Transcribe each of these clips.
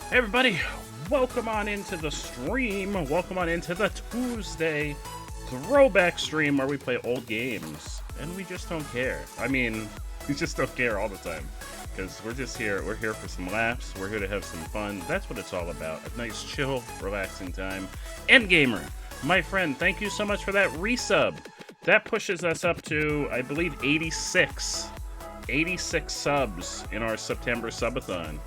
Hey everybody, welcome on into the stream. Welcome on into the Tuesday throwback stream where we play old games. And we just don't care. I mean, we just don't care all the time. Because we're just here, we're here for some laughs, we're here to have some fun. That's what it's all about. A nice, chill, relaxing time. Endgamer, my friend, thank you so much for that resub. That pushes us up to, I believe, 86. 86 subs in our September subathon.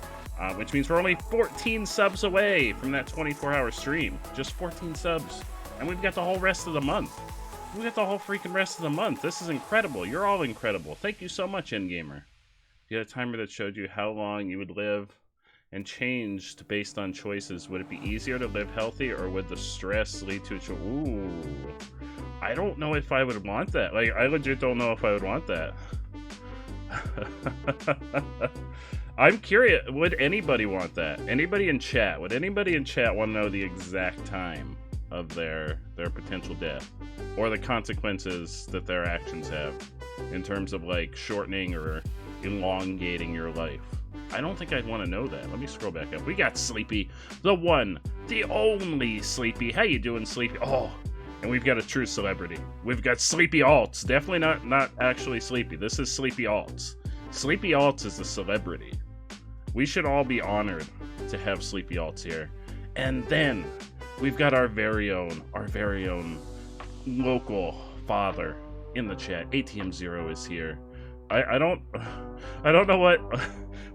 which means we're only 14 subs away from that 24-hour stream. Just 14 subs. And we've got the whole rest of the month. We've got the whole freaking rest of the month. This is incredible. You're all incredible. Thank you so much, Endgamer. You had a timer that showed you how long you would live and changed based on choices. Would it be easier to live healthy, or would the stress lead to a Ooh. I don't know if I would want that. Like, I legit don't know if I would want that. I'm curious, would anybody want that? Anybody in chat? Would anybody in chat want to know the exact time of their potential death? Or the consequences that their actions have in terms of, like, shortening or elongating your life? I don't think I'd want to know that. Let me scroll back up. We got Sleepy, the one, the only Sleepy. How you doing, Sleepy? Oh, and we've got a true celebrity. We've got Sleepy Alts. Definitely not actually Sleepy. This is Sleepy Alts. Sleepy Alts is a celebrity. We should all be honored to have Sleepy Alts here. And then we've got our very own local father in the chat. ATM Zero is here. I don't know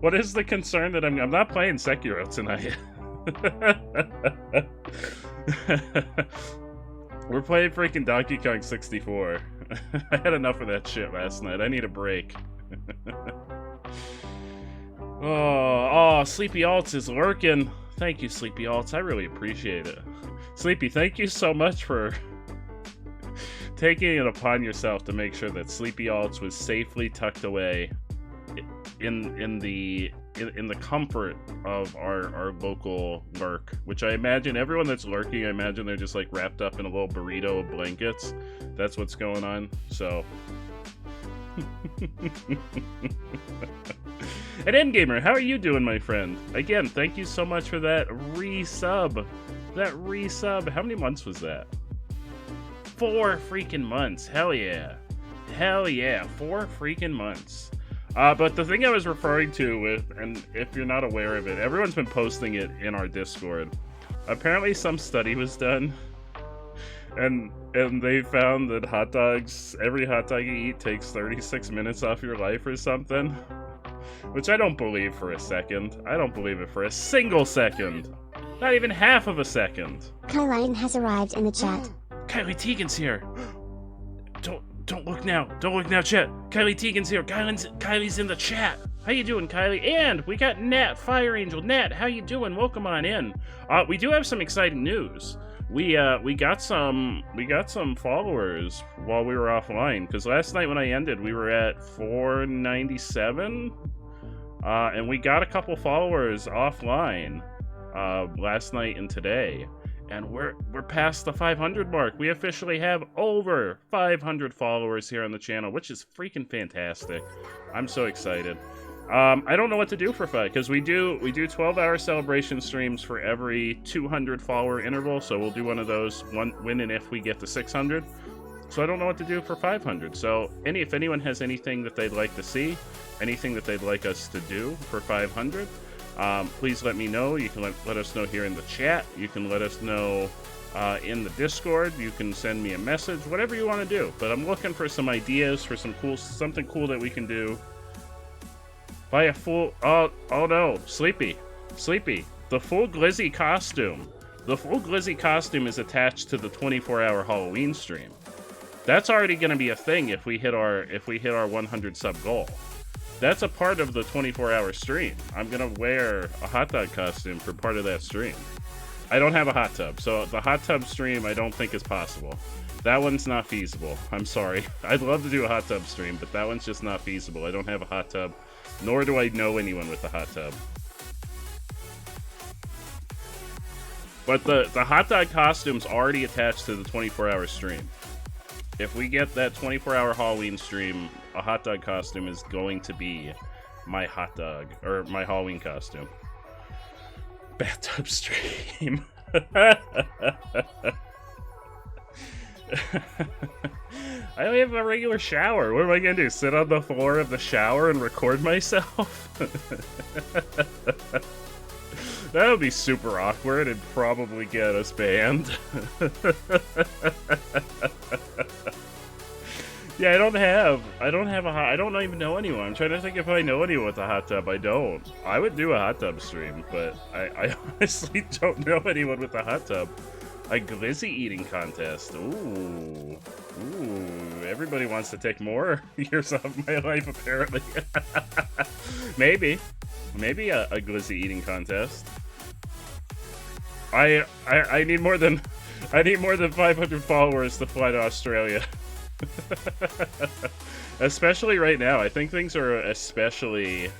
what is the concern that I'm not playing Sekiro tonight. We're playing freaking Donkey Kong 64. I had enough of that shit last night. I need a break. Oh, Sleepy Alts is lurking. Thank you, Sleepy Alts. I really appreciate it. Sleepy, thank you so much for taking it upon yourself to make sure that Sleepy Alts was safely tucked away in the comfort of our local lurk, which I imagine everyone that's lurking, I imagine they're just like wrapped up in a little burrito of blankets. That's what's going on. So and Endgamer, how are you doing, my friend? Again, thank you so much for that resub. How many months was that? 4 freaking months. Hell yeah. 4 freaking months. But the thing I was referring to with, and if you're not aware of it, everyone's been posting it in our Discord. Apparently some study was done, and they found that every hot dog you eat takes 36 minutes off your life or something. Which I don't believe for a second. I don't believe it for a single second. Not even half of a second. Kylian has arrived in the chat. Kylie Tegan's here. Don't look now. Don't look now, chat. Kylie Tegan's here. Kylie's in the chat. How you doing, Kylie? And we got Nat, Fire Angel. Nat, how you doing? Welcome on in. We do have some exciting news. We got some followers while we were offline, because last night when I ended, we were at 497, and we got a couple followers offline last night and today. And we're past the 500 mark. We officially have over 500 followers here on the channel, which is freaking fantastic. I'm so excited. I don't know what to do for 5, because we do 12-hour celebration streams for every 200 follower interval. So we'll do one of those when and if we get to 600. So I don't know what to do for 500. So if anyone has anything that they'd like to see, anything that they'd like us to do for 500. Please let me know. You can let us know here in the chat. You can let us know in the Discord. You can send me a message, whatever you want to do. But I'm looking for some ideas for something cool that we can do. Buy a full... Oh no, Sleepy. The full Glizzy costume. The full Glizzy costume is attached to the 24-hour Halloween stream. That's already going to be a thing if we hit our 100 sub goal. That's a part of the 24-hour stream. I'm going to wear a hot dog costume for part of that stream. I don't have a hot tub, so the hot tub stream I don't think is possible. That one's not feasible. I'm sorry. I'd love to do a hot tub stream, but that one's just not feasible. I don't have a hot tub, nor do I know anyone with a hot tub. But the hot dog costume's already attached to the 24-hour stream. If we get that 24-hour Halloween stream, a hot dog costume is going to be my hot dog, or my Halloween costume. Bathtub stream. I only have a regular shower. What am I going to do? Sit on the floor of the shower and record myself? That would be super awkward and probably get us banned. Yeah, I don't have a hot, I don't even know anyone. I'm trying to think if I know anyone with a hot tub. I don't. I would do a hot tub stream, but I honestly don't know anyone with a hot tub. A glizzy eating contest. Ooh. Ooh. Everybody wants to take more years of my life, apparently. Maybe. Maybe a glizzy eating contest. I need more than 500 followers to fly to Australia. Especially right now. I think things are especially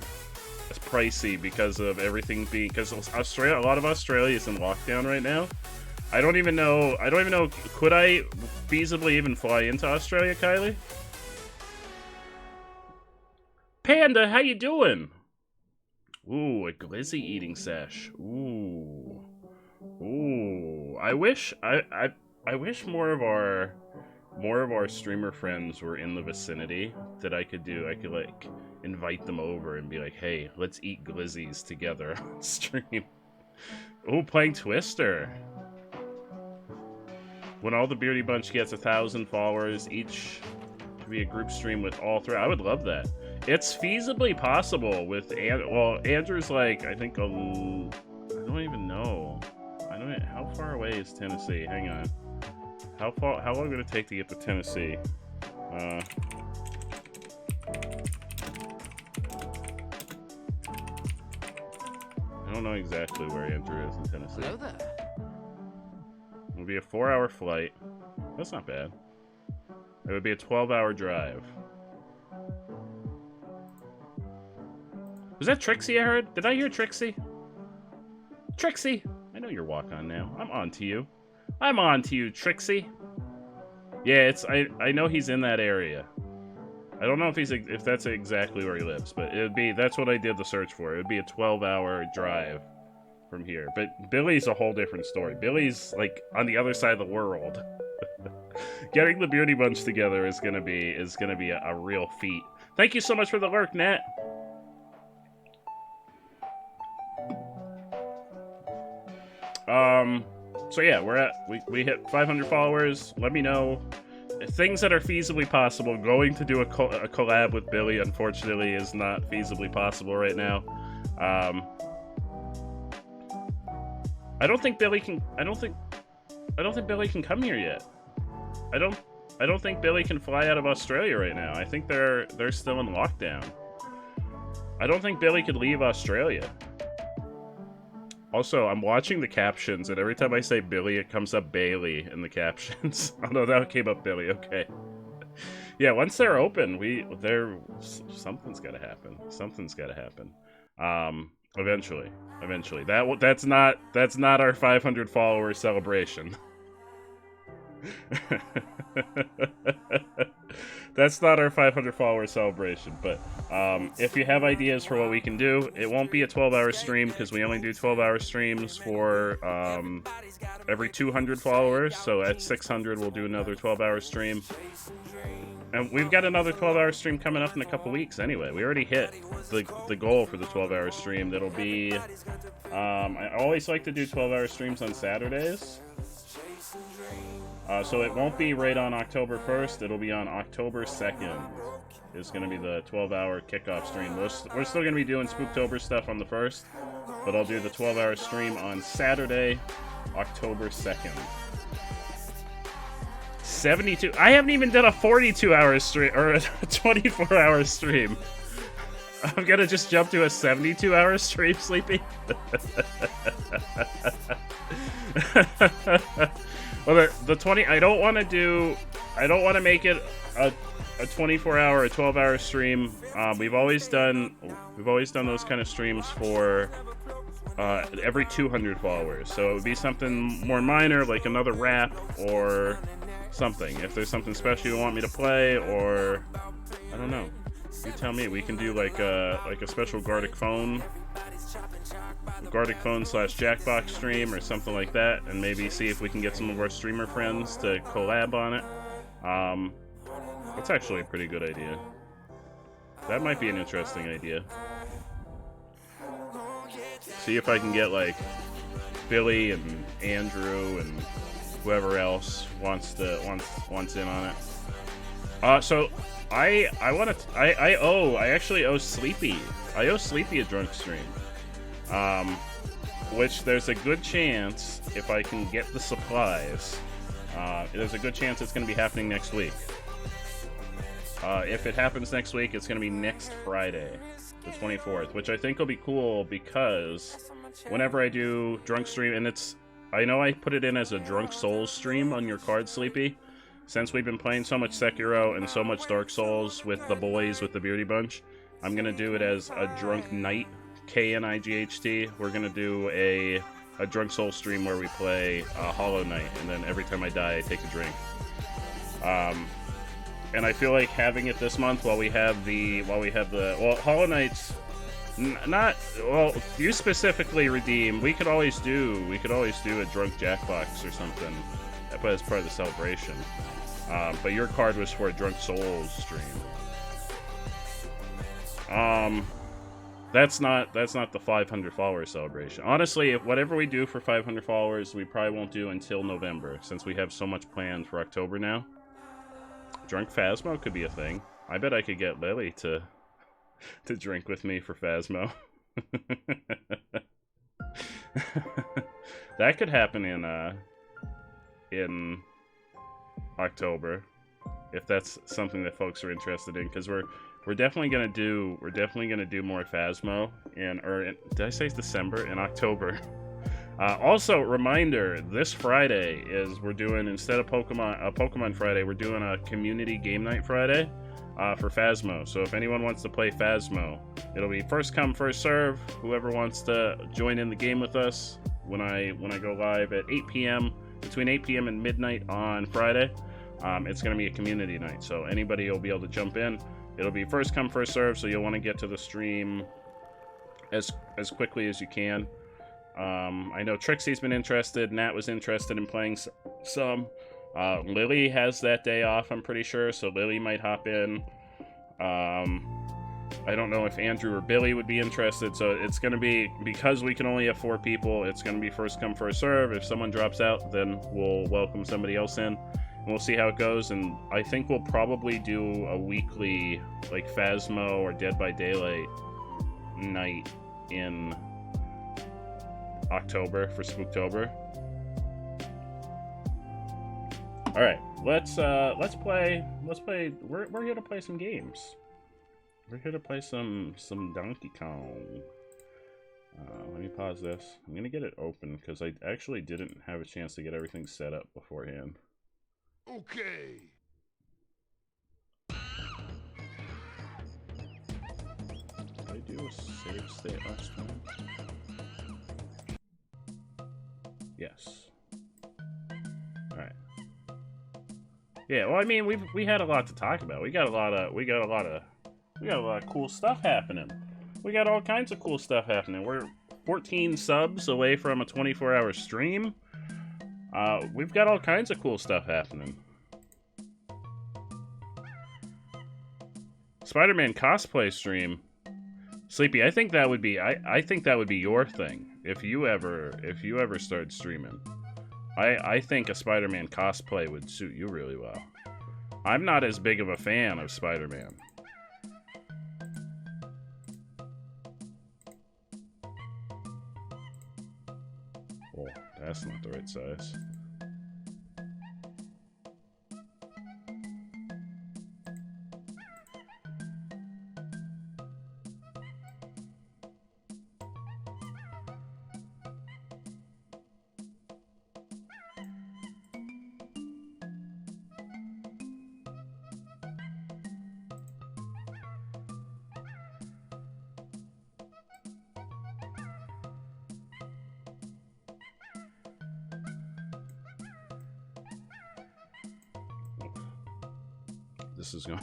pricey because of everything being, because Australia, a lot of Australia is in lockdown right now. I don't even know, could I feasibly even fly into Australia, Kylie? Panda, how you doing? Ooh, a glizzy eating sesh. Ooh. Ooh. I wish more of our streamer friends were in the vicinity that I could like invite them over and be like, hey, let's eat glizzies together on stream. Ooh, playing Twister. When all the Beardy Bunch gets 1,000 followers, each to be a group stream with all three. I would love that. It's feasibly possible with Andrew's like, I think, I don't even know. How far away is Tennessee? Hang on. How long would it take to get to Tennessee? I don't know exactly where Andrew is in Tennessee. Hello there. It would be a 4-hour flight. That's not bad. It would be a 12-hour drive. Was that Trixie I heard? Did I hear Trixie? Trixie! I know you're walk on now. I'm on to you. I'm on to you, Trixie. Yeah, I know he's in that area. I don't know if that's exactly where he lives, but that's what I did the search for. It would be a 12-hour drive from here. But Billy's a whole different story. Billy's like on the other side of the world. Getting the Beardy Bunch together is gonna be a real feat. Thank you so much for the lurk, Nat. So yeah, we hit 500 followers. Let me know things that are feasibly possible. Going to do a collab with Billy, unfortunately, is not feasibly possible right now. I don't think Billy can come here yet. I don't think Billy can fly out of Australia right now. I think they're still in lockdown. I don't think Billy could leave Australia. Also, I'm watching the captions, and every time I say Billy, it comes up Bailey in the captions. Oh no, that came up Billy. Okay. Yeah, once they're open, something's gotta happen. Something's gotta happen. Eventually. That's not our 500 follower celebration. That's not our 500 follower celebration, but if you have ideas for what we can do, it won't be a 12-hour stream because we only do 12-hour streams for every 200 followers. So at 600, we'll do another 12-hour stream. And we've got another 12-hour stream coming up in a couple weeks anyway. We already hit the goal for the 12-hour stream. That'll be... I always like to do 12-hour streams on Saturdays. So it won't be right on October 1st. It'll be on October 2nd. It's going to be the 12-hour kickoff stream. We're still going to be doing Spooktober stuff on the 1st, but I'll do the 12-hour stream on Saturday, October 2nd. 72. I haven't even done a 42-hour stream or a 24-hour stream. I'm going to just jump to a 72-hour stream, Sleepy. Well, the 20. I don't want to make it a 24-hour or 12-hour stream. We've always done those kind of streams for every 200 followers. So it would be something more minor, like another rap or something. If there's something special you want me to play, or I don't know, you tell me. We can do like a special Gartic Phone / Jackbox stream or something like that, and maybe see if we can get some of our streamer friends to collab on it. That's actually a pretty good idea. That might be an interesting idea. See if I can get like Billy and Andrew and whoever else wants in on it. So I actually owe Sleepy. I owe Sleepy a drunk stream. Which there's a good chance, if I can get the supplies, there's a good chance it's going to be happening next week. If it happens next week, it's going to be next Friday, the 24th, which I think will be cool because whenever I do drunk stream, and I know I put it in as a Drunk Souls stream on your card, Sleepy, since we've been playing so much Sekiro and so much Dark Souls with the boys, with the Beardy Bunch, I'm going to do it as a Drunk Night, KNIGHT. We're going to do a Drunk Soul stream where we play Hollow Knight, and then every time I die, I take a drink. And I feel like having it this month while we have the Hollow Knight's you specifically redeem. We could always do a drunk Jackbox or something as part of the celebration. But your card was for a Drunk Souls stream. That's not the 500 followers celebration. Honestly, whatever we do for 500 followers, we probably won't do until November, since we have so much planned for October now. Drunk Phasmo could be a thing. I bet I could get Lily to drink with me for Phasmo. That could happen in October, if that's something that folks are interested in, because we're definitely gonna do more Phasmo did I say December? In October. Also, reminder, this Friday is we're doing, instead of Pokemon Friday, we're doing a community game night Friday for Phasmo. So if anyone wants to play Phasmo, it'll be first come, first serve. Whoever wants to join in the game with us when I go live at 8 p.m. between 8 p.m. and midnight on Friday, it's going to be a community night. So anybody will be able to jump in. It'll be first come, first serve. So you'll want to get to the stream as quickly as you can. I know Trixie's been interested. Nat was interested in playing some. Lily has that day off, I'm pretty sure, so Lily might hop in. I don't know if Andrew or Billy would be interested, so it's going to be, because we can only have 4 people, it's going to be first come, first serve. If someone drops out, then we'll welcome somebody else in, and we'll see how it goes. And I think we'll probably do a weekly, like, Phasmo or Dead by Daylight night in October for Spooktober. All right, let's play. We're here to play some games. We're here to play some Donkey Kong. Let me pause this. I'm gonna get it open because I actually didn't have a chance to get everything set up beforehand. Okay. Did I do a save state last time? Yes. All right. Yeah. Well, I mean, we had a lot to talk about. We got a lot of cool stuff happening. We got all kinds of cool stuff happening. We're 14 subs away from a 24-hour stream. We've got all kinds of cool stuff happening. Spider-Man cosplay stream. Sleepy, I think that would be I think that would be your thing if you ever started streaming. I think a Spider-Man cosplay would suit you really well. I'm not as big of a fan of Spider-Man. Oh, that's not the right size.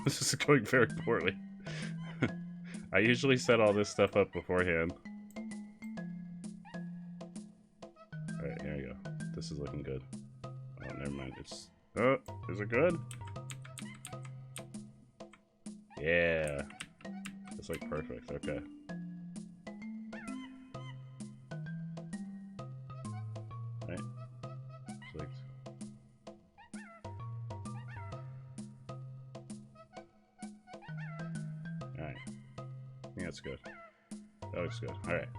This is going very poorly. I usually set all this stuff up beforehand. Alright, here we go. This is looking good. Oh, never mind. Is it good? Yeah. It's like perfect. Okay. Right. It's like... think that's good. That looks good. Alright.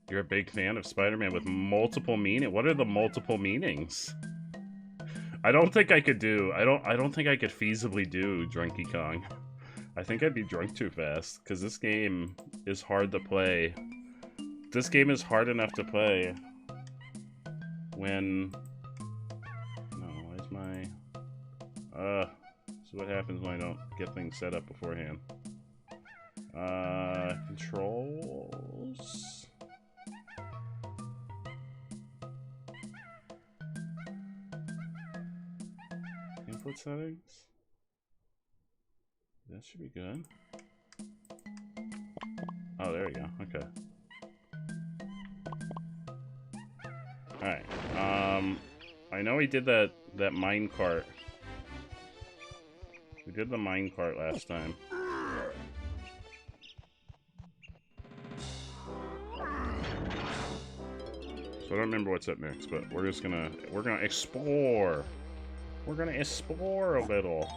You're a big fan of Spider-Man with multiple meaning. What are the multiple meanings? I don't think I could do. I don't think I could feasibly do Drunky Kong. I think I'd be drunk too fast because this game is hard to play. This game is hard enough to play when. No, where's my? So what happens when I don't get things set up beforehand? Controls. Input settings. That should be good. Oh, there we go. Okay. Alright. I know we did that minecart. We did the minecart last time. So I don't remember what's up next, but we're gonna explore. We're gonna explore a little.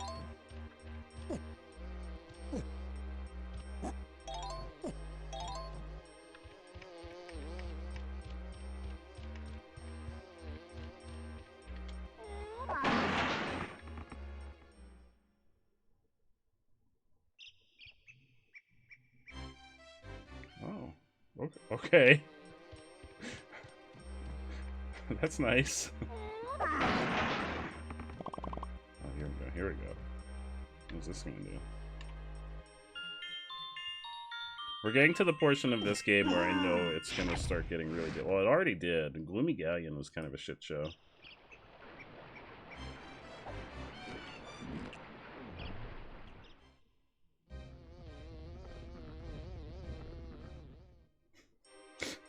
Oh, okay. That's nice. Oh, here we go. Here we go. What's this gonna do? We're getting to the portion of this game where I know it's gonna start getting really good. Well, it already did. Gloomy Galleon was kind of a shit show.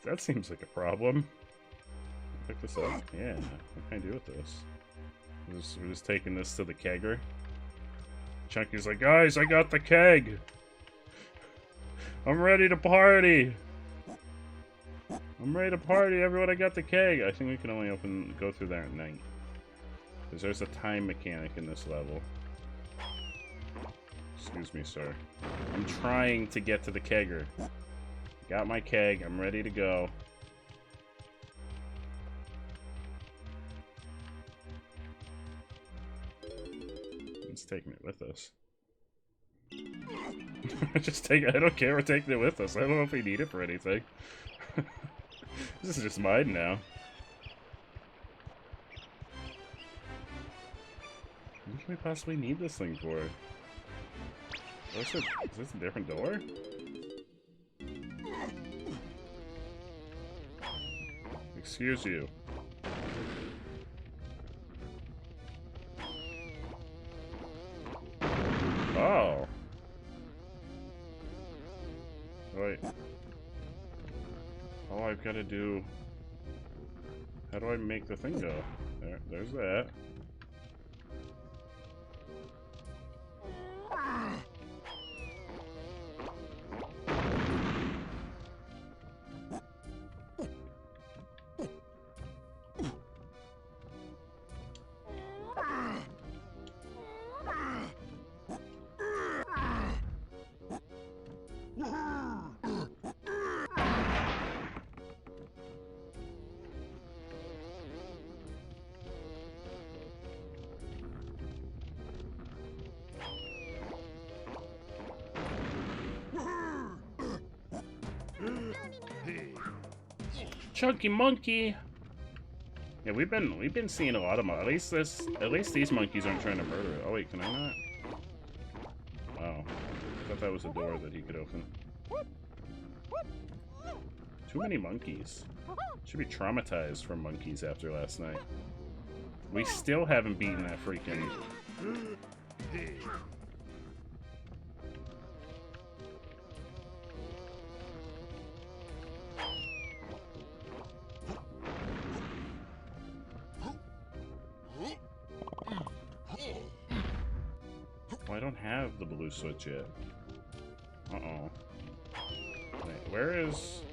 That seems like a problem. Pick this up? Yeah. What can I do with this? We're just taking this to the kegger. Chunky's like, guys, I got the keg! I'm ready to party! I'm ready to party, everyone, I got the keg! I think we can only go through there at night. Because there's a time mechanic in this level. Excuse me, sir. I'm trying to get to the kegger. Got my keg, I'm ready to go. It's taking it with us. I don't care, we're taking it with us. I don't know if we need it for anything. This is just mine now. What can we possibly need this thing for? Is this a different door? Excuse you. Oh. Wait. Oh, I've got to do... How do I make the thing go? There's that. Chunky monkey. Yeah, we've been seeing a lot of at least these monkeys aren't trying to murder it. Oh wait, can I not? Oh, I thought that was a door that he could open. Too many monkeys. Should be traumatized from monkeys after last night. We still haven't beaten that freaking. Well, I don't have the blue switch yet. Uh-oh. Wait, where is...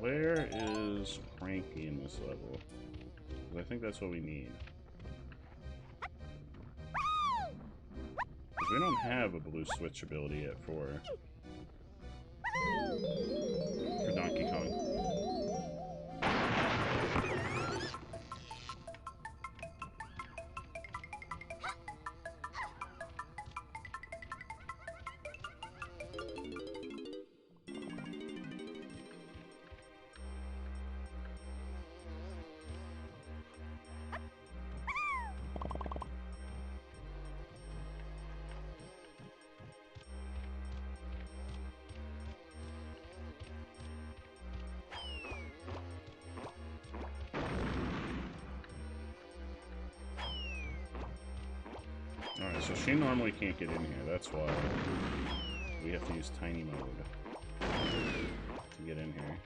Where is Cranky in this level? 'Cause I think that's what we need. Because we don't have a blue switch ability yet for Donkey Kong. Alright, so she normally can't get in here. That's why we have to use tiny mode to get in here.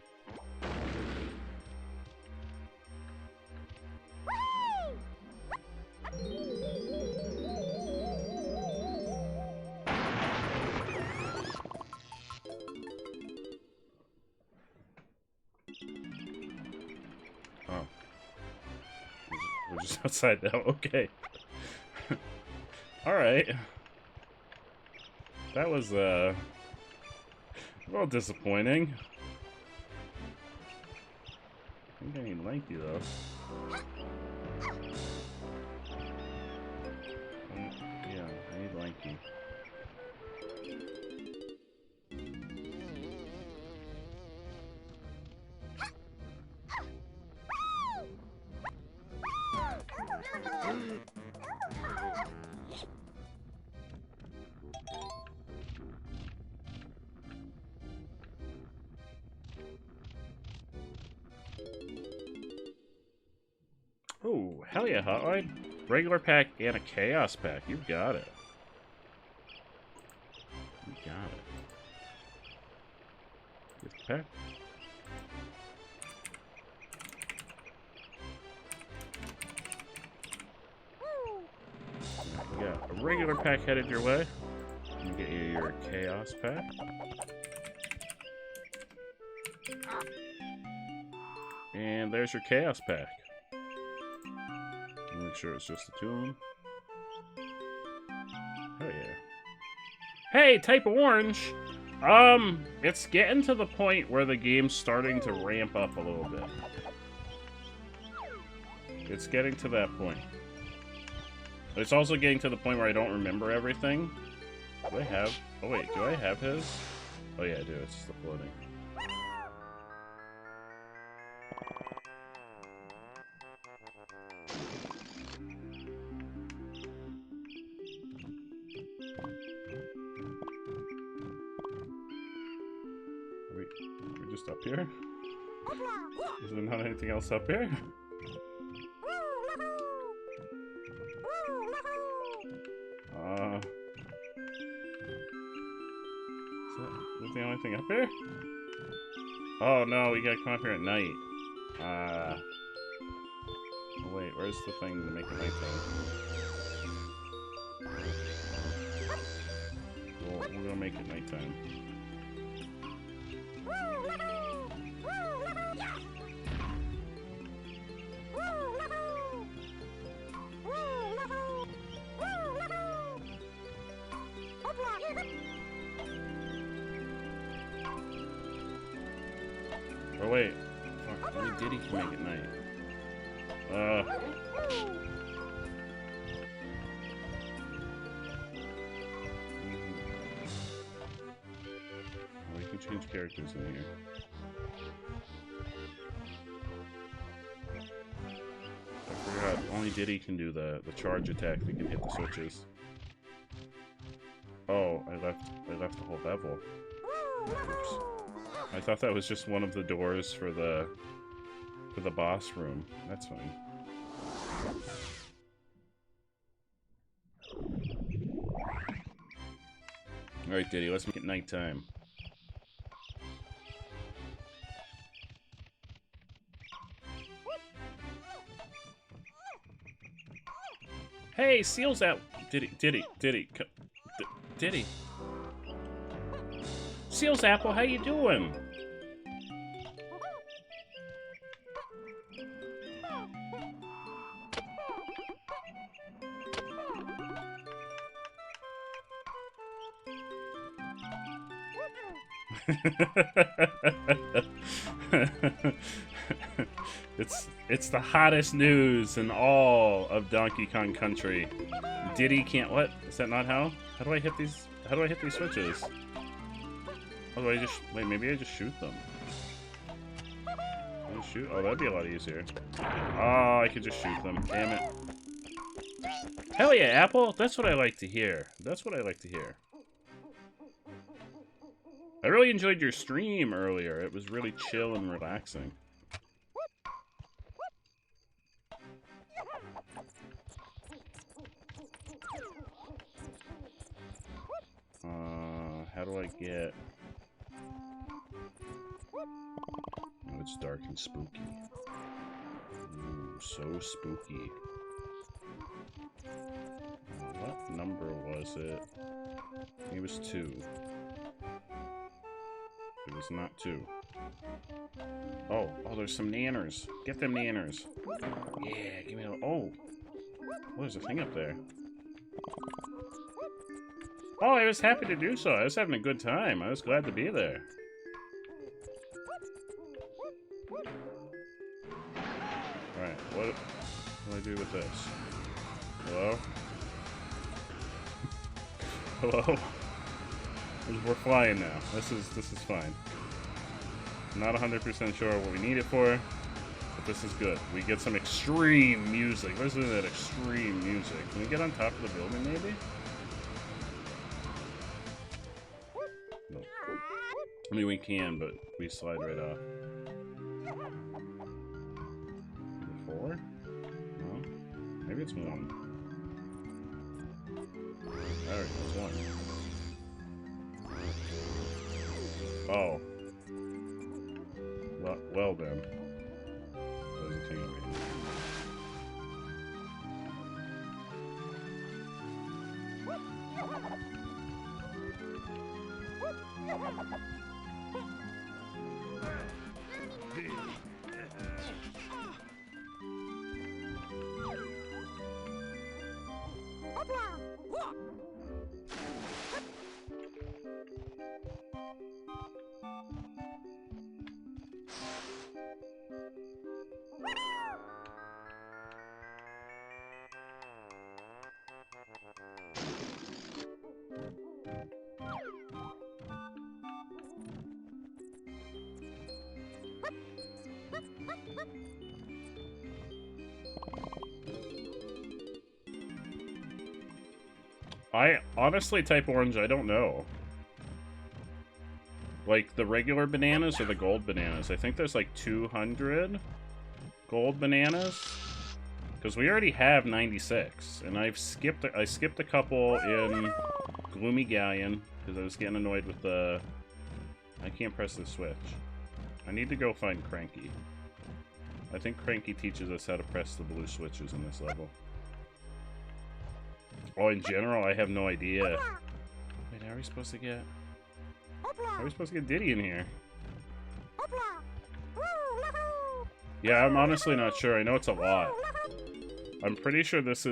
Oh. We're just outside now. Okay. Alright. That was, a little disappointing. I think I need Lanky, though. Yeah, I need Lanky. Oh, hell yeah, Hotline. Regular pack and a Chaos pack. You got it. You got it. Gift pack. You got a regular pack headed your way. You get you your Chaos pack. And there's your Chaos pack. Make sure it's just the two of them. Hell yeah. Hey, type orange! It's getting to the point where the game's starting to ramp up a little bit. It's getting to that point. It's also getting to the point where I don't remember everything. Do I have... Oh wait, do I have his? Oh yeah, I do. It's just the floating. We're just up here? Is there not anything else up here? Is that the only thing up here? Oh no, we gotta come up here at night. Oh wait, where's the thing to make it nighttime? Well, we're gonna make it nighttime. Oh wait, fuck, only Diddy can make it night. We can change characters in here. I forgot, only Diddy can do the charge attack that can hit the switches. Oh, I left the whole level. Oops. I thought that was just one of the doors for the boss room. That's fine. Alright, Diddy, let's make it nighttime. Hey, Seal's out. Diddy. Seal's Apple, how you doing? It's the hottest news in all of Donkey Kong Country. Diddy can't. What? Is that not how? How do I hit these? How do I hit these switches? Oh, do I just wait? Maybe I just shoot them. I just shoot. Oh, that'd be a lot easier. Oh, I could just shoot them. Damn it. Hell yeah, Apple. That's what I like to hear. That's what I like to hear. I really enjoyed your stream earlier. It was really chill and relaxing. How do I get... Oh, it's dark and spooky. Ooh, so spooky. What number was it? I think it was 2. It was not 2. Oh, there's some nanners. Get them nanners. Yeah, give me a... Oh, there's a thing up there. Oh, I was happy to do so. I was having a good time. I was glad to be there. Alright, what do I do with this? Hello? Hello? We're flying now. This is fine. I'm not 100% sure what we need it for, but this is good. We get some extreme music. Listen to that extreme music. Can we get on top of the building, maybe? No. I mean, we can, but we slide right off. 4? No? Maybe it's 1. Alright, it's 1. Oh. Well then. There's a thing over here. I honestly type orange, I don't know. Like the regular bananas or the gold bananas? I think there's like 200 gold bananas. Because we already have 96. And I skipped a couple in Gloomy Galleon. Because I was getting annoyed with the... I can't press the switch. I need to go find Cranky. I think Cranky teaches us how to press the blue switches in this level. Oh, in general, I have no idea. Wait, how are we supposed to get... How are we supposed to get Diddy in here? Yeah, I'm honestly not sure. I know it's a lot. I'm pretty sure this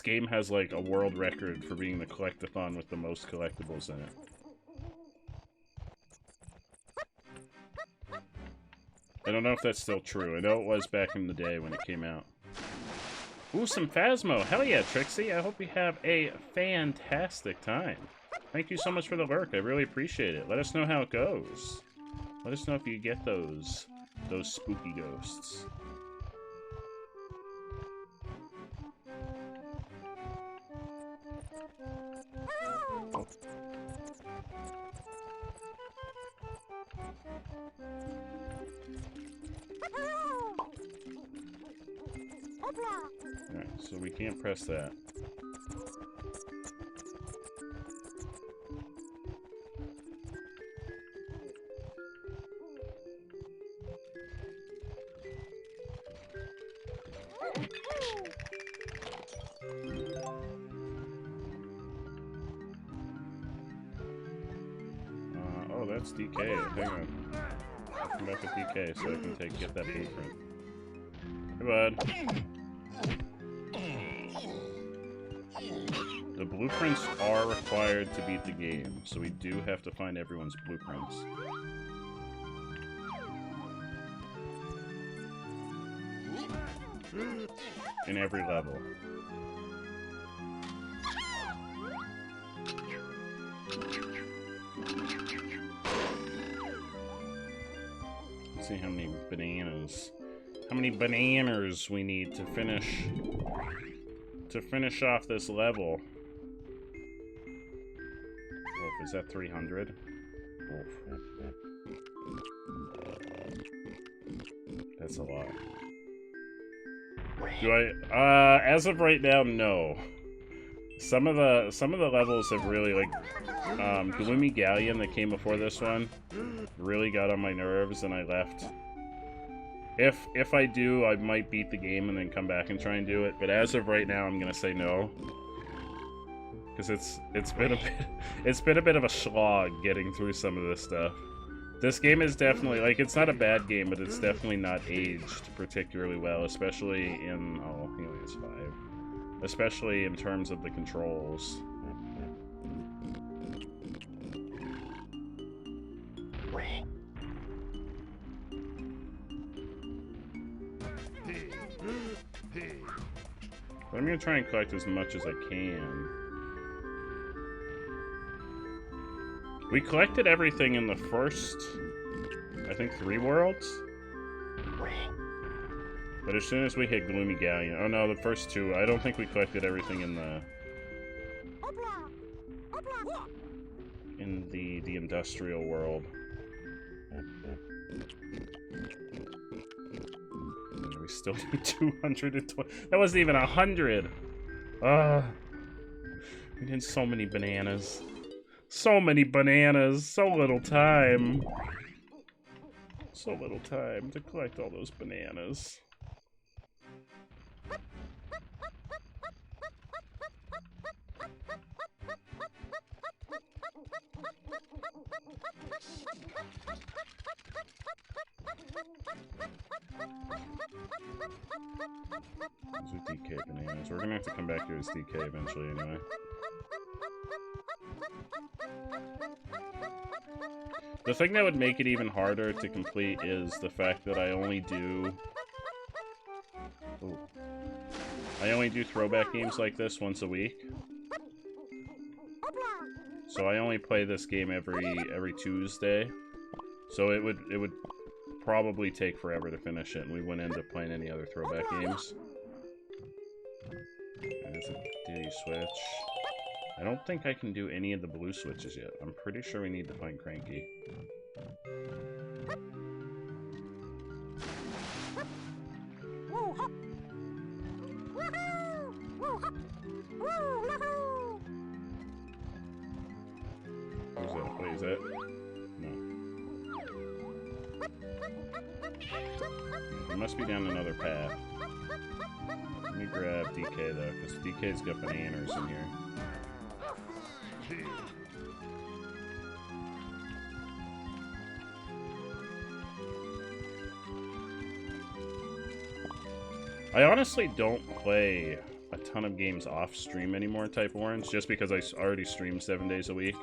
game has like a world record for being the collectathon with the most collectibles in it. I don't know if that's still true. I know it was back in the day when it came out. Ooh, some Phasmo. Hell yeah, Trixie. I hope you have a fantastic time. Thank you so much for the lurk. I really appreciate it. Let us know how it goes. Let us know if you get those spooky ghosts. Alright, so we can't press that. Oh, that's DK. Hang on. Come back to DK so I can get that blueprint. Hey, bud. The blueprints are required to beat the game, so we do have to find everyone's blueprints. In every level. Let's see how many bananas we need to finish off this level. Wolf, is that 300? Wolf. That's a lot. Do I as of right now, no. Some of the levels have really, like, Gloomy Galleon that came before this one really got on my nerves, and I left. If I do, I might beat the game and then come back and try and do it. But as of right now, I'm gonna say no, because it's been a bit of a slog getting through some of this stuff. This game is definitely, like, it's not a bad game, but it's definitely not aged particularly well, especially in he only has 5. Especially in terms of the controls. But I'm gonna try and collect as much as I can. We collected everything in the first, I think, 3 worlds? But as soon as we hit Gloomy Galleon... Oh no, the first 2. I don't think we collected everything in the... the industrial world. We still need 220... That wasn't even 100! We need so many bananas. So many bananas! So little time! So little time to collect all those bananas. Those are DK bananas. We're gonna have to come back here as DK eventually anyway. The thing that would make it even harder to complete is the fact that I only do throwback games like this once a week. So I only play this game every Tuesday. So it would probably take forever to finish it, and we wouldn't end up playing any other throwback games. There's a Diddy switch. I don't think I can do any of the blue switches yet. I'm pretty sure we need to find Cranky. Who's that? Wait, is that? No. It must be down another path. Let me grab DK though, because DK's got bananas in here. I honestly don't play a ton of games off stream anymore, Type Orange, just because I already stream 7 days a week.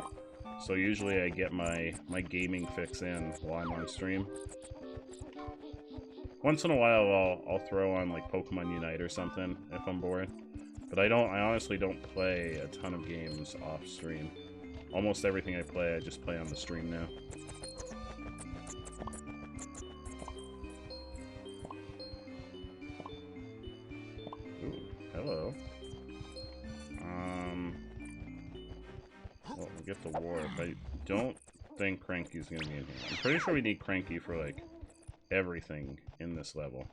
So usually I get my gaming fix in while I'm on stream. Once in a while I'll throw on like Pokemon Unite or something if I'm bored. But I honestly don't play a ton of games off stream. Almost everything I play, I just play on the stream now. Ooh, hello. Well, we get the warp. I don't think Cranky's gonna be in here. I'm pretty sure we need Cranky for like everything in this level.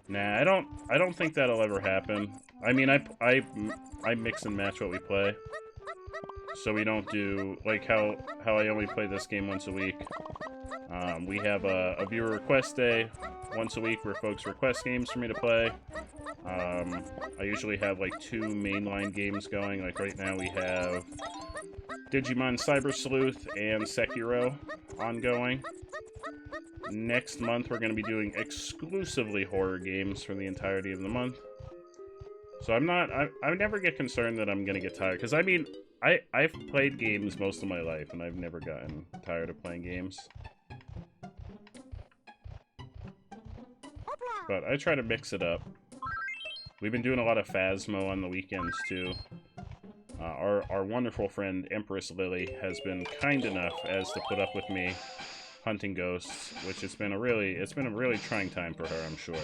Nah, I don't think that'll ever happen. I mean, I mix and match what we play. So we don't do, like, how I only play this game once a week. We have a viewer request day once a week where folks request games for me to play. I usually have, like, 2 mainline games going. Like, right now we have Digimon Cyber Sleuth and Sekiro ongoing. Next month, we're going to be doing exclusively horror games for the entirety of the month. So I never get concerned that I'm going to get tired. Because, I mean, I've played games most of my life, and I've never gotten tired of playing games. But I try to mix it up. We've been doing a lot of Phasmo on the weekends, too. Our wonderful friend, Empress Lily, has been kind enough as to put up with me hunting ghosts, which it's been a really trying time for her, I'm sure.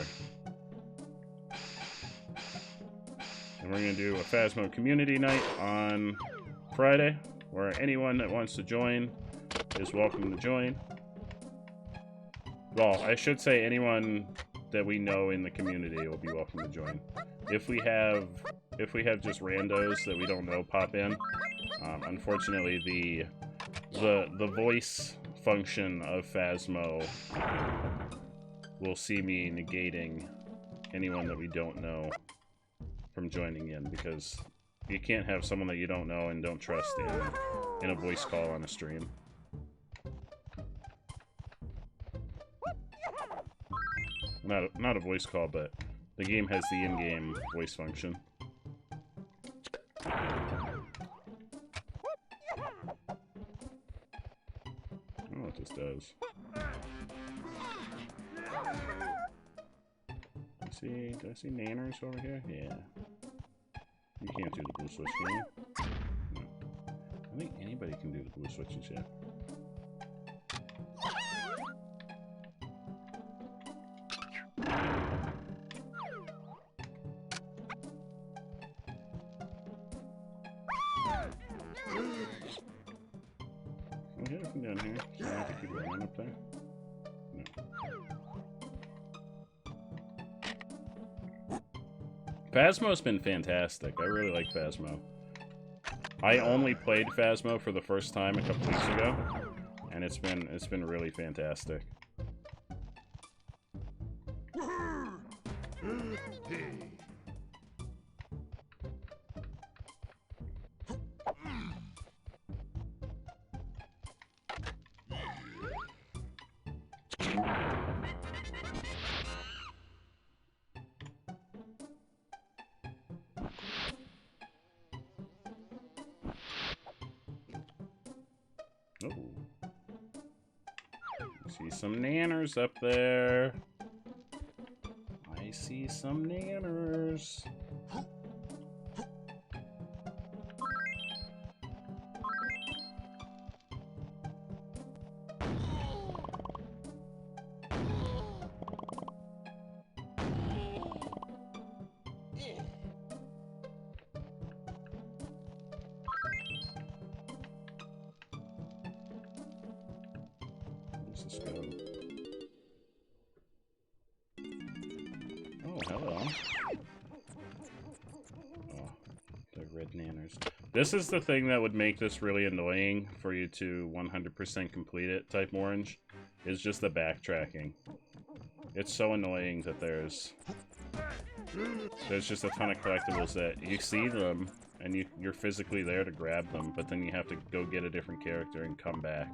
And we're going to do a Phasmo community night on Friday, where anyone that wants to join is welcome to join. Well, I should say anyone that we know in the community will be welcome to join. If we have just randos that we don't know pop in, unfortunately the voice function of Phasmo will see me negating anyone that we don't know from joining in, because you can't have someone that you don't know and don't trust in a voice call on a stream. Not a voice call, but the game has the in-game voice function. I don't know what this does. Do I see nanners over here? Yeah. You can't do the blue switch, can you? No. I don't think anybody can do the blue switches yet. Can we hit it from down here? So I have to keep running up there? No. Phasmo's been fantastic. I really like Phasmo. I only played Phasmo for the first time a couple weeks ago, and it's been really fantastic. Oh. I see some nanners up there. I see some nanners. Where's this go? Oh, hello. Oh, the red nanners. This is the thing that would make this really annoying for you to 100% complete it, Type Orange, is just the backtracking. It's so annoying that there's just a ton of collectibles that you see them, and you're physically there to grab them, but then you have to go get a different character and come back.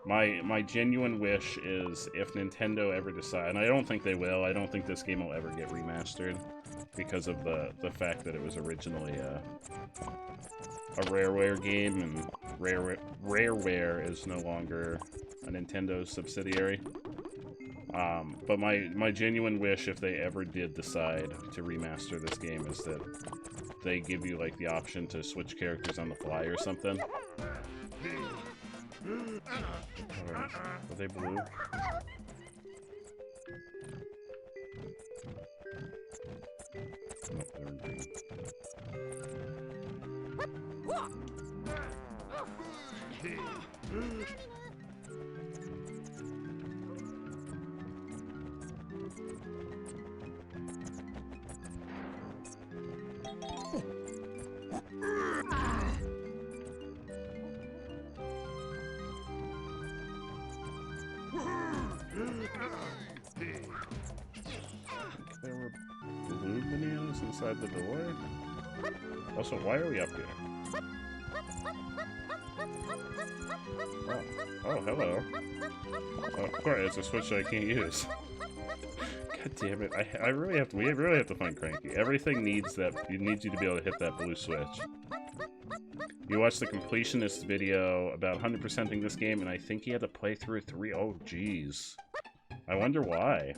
My genuine wish is if Nintendo ever decide, and I don't think they will, I don't think this game will ever get remastered because of the fact that it was originally a Rareware game, and Rareware is no longer a Nintendo subsidiary. But my genuine wish, if they ever did decide to remaster this game, is that they give you like the option to switch characters on the fly or something. Alright, are they blue? Nope, they're green. There were blue bananas inside the door? Also, why are we up here? Oh, hello. Oh, of course, it's a switch I can't use. God damn it! I really have to. We really have to find Cranky. Everything needs that. It needs you to be able to hit that blue switch. You watched the completionist video about 100%ing this game, and I think he had to play through 3. Oh, jeez. I wonder why.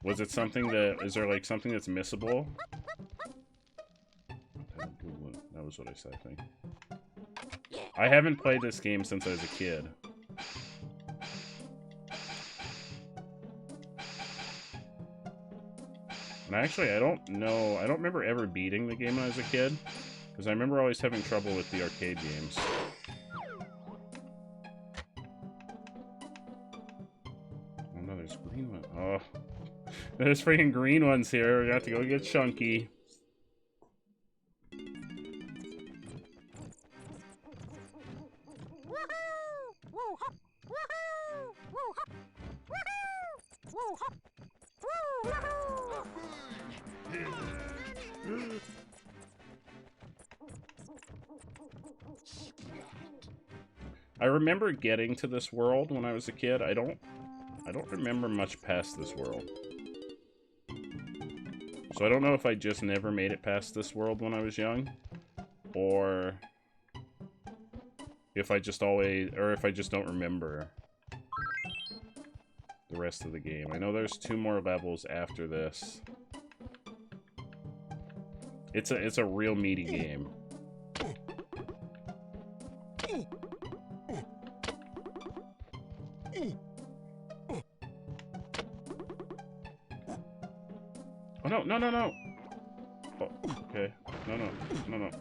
Was it something that... Is there, like, something that's missable? That was what I said, I think. I haven't played this game since I was a kid. And actually, I don't know... I don't remember ever beating the game when I was a kid. Because I remember always having trouble with the arcade games. Oh no, there's green one. Oh. There's freaking green ones here. We have to go get Chunky. I remember getting to this world when I was a kid. I don't remember much past this world. So I don't know if I just never made it past this world when I was young, or if I just always, or if I just don't remember the rest of the game. I know there's 2 more levels after this. It's a real meaty game. Oh, no, no, no, no! Oh, okay. No, no, no, no.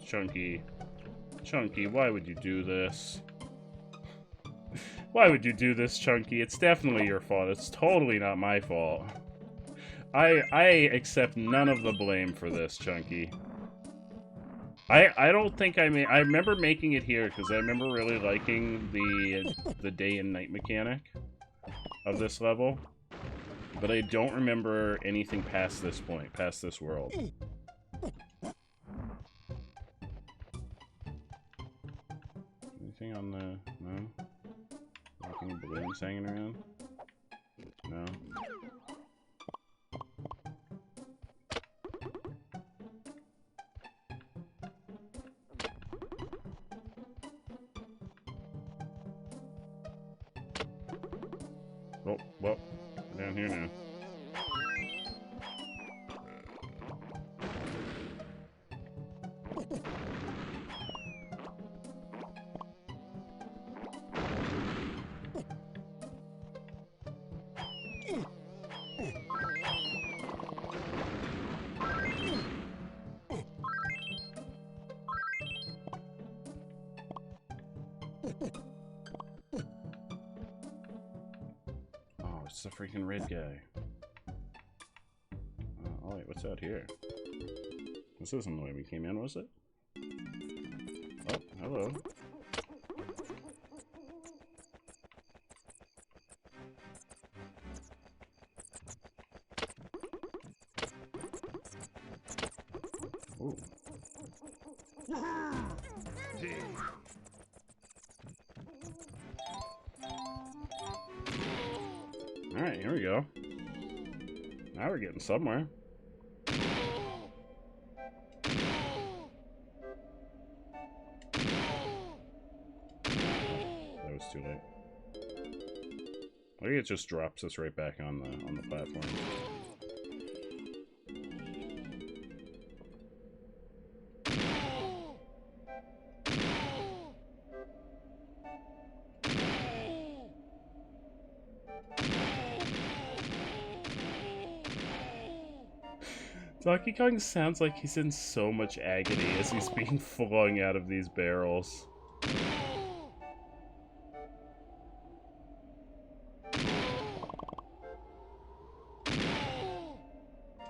Chunky. Chunky, why would you do this? Why would you do this, Chunky? It's definitely your fault. It's totally not my fault. I accept none of the blame for this, Chunky. I don't think I remember making it here because I remember really liking the day and night mechanic of this level. But I don't remember anything past this point, past this world. Anything on the... no? Anything balloons hanging around? No? Oh, well, we're down here now. It's the freaking red guy. Oh, wait, what's out here? This isn't the way we came in, was it? Oh, hello. Ooh. Alright, here we go. Now we're getting somewhere. That was too late. I think it just drops us right back on the platform. Donkey Kong sounds like he's in so much agony as he's being flung out of these barrels.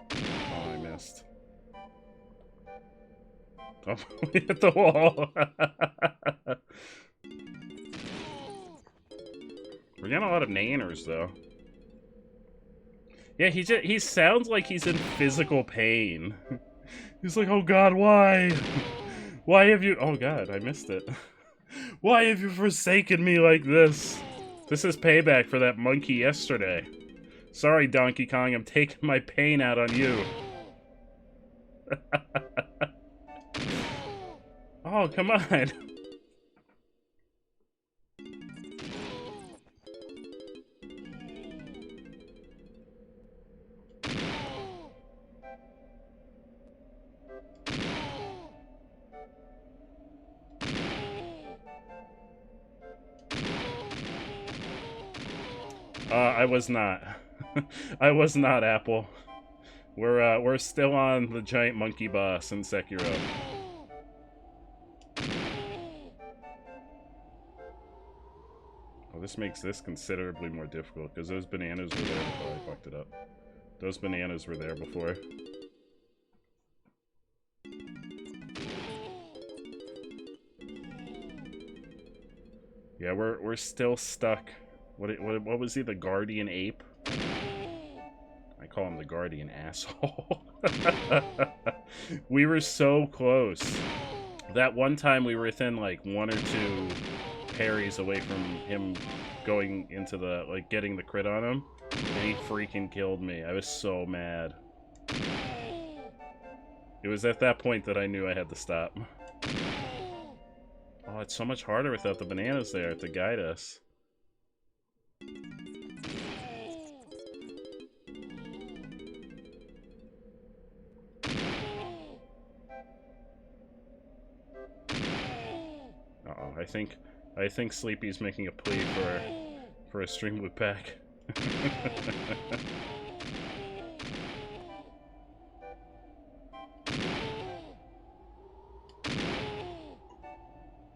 Oh, I missed. Oh, we hit the wall. We're getting a lot of nanners, though. Yeah, he sounds like he's in physical pain. He's like, oh god, why? Why have you... Oh god, I missed it. Why have you forsaken me like this? This is payback for that monkey yesterday. Sorry, Donkey Kong, I'm taking my pain out on you. Oh, come on. I was not. I was not, Apple. We're still on the giant monkey boss in Sekiro. Oh, this makes this considerably more difficult, because those bananas were there before I fucked it up. Those bananas were there before. Yeah, we're still stuck. What was he, the guardian ape? I call him the guardian asshole. We were so close. That one time we were within like 1 or 2 parries away from him going into the, like, getting the crit on him, and he freaking killed me. I was so mad. It was at that point that I knew I had to stop. Oh, it's so much harder without the bananas there to guide us. Uh-oh, I think Sleepy's making a plea for a stream loop pack.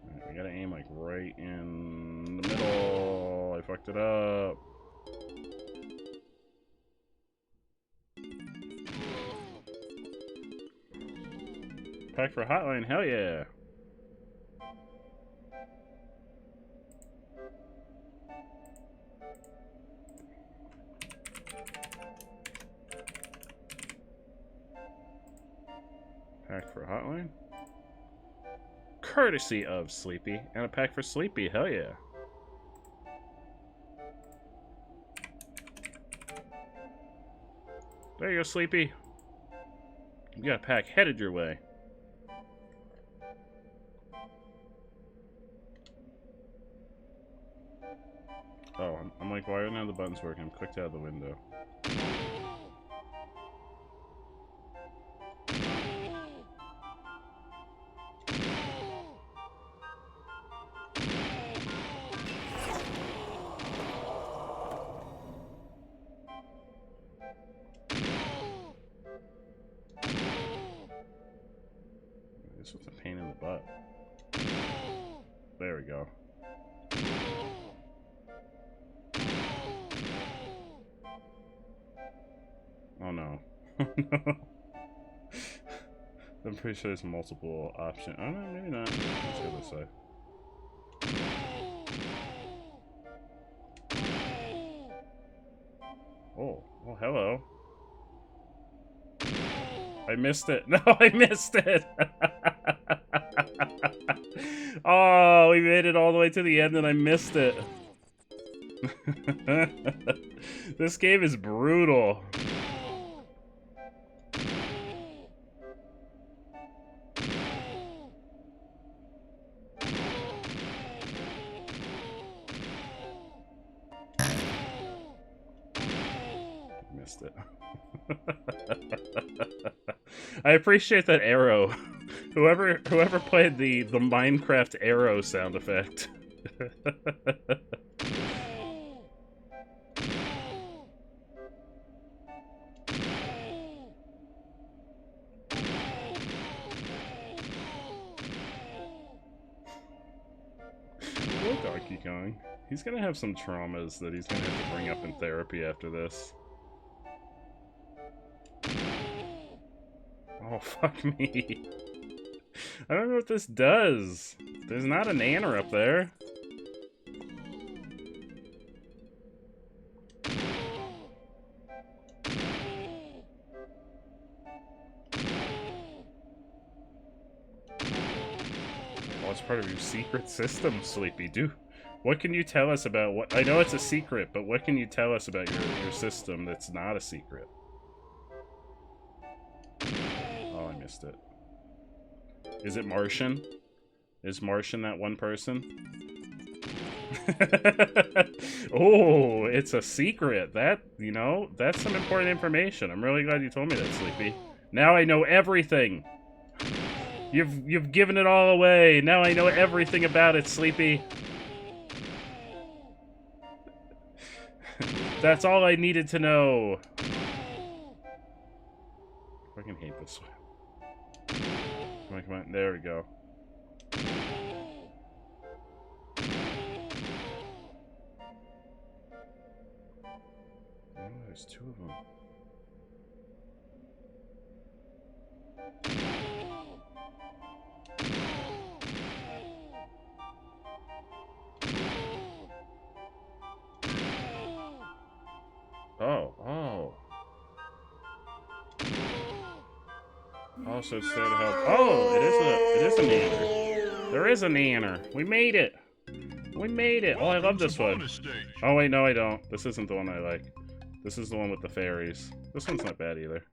Alright, we gotta aim like right in the middle. I fucked it up. Pack for hotline, hell yeah. Pack for hotline. Courtesy of Sleepy. And a pack for Sleepy, hell yeah. There you go, Sleepy. You got a pack headed your way. Oh, I'm like, why are none of the buttons working? I'm clicked out of the window. This was a pain in the butt. There we go. Oh no. No. I'm pretty sure there's multiple options. Oh no, maybe not. Let's go this way. Oh, oh, hello. I missed it. No, I missed it. Oh, we made it all the way to the end and I missed it. This game is brutal. Missed it. I appreciate that arrow. Whoever played the Minecraft arrow sound effect. Poor Donkey Kong. He's gonna have some traumas that he's gonna have to bring up in therapy after this. Oh, fuck me. I don't know what this does. There's not an Nanner up there. part of your secret system, Sleepy. What can you tell us about what... I know it's a secret, but what can you tell us about your system that's not a secret? Oh, I missed it. Is it Martian? Is Martian that one person? Oh, it's a secret. That, you know, that's some important information. I'm really glad you told me that, Sleepy. Now I know everything. You've given it all away. Now I know everything about it, Sleepy. That's all I needed to know. I fucking hate this one. Come on. There we go. Oh, there's two of them. Oh. Oh, so it's there to help. Oh, it is a nanner. There is a nanner. We made it. We made it. Oh, I love this one. Oh, wait, no, I don't. This isn't the one I like. This is the one with the fairies. This one's not bad either.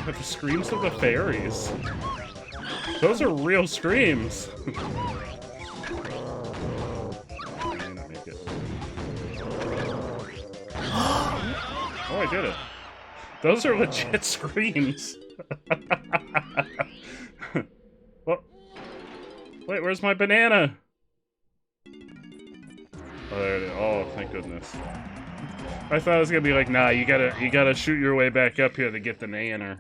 But the screams of the fairies. Those are real screams. Oh, I did it. Those are legit screams. Well, wait, where's my banana? Oh, there it is. Oh, thank goodness. I thought it was gonna be like, nah, you gotta shoot your way back up here to get the nanner.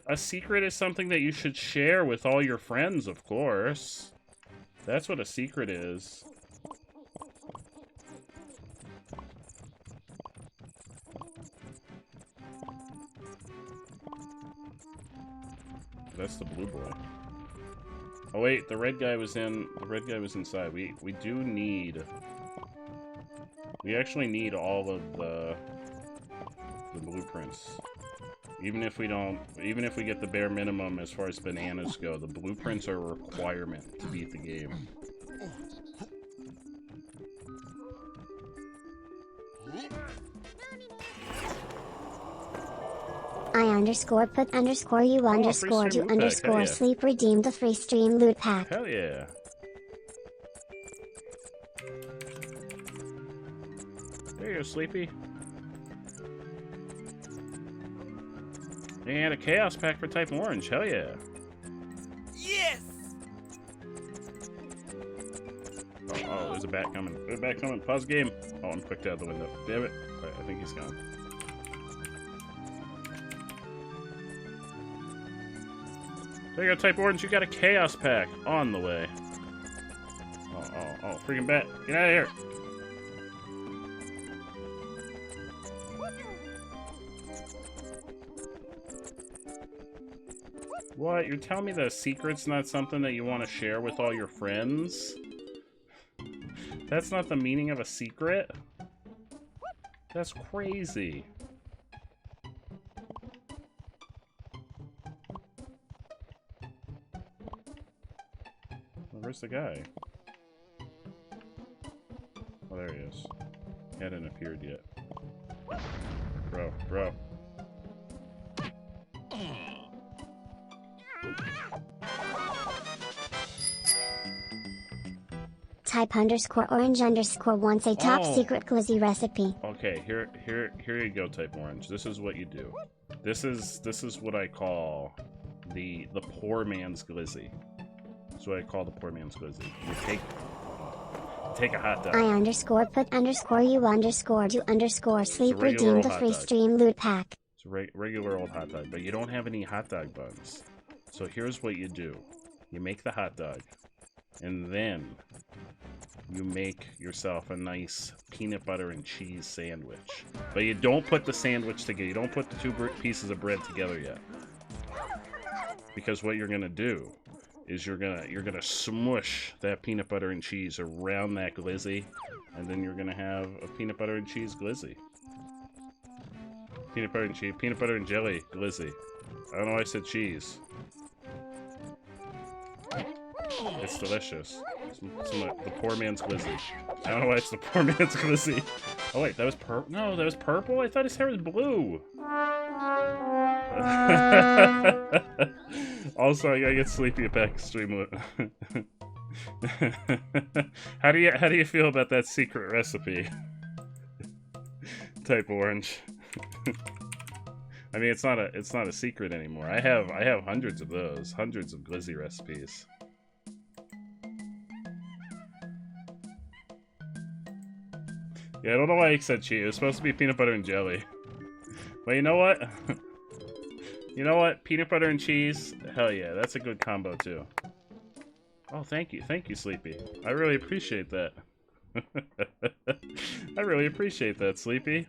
A secret is something that you should share with all your friends, of course. That's what a secret is. That's the blue boy. Oh wait, the red guy was inside. We do need... We actually need all of the blueprints. Even if we get the bare minimum as far as bananas go, the blueprints are a requirement to beat the game. I_put_you_sleep redeemed the free stream loot pack. Hell yeah. There you go, Sleepy. And a chaos pack for type orange. Hell yeah. Yes! Oh, there's a bat coming. There's a bat coming. Pause game. Oh, I'm clicked out the window. Damn it. Alright, I think he's gone. There you go, type orange. You got a chaos pack on the way. Oh, freaking bat. Get out of here. What? You're telling me the secret's not something that you want to share with all your friends? That's not the meaning of a secret? That's crazy. Where's the guy? Oh, there he is. He hadn't appeared yet. Bro. Type_orange_ wants a top secret glizzy recipe. Okay, here you go, type orange. This is what you do. This is what I call the poor man's glizzy. That's what I call the poor man's glizzy. You take a hot dog. I_put_you_do_sleep redeemed the free stream loot pack. It's a regular old hot dog, but you don't have any hot dog buns. So here's what you do. You make the hot dog. And then you make yourself a nice peanut butter and cheese sandwich. But you don't put the sandwich together. You don't put the two pieces of bread together yet. Because what you're gonna do is you're gonna smush that peanut butter and cheese around that glizzy, and then you're gonna have a peanut butter and cheese glizzy. Peanut butter and jelly glizzy. I don't know why I said cheese. It's delicious. It's the poor man's glizzy. I don't know why it's the poor man's glizzy. Oh wait, that was no, that was purple? I thought his hair was blue. Also, I gotta get sleepy at back stream. How do you feel about that secret recipe? Type orange. I mean, it's not a secret anymore. I have hundreds of those, hundreds of glizzy recipes. Yeah, I don't know why he said cheese. It was supposed to be peanut butter and jelly. But you know what? You know what? Peanut butter and cheese? Hell yeah, that's a good combo too. Oh, thank you, Sleepy. I really appreciate that. I really appreciate that, Sleepy.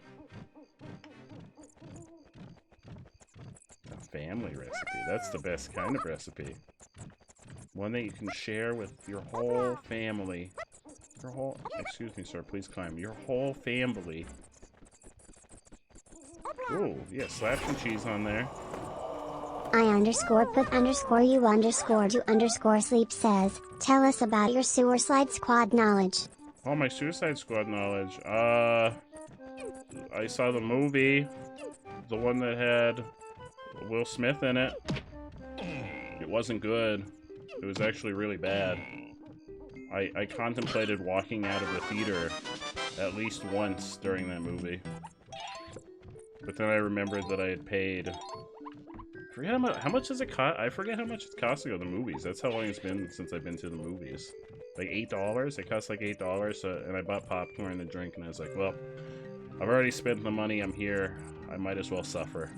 A family recipe. That's the best kind of recipe. One that you can share with your whole family. Your whole... Excuse me, sir. Please climb. Your whole family. Ooh, yeah, slap some cheese on there. I_put_you_do_sleep says, tell us about your Suicide Squad knowledge. Oh, my Suicide Squad knowledge. I saw the movie. The one that had Will Smith in it. It wasn't good. It was actually really bad. I contemplated walking out of the theater at least once during that movie. But then I remembered that I had paid... I forget how much does it cost? I forget how much it costs to go to the movies. That's how long it's been since I've been to the movies. Like $8? It costs like $8, so, and I bought popcorn and a drink, and I was like, well, I've already spent the money, I'm here. I might as well suffer.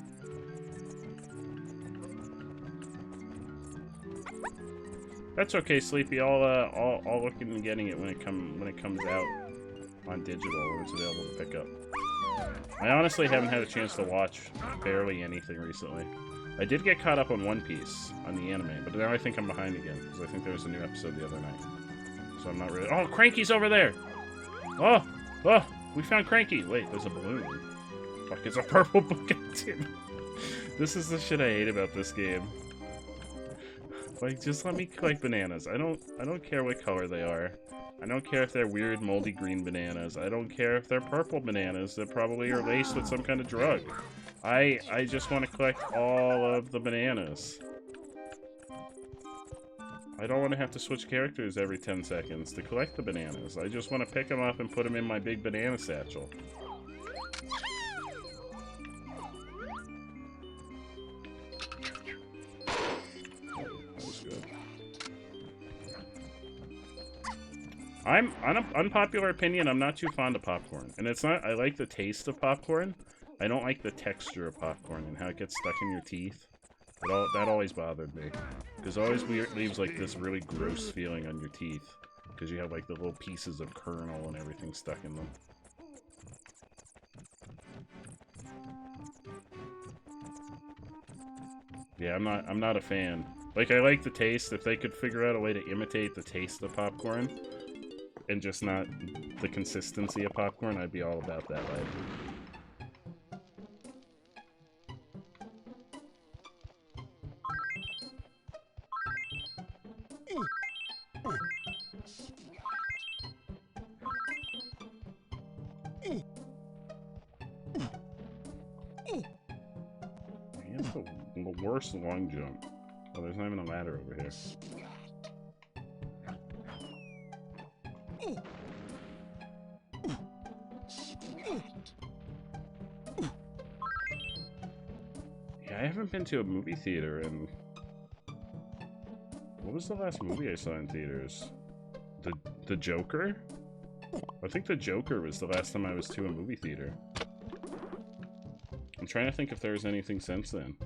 That's okay, Sleepy. I'll look into getting it when it comes out on digital or it's available to pick up. I honestly haven't had a chance to watch barely anything recently. I did get caught up on One Piece on the anime, but now I think I'm behind again because I think there was a new episode the other night. So I'm not really. Oh, Cranky's over there! Oh, we found Cranky. Wait, there's a balloon. Fuck, it's a purple book. This is the shit I hate about this game. Like, just let me collect bananas. I don't care what color they are. I don't care if they're weird, moldy green bananas. I don't care if they're purple bananas that probably are laced with some kind of drug. I just want to collect all of the bananas. I don't want to have to switch characters every 10 seconds to collect the bananas. I just want to pick them up and put them in my big banana satchel. Unpopular opinion, I'm not too fond of popcorn. And it's not, I like the taste of popcorn. I don't like the texture of popcorn and how it gets stuck in your teeth. That always bothered me. Because it always leaves like this really gross feeling on your teeth. Because you have like the little pieces of kernel and everything stuck in them. Yeah, I'm not a fan. Like, I like the taste. If they could figure out a way to imitate the taste of popcorn and just not the consistency of popcorn, I'd be all about that life. The worst long jump. Oh, there's not even a ladder over here. Yeah, I haven't been to a movie theater in... What was the last movie I saw in theaters? The Joker? I think The Joker was the last time I was to a movie theater. I'm trying to think if there was anything since then.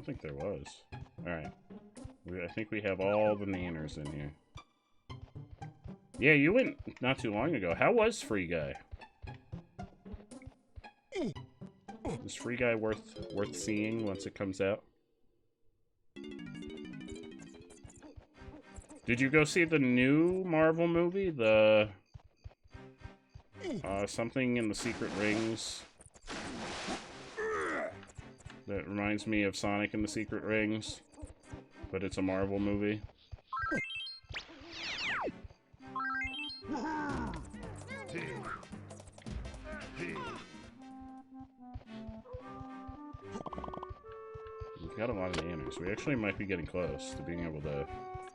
think there was. Alright. I think we have all the nanners in here. Yeah, you went not too long ago. How was Free Guy? Is Free Guy worth seeing once it comes out? Did you go see the new Marvel movie? The... something in the Secret Rings. That reminds me of Sonic and the Secret Rings. But it's a Marvel movie. We've got a lot of nanners. We actually might be getting close to being able to...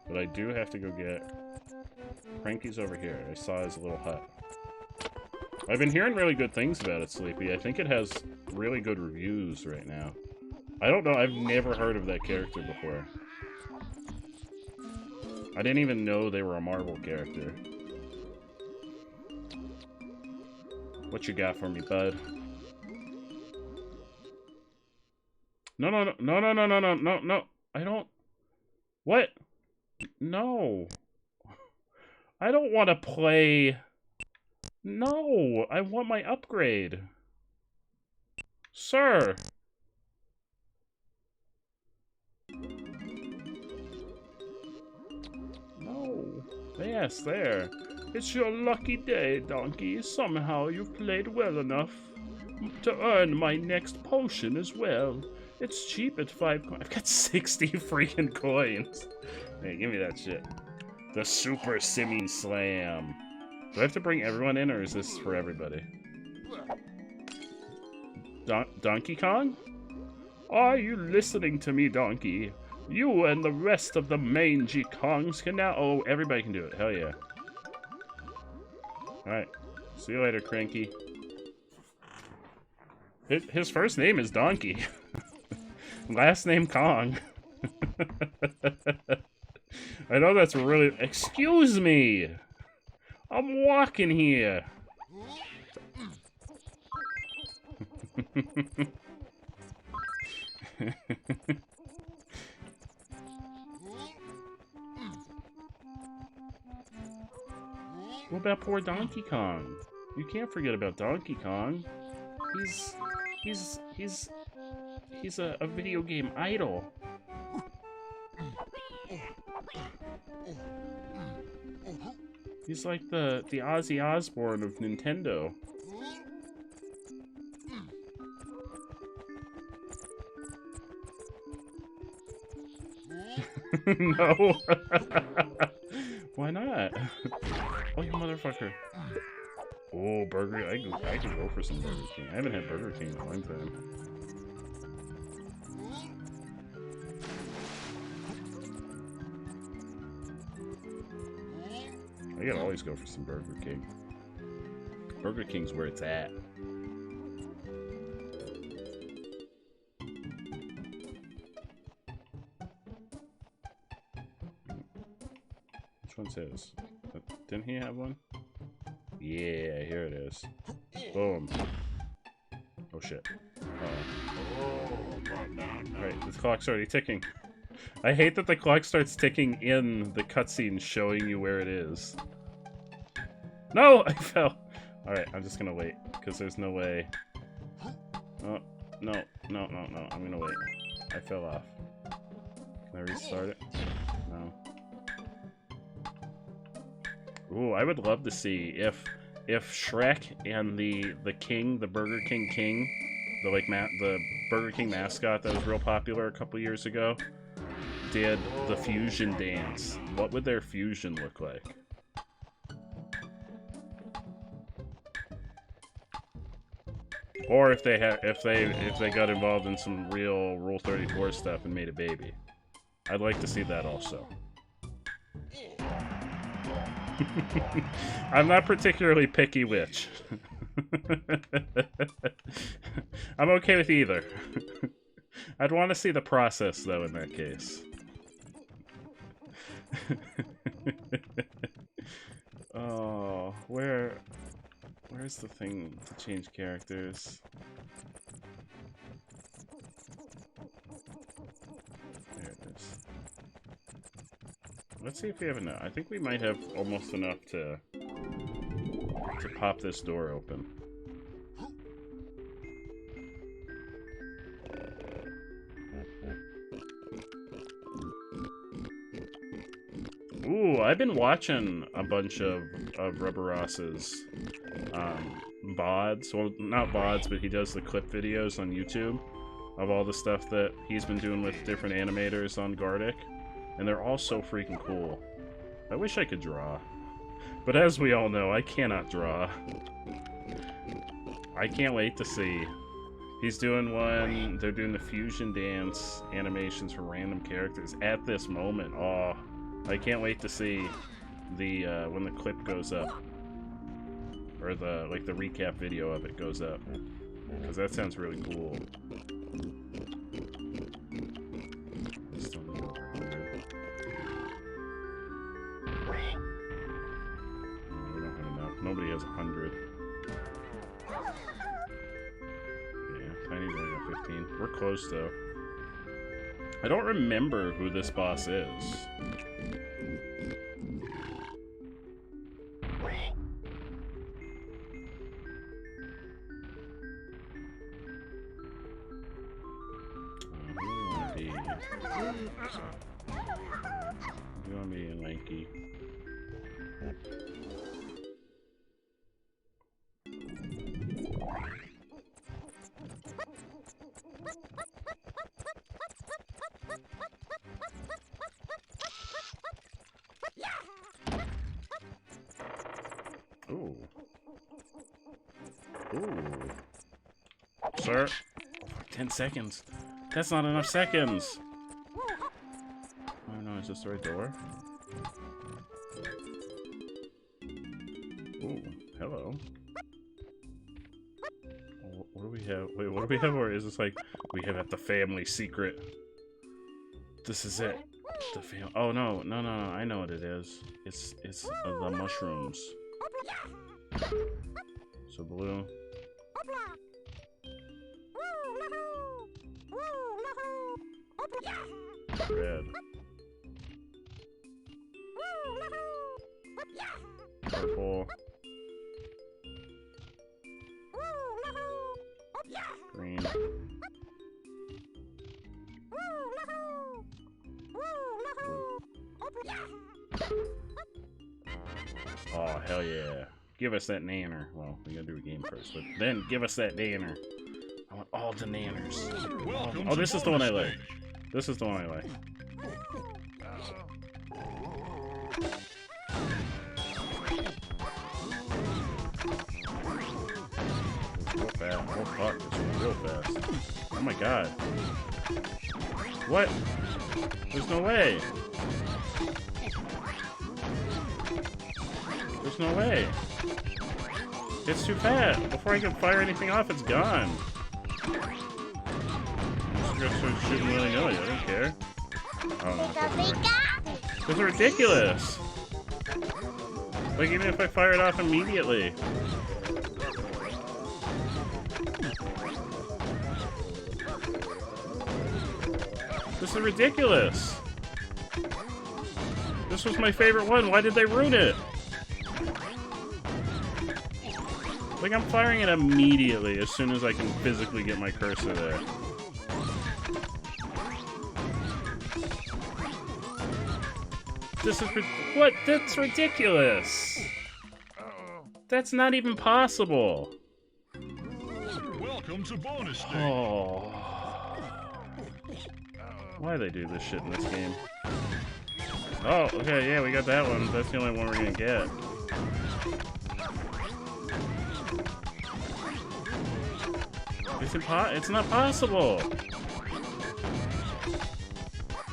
But I do have to go get... Cranky's over here. I saw his little hut. I've been hearing really good things about it, Sleepy. I think it has really good reviews right now. I don't know. I've never heard of that character before. I didn't even know they were a Marvel character. What you got for me, bud? No, no, no, no, no, no, no, no, no, no. I don't... What? No. I don't want to play... No, I want my upgrade. Sir. No. Yes, there. It's your lucky day, Donkey. Somehow you've played well enough to earn my next potion as well. It's cheap at 5 coins. I've got 60 freaking coins. Hey, give me that shit. The Super Simi Slam. Do I have to bring everyone in, or is this for everybody? Donkey Kong? Are you listening to me, Donkey? You and the rest of the mangy Kongs can now... Oh, everybody can do it. Hell yeah. Alright. See you later, Cranky. His first name is Donkey. Last name Kong. I know that's really... Excuse me! I'm walking here. What about poor Donkey Kong? You can't forget about Donkey Kong. He's a video game idol. He's like the Ozzy Osbourne of Nintendo. No. Why not? Oh, you motherfucker. Oh, Burger... I could go for some Burger King. I haven't had Burger King in a long time. I could always go for some Burger King. Burger King's where it's at. Which one's his? Didn't he have one? Yeah, here it is. Boom. Oh shit. Alright, the clock's already ticking. I hate that the clock starts ticking in the cutscene showing you where it is. No! I fell! Alright, I'm just gonna wait, because there's no way. Oh, no, no, no, no, I'm gonna wait. I fell off. Can I restart it? No. Ooh, I would love to see if Shrek and the king, the Burger King king, the Burger King mascot that was real popular a couple years ago, did the fusion dance. What would their fusion look like? Or if they got involved in some real Rule 34 stuff and made a baby. I'd like to see that also. I'm not particularly picky which. I'm okay with either. I'd want to see the process, though, in that case. Oh, where's the thing to change characters? Let's see if we have enough. I think we might have almost enough to pop this door open. Ooh, I've been watching a bunch of Rubber Ross's VODs. Well, not VODs, but he does the clip videos on YouTube of all the stuff that he's been doing with different animators on Gartic. And they're all so freaking cool. I wish I could draw. But as we all know, I cannot draw. I can't wait to see. He's doing one, they're doing the fusion dance animations for random characters at this moment. Oh, I can't wait to see the, when the clip goes up. Or the, like, the recap video of it goes up. Because that sounds really cool. Still need over 100. We don't have enough. Nobody has 100. Yeah, Tiny only got 15. We're close, though. I don't remember who this boss is. You want me in lanky. Ooh. Ooh. Sir? 10 seconds. That's not enough seconds. Oh no, is this the right door? Ooh, hello. What do we have? Wait, what do we have? Or is this like, we have at the family secret? This is it. The fam- Oh no, no, no, no, I know what it is. It's the mushrooms. So blue. Red. Purple. Green. Oh, hell yeah. Give us that nanner. Well, we gotta do a game first, but then give us that nanner. I want all the nanners. Oh, this is the one I like. This is the one I like. Real fast. Oh fuck, it's real fast. Oh my god. What? There's no way. There's no way. It's too fast. Before I can fire anything off, it's gone. I'm just gonna start shooting willy-nilly. I don't care. Oh no, this is ridiculous. Like, even if I fire it off immediately. This is ridiculous. This was my favorite one. Why did they ruin it? Like, I'm firing it immediately as soon as I can physically get my cursor there. This is what? That's ridiculous. That's not even possible. Welcome to bonus stage. Oh. Why do they do this shit in this game? Oh, okay, yeah, we got that one. That's the only one we're gonna get. It's not possible.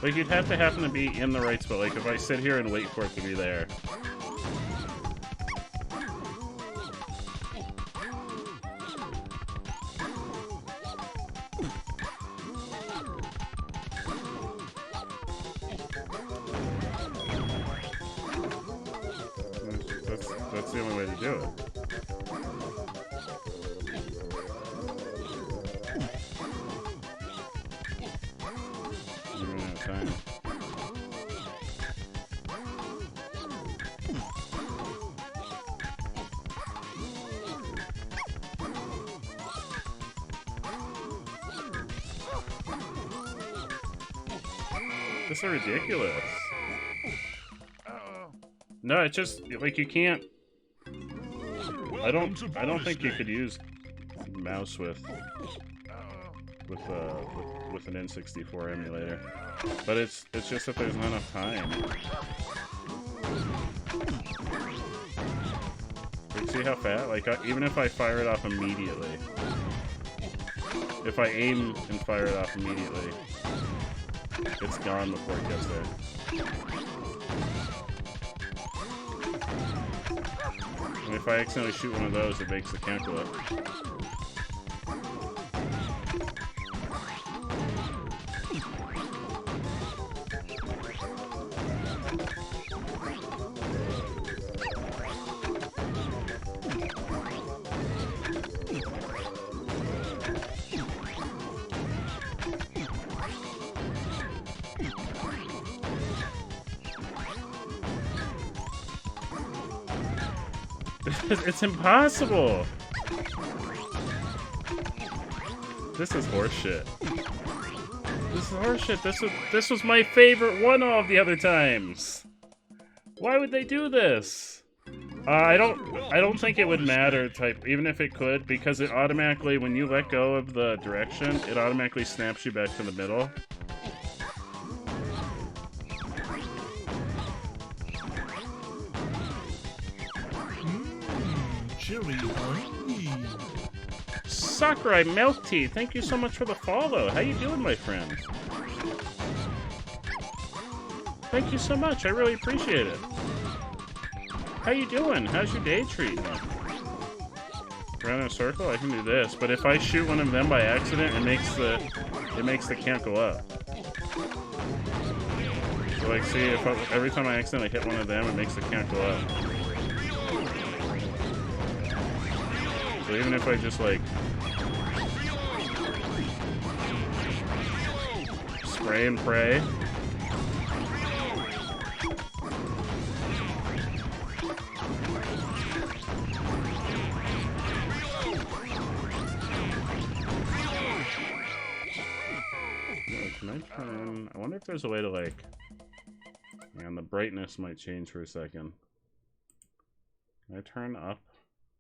Like, you'd have to happen to be in the right spot. Like, if I sit here and wait for it to be there. That's the only way to do it. We're running out of time. This is ridiculous. No, it's just like you can't. I don't think you could use mouse with an N64 emulator. But it's just that there's not enough time. Like, see how fast? Like even if I fire it off immediately, if I aim and fire it off immediately, it's gone before it gets there. And if I accidentally shoot one of those, it makes the count go up. It's impossible! This is horseshit. This is horseshit. This was my favorite one all of the other times. Why would they do this? I don't think it would matter, even if it could, because it automatically, when you let go of the direction, it automatically snaps you back to the middle. Sakurai Milk Tea, thank you so much for the follow. How you doing, my friend? Thank you so much. I really appreciate it. How you doing? How's your day treating you? Around in a circle, I can do this, but if I shoot one of them by accident, it makes the count go up. So like, see, every time I accidentally hit one of them, it makes the count go up. So even if I just like spray and pray. Can I turn? I wonder if there's a way to like. Man, the brightness might change for a second. Can I turn up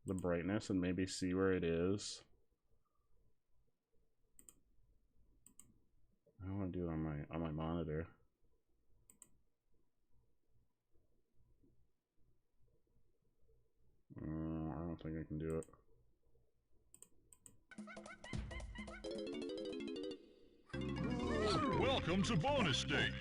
the brightness and maybe see where it is? I want to do it on my monitor. I don't think I can do it. Welcome to bonus stage.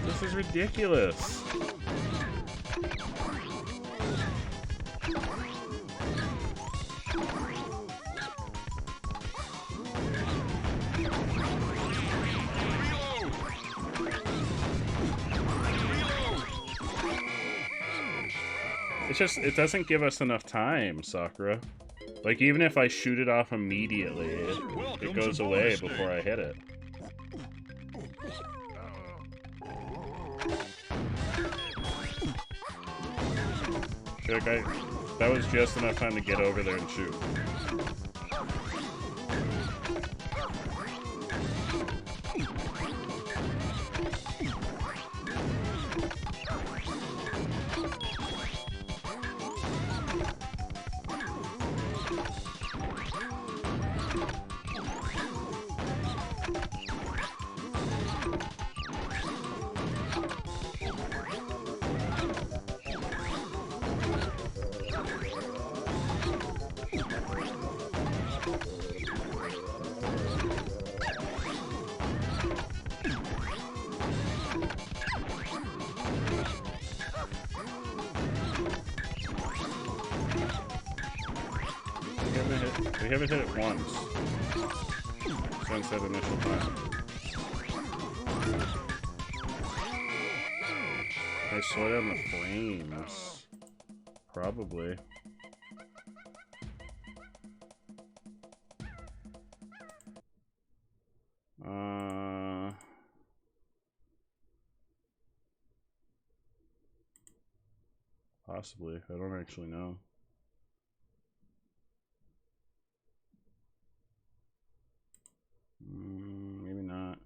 This is ridiculous. It's just, it doesn't give us enough time, Sakura. Like, even if I shoot it off immediately, it goes away before I hit it. Like, that was just enough time to get over there and shoot. We haven't hit it once since that initial time. I slow down the frames. Probably. Possibly. I don't actually know. Maybe not.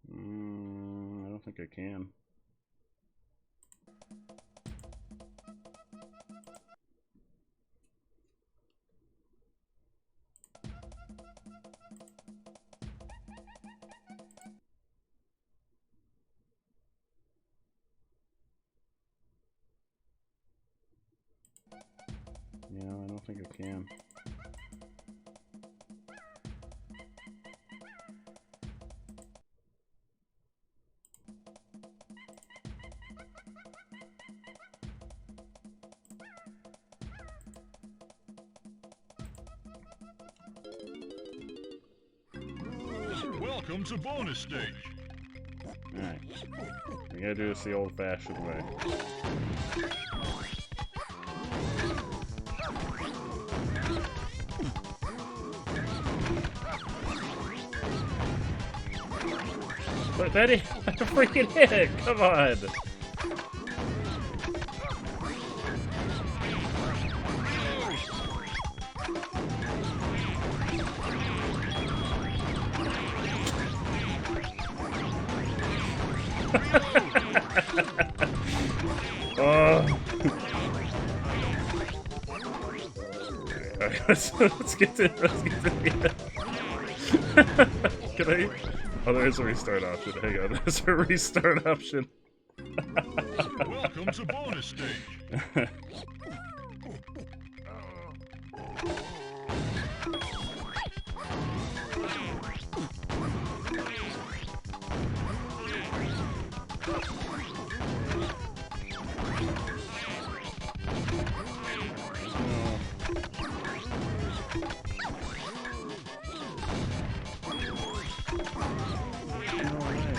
I don't think I can. Yeah, I don't think I can. Welcome to bonus stage. Alright. We gotta do this the old-fashioned way. But that is a freaking hit! Come on! Alright, let's get to the Can I? Oh, there's a restart option. Hang on, there's a restart option. Welcome to bonus stage.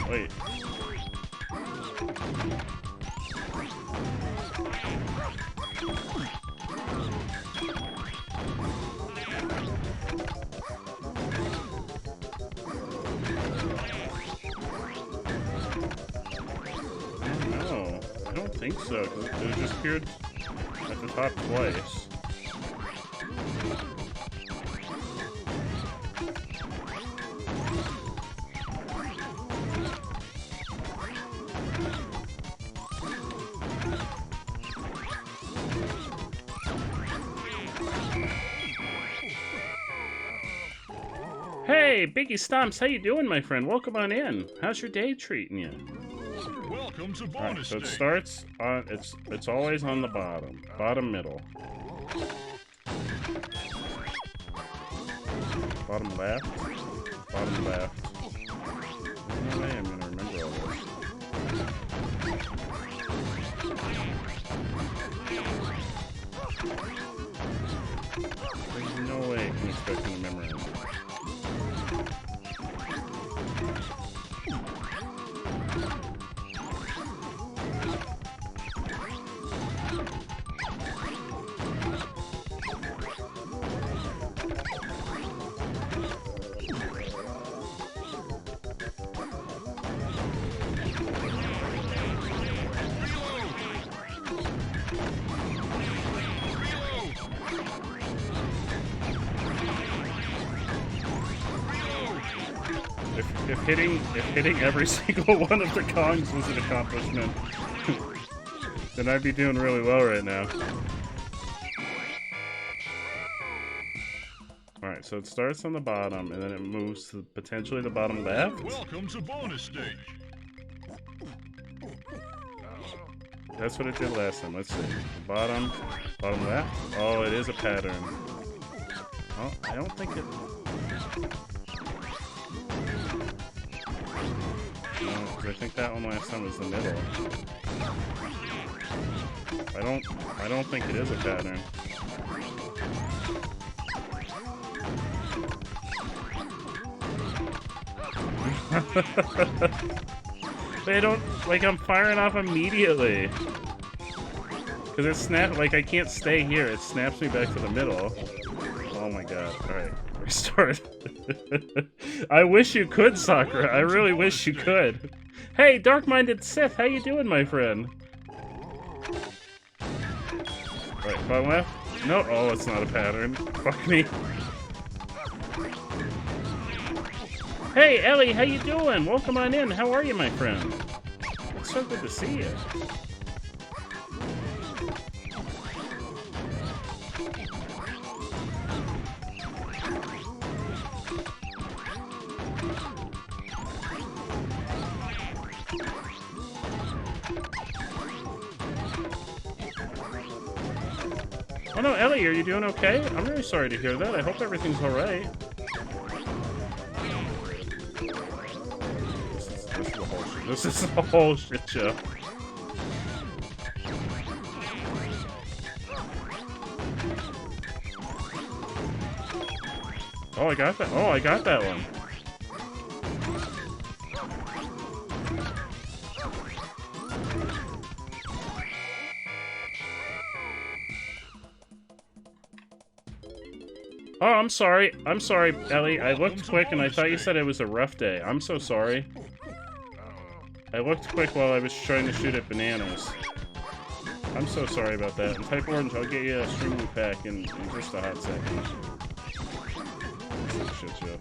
Wait. No, I don't think so, because it just appeared at the top twice. Hey, Biggie Stomps, how you doing, my friend? Welcome on in. How's your day treating you? Welcome to bonus Alright, so it stage. starts on it's always on the bottom middle. Bottom left, bottom left. There's no way I'm gonna remember all this. There's no way I can expect him to memorize it. If hitting every single one of the Kongs was an accomplishment, then I'd be doing really well right now. Alright, so it starts on the bottom, and then it moves to potentially the bottom left? Welcome to bonus stage. That's what it did last time. Let's see. Bottom left. Oh, it is a pattern. Oh, I don't think it. No, because I think that one last time was the middle. I don't think it is a pattern. They don't, like, I'm firing off immediately. Because it snaps, like, I can't stay here. It snaps me back to the middle. Oh my god. Alright, restart. I wish you could, Sakura. I really wish you could. Hey, Dark-Minded Sith, how you doing, my friend? Alright, bottom left? No, oh, it's not a pattern. Fuck me. Hey, Ellie, how you doing? Welcome on in. How are you, my friend? It's so good to see you. Oh no, Ellie, are you doing okay? I'm really sorry to hear that. I hope everything's alright. This is a whole shit show. Oh, I got that. Oh, I got that one. Oh, I'm sorry. I'm sorry, Ellie. I looked quick and I thought you said it was a rough day. I'm so sorry. I looked quick while I was trying to shoot at bananas. I'm so sorry about that. And type orange, I'll get you a stream loop pack in just a hot second. Shit show.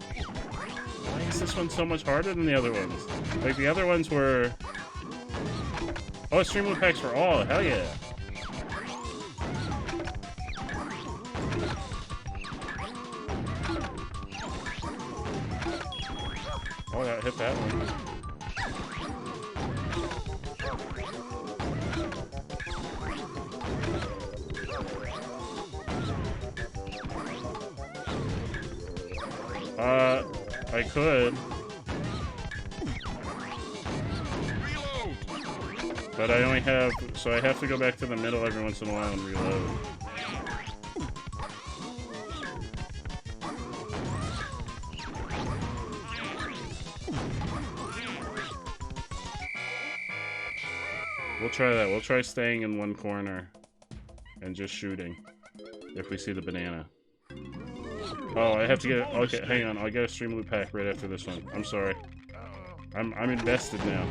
Why is this one so much harder than the other ones? Like, the other ones were... Oh, stream loop packs for all. Hell yeah. Oh, that hit that one. I could. But I only have, so I have to go back to the middle every once in a while and reload. We'll try that. We'll try staying in one corner and just shooting if we see the banana. Oh, I have to get... Okay, hang on. I'll get a stream loop pack right after this one. I'm sorry. I'm invested now.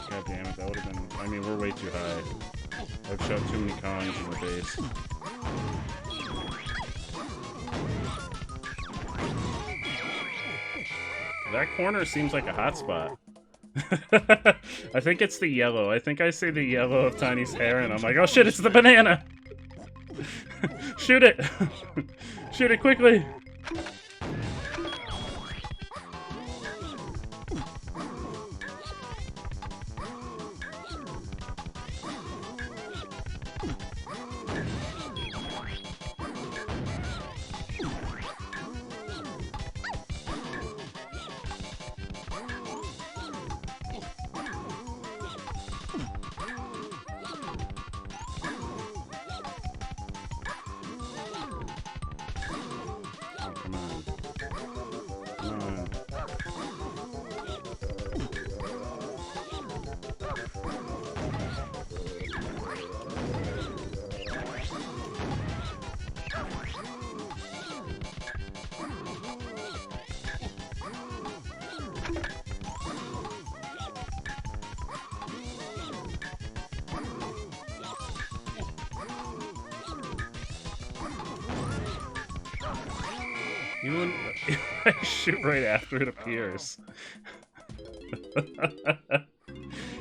God damn it, that would have been... I mean, we're way too high. I've shot too many Kongs in the base. That corner seems like a hot spot. I think it's the yellow. I think I see the yellow of Tiny's hair and I'm like, oh shit, it's the banana! Shoot it! Shoot it quickly! Come on. Even I shoot right after it appears.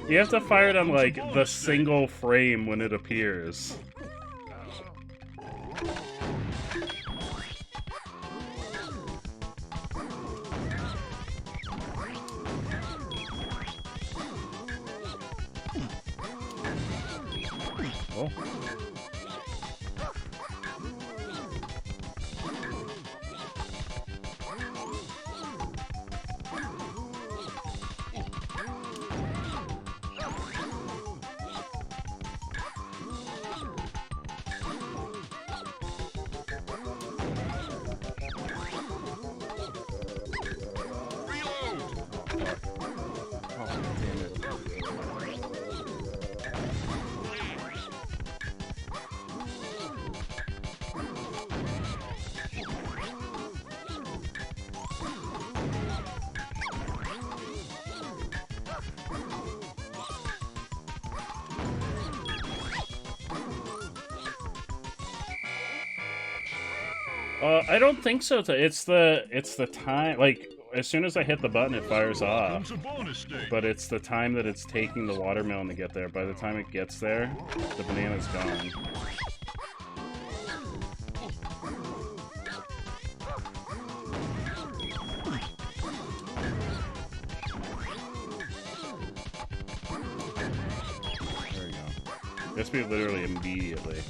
You have to fire it on like the single frame when it appears. Oh. I don't think so. It's the time. Like as soon as I hit the button, it fires off. But it's the time that it's taking the watermelon to get there. By the time it gets there, the banana's gone. There we go. It has to be literally immediately.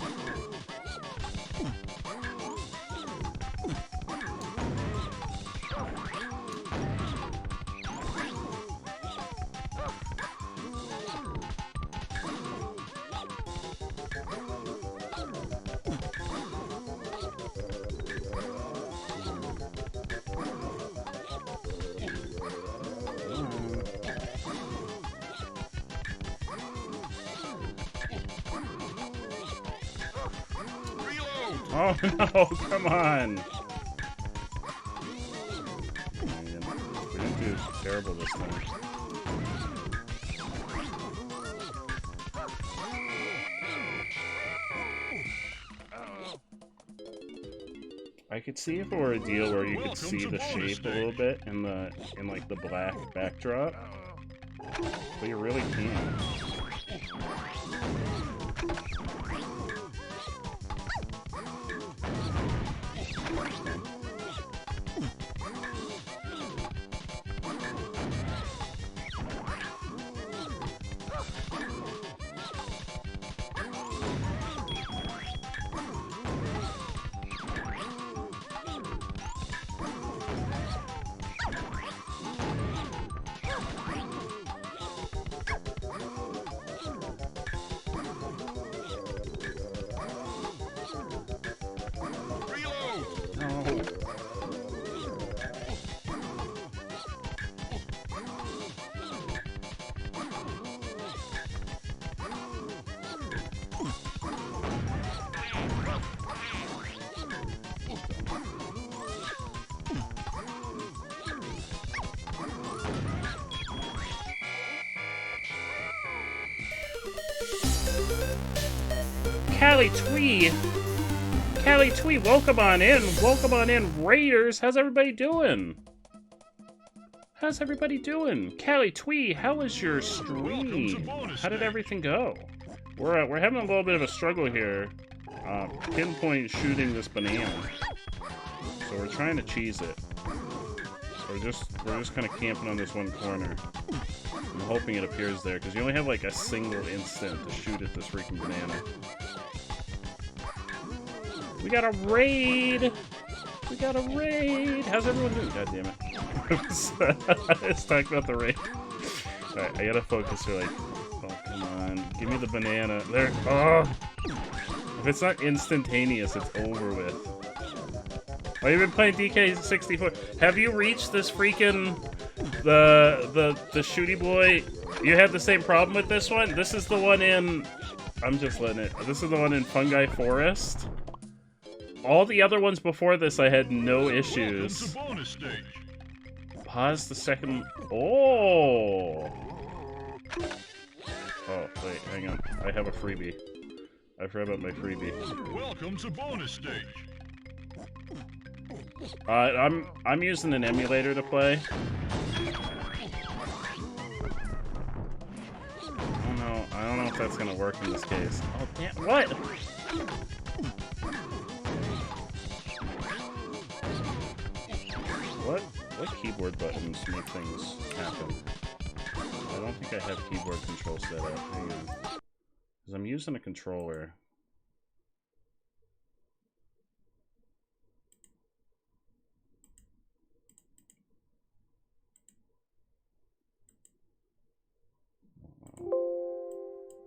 Oh no, come on! We didn't do terrible this time. I could see if it were a deal where you could see the shape a little bit in like the black backdrop, but you really can't. Callie Twee, welcome on in, Raiders. How's everybody doing? Callie Twee, how was your stream? How did everything go? We're having a little bit of a struggle here, pinpoint shooting this banana. So we're trying to cheese it. We're just kind of camping on this one corner. I'm hoping it appears there because you only have like a single instant to shoot at this freaking banana. We got a raid! How's everyone doing? God damn it. Let's talk about the raid. Alright, I gotta focus here, like, oh, come on. Give me the banana. There. Oh! If it's not instantaneous, it's over with. Oh, you've been playing DK64. Have you reached this freaking... the shooty boy? You had the same problem with this one? This is the one in... I'm just letting it... This is the one in Fungi Forest. All the other ones before this, I had no issues. Pause the second... Oh! Oh, wait, hang on. I have a freebie. I forgot about my freebie. Welcome to bonus stage. I'm using an emulator to play. I don't know if that's gonna work in this case. Oh damn! What? What keyboard buttons make things happen? I don't think I have keyboard control set up. Hang on. Because I'm using a controller.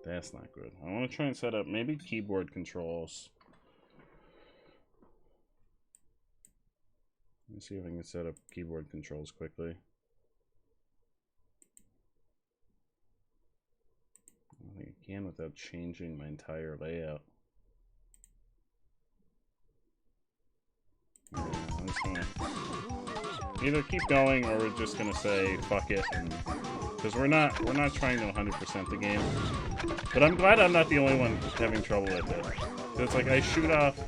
That's not good. I want to try and set up maybe keyboard controls. Let me see if I can set up keyboard controls quickly. I don't think I can without changing my entire layout. Yeah, I'm just gonna either keep going or we're just gonna say fuck it, and because we're not trying to 100% the game. But I'm glad I'm not the only one having trouble with it. It's like I shoot off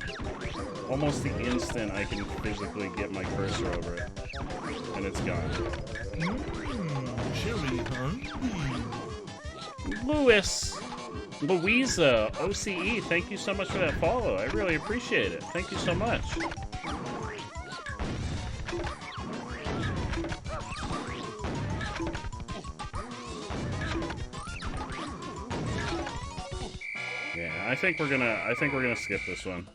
almost the instant I can physically get my cursor over it, and it's gone. Chili, huh? Louisa, OCE, thank you so much for that follow. I really appreciate it. Thank you so much. Yeah, I think we're gonna skip this one.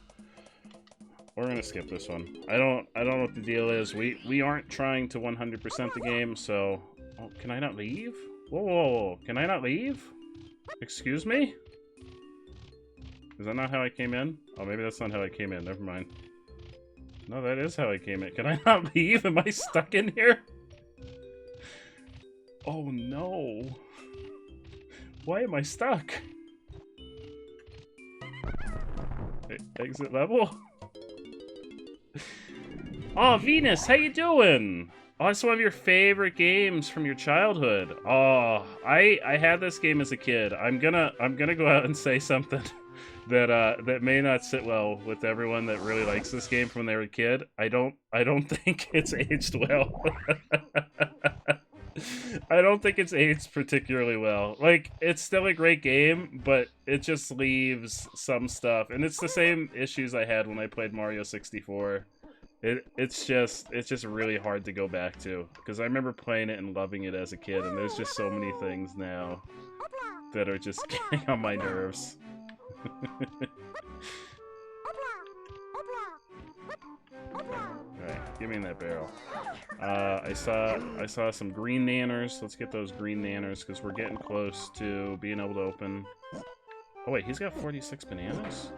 We're gonna skip this one. I don't know what the deal is. We aren't trying to 100% the game, so oh, can I not leave? Whoa, can I not leave? Excuse me? Is that not how I came in? Oh, maybe that's not how I came in. Never mind. No, that is how I came in. Can I not leave? Am I stuck in here? Oh no. Why am I stuck? Exit level? Oh, Venus, how you doing? Oh, it's one of your favorite games from your childhood. Oh, I had this game as a kid. I'm gonna go out and say something that may not sit well with everyone that really likes this game from when they were a kid. I don't think it's aged well. I don't think it's aged particularly well. Like, it's still a great game, but it just leaves some stuff. And it's the same issues I had when I played Mario 64. It's just really hard to go back to. Because I remember playing it and loving it as a kid, and there's just so many things now that are just getting on my nerves. Alright, give me that barrel. I saw some green nanners. Let's get those green nanners because we're getting close to being able to open. Oh wait, he's got 46 bananas?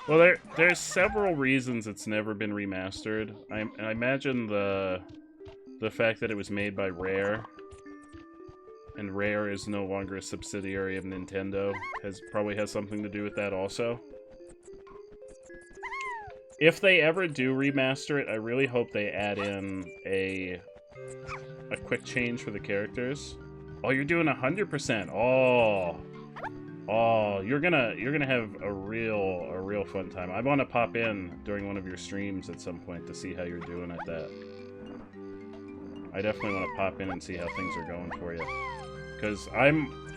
Well, there's several reasons it's never been remastered. I imagine the fact that it was made by Rare, and Rare is no longer a subsidiary of Nintendo, probably has something to do with that also. If they ever do remaster it, I really hope they add in a quick change for the characters. Oh, you're doing 100%. Oh, you're gonna have a real fun time. I want to pop in during one of your streams at some point to see how you're doing at that. I definitely want to pop in and see how things are going for you. Because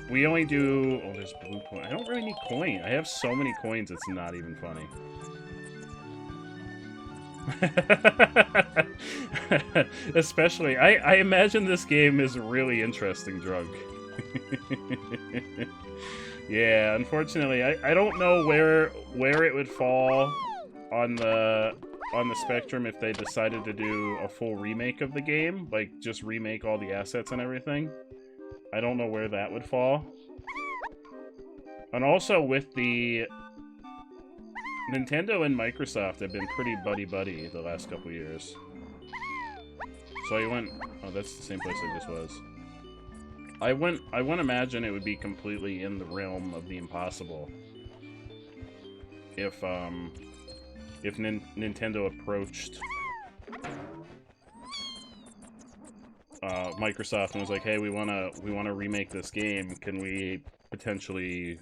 we only do, oh, there's blue coin. I don't really need coin. I have so many coins, it's not even funny. Especially, I imagine this game is really interesting, Drug. Yeah, unfortunately, I don't know where it would fall on the spectrum if they decided to do a full remake of the game, like just remake all the assets and everything. I don't know where that would fall. And also with the Nintendo and Microsoft have been pretty buddy-buddy the last couple years. So I went... Oh, that's the same place I just was. I wouldn't imagine it would be completely in the realm of the impossible if Nintendo approached Microsoft and was like, hey, we wanna remake this game. Can we potentially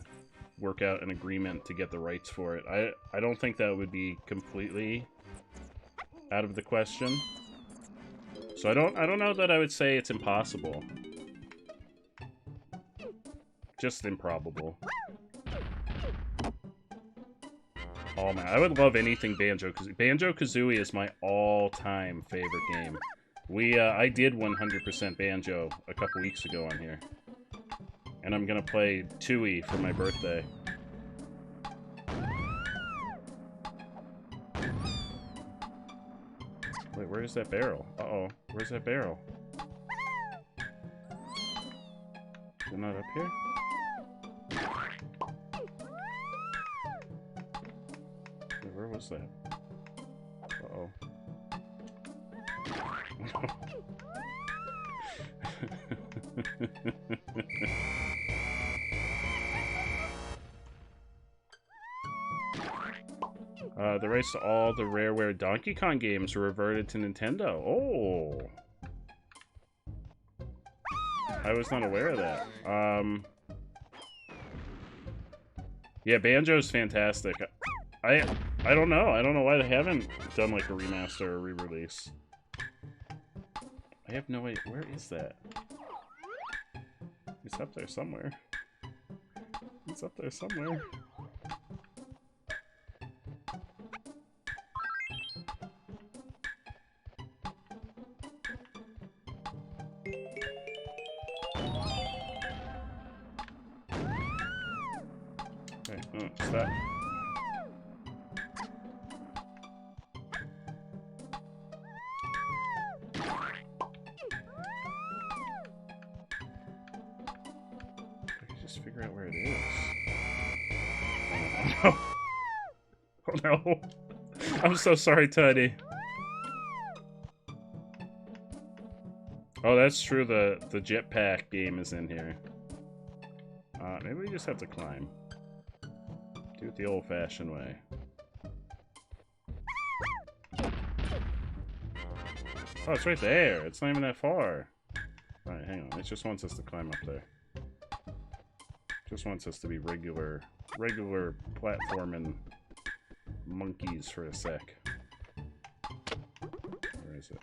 work out an agreement to get the rights for it. I don't think that would be completely out of the question. So I don't know that I would say it's impossible. Just improbable. Oh man, I would love anything Banjo-Kazooie. Banjo-Kazooie is my all-time favorite game. I did 100% Banjo a couple weeks ago on here. And I'm gonna play Tooie for my birthday. Wait, where's that barrel? Uh-oh, where's that barrel? Is it not up here? Wait, where was that? Uh-oh. The rights to all the Rareware Donkey Kong games were reverted to Nintendo. Oh! I was not aware of that. Yeah, Banjo's fantastic. I don't know. I don't know why they haven't done like a remaster or re-release. I have no idea. Where is that? It's up there somewhere. It's up there somewhere. Okay, oh, stop. Just figure out where it is. Oh no. Oh no. I'm so sorry, Teddy. Oh, that's true. The jetpack game is in here. Maybe we just have to climb. Do it the old-fashioned way. Oh, it's right there. It's not even that far. Alright, hang on. It just wants us to climb up there. Just wants us to be regular platforming monkeys for a sec. Where is it?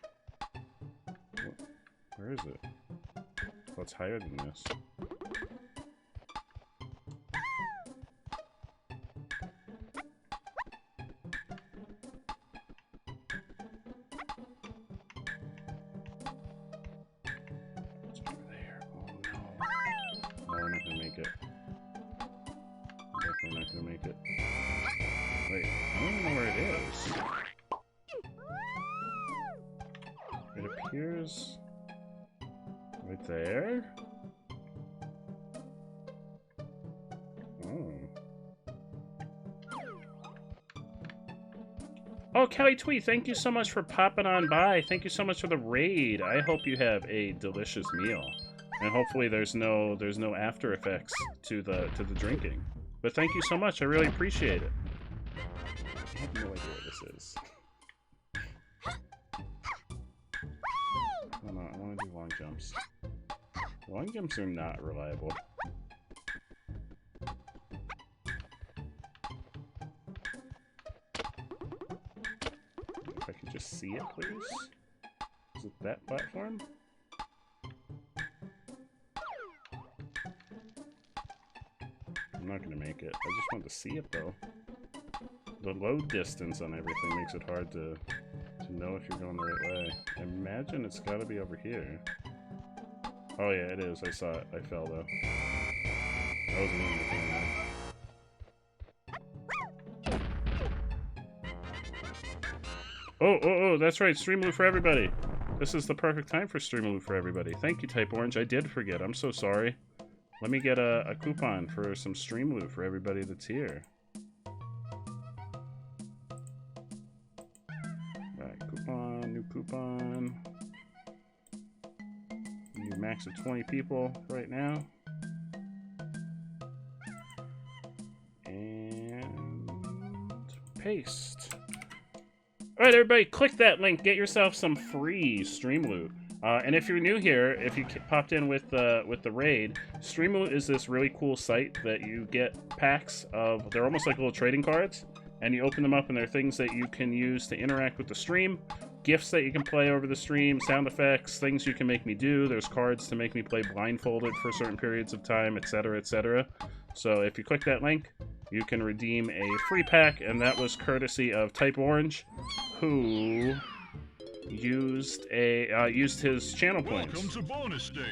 Where is it? Oh, it's higher than this. It's over there. Oh no. Oh, we're not gonna make it. Definitely not gonna make it. Wait, I don't even know where it is. It appears right there. Oh. Oh, Kelly Tweet, thank you so much for popping on by. Thank you so much for the raid. I hope you have a delicious meal, and hopefully there's no after effects to the drinking. But thank you so much. I really appreciate it. I have no idea what this is. Oh no, I want to do long jumps. Long jumps are not reliable. If I could just see it, please. Is it that platform? I'm not gonna make it. I just want to see it though. The load distance on everything makes it hard to know if you're going the right way. I imagine it's gotta be over here. Oh yeah, it is. I saw it. I fell though. I wasn't even making that. Oh, that's right. Stream loot for everybody. This is the perfect time for stream loot for everybody. Thank you, Type Orange. I did forget. I'm so sorry. Let me get a coupon for some stream loot for everybody that's here. Alright, coupon, new coupon. New max of 20 people right now. And paste. Alright, everybody, click that link. Get yourself some free stream loot. And if you're new here, if you popped in with the raid, Streamo is this really cool site that you get packs of. They're almost like little trading cards, and you open them up, and they're things that you can use to interact with the stream, gifts that you can play over the stream, sound effects, things you can make me do. There's cards to make me play blindfolded for certain periods of time, etc., etc. So if you click that link, you can redeem a free pack, and that was courtesy of Type Orange, who used his channel points. Welcome to bonus stage.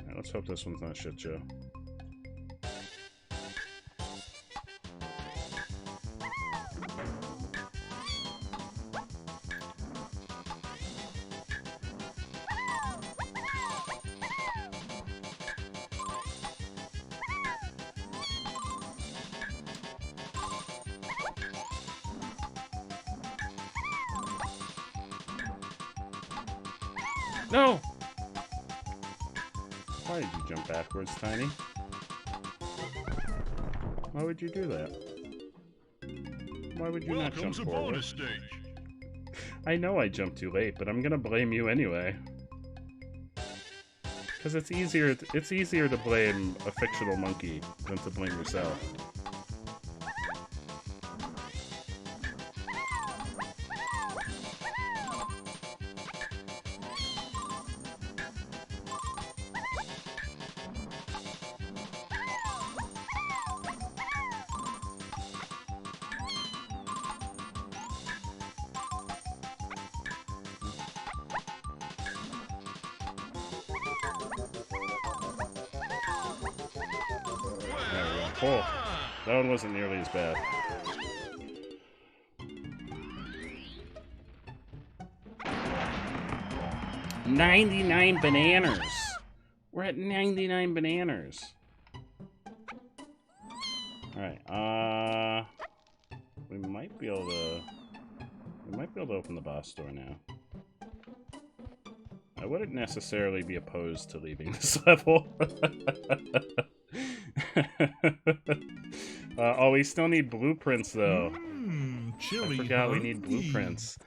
Right, let's hope this one's not shit show. No! Why did you jump backwards, Tiny? Why would you do that? Why would you not Welcome jump to forward? bonus stage. I know I jumped too late, but I'm gonna blame you anyway. Because it's easier to blame a fictional monkey than to blame yourself. Oh, that one wasn't nearly as bad. $99 bananas. We're at 99 bananas. Alright, we might be able to open the boss door now. I wouldn't necessarily be opposed to leaving this level. Oh, we still need blueprints, though. I forgot we need blueprints.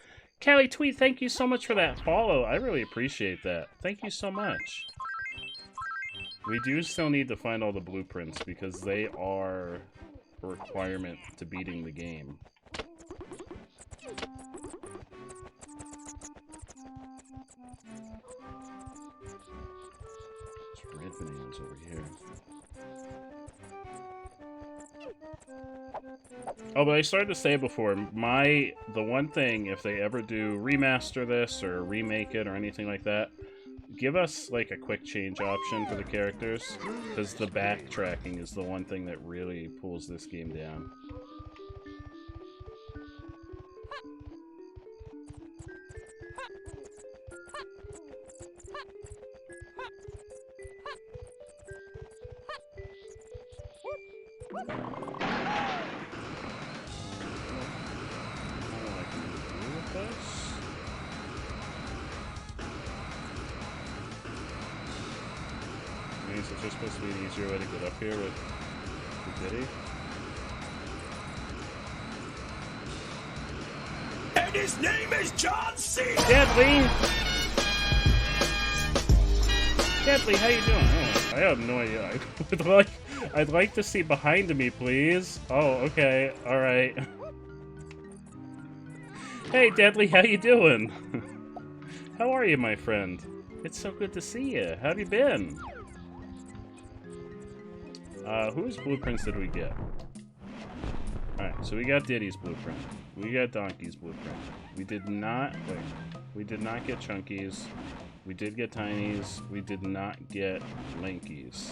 Callie Tweet, thank you so much for that follow. I really appreciate that. Thank you so much. We do still need to find all the blueprints because they are a requirement to beating the game. There's red bananas over here. Oh, but I started to say before, the one thing, if they ever do remaster this or remake it or anything like that, give us like a quick change option for the characters, because the backtracking is the one thing that really pulls this game down. Is it just supposed to be an easier way to get up here with Diddy? And his name is John C. Deadly! Deadly, how you doing? Oh, I have no idea. I'd like to see behind me, please. Oh, okay, alright. Hey, Deadly, how you doing? How are you, my friend? It's so good to see you. How have you been? Whose blueprints did we get? Alright, so we got Diddy's blueprint. We got Donkey's blueprint. We did not get Chunky's. We did get Tiny's. We did not get Linky's.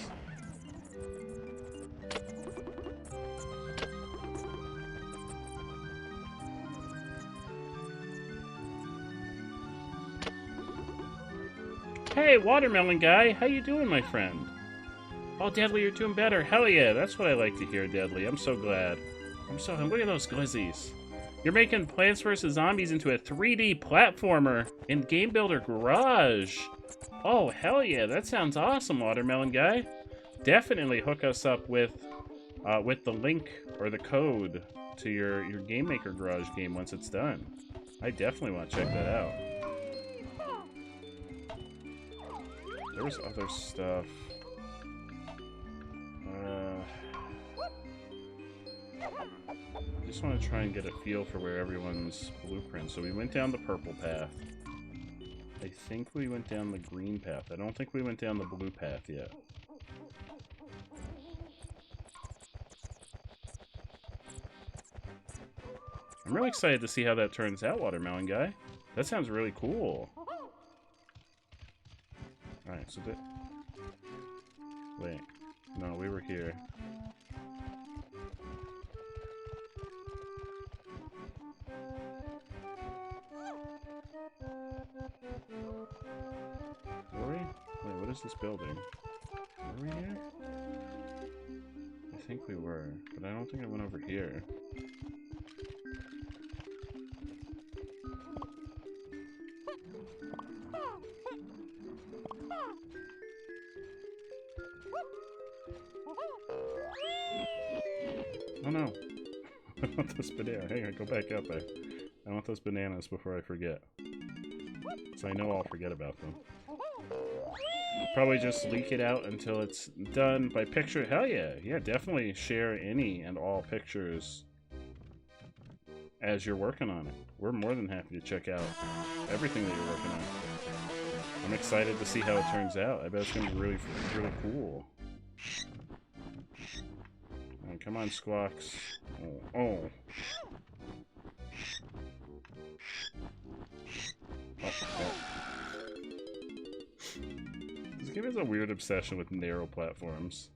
Hey, Watermelon Guy! How you doing, my friend? Oh, Deadly, you're doing better. Hell yeah, that's what I like to hear, Deadly. I'm so glad. Look at those glizzies. You're making Plants vs. Zombies into a 3D platformer in Game Builder Garage. Oh, hell yeah, that sounds awesome, Watermelon Guy. Definitely hook us up with the link or the code to your Game Maker Garage game once it's done. I definitely want to check that out. There was other stuff. I just want to try and get a feel for where everyone's blueprint. So we went down the purple path. I think we went down the green path. I don't think we went down the blue path yet. I'm really excited to see how that turns out, Watermelon Guy. That sounds really cool. Alright, so wait. No, we were here. Were we? Wait, what is this building? Were we here? I think we were, but I don't think I went over here. Oh no! I want this banana. Hang on, go back up there. I want those bananas before I forget. So I know I'll forget about them. Probably just leak it out until it's done by picture. Hell yeah! Yeah, definitely share any and all pictures as you're working on it. We're more than happy to check out everything that you're working on. I'm excited to see how it turns out. I bet it's going to be really, really cool. Right, come on, Squawks. Oh. Oh. This game has a weird obsession with narrow platforms.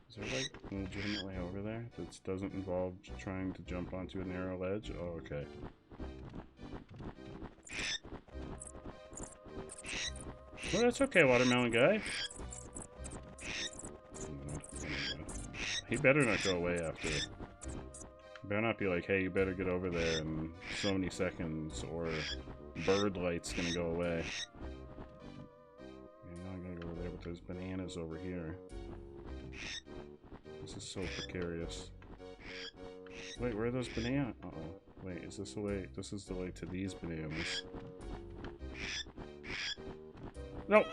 Is there like legitimately over there that doesn't involve trying to jump onto a narrow ledge? Oh, okay. Well, that's okay, Watermelon Guy. He better not go away after. He better not be like, hey, you better get over there in so many seconds, or bird light's gonna go away. Yeah, now I'm gonna go over there, but there's bananas over here. This is so precarious. Wait, where are those bananas? Uh-oh. Wait, is this the way? This is the way to these bananas. No!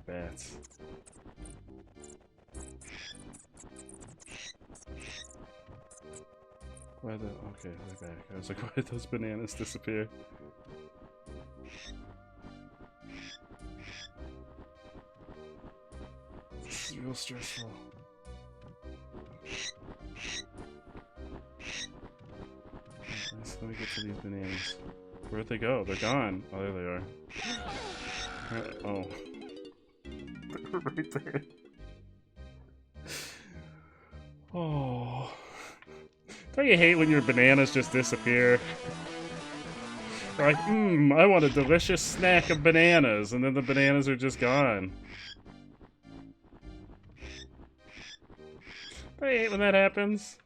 Bats. Why the... Okay, they're back. I was like, why did those bananas disappear? This is real stressful. Nice, let me get to these bananas. Where'd they go? They're gone. Oh, there they are. Oh. Right there. Oh. Don't you hate when your bananas just disappear? You're like, I want a delicious snack of bananas, and then the bananas are just gone. Don't you hate when that happens?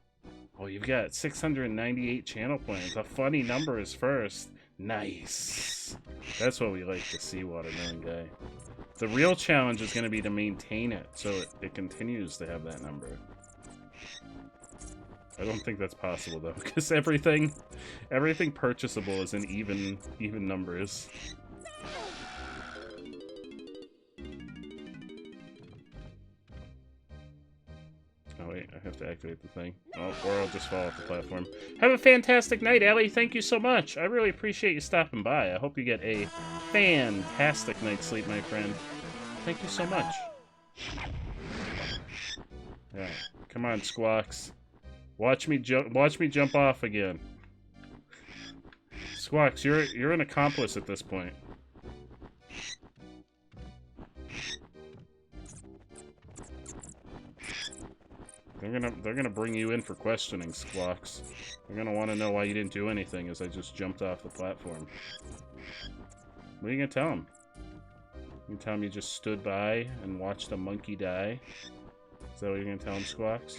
Oh, you've got 698 channel points. A funny number is first. Nice. That's what we like to see, Watermelon Guy. The real challenge is going to be to maintain it so it continues to have that number. I don't think that's possible though, because everything purchasable is in even numbers. Oh wait, I have to activate the thing. Oh, or I'll just fall off the platform. Have a fantastic night, Ellie. Thank you so much. I really appreciate you stopping by. I hope you get a fantastic night's sleep, my friend. Thank you so much. Yeah, come on, Squawks. Watch me jump off again. Squawks, you're an accomplice at this point. They're gonna bring you in for questioning, Squawks. They're gonna want to know why you didn't do anything as I just jumped off the platform. What are you gonna tell them? You tell them you just stood by and watched a monkey die? Is that what you're gonna tell them, Squawks?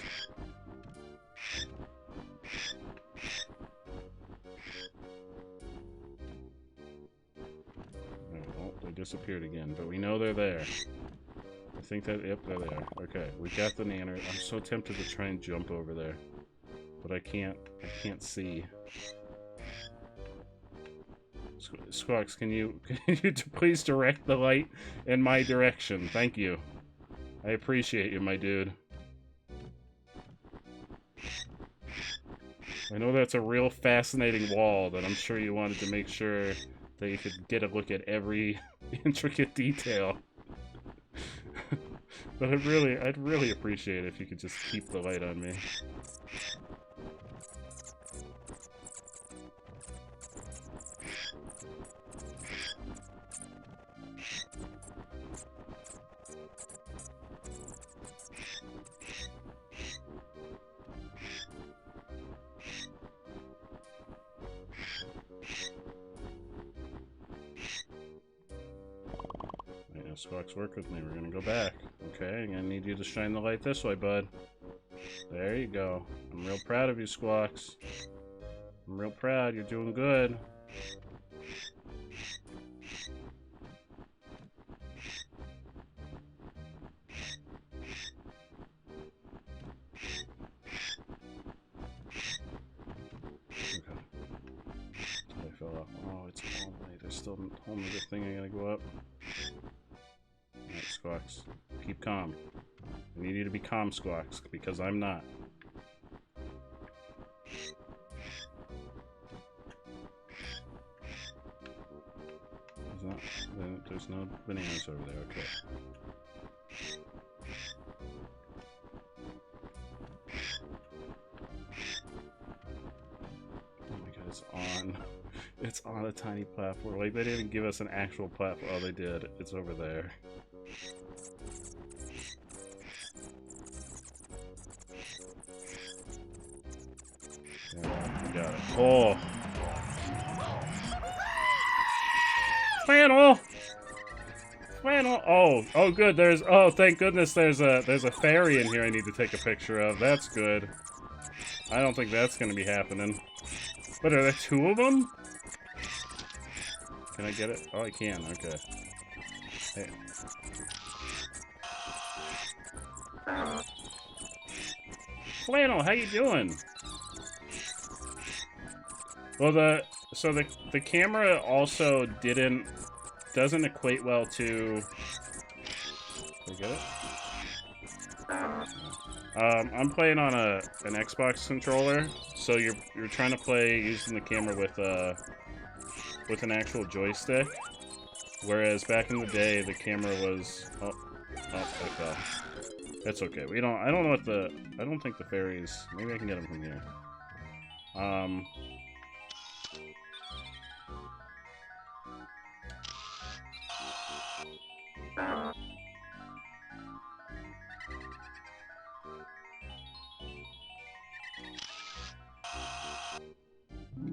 Oh, they disappeared again, but we know they're there. I think that, yep, they're there. Okay, we got the nanner. I'm so tempted to try and jump over there, but I can't see. Squawks, can you please direct the light in my direction? Thank you. I appreciate you, my dude. I know that's a real fascinating wall that I'm sure you wanted to make sure that you could get a look at every intricate detail. But I'd really appreciate it if you could just keep the light on me. Squawks, work with me. We're gonna go back. Okay, I'm gonna need you to shine the light this way, bud. There you go. I'm real proud of you, Squawks. I'm real proud. You're doing good. Okay. I fell off. Oh, it's all the way. There's still a whole other thing I gotta go up. Alright, Squawks. Keep calm. I need you to be calm, Squawks, because I'm not. There's no bananas over there, okay. Oh my god, it's on. It's on a tiny platform. Like, they didn't even give us an actual platform. Oh, they did. It's over there. Yeah, we got it. Oh! Flannel! Flannel! Oh, good. Thank goodness there's a fairy in here I need to take a picture of. That's good. I don't think that's gonna be happening. But are there two of them? Can I get it? Oh, I can. Okay. Hey. Flannel, how you doing? Well, the camera also doesn't equate well to. Did I get it? I'm playing on an Xbox controller, so you're trying to play using the camera with an actual joystick, whereas back in the day the camera was okay. That's okay. I don't think the fairies. Maybe I can get them from here.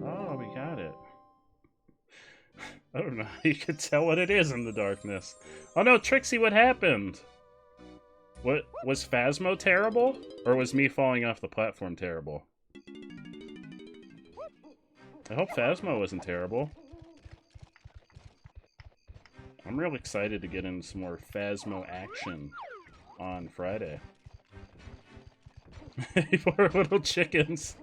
Oh, we got it. I don't know how you could tell what it is in the darkness. Oh no, Trixie, what happened? What was Phasmo terrible? Or was me falling off the platform terrible? I hope Phasmo wasn't terrible. I'm real excited to get into some more Phasmo action on Friday. Poor little chickens.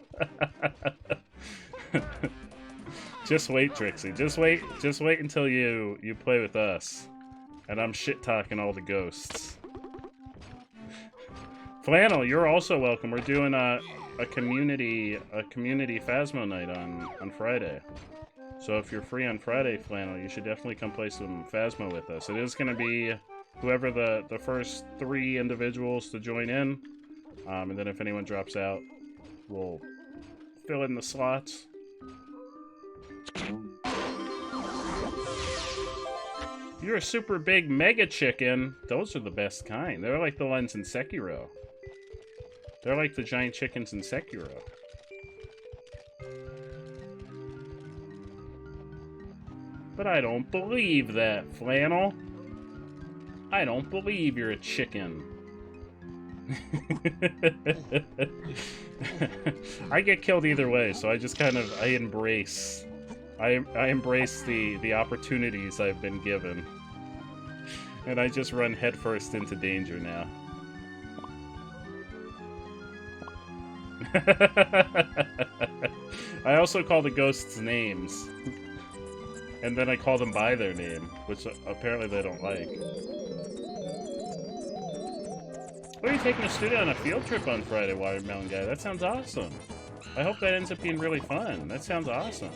Just wait, Trixie. Just wait until you play with us. And I'm shit-talking all the ghosts. Flannel, you're also welcome. We're doing a community Phasmo night on Friday. So if you're free on Friday, Flannel, you should definitely come play some Phasmo with us. It is going to be whoever the first 3 individuals to join in. And then if anyone drops out, we'll fill in the slots. You're a super big mega chicken. Those are the best kind. They're like the ones in Sekiro. They're like the giant chickens in Sekiro. But I don't believe that, Flannel. I don't believe you're a chicken. I get killed either way, so I just kind of I embrace the opportunities I've been given. And I just run headfirst into danger now. I also call the ghosts names. And then I call them by their name, which apparently they don't like. What are you taking a student on a field trip on Friday, Watermelon Guy? That sounds awesome. I hope that ends up being really fun. That sounds awesome.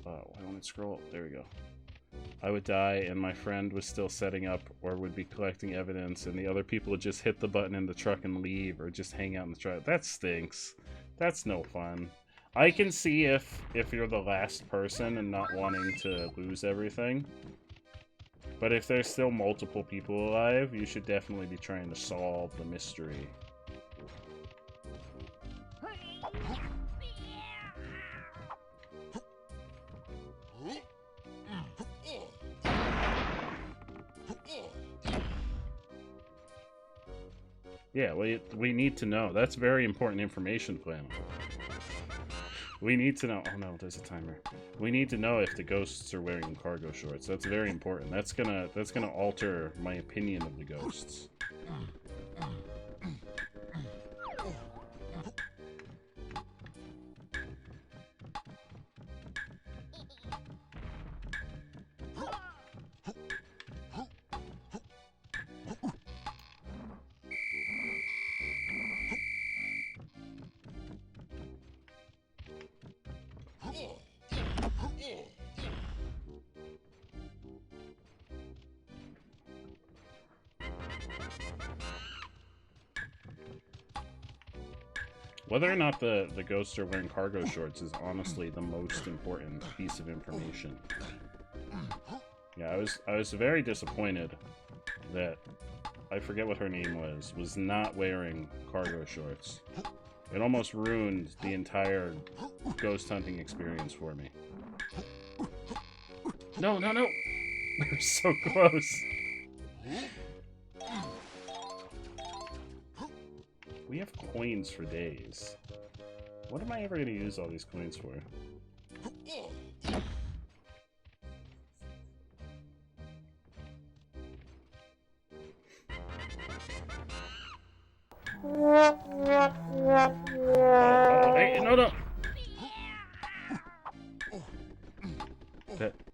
Why won't it scroll? There we go. I would die and my friend was still setting up or would be collecting evidence and the other people would just hit the button in the truck and leave or just hang out in the truck. That stinks. That's no fun. I can see if you're the last person and not wanting to lose everything. But if there's still multiple people alive, you should definitely be trying to solve the mystery. Yeah, we need to know. That's very important information, Flannel. We need to know. Oh no, there's a timer. We need to know if the ghosts are wearing cargo shorts. That's very important. That's gonna alter my opinion of the ghosts. Whether or not the ghosts are wearing cargo shorts is honestly the most important piece of information. Yeah, I was very disappointed that I forget what her name was not wearing cargo shorts. It almost ruined the entire ghost hunting experience for me. No, no, no! We were so close. We have coins for days. What am I ever going to use all these coins for? Oh, hey, no!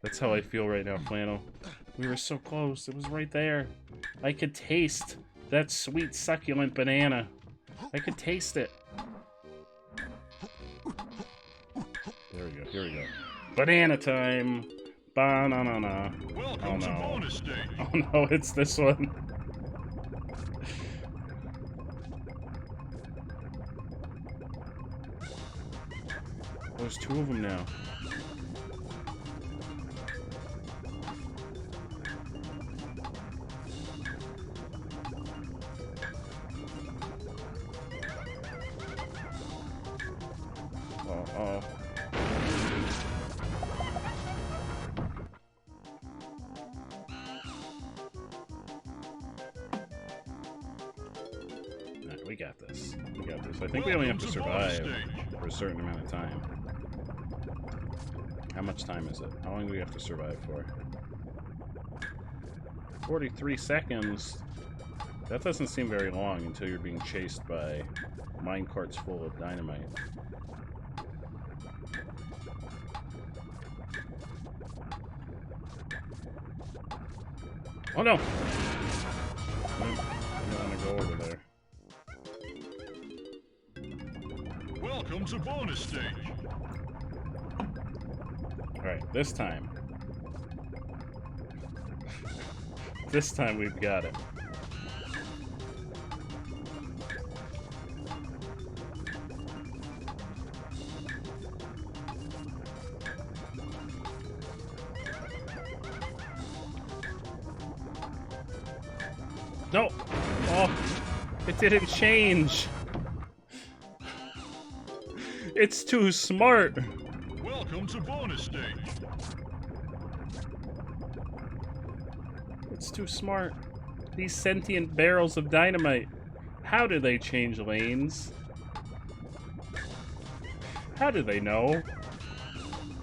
That's how I feel right now, Flannel. We were so close. It was right there. I could taste that sweet, succulent banana. I could taste it. There we go, here we go. Banana time! Banana. Welcome to bonus stage. Oh no, it's this one. There's two of them now. Uh-oh. Alright, we got this. We got this. I think we only have to survive for a certain amount of time. How much time is it? How long do we have to survive for? 43 seconds? That doesn't seem very long until you're being chased by minecarts full of dynamite. Oh no! I don't want to go over there. Welcome to bonus stage. Alright, this time. This time we've got it. No! Oh, it didn't change. It's too smart. Welcome to bonus stage. It's too smart. These sentient barrels of dynamite. How do they change lanes? How do they know?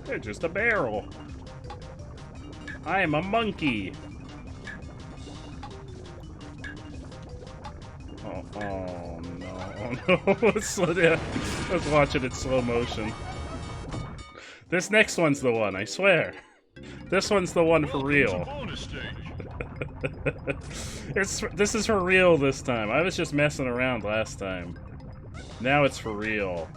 They're just a barrel. I am a monkey. Oh no, oh no. Let's slow down. Let's watch it in slow motion. This next one's the one, I swear. This one's the one for real. Bonus stage. This is for real this time. I was just messing around last time. Now it's for real.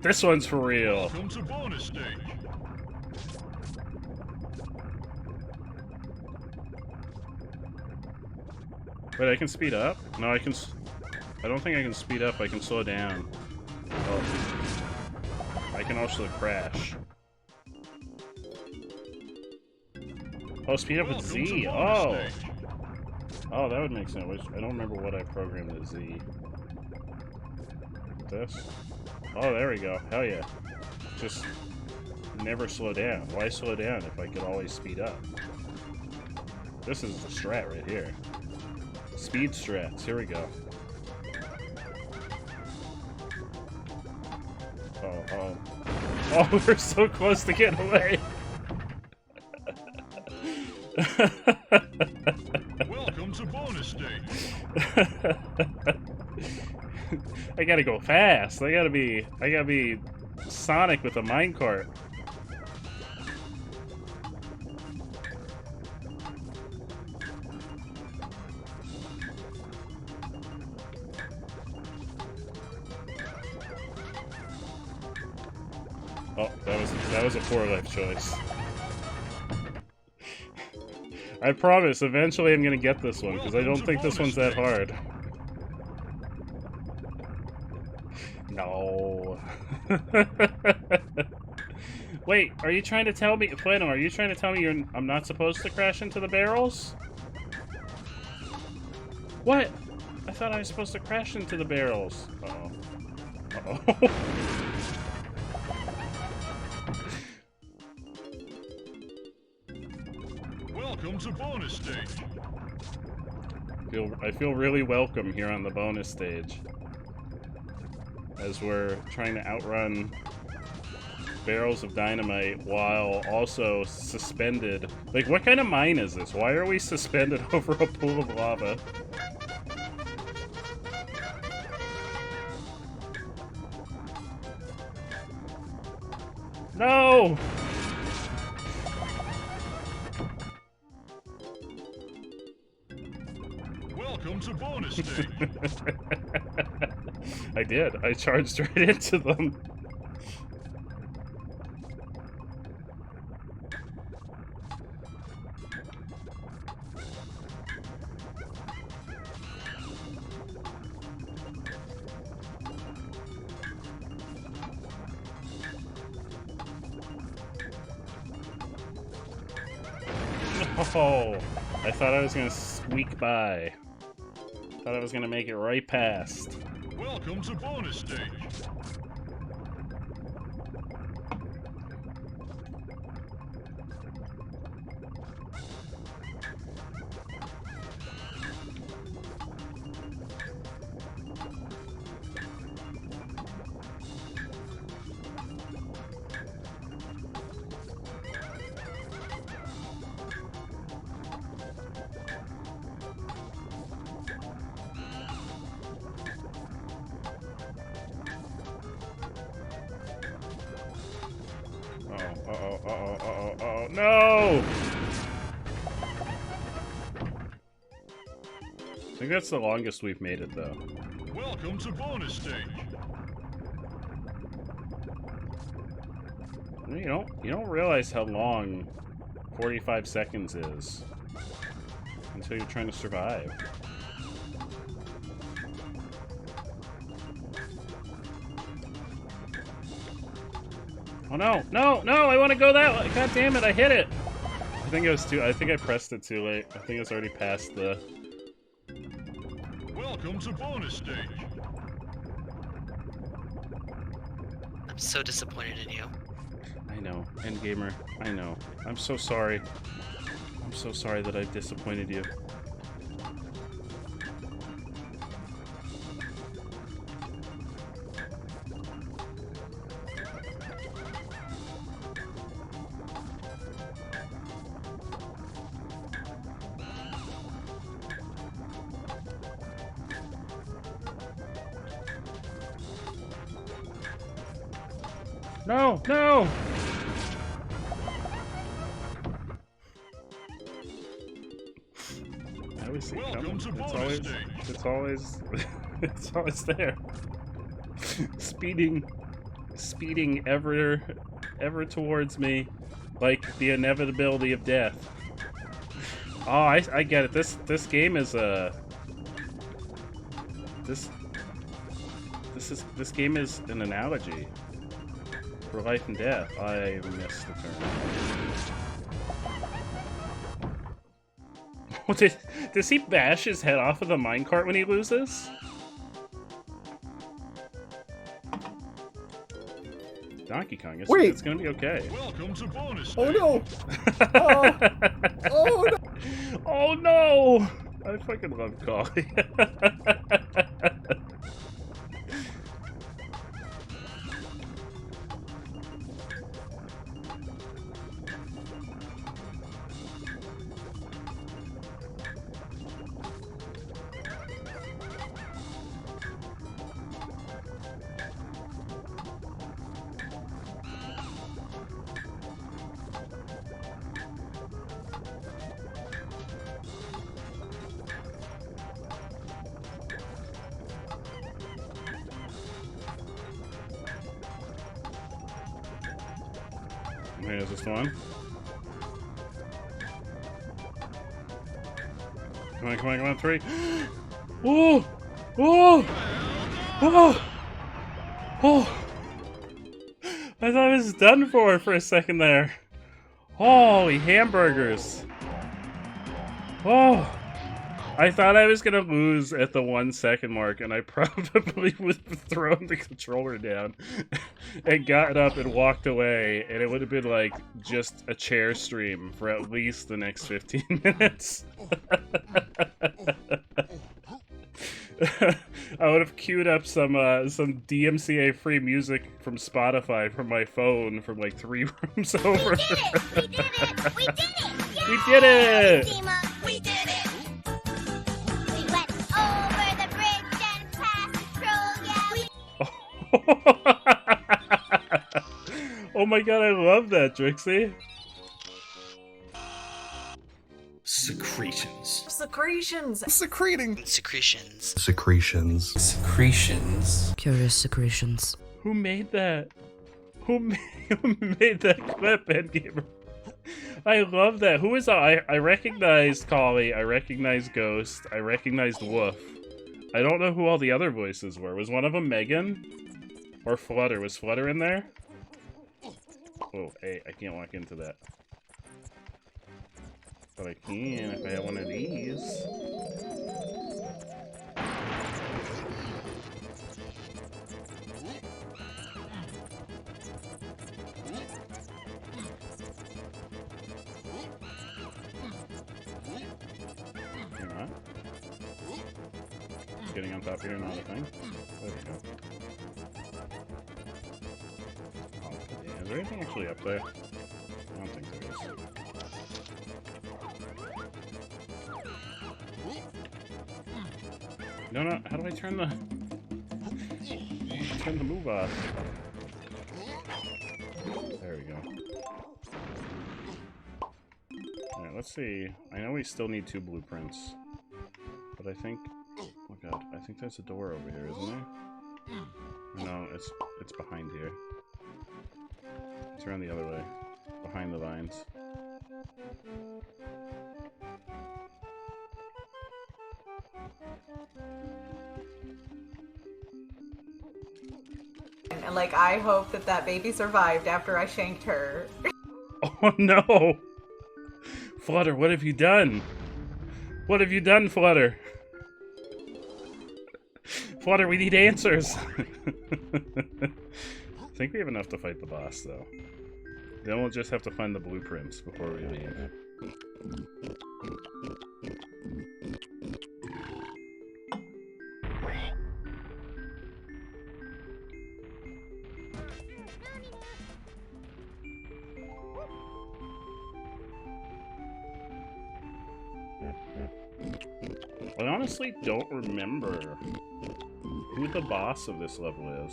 This one's for real. Welcome to bonus stage. Wait, I can speed up? No, I can. I don't think I can speed up. I can slow down. Oh. I can also crash. Oh, speed up with Z. Oh. Oh, that would make sense. I don't remember what I programmed as Z. This? Oh, there we go. Hell yeah. Just never slow down. Why slow down if I could always speed up? This is the strat right here. Speed strats. Here we go. Oh. Oh, we're so close to getting away. Welcome to bonus stage. I gotta go fast. I gotta be Sonic with a minecart. Oh, that was a poor life choice. I promise, eventually I'm gonna get this one, because I don't think this one's that hard. No. Wait, are you trying to tell me, Flano, are you trying to tell me I'm not supposed to crash into the barrels? What? I thought I was supposed to crash into the barrels. Uh-oh. Uh-oh. Welcome to bonus stage. I feel really welcome here on the bonus stage. As we're trying to outrun barrels of dynamite while also suspended. Like, what kind of mine is this? Why are we suspended over a pool of lava? No! Welcome to bonus stage. I did. I charged right into them. Oh, I thought I was gonna squeak by. Thought I was gonna make it right past. Welcome to bonus stage. Uh-oh, uh-oh, uh-oh, uh-oh. No! I think that's the longest we've made it, though. Welcome to bonus stage. You don't realize how long 45 seconds is until you're trying to survive. Oh no, no, no, I want to go that way. God damn it, I hit it. I think I pressed it too late. I think it's already past the... Welcome to bonus stage. I'm so disappointed in you. I know, Endgamer, I know. I'm so sorry. I'm so sorry that I've disappointed you. No, no! I always see it coming. It's always, it's always there. Speeding ever towards me, like the inevitability of death. Oh, I get it. This game is a this game is an analogy for life and death. I missed the turn. Does he bash his head off of the minecart when he loses? Donkey Kong, it's gonna be okay. Welcome to bonus stage. Oh no! Oh, oh no! Oh no! I fucking love Collie. Wait, is this the one? Come on, come on, come on, 3. Oh! Oh! Oh! Oh! I thought I was done for a second there. Holy hamburgers. Oh! I thought I was gonna lose at the 1 second mark, and I probably would have thrown the controller down and gotten up and walked away, and it would have been like just a chair stream for at least the next 15 minutes. I would have queued up some DMCA free music from Spotify from my phone from like 3 rooms over. We did it! We did it! We did it! We did it! Team up! We did it! We went over the bridge and past Patrol, yeah! Oh my god, I love that, Trixie. Secretions. Secretions. Secreting. Secretions. Secretions. Secretions. Curious secretions. Who made that? Who made that clip, Endgamer? I love that. Who is that? I recognized Collie, I recognized Ghost, I recognized Woof. I don't know who all the other voices were. Was one of them Megan? Or Flutter? Was Flutter in there? Oh, hey, I can't walk into that. But I can if I have one of these. You're not? Getting on top here, not a thing. There we go. Oh, yeah. Is there anything actually up there? I don't think there is. No, no, how do I turn the move off? There we go. let's see. I know we still need 2 blueprints. But I think... Oh god, I think there's a door over here, isn't there? No, it's behind here. It's around the other way. Behind the vines. And like, I hope that that baby survived after I shanked her. Oh no! Flutter, what have you done? What have you done, Flutter? Flutter, we need answers! I think we have enough to fight the boss, though. Then we'll just have to find the blueprints before we leave. I honestly don't remember who the boss of this level is.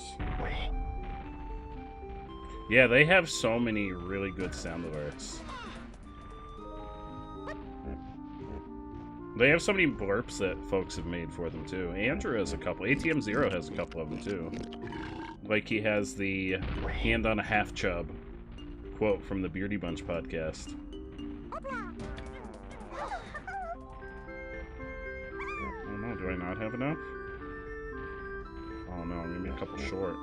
Yeah, they have so many really good sound alerts. They have so many blurps that folks have made for them, too. Andrew has a couple. ATM Zero has a couple of them, too. Like, he has the hand on a half chub quote from the Beardy Bunch podcast. Oh no, do I not have enough? Oh no, I'm gonna be a couple short.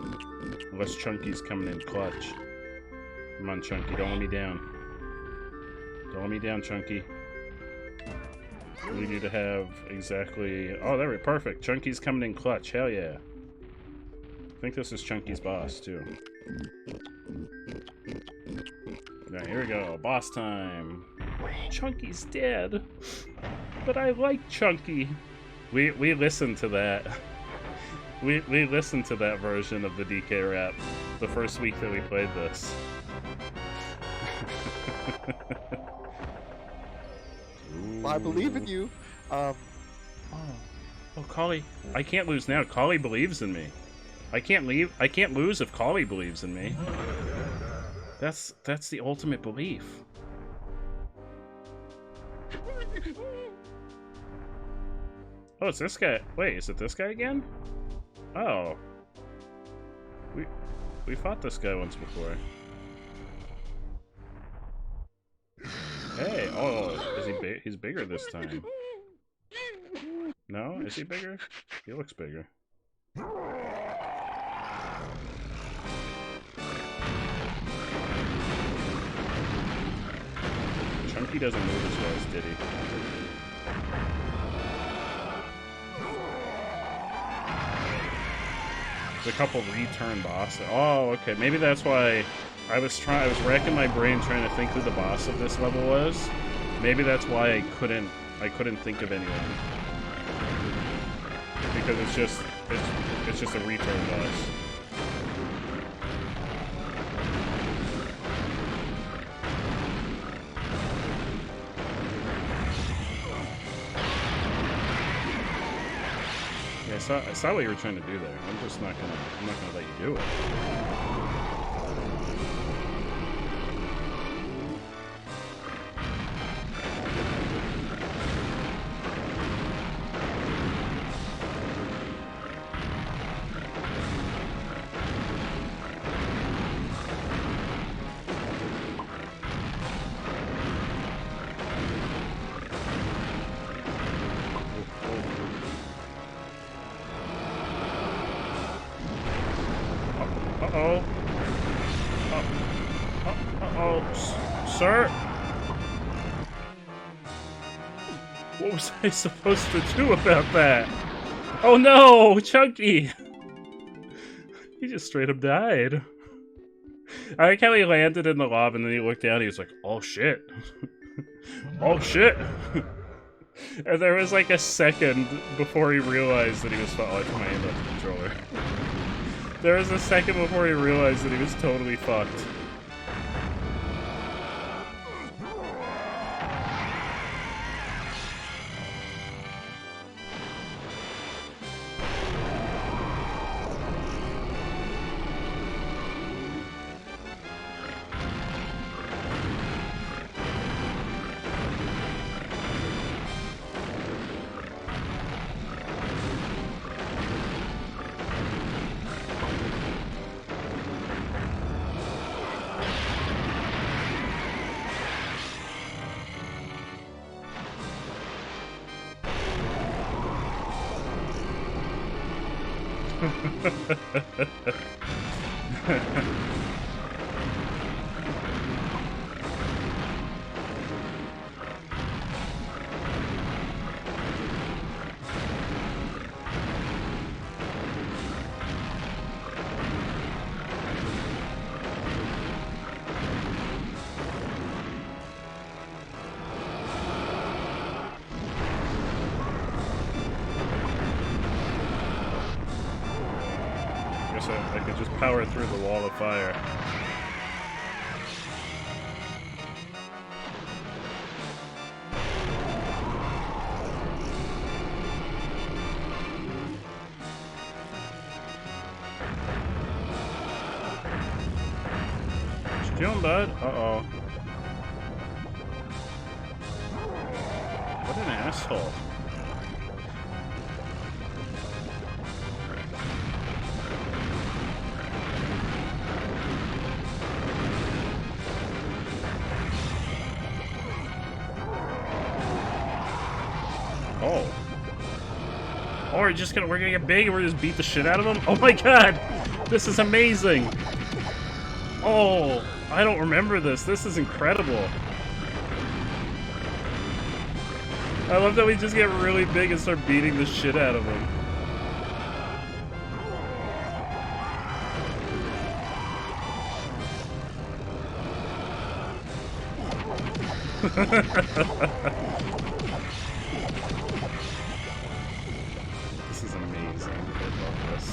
Unless Chunky's coming in clutch. Come on, Chunky, don't let me down. Don't let me down, Chunky. We need to have exactly... Oh, there we go, perfect. Chunky's coming in clutch, hell yeah. I think this is Chunky's boss, too. Now, here we go, boss time. Chunky's dead. But I like Chunky. We listened to that. We listened to that version of the DK rap the first week that we played this. I believe in you. Oh, Collie. I can't lose now. Collie believes in me. I can't leave. I can't lose if Collie believes in me. That's the ultimate belief. Oh, it's this guy. Wait, is it this guy again? Oh. We fought this guy once before. Hey, oh, is he big? He's bigger this time. No? Is he bigger? He looks bigger. Chunky doesn't move as well as Diddy. There's a couple return bosses. Oh, okay. Maybe that's why I was racking my brain trying to think who the boss of this level was. Maybe that's why I couldn't think of anyone. Because it's just a return boss. Yeah, I saw what you were trying to do there. I'm not gonna let you do it. Sir? What was I supposed to do about that? Oh no, Chunky! He just straight up died. I like how he landed in the lava and then he looked down and he was like, oh shit. Oh shit. And there was like a second before he realized that he was... Oh, I put my hand on the controller. There was a second before he realized that he was totally fucked. I could just power through the wall of fire. What you doing, bud? Uh-oh. What an asshole. Oh. Oh, we're gonna get big and we're just beat the shit out of him? Oh my god! This is amazing! Oh, I don't remember this. This is incredible. I love that we just get really big and start beating the shit out of him. This is amazing. I love this.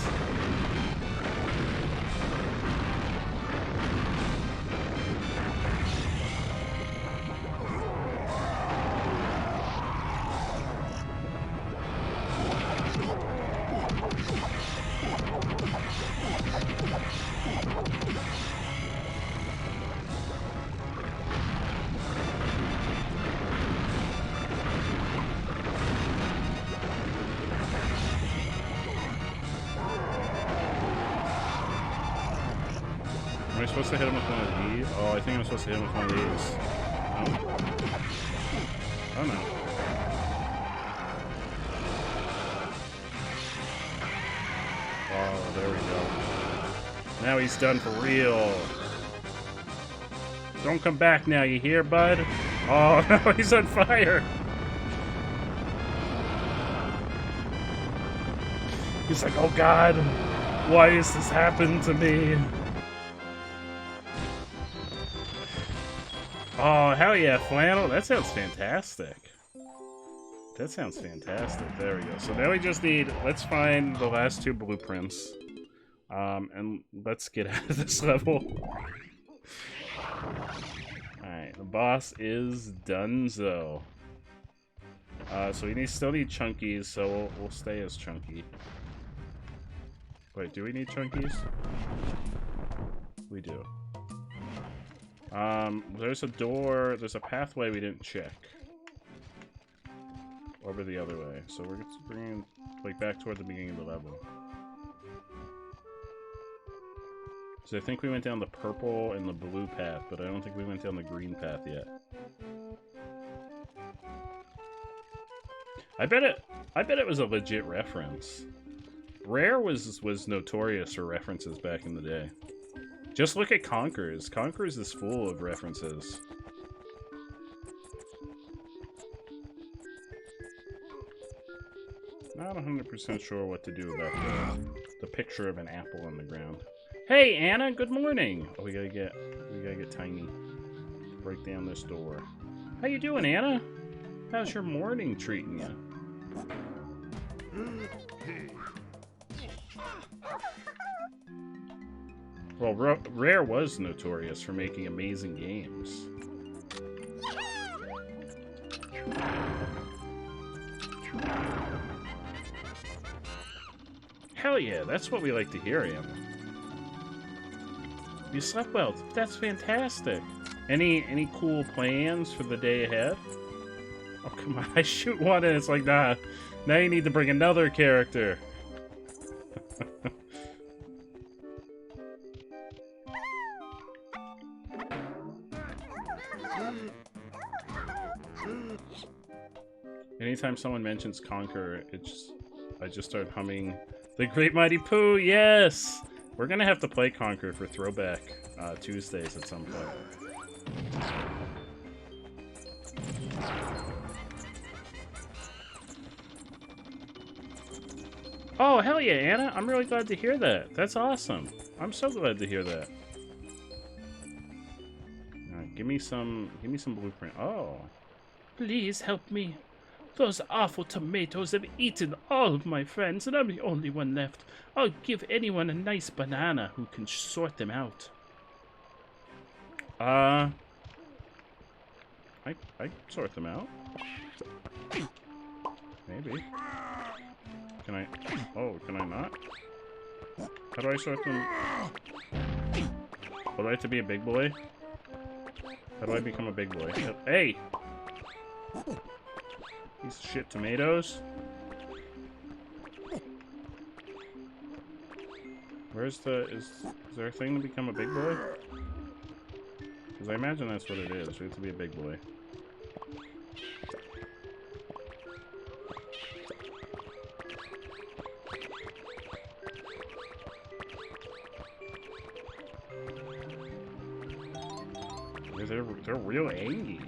Am I supposed to hit him with one of these? Oh, I think I'm supposed to hit him with one of these. No? Oh no. Oh, there we go. Now he's done for real. Don't come back now, you hear, bud? Oh, no, he's on fire. He's like, oh god, why has this happened to me? Oh, hell yeah, flannel. That sounds fantastic. That sounds fantastic. There we go. So now we just need, let's find the last two blueprints. And let's get out of this level. Alright, the boss is Dunzo. So we still need chunkies, so we'll stay as chunky. Wait, do we need chunkies? We do. There's a door, there's a pathway we didn't check. Over the other way, so we're just bringing, like, back toward the beginning of the level. So I think we went down the purple and the blue path, but I don't think we went down the green path yet. I bet it was a legit reference. Rare was notorious for references back in the day. Just look at Conker's. Conker's is full of references. Not 100% sure what to do about the picture of an apple on the ground. Hey, Anna, good morning. Oh, we gotta get Tiny. Break down this door. How you doing, Anna? How's your morning treating you? Well, Rare was notorious for making amazing games. Hell yeah, that's what we like to hear, Anna. You slept well. That's fantastic. Any cool plans for the day ahead? Oh, come on. I shoot one and it's like, nah. Now you need to bring another character. Anytime someone mentions Conker, I just start humming The Great Mighty Pooh, yes! We're gonna have to play Conquer for Throwback Tuesdays at some point. Oh, hell yeah, Anna. I'm really glad to hear that. That's awesome. I'm so glad to hear that. Alright, give me some blueprint. Oh. Please help me. Those awful tomatoes have eaten all of my friends, and I'm the only one left. I'll give anyone a nice banana who can sort them out. I sort them out. Maybe. Can I? Oh, can I not? How do I sort them? Would I have to be a big boy? How do I become a big boy? Hey! These shit tomatoes. Where's the... Is there a thing to become a big boy? Because I imagine that's what it is. We have to be a big boy. They're real angry.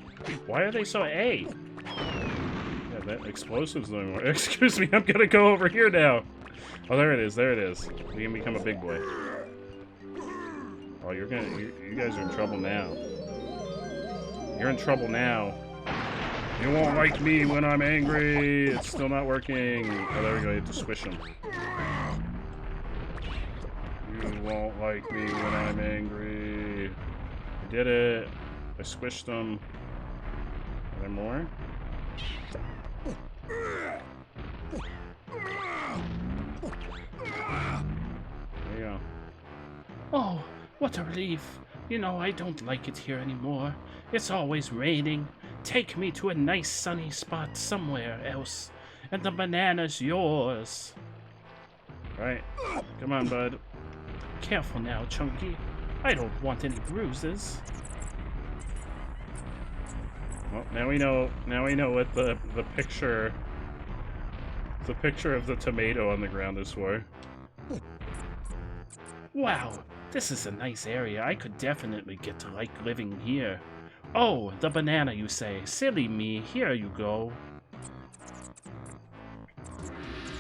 Why are they so A? Yeah, that explosive's doing more. Excuse me, I'm gonna go over here now. Oh, there it is. There it is. We can become a big boy. Oh, you guys are in trouble now. You're in trouble now. You won't like me when I'm angry. It's still not working. Oh, there we go. You have to squish them. You won't like me when I'm angry. I did it. I squished them. Are there more? There you go. Oh, what a relief. You know, I don't like it here anymore. It's always raining. Take me to a nice sunny spot somewhere else, and the banana's yours. Right. Come on, bud. Careful now, Chunky. I don't want any bruises. Well, now we know what the picture of the tomato on the ground is for. Wow, this is a nice area. I could definitely get to like living here. Oh, the banana, you say? Silly me. Here you go.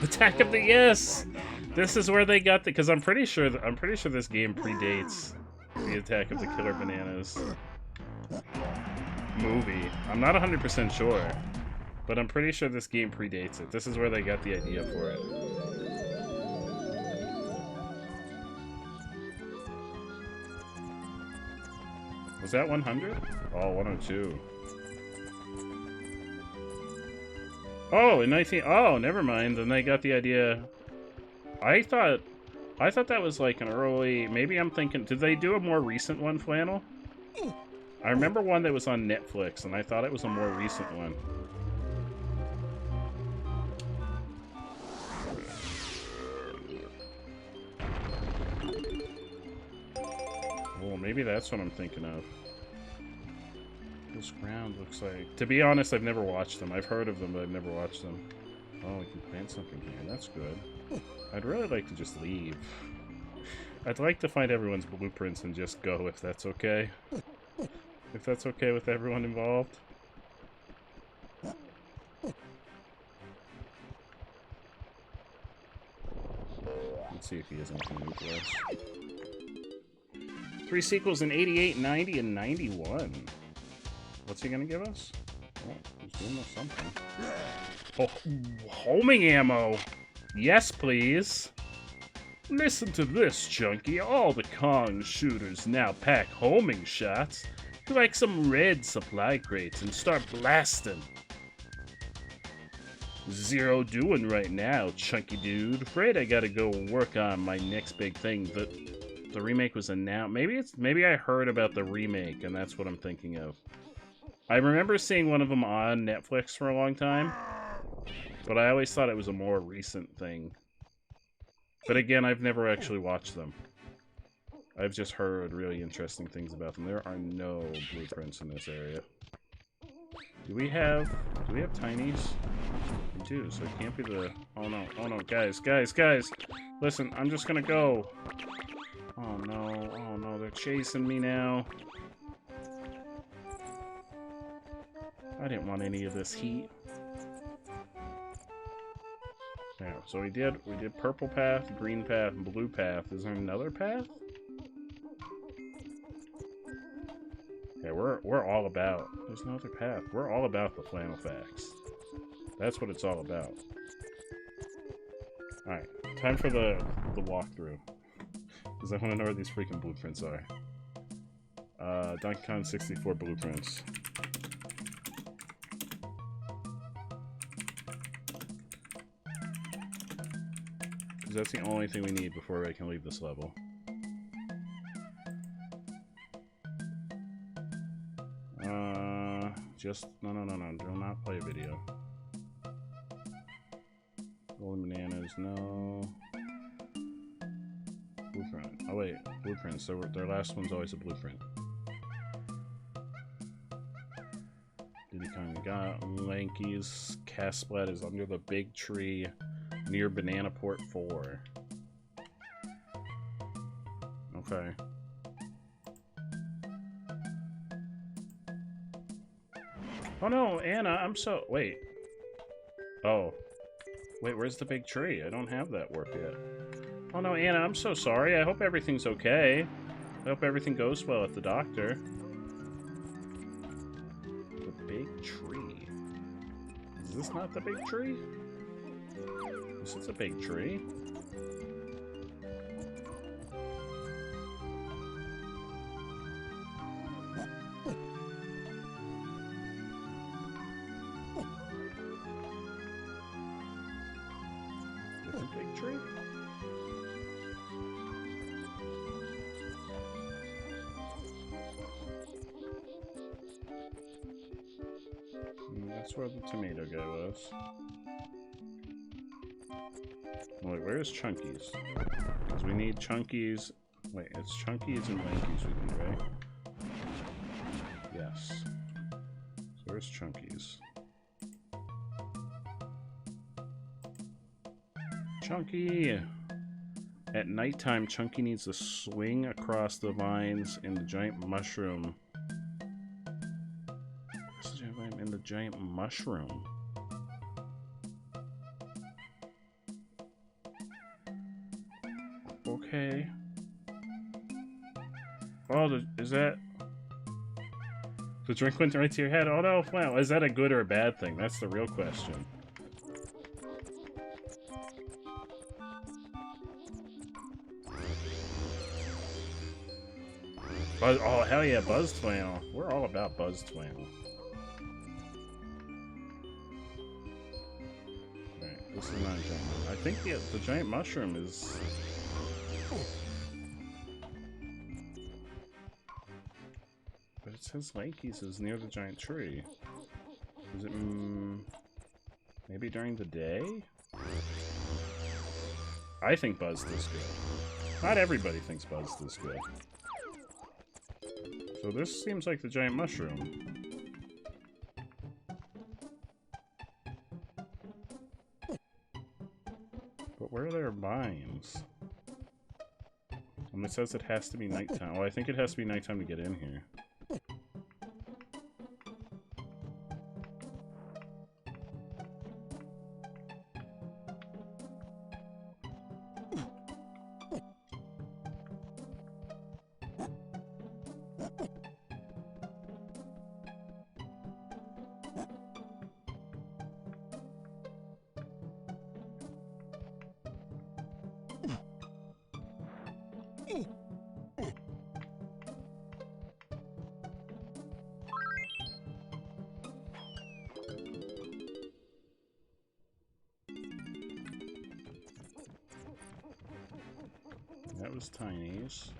Attack of the Yes. This is where they got the, because I'm pretty sure this game predates the Attack of the Killer Bananas movie. I'm not 100% sure, but I'm pretty sure this game predates it. This is where they got the idea for it. Was that 100? Oh, 102. Oh, in 19... Oh, never mind. Then they got the idea... I thought that was like an early... Maybe I'm thinking... Did they do a more recent one, Flannel? I remember one that was on Netflix, and I thought it was a more recent one. Oh, maybe that's what I'm thinking of. This ground looks like... To be honest, I've never watched them. I've heard of them, but I've never watched them. Oh, we can plant something here. That's good. I'd really like to just leave. I'd like to find everyone's blueprints and just go, if that's okay. If that's okay with everyone involved. Let's see if he has anything new for us. 3 sequels in 88, 90, and 91. What's he gonna give us? Oh, he's doing us something. Oh, homing ammo! Yes, please! Listen to this, Chunky. All the Kong shooters now pack homing shots. Like some red supply crates and start blasting. Zero doing right now, Chunky dude. Afraid I gotta go work on my next big thing. The remake was announced. Maybe I heard about the remake and that's what I'm thinking of. I remember seeing one of them on Netflix for a long time, but I always thought it was a more recent thing. But again, I've never actually watched them. I've just heard really interesting things about them. There are no blueprints in this area. Do we have tinies? We do, so it can't be the... Oh no, guys. Listen, I'm just gonna go. Oh no, they're chasing me now. I didn't want any of this heat. Yeah, so we did purple path, green path, and blue path. Is there another path? Yeah, we're all about. There's no other path. We're all about the flannel facts. That's what it's all about. Alright, time for the walkthrough. Because I want to know where these freaking blueprints are. Donkey Kong 64 blueprints. Because that's the only thing we need before I can leave this level. No. Do not play a video. Golden bananas, no. Blueprint. Oh wait, blueprints. So their last one's always a blueprint. Diddy Kong got Lanky's Casplat is under the big tree near Banana Port 4. Okay. Oh no, Anna, I'm so... Wait. Oh. Wait, where's the big tree? I don't have that warp yet. Oh no, Anna, I'm so sorry. I hope everything's okay. I hope everything goes well at the doctor. The big tree. Is this not the big tree? This is a big tree. That's where the tomato guy was. Wait, where's Chunkies? Because we need Chunkies. Wait, it's Chunkies and Lankies we need, right? Yes. So where's Chunkies? Chunky! At nighttime, Chunky needs to swing across the vines in the giant mushroom. In the giant mushroom. Okay. Oh, is that... The drink went right to your head? Oh no, wow. Is that a good or a bad thing? That's the real question. Buzz, oh, hell yeah, Buzz Flannel. We're all about Buzz Flannel. This is not a giant mushroom. I think the giant mushroom is... But it says Lanky's is near the giant tree. Is it... maybe during the day? I think Buzz this good. Not everybody thinks Buzz this good. So this seems like the giant mushroom. Where are their vines? And it says it has to be nighttime. Well, I think it has to be nighttime to get in here. That was Tiny's.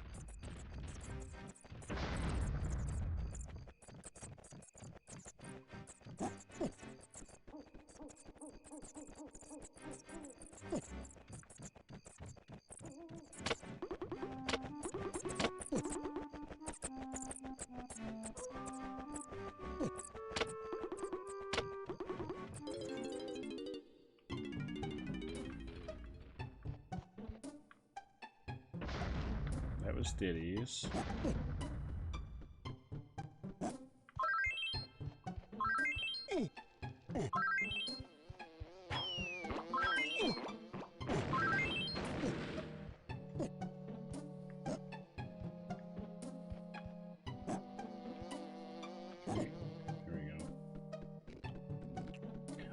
That was Diddy's.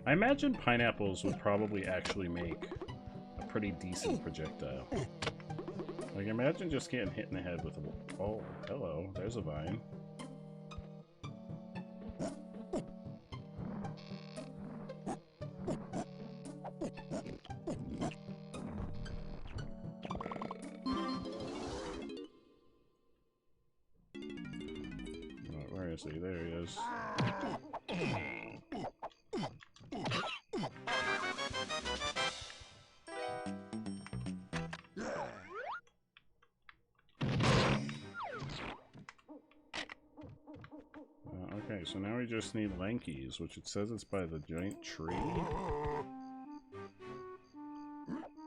I imagine pineapples would probably actually make a pretty decent projectile. Like, imagine just getting hit in the head with a... Oh, hello. There's a vine. Oh, where is he? There he is. Okay, so now we just need Lankies, which it says it's by the giant tree.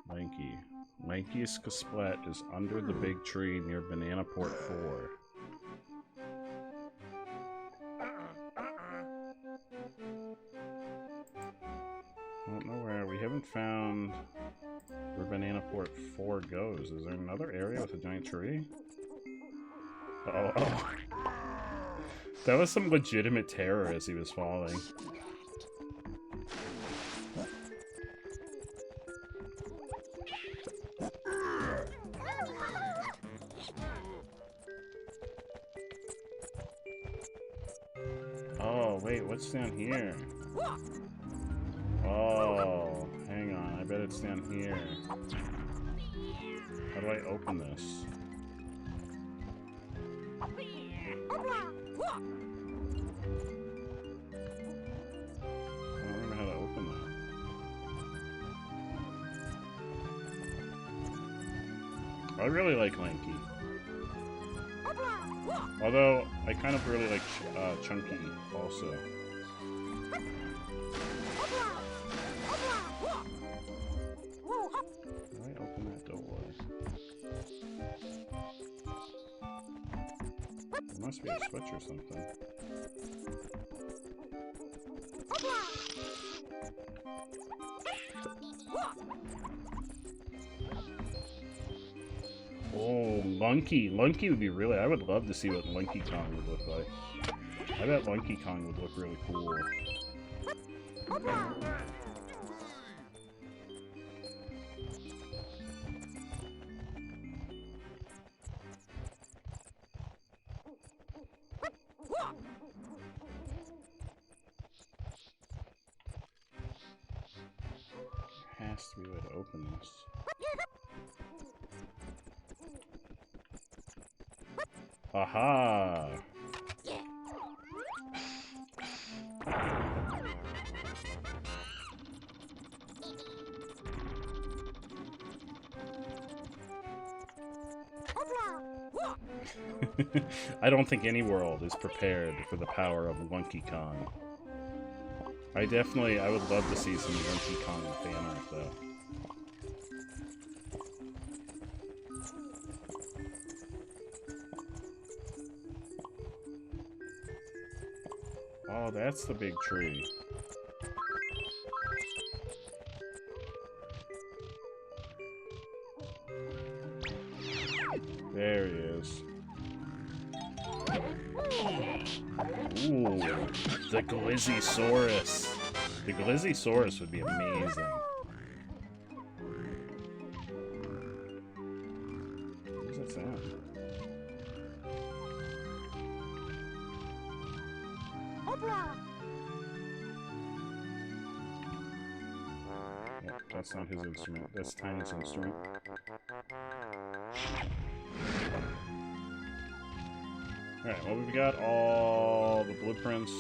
Lanky. Lanky's Kasplat is under the big tree near Banana Port 4. I don't know where. We haven't found where Banana Port 4 goes. Is there another area with a giant tree? Oh. That was some legitimate terror as he was falling. Oh, wait, what's down here? Oh, hang on, I bet it's down here. How do I open this? I really like Lanky. Although, I kind of really like Chunky also. How do I open that door? There must be a switch or something. Oh, Lunky. Lunky would be really... I would love to see what Lunky Kong would look like. I bet Lunky Kong would look really cool. There has to be a way to open this. Aha! I don't think any world is prepared for the power of Lunky Kong. I would love to see some Lunky Kong fan art though. Oh, that's the big tree. There he is. Ooh, the Glizzysaurus. The Glizzysaurus would be amazing. What does that sound? Yep, that's not his instrument. That's Tiny's instrument. Alright, well, we've got all the blueprints.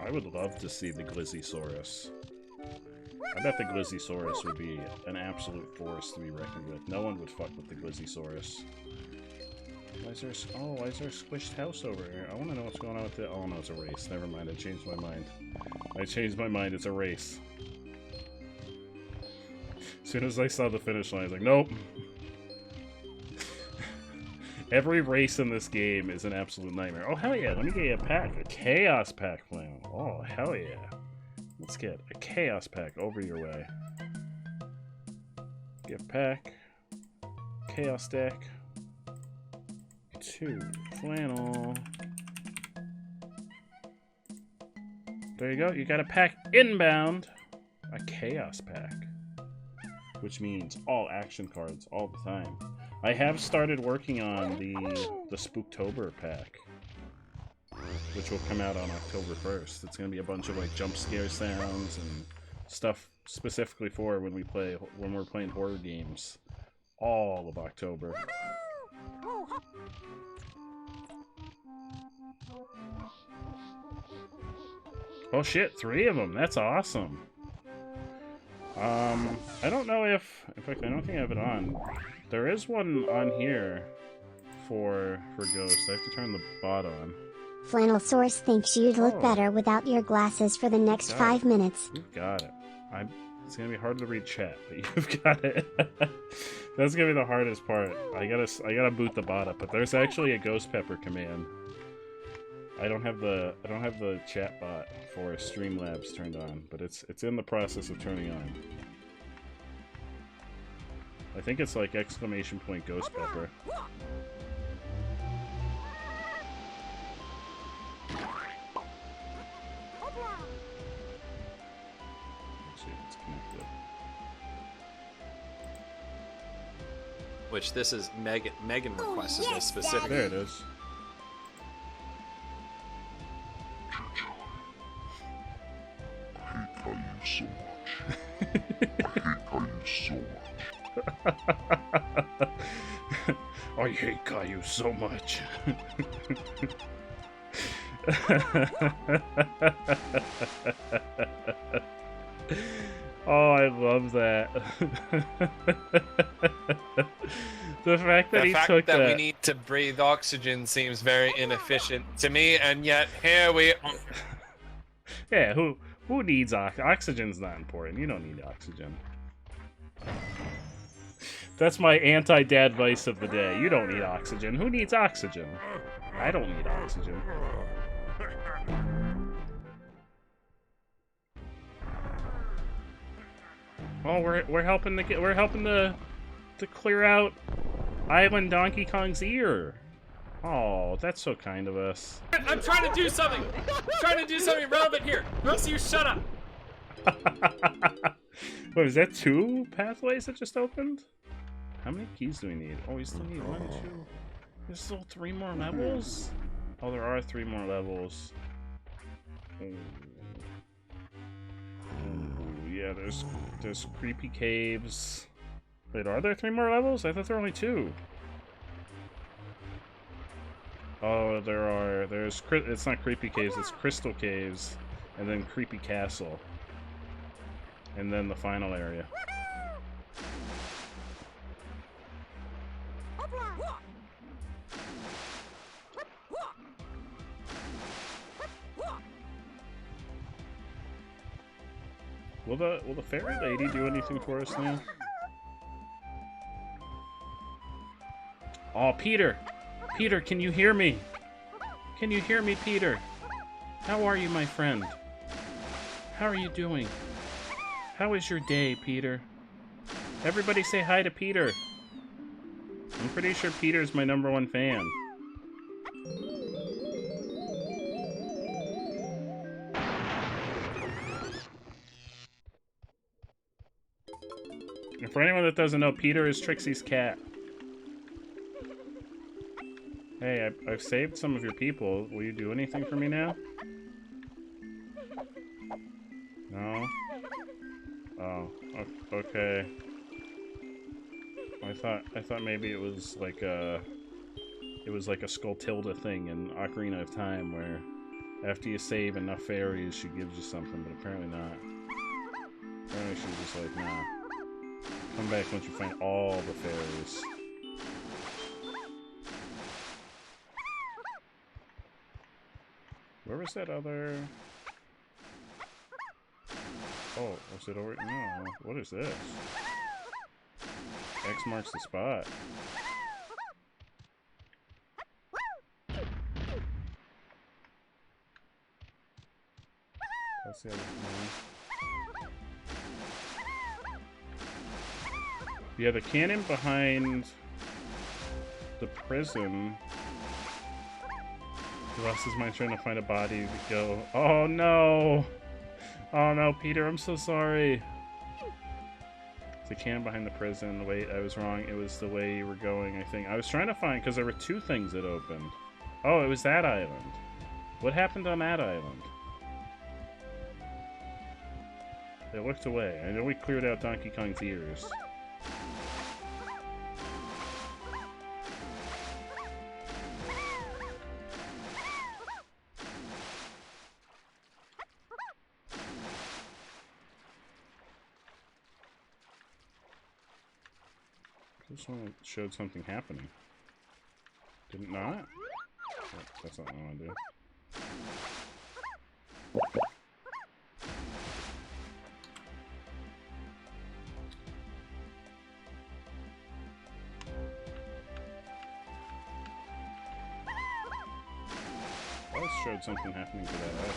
I would love to see the Glizzysaurus. I bet the Glizzysaurus would be an absolute force to be reckoned with. No one would fuck with the Glizzysaurus. Why is there a squished house over here? I want to know what's going on with it. Oh no, it's a race. Never mind, I changed my mind. It's a race. As soon as I saw the finish line, I was like, nope. Every race in this game is an absolute nightmare. Oh, hell yeah, let me get you a pack. A Chaos Pack flannel. Oh, hell yeah. Let's get a Chaos Pack over your way. Gift pack. Chaos deck. 2 flannel. There you go. You got a pack inbound. A Chaos Pack. Which means all action cards all the time. I have started working on the Spooktober pack, which will come out on October 1st. It's gonna be a bunch of like jump scare sounds and stuff specifically for when we're playing horror games. All of October. Oh shit, 3 of them. That's awesome. I don't know if... In fact, I don't think I have it on. There is one on here for Ghost. I have to turn the bot on. Flannel Source thinks you'd look better without your glasses for the next 5 minutes. You've got it. It's gonna be hard to read chat, but you've got it. That's gonna be the hardest part. I gotta boot the bot up, but there's actually a Ghost Pepper command. I don't have the chat bot for Streamlabs turned on, but it's in the process of turning on. I think it's like exclamation point Ghost Pepper. Let's see if it's connected. Which this is Megan requested this specifically. There it is. I hate Caillou so much. Oh, I love that. The fact that we need to breathe oxygen seems very inefficient to me, and yet here we are. Yeah, who needs oxygen's not important. You don't need oxygen. That's my anti-dad vice of the day. You don't need oxygen. Who needs oxygen? I don't need oxygen. Oh, we're helping to clear out Island Donkey Kong's ear. Oh, that's so kind of us. I'm trying to do something. Relevant here. Most of you shut up. Wait, is that 2 pathways that just opened? How many keys do we need? Oh, we still need 1, 2. There's still 3 more levels? Oh, there are 3 more levels. Ooh, yeah, there's creepy caves. Wait, are there 3 more levels? I thought there were only 2. Oh, there are. It's not creepy caves, it's crystal caves, and then creepy castle, and then the final area. Will the fairy lady do anything for us now? Oh, Peter! Peter, can you hear me? Can you hear me, Peter? How are you, my friend? How are you doing? How is your day, Peter? Everybody say hi to Peter. I'm pretty sure Peter's my #1 fan. And for anyone that doesn't know, Peter is Trixie's cat. Hey, I've saved some of your people. Will you do anything for me now? No? Oh, okay. I thought maybe it was like a Skulltilda thing in Ocarina of Time where after you save enough fairies she gives you something, but apparently not. Apparently she's just like, nah. Come back once you find all the fairies. Where was that other... Oh, was it over... No, what is this? X marks the spot. That's the other thing. Yeah, the cannon behind the prison. Ross is mine trying to find a body to go. Oh no! Oh no, Peter, I'm so sorry. The cannon behind the prison. Wait, I was wrong. It was the way you were going, I think. I was trying to find, because there were two things that opened. Oh, it was that island. What happened on that island? They looked away. I know we cleared out Donkey Kong's ears. This one showed something happening. Did it not? Oh, that's not what I want to do. That showed something happening to that item.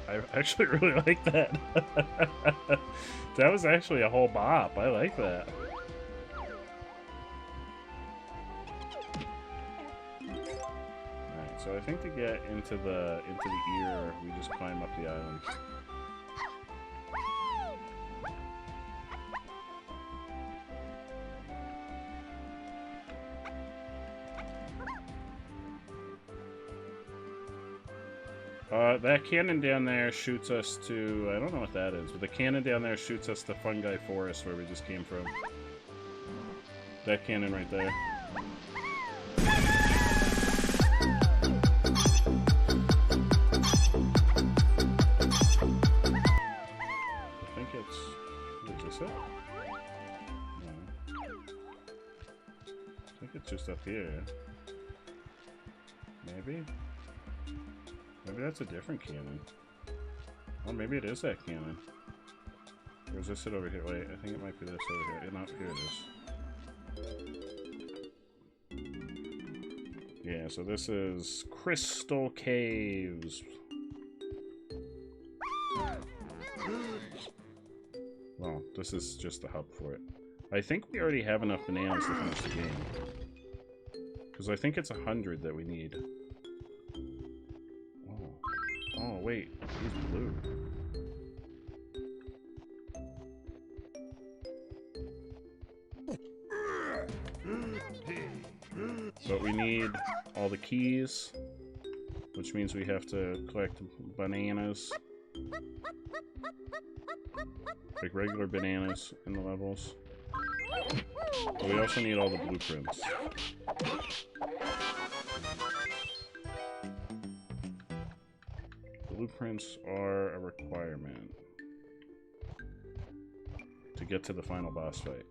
I actually really like that. That was actually a whole bop. I like that. Alright, so I think to get into the ear, we just climb up the island. That cannon down there shoots us to... I don't know what that is, but the cannon down there shoots us to Fungi Forest, where we just came from. That cannon right there. I think it's... Is this it? No. I think it's just up here. Maybe? Maybe that's a different cannon. Or maybe it is that cannon. Or is this it over here? Wait, I think it might be this over here. No, here it is. Yeah, so this is Crystal Caves. Well, this is just the hub for it. I think we already have enough bananas to finish the game. Because I think it's 100 that we need. Oh, wait. He's blue. But we need all the keys, which means we have to collect bananas. Like regular bananas in the levels. But we also need all the blueprints. Blueprints are a requirement to get to the final boss fight.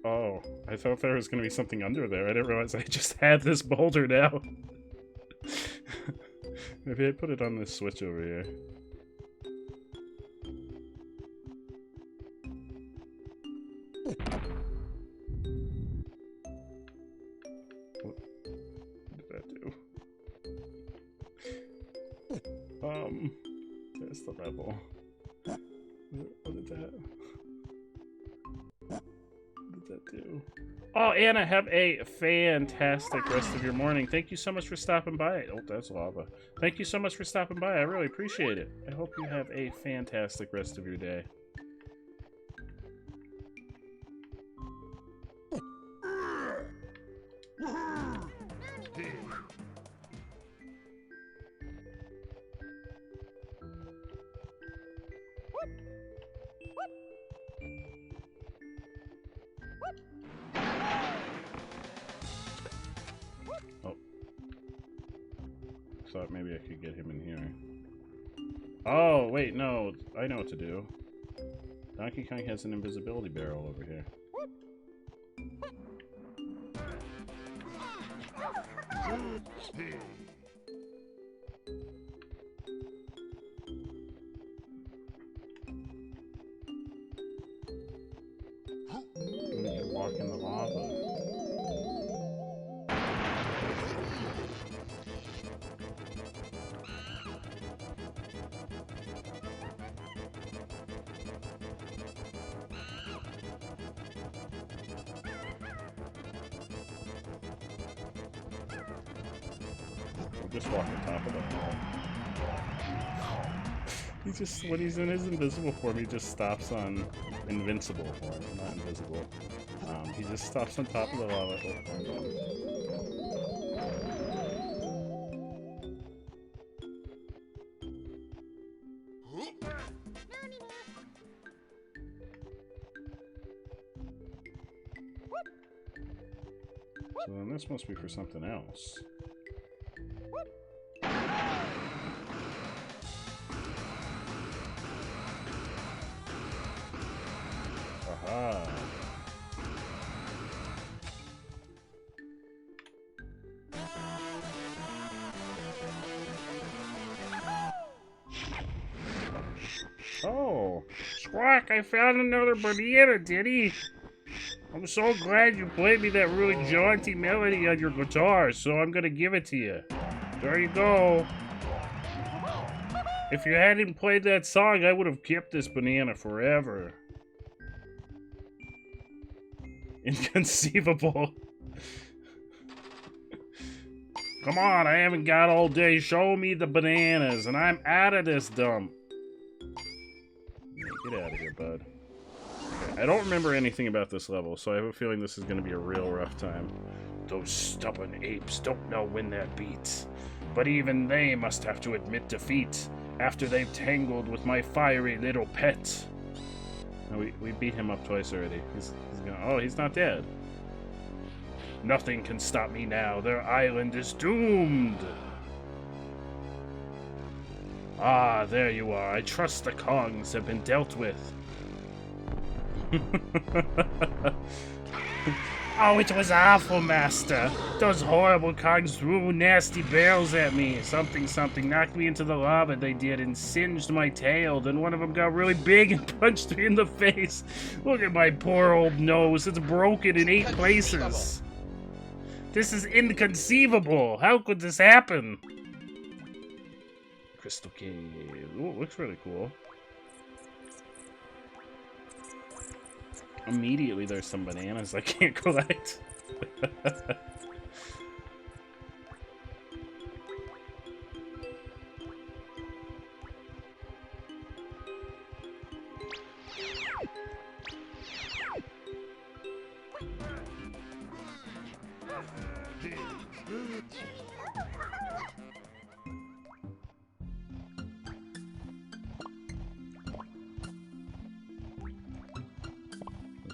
Oh, I thought there was going to be something under there. I didn't realize I just had this boulder now. Maybe I put it on this switch over here. What did that do? There's the level. What did that? that do? Oh, Anna, have a fantastic rest of your morning. Thank you so much for stopping by. Oh, that's lava. Thank you so much for stopping by. I really appreciate it. I hope you have a fantastic rest of your day. Oh. Thought maybe I could get him in here. Oh, wait, no. I know what to do. Donkey Kong has an invisibility barrel over here. We can walk in the lava. Just walk on top of it. He just, when he's in his invisible form, he just stops on invincible form, not invisible. He just stops on top of the lava. So then this must be for something else. Aha. Oh, Squawk, I found another banana, Diddy. I'm so glad you played me that really jaunty melody on your guitar, so I'm gonna give it to you. There you go. If you hadn't played that song, I would have kept this banana forever. Inconceivable. Come on, I haven't got all day. Show me the bananas, and I'm out of this dump. Get out of here, bud. Okay, I don't remember anything about this level, so I have a feeling this is going to be a real rough time. Those stubborn apes don't know when that beats, but even they must have to admit defeat after they've tangled with my fiery little pet. No, we beat him up twice already. He's gonna, oh, he's not dead. Nothing can stop me now. Their island is doomed. Ah, there you are. I trust the Kongs have been dealt with. Oh, it was awful, Master. Those horrible Kongs threw nasty barrels at me. Something knocked me into the lava, they did, and singed my tail. Then one of them got really big and punched me in the face. Look at my poor old nose. It's broken in 8 places. This is inconceivable. How could this happen? Crystal Cave. Ooh, it looks really cool. Immediately there's some bananas I can't collect.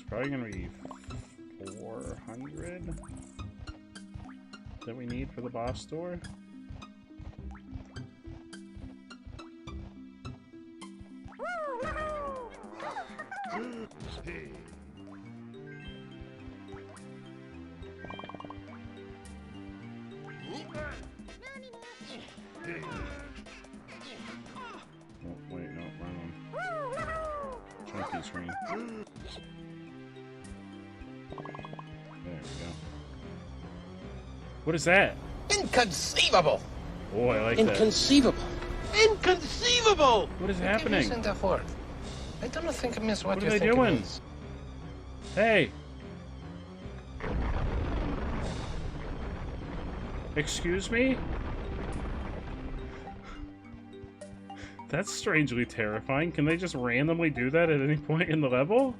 Probably gonna be 400 that we need for the boss door. Oh, wait, no, wrong one. Chunky screen. There we go. What is that? Inconceivable! Oh, I like Inconceivable! Inconceivable! What is happening? I don't think I miss what are they doing? Hey! Excuse me? That's strangely terrifying. Can they just randomly do that at any point in the level?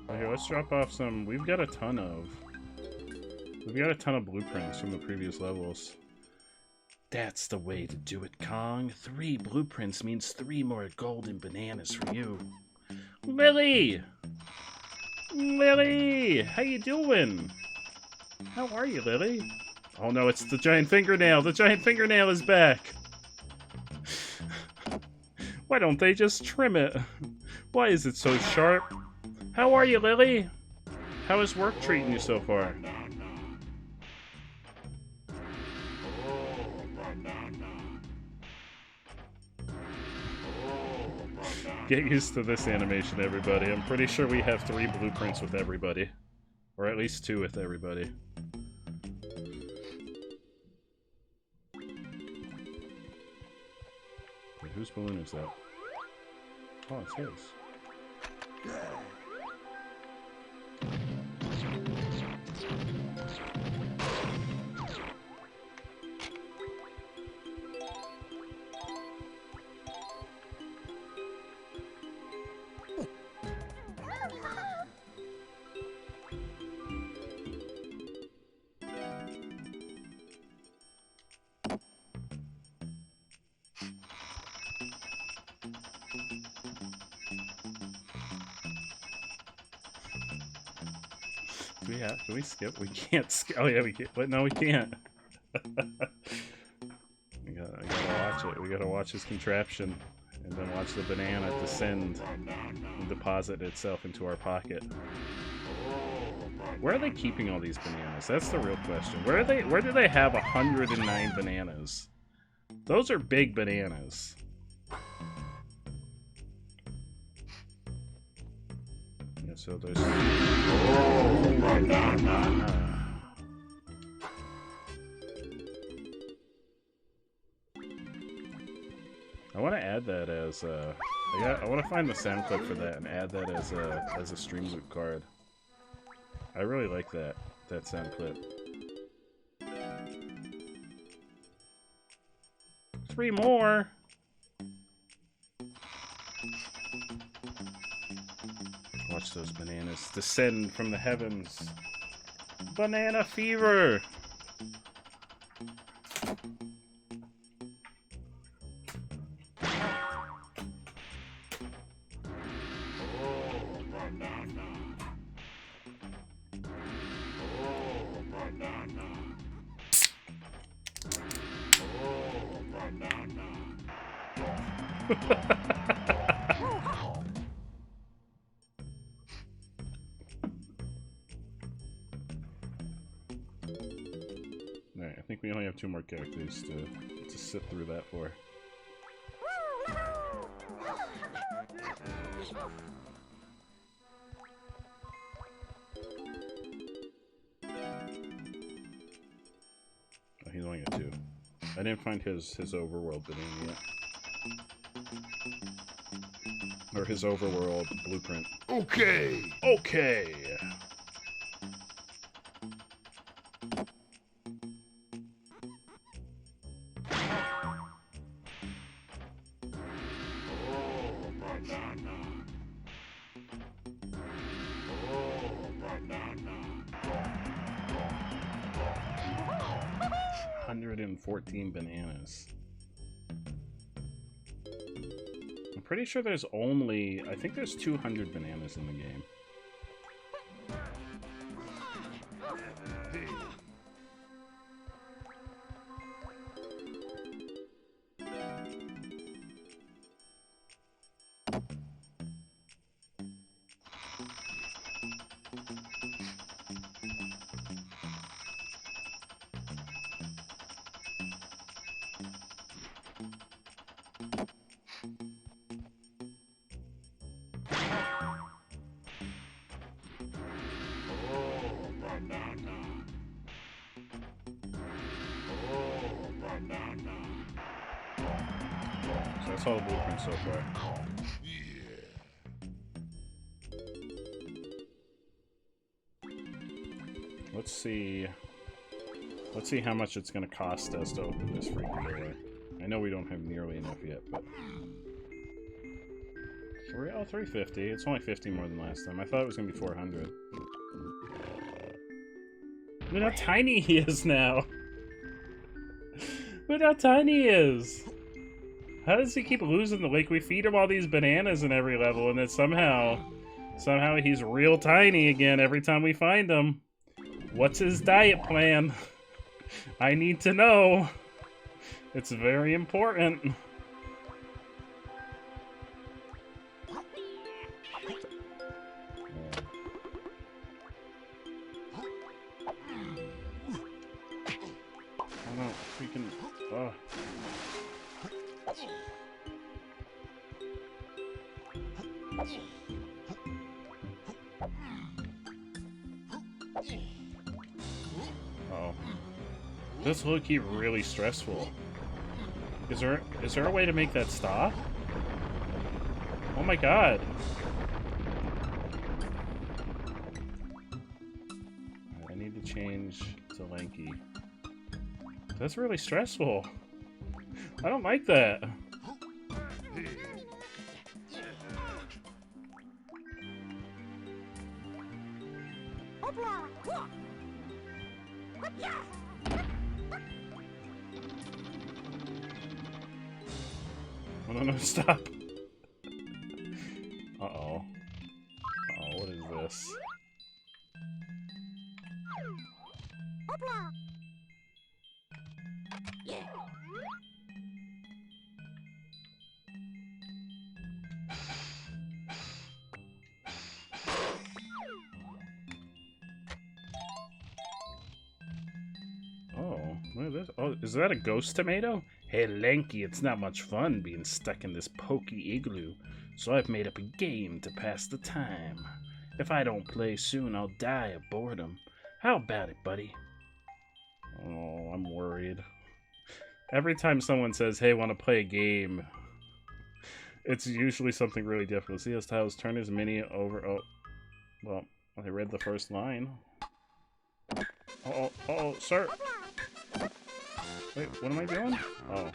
Okay, let's drop off some. We've got a ton of blueprints from the previous levels. That's the way to do it, Kong. 3 blueprints means 3 more golden bananas for you. Lily! Lily! How you doing? How are you, Lily? Oh no, it's the giant fingernail! The giant fingernail is back! Why don't they just trim it? Why is it so sharp? How are you, Lily? How is work treating you so far? Get used to this animation, everybody. I'm pretty sure we have 3 blueprints with everybody. Or at least 2 with everybody. Wait, whose balloon is that? Oh, it's his. Can we skip? We can't skip. Oh yeah, we can't. But no, we can't. we gotta watch it. We gotta watch his contraption, and then watch the banana descend and deposit itself into our pocket. Where are they keeping all these bananas? That's the real question. Where do they have 109 bananas? Those are big bananas. So there's... I want to add that as I want to find the sound clip for that and add that as a stream loop card. I really like that sound clip. 3 more. Watch those bananas descend from the heavens. Banana fever! Alright, I think we only have 2 more characters to sit through that for. Oh, he's only got 2. I didn't find his overworld banana yet. Or his overworld blueprint. Okay. Okay. Bananas. I'm pretty sure there's only... I think there's 200 bananas in the game. So that's all the blueprints so far. Let's see. Let's see how much it's going to cost us to open this freaking door. I know we don't have nearly enough yet, but... Oh, 350. It's only 50 more than last time. I thought it was going to be 400. Look how tiny he is now. Look how tiny he is. How does he keep losing the like? We feed him all these bananas in every level, and then somehow he's real tiny again every time we find him. What's his diet plan? I need to know. It's very important. Oh no, we can. Oh. Oh. This low-key really stressful. Is there a way to make that stop? Oh my god. I need to change to lanky. That's really stressful. I don't like that. No, stop. Uh-oh. Uh-oh, what is this? Oh, what is this? Oh, is that a ghost tomato? Hey, Lanky, it's not much fun being stuck in this pokey igloo, so I've made up a game to pass the time. If I don't play soon, I'll die of boredom. How about it, buddy? Oh, I'm worried. Every time someone says, hey, want to play a game, it's usually something really difficult. See his tiles turn his mini over. Oh, well, I read the first line. Oh, sir. Wait, what am I doing? Oh.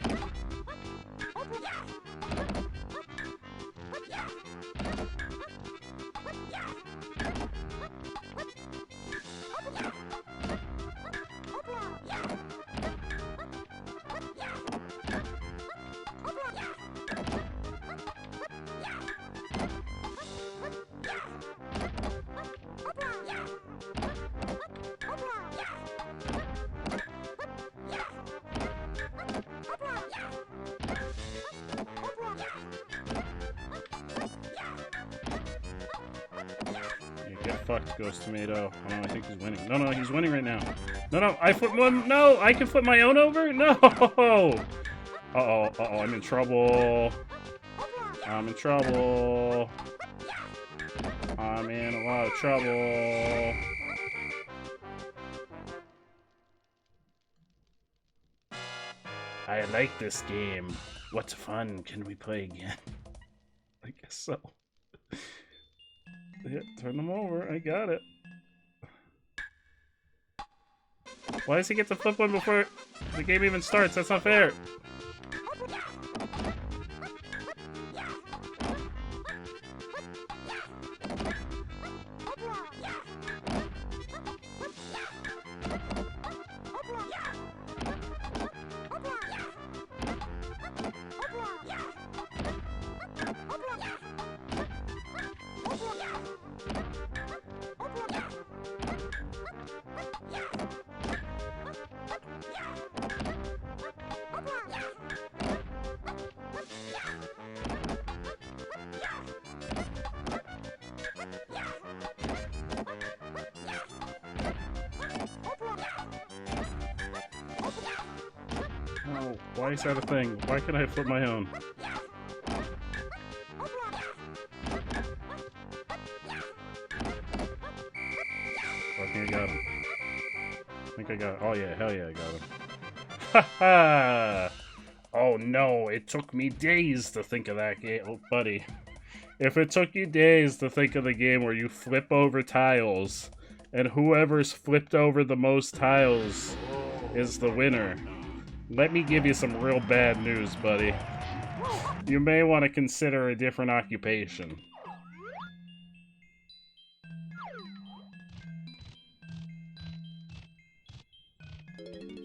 Get fucked, Ghost Tomato. Oh, no, I think he's winning. No, he's winning right now. No, I flip one. No, I can flip my own over? No! Uh-oh, I'm in trouble. I'm in trouble. I'm in a lot of trouble. I like this game. What fun. Can we play again? I guess so. Yeah, turn them over. I got it. Why does he get to flip one before the game even starts? That's not fair. Oh, why is that a thing? Why can't I flip my own? I think I got him. Oh yeah, hell yeah, I got him. Haha! Oh no, it took me days to think of that game. Oh, buddy. If it took you days to think of the game where you flip over tiles And whoever's flipped over the most tiles is the winner. Let me give you some real bad news, buddy. You may want to consider a different occupation.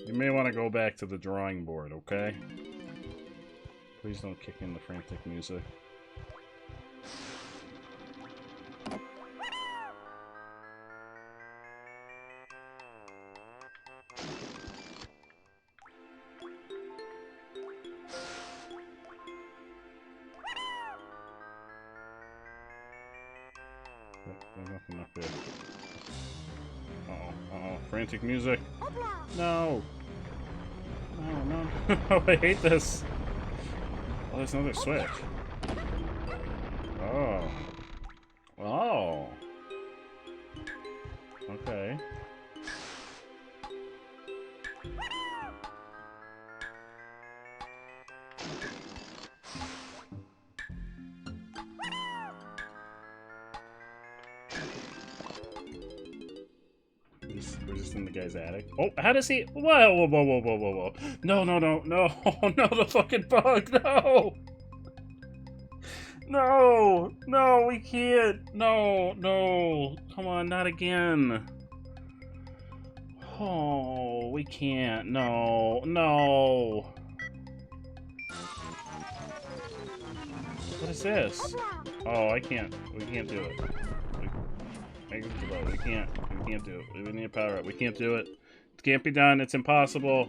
You may want to go back to the drawing board, okay? Please don't kick in the frantic music. There's nothing up there. Uh-oh, uh-oh. Frantic music. No! No, no. I hate this. Oh, there's another switch. Oh. Oh. Okay. We're just in the guy's attic. Oh, how does he? Whoa, whoa, whoa, whoa, whoa, whoa, whoa! No, no, no, no, no! The fucking bug! No! No, no, we can't. No, no! Come on, not again. Oh, we can't. No, no. What is this? Oh, I can't. We can't do it. We can't. We can't do it. We need a power up. We can't do it. It can't be done. It's impossible.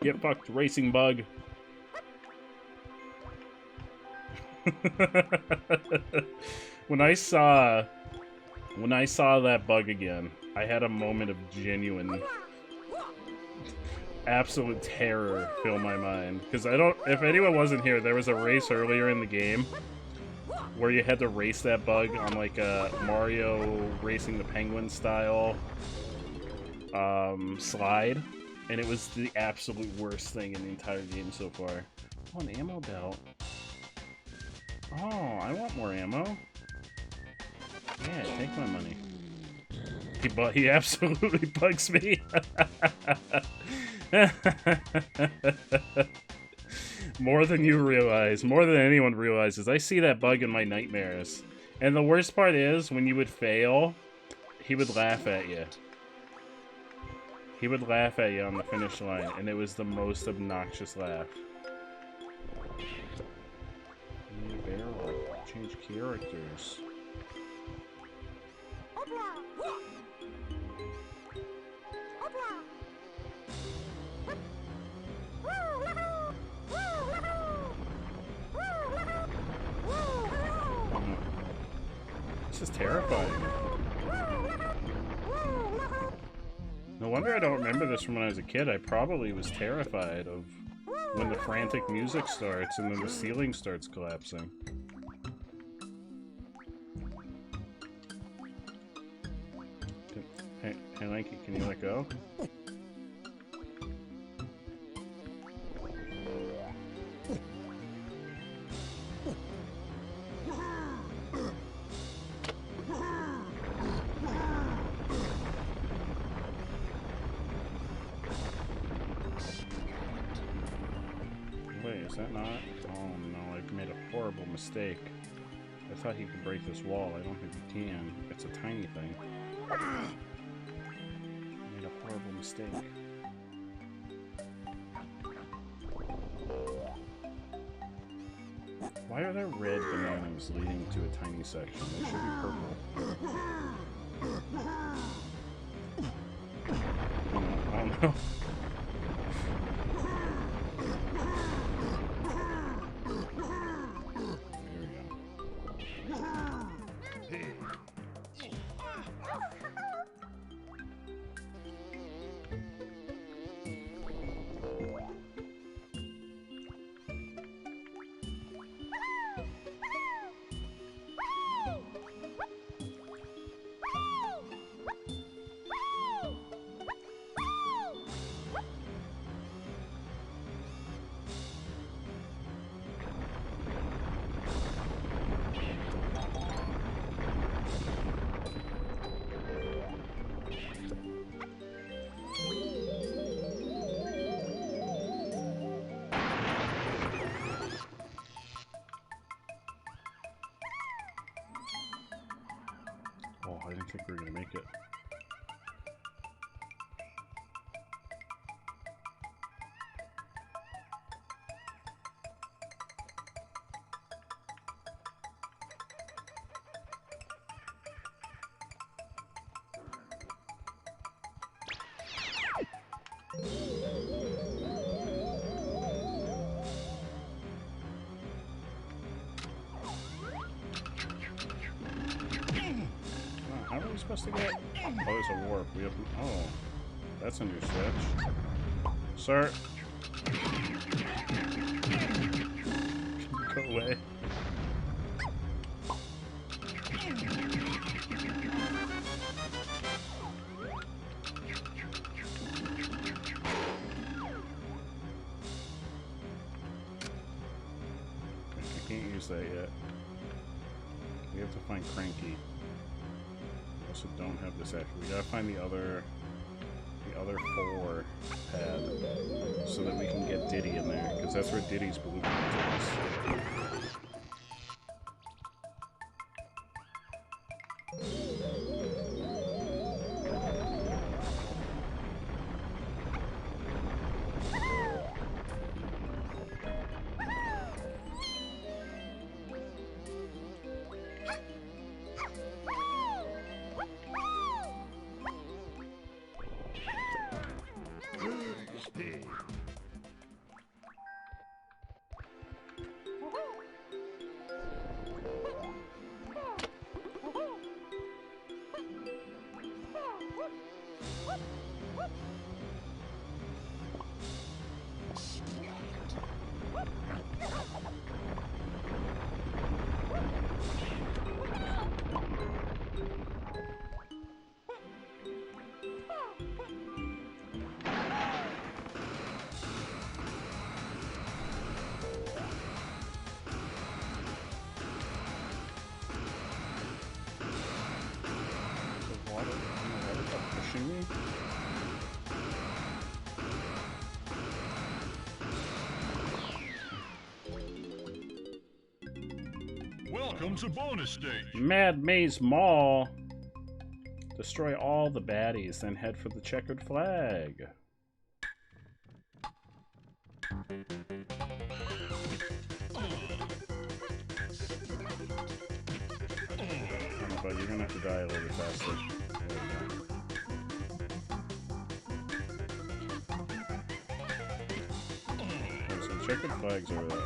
Get fucked, racing bug. When I saw that bug again, I had a moment of genuine, absolute terror fill my mind. Because if anyone wasn't here, there was a race earlier in the game where you had to race that bug on like a Mario Racing the Penguin style slide, and it was the absolute worst thing in the entire game so far. Oh, an ammo belt. Oh, I want more ammo. Yeah, take my money. He absolutely bugs me. More than you realize, more than anyone realizes. I see that bug in my nightmares. And the worst part is, when you would fail, he would laugh at you. He would laugh at you on the finish line, and it was the most obnoxious laugh. Barrel. Change characters. This is terrifying. No wonder I don't remember this from when I was a kid. I probably was terrified of when the frantic music starts and then the ceiling starts collapsing. Hey, Lanky, can you let go? Is that not? Oh no, I've made a horrible mistake. I thought he could break this wall. I don't think he can. It's a tiny thing. I made a horrible mistake. Why are there red bananas leading to a tiny section? They should be purple. Oh no. I didn't think we were gonna make it. How are we supposed to get? Oh, there's a warp. We have. Oh, that's a new switch. Sir, go away. I can't use that yet. We have to find Cranky. We also don't have this actually. We gotta find the other 4 pad so that we can get Diddy in there, because that's where Diddy's blueprint is. Welcome to bonus stage. Mad Maze Mall. Destroy all the baddies, then head for the checkered flag. But you're gonna have to die a little faster. Okay, so checkered flags are there.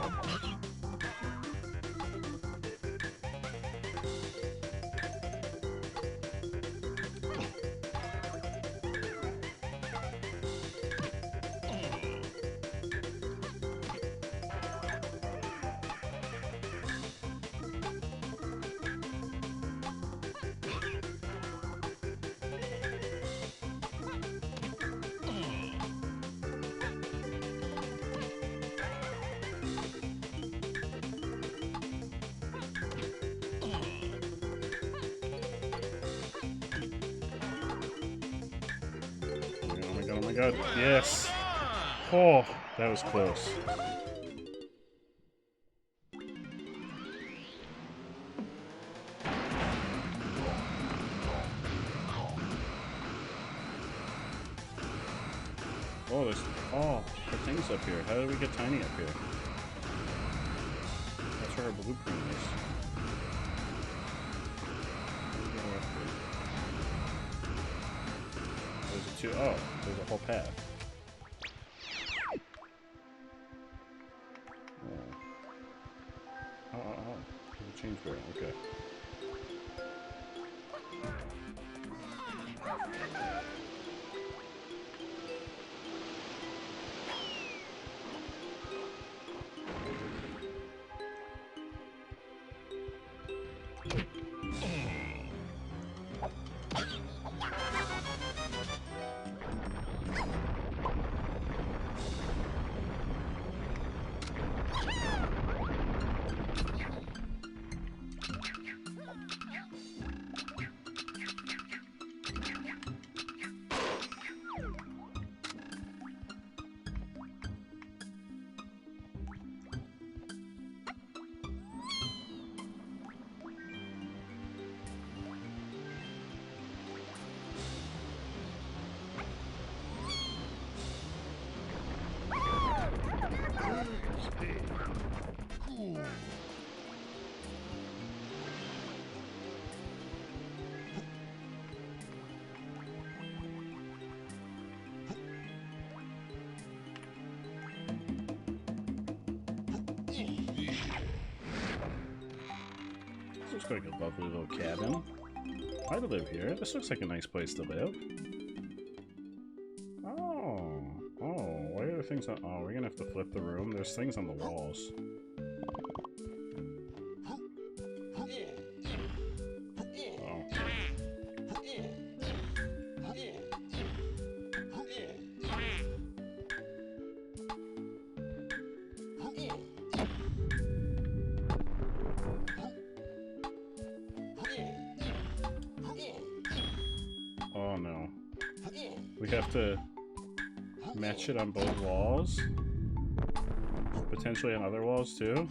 Oh my god, yes! Oh, that was close. Oh, there's... Oh, the thing's up here. How did we get Tiny up here? That's where our blueprint is. There's a 2... Oh, there's a whole path. Oh. There's a change barrel. Okay. looks like a lovely little cabin. I'd live here. This looks like a nice place to live. Oh. Oh, why are there things on... Oh, we're gonna have to flip the room. There's things on the walls. Oh no. We have to match it on both walls. Potentially on other walls too.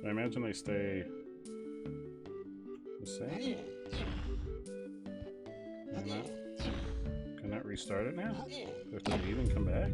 I imagine they stay the same. Can that restart it now? Do we have to leave and come back?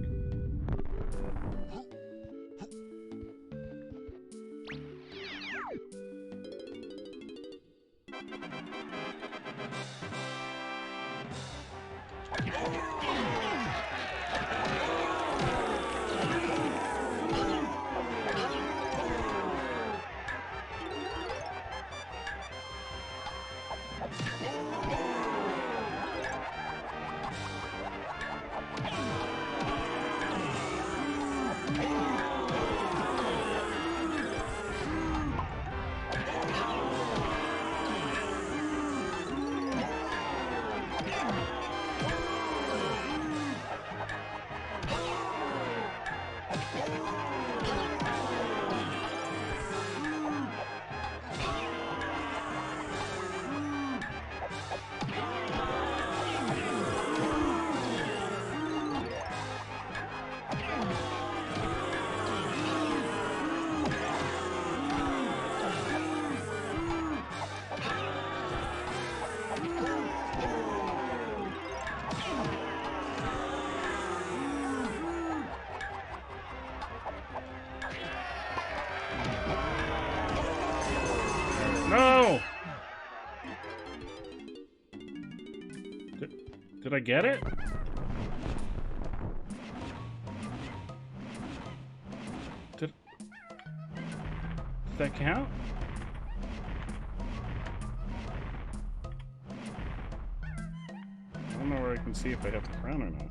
No! Did I get it? Did that count? I don't know where I can see if I have the crown or not.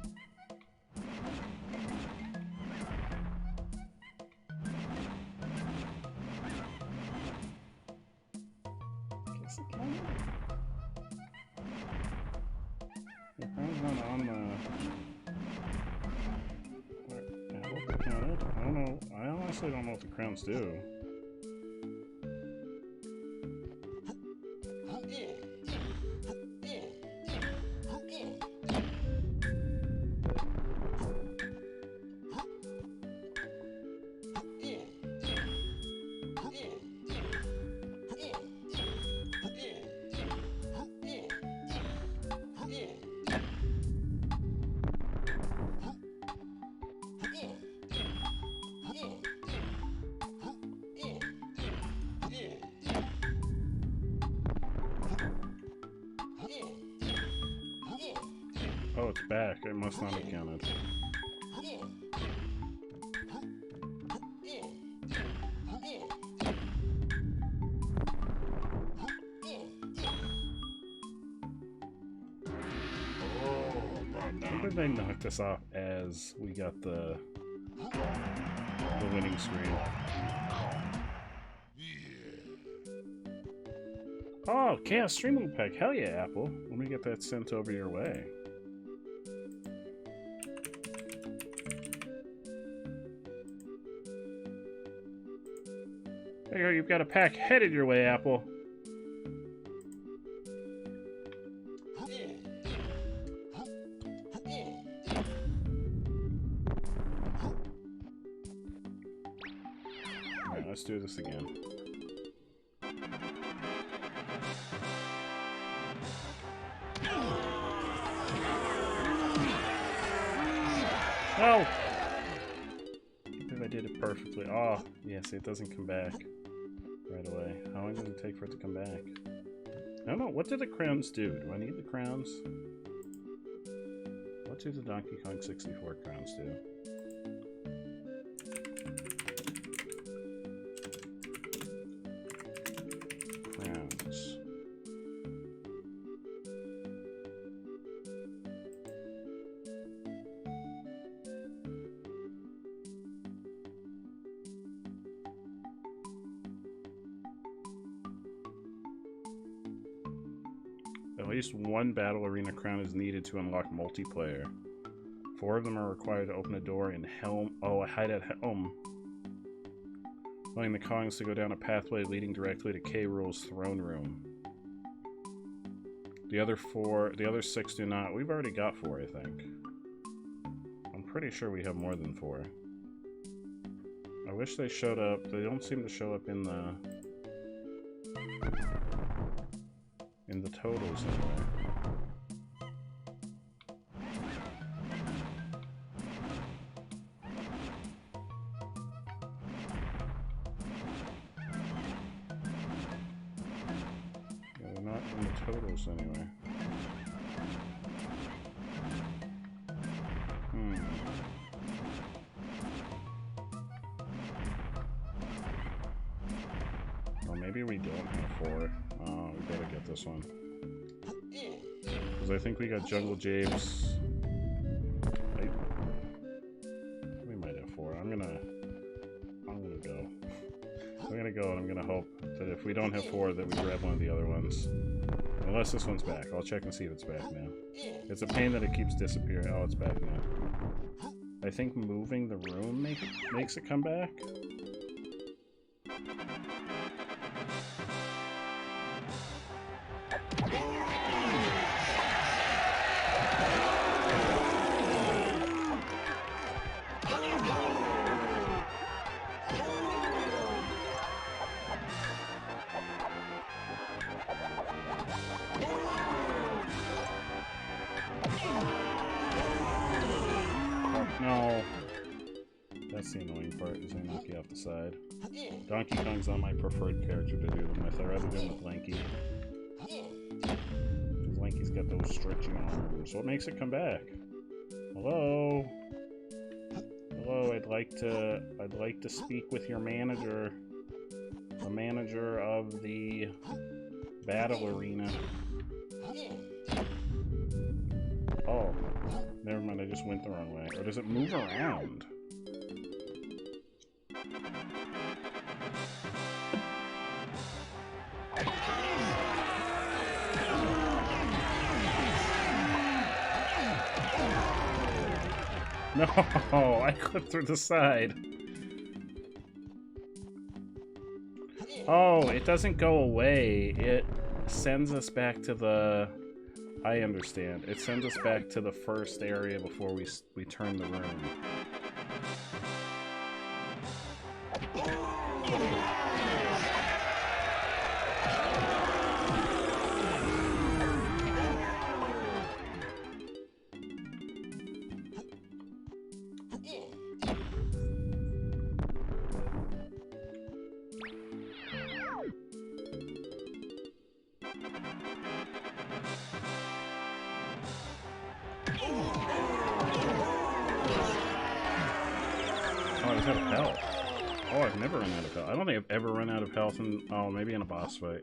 The crown's not on the... I hope it counted. I don't know. I honestly don't know what the crowns do. Oh, it's back. It must not have counted. When did they knock this off as we got the winning screen? Oh, Chaos Streaming Pack. Hell yeah, Apple. Let me get that sent over your way. There you go, you've got a pack headed your way, Apple. Alright, let's do this again. No! If I did it perfectly. Oh, yeah, see, it doesn't come back right away. How long does it take for it to come back? I don't know. What do the crowns do? Do I need the crowns? What do the Donkey Kong 64 crowns do? Crowns. At least one battle arena crown is needed to unlock multiplayer. 4 of them are required to open a door in Helm. Oh, a hide at Helm. Allowing the Kongs to go down a pathway leading directly to K. Rool's throne room. The other 6 do not. We've already got 4, I think. I'm pretty sure we have more than 4. I wish they showed up. They don't seem to show up in the totals anyway. Yeah, they're not in the totals anyway. Well, maybe we don't have 4. Oh, we better get this one. Because I think we got Jungle Japes. We might have 4. I'm gonna go. I'm gonna go and I'm gonna hope that if we don't have 4 that we grab one of the other ones. Unless this one's back. I'll check and see if it's back now. It's a pain that it keeps disappearing. Oh, it's back now. I think moving the room makes it come back. No. That's the annoying part, is they knock you off the side. Donkey Kong's not my preferred character to do them with. I'd rather do them with Lanky. Because Lanky's got those stretchy arms. What makes it come back? Hello? Hello, I'd like to speak with your manager. The manager of the battle arena. Oh. Never mind, I just went the wrong way. Or does it move around? No, I clipped through the side. Oh, it doesn't go away. It sends us back to the... I understand. It sends us back to the first area before we turn the room. Oh, he's out of health. Oh, I've never run out of health. I don't think I've ever run out of health in... Oh, maybe in a boss fight.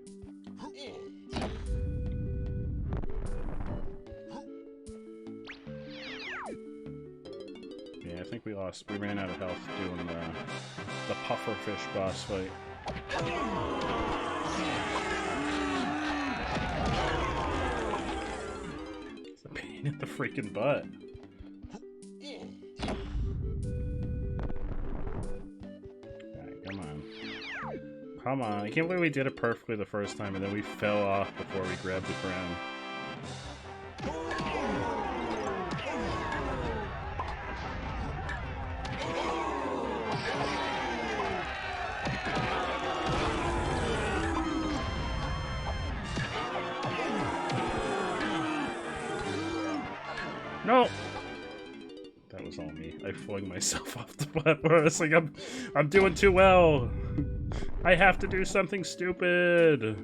Yeah, I think we ran out of health doing the pufferfish boss fight. It's a pain in the freaking butt. Come on, I can't believe we did it perfectly the first time and then we fell off before we grabbed the crown. No! That was all me. I flung myself off the platform. I was like, I'm doing too well. I have to do something stupid.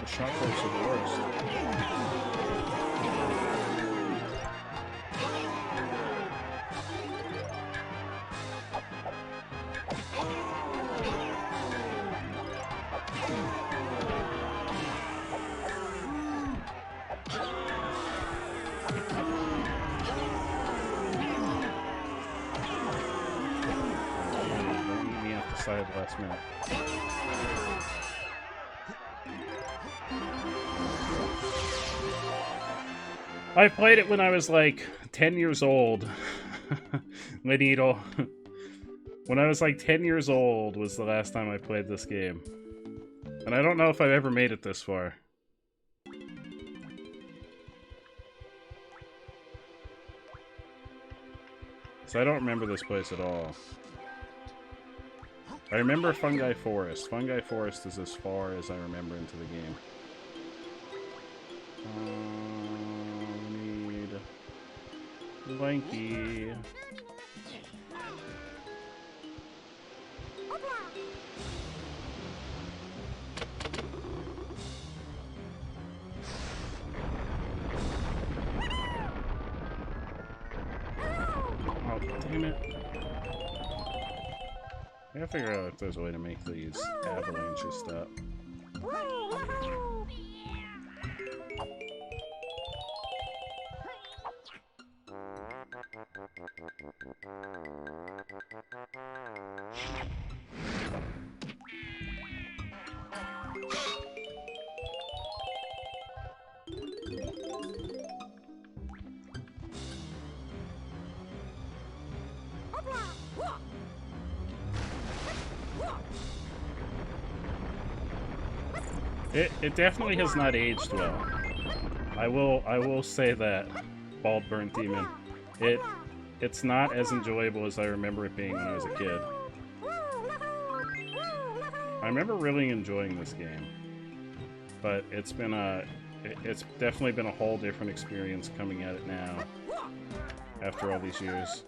Shot close are the worst. Don't meet me at the side last minute. I played it when I was like 10 years old. Needle. When I was like 10 years old was the last time I played this game. And I don't know if I've ever made it this far. So I don't remember this place at all. I remember Fungi Forest. Fungi Forest is as far as I remember into the game. Need Lanky. Oh, damn it. I gotta figure out if there's a way to make these avalanches stop. It definitely has not aged well. I will say that. Bald Burnt Demon. It's not as enjoyable as I remember it being when I was a kid. I remember really enjoying this game, but it's definitely been a whole different experience coming at it now after all these years.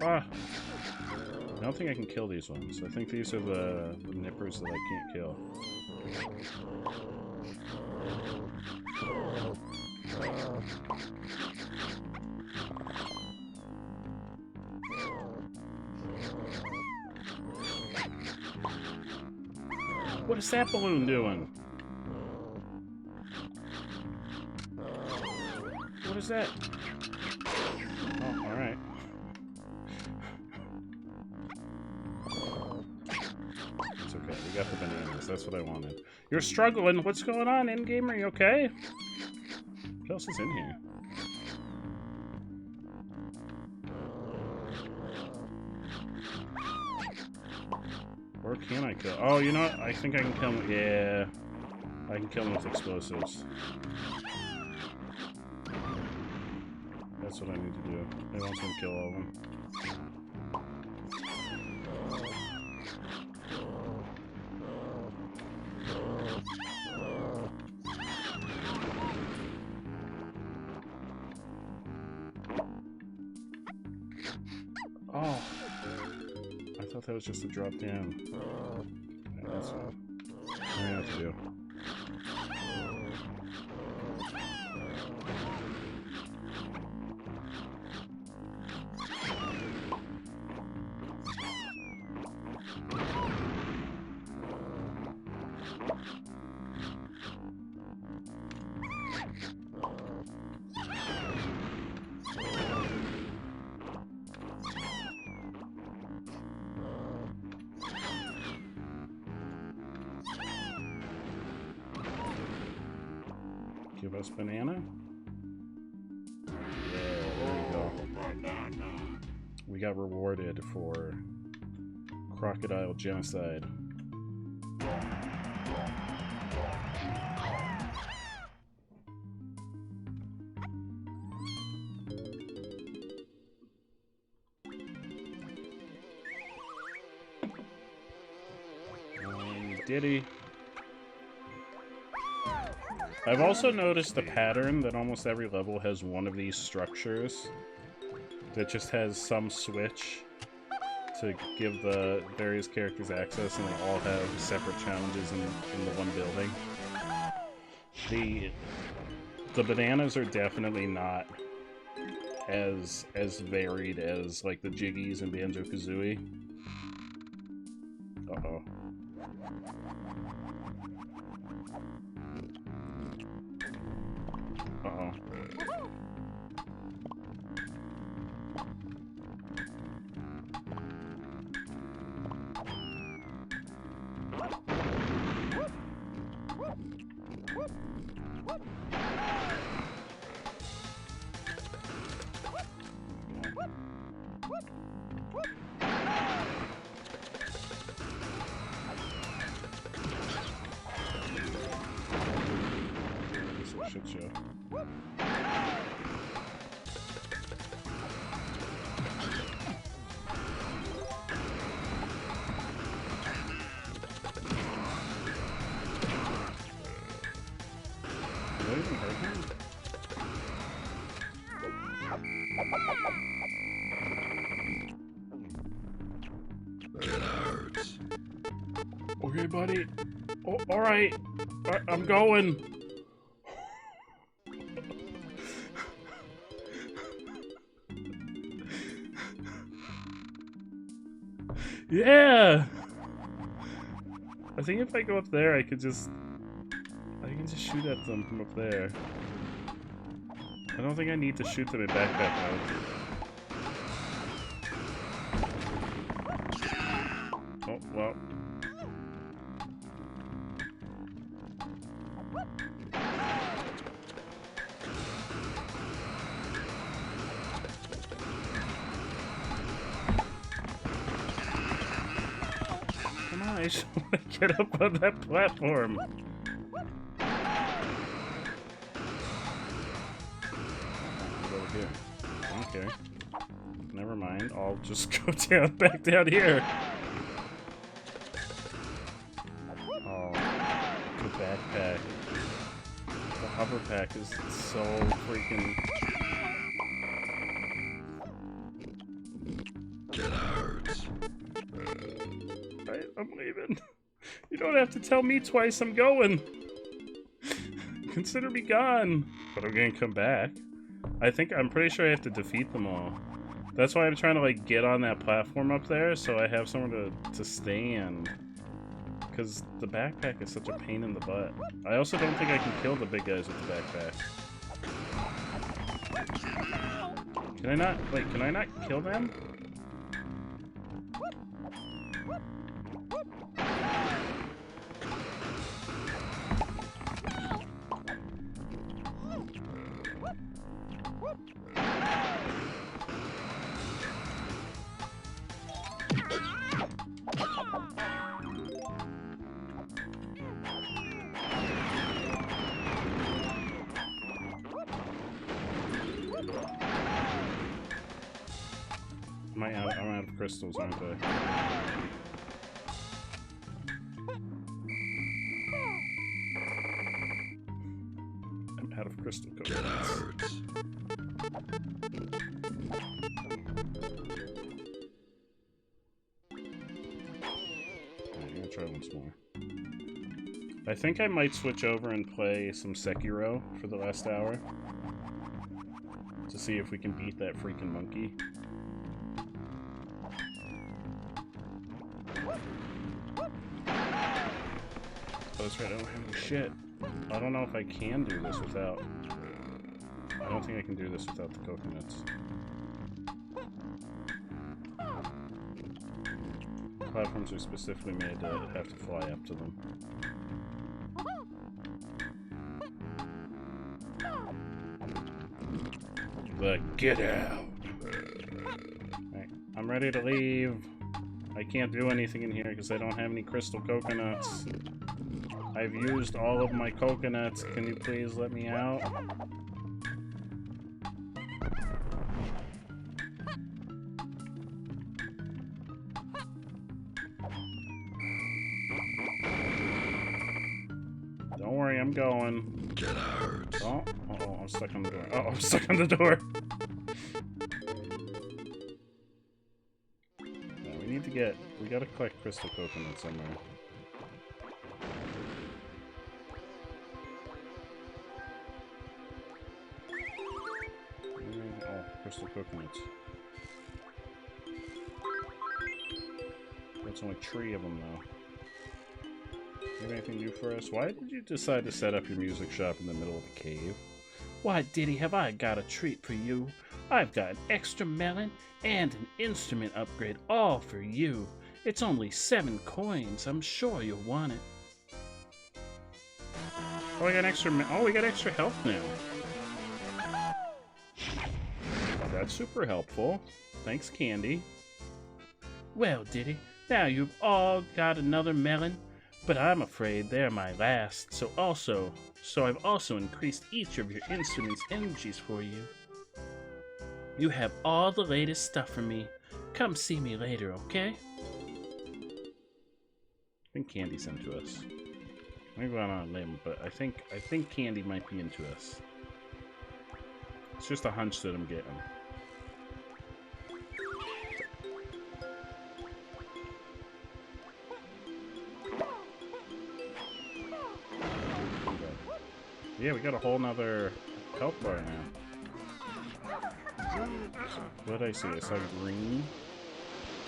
Ah! I don't think I can kill these ones. I think these are the nippers that I can't kill. What is that balloon doing? What is that? Oh, alright. It's okay, we got the bananas. That's what I wanted. You're struggling. What's going on, in-game? Are you okay? What else is in here? Where can I kill? Oh, you know what? I think I can kill him. Yeah. I can kill him with explosives. That's what I need to do. I want to kill all of them. thought that was just a drop down. Alright, that's what I have to do. Give us banana? Yeah, there we go. We got rewarded for crocodile genocide. Diddy. I've also noticed the pattern that almost every level has one of these structures that just has some switch to give the various characters access, and they all have separate challenges in the one building. The bananas are definitely not as varied as like the Jiggies and Banjo-Kazooie. Uh-oh. Uh-oh. This is a shit show. Did I even hurt him? Okay, buddy. Oh, alright. I'm going. Yeah! I think if I go up there, I can just shoot at them from up there. I don't think I need to shoot them in backpack mode. Oh, well. Come on, I just want to get up on that platform. Over here. Okay. Never mind. I'll just go down, back down here. Oh, the backpack. The hover pack is so freaking. Alright, I'm leaving. You don't have to tell me twice I'm going. Consider me gone. But I'm gonna come back. I'm pretty sure I have to defeat them all. That's why I'm trying to like get on that platform up there so I have somewhere to stand. Because the backpack is such a pain in the butt. I also don't think I can kill the big guys with the backpack. Can I not kill them? I'm out of crystals, aren't I? I'm out of crystal coconuts. try once more. I think I might switch over and play some Sekiro for the last hour. To see if we can beat that freaking monkey. Oh, that's right, I don't have any shit. I don't know if I can do this without... I don't think I can do this without the coconuts. Platforms are specifically made to have to fly up to them. But get out! Alright, I'm ready to leave. I can't do anything in here because I don't have any crystal coconuts. I've used all of my coconuts. Can you please let me out? Don't worry, I'm going. Get out. Oh, uh-oh, I'm stuck on the door. Oh, I'm stuck on the door. No, we need to get... We gotta collect crystal coconuts somewhere. Oh, crystal coconuts. That's only 3 of them, though. You have anything new for us? Why did you decide to set up your music shop in the middle of a cave? Why, Diddy, have I got a treat for you? I've got an extra melon and an instrument upgrade all for you. It's only 7 coins. I'm sure you'll want it. Oh, we got extra health now. Oh, that's super helpful. Thanks, Candy. Well, Diddy, now you've all got another melon, but I'm afraid they're my last. So I've also increased each of your instruments' energies for you. You have all the latest stuff for me. Come see me later, okay? I think Candy's into us. I'm going on a limb, but I think Candy might be into us. It's just a hunch that I'm getting. Yeah, we got a whole nother health bar now. What did I see? I saw green.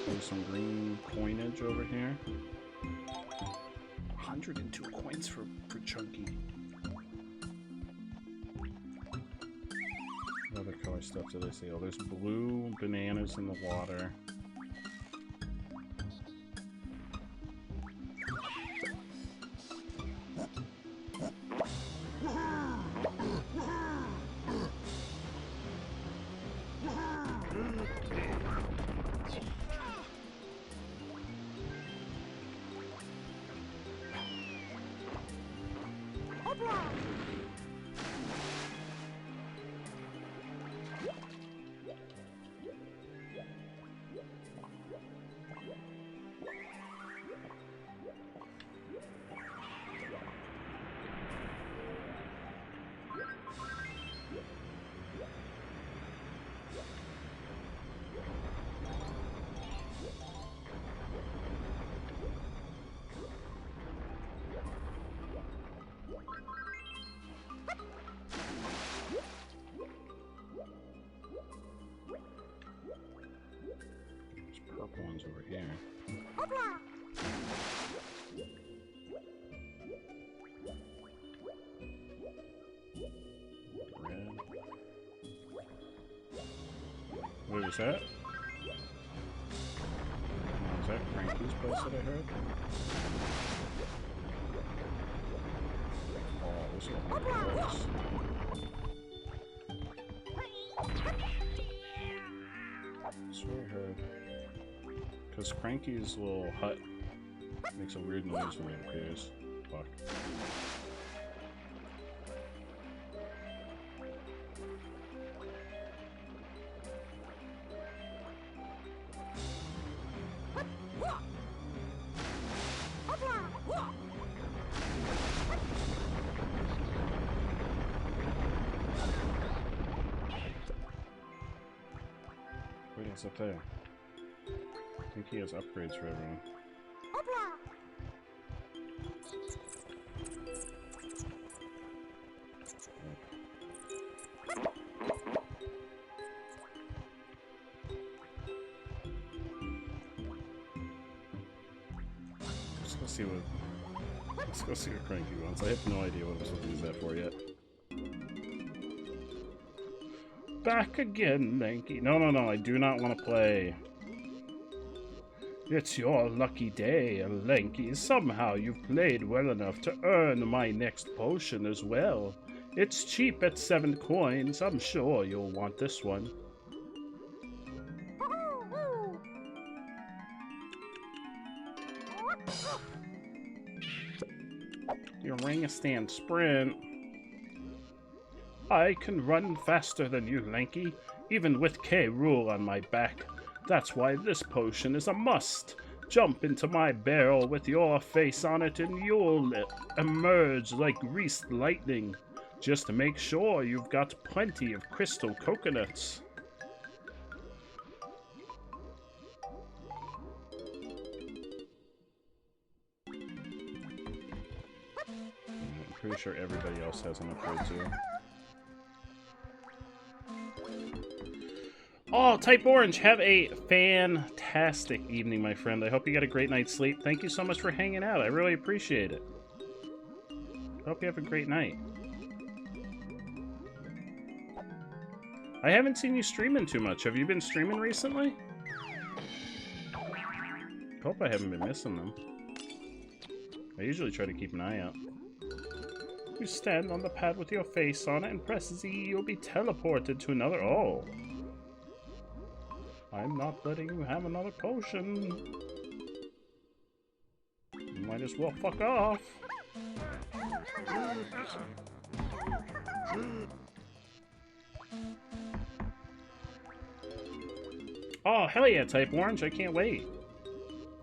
There's some green coinage over here. 102 coins for Chunky. What other color stuff did I see? Oh, there's blue bananas in the water. Purple ones over here. Red. What was that? Oh, is that Cranky's place that I heard? Oh, this one close. I swear I heard. Because Cranky's little hut makes a weird noise when it appears. Fuck. Wait, what's up there? I think he has upgrades for everyone. Let's go see what Cranky wants. I have no idea what I'm supposed to use that for yet. Back again, Lanky. No, I do not want to play. It's your lucky day, Lanky. Somehow you've played well enough to earn my next potion as well. It's cheap at 7 coins. I'm sure you'll want this one. Your Orangutan sprint. I can run faster than you, Lanky, even with K. Rool on my back. That's why this potion is a must. Jump into my barrel with your face on it and you'll emerge like greased lightning. Just to make sure you've got plenty of crystal coconuts. I'm pretty sure everybody else has an upgrade too. Oh, Type Orange, have a fantastic evening, my friend. I hope you got a great night's sleep. Thank you so much for hanging out. I really appreciate it. I hope you have a great night. I haven't seen you streaming too much. Have you been streaming recently? Hope I haven't been missing them. I usually try to keep an eye out. You stand on the pad with your face on it and press Z, you'll be teleported to another... Oh. I'm not letting you have another potion. You might as well fuck off. Oh, hell yeah, Type Orange. I can't wait.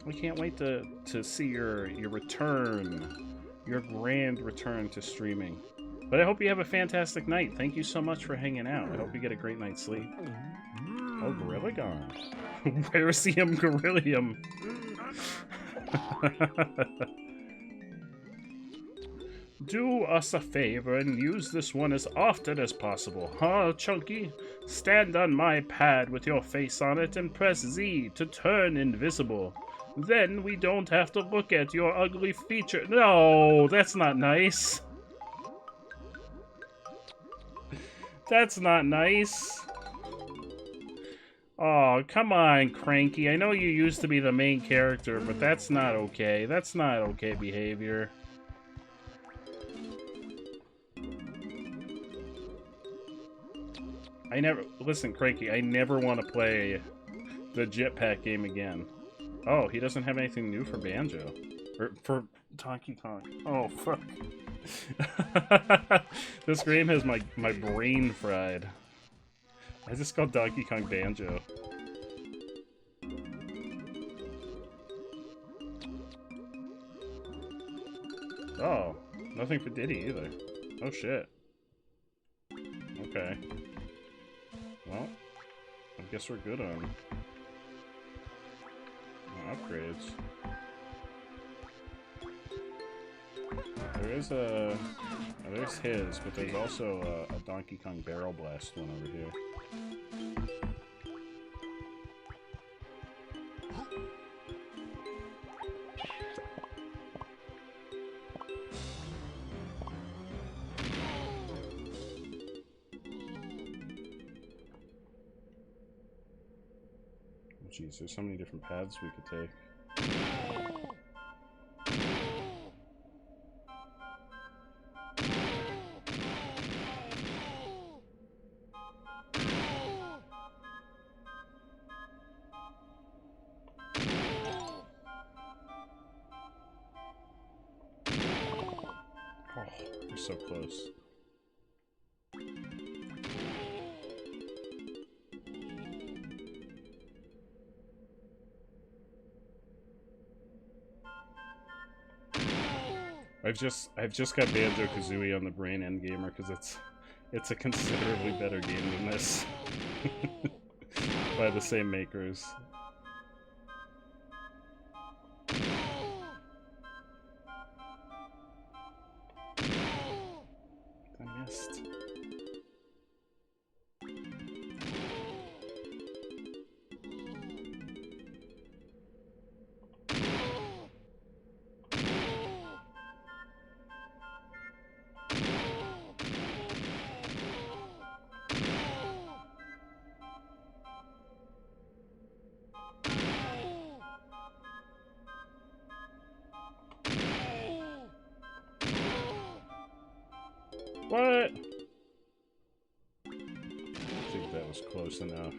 I can't wait to see your return. Your grand return to streaming. But I hope you have a fantastic night. Thank you so much for hanging out. I hope you get a great night's sleep. Oh, Gorilligon. Verisium Gorillium. Do us a favor and use this one as often as possible, huh, Chunky? Stand on my pad with your face on it and press Z to turn invisible. Then we don't have to look at your ugly feature. No, that's not nice. That's not nice. Oh, come on, Cranky. I know you used to be the main character, but that's not okay. That's not okay behavior. Listen, Cranky, I never want to play the jetpack game again. Oh, he doesn't have anything new for Banjo. Or for Donkey Kong. Oh, fuck. This game has my brain fried. I just called Donkey Kong Banjo. Oh, nothing for Diddy either. Oh shit. Okay. Well, I guess we're good on upgrades. There's his, but there's also a Donkey Kong Barrel Blast one over here. Jeez, there's so many different paths we could take. Oh, we're so close. I've just got Banjo-Kazooie on the Brain Endgamer because it's a considerably better game than this. By the same makers. nest. What? I think that was close enough.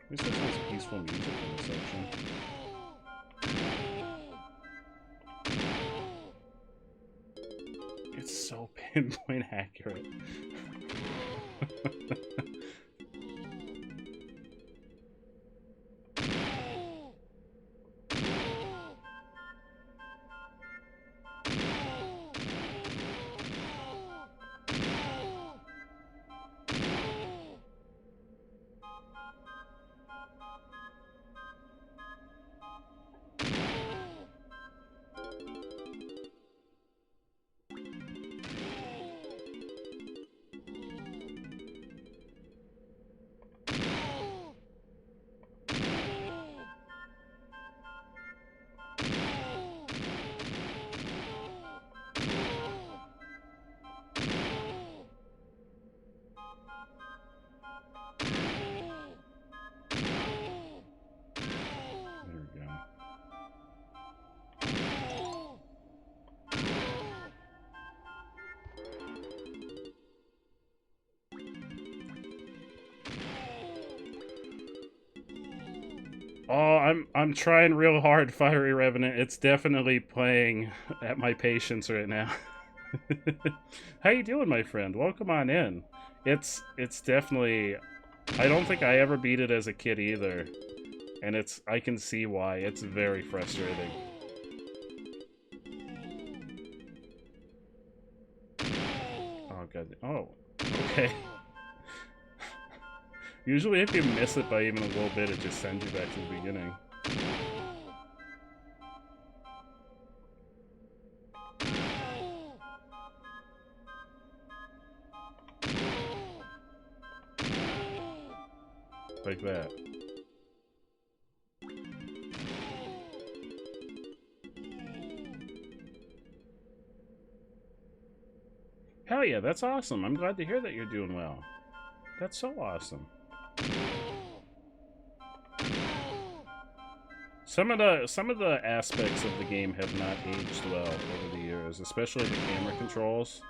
This just has peaceful music in this section. It's so pinpoint accurate. Oh, I'm trying real hard, Fiery Revenant. It's definitely playing at my patience right now. How you doing, my friend? Welcome on in. It's definitely... I don't think I ever beat it as a kid either. And I can see why. It's very frustrating. Oh, God. Oh, okay. Usually if you miss it by even a little bit, it just sends you back to the beginning. Like that. Hell yeah, that's awesome. I'm glad to hear that you're doing well. That's so awesome. Some of the aspects of the game have not aged well over the years, especially the camera controls.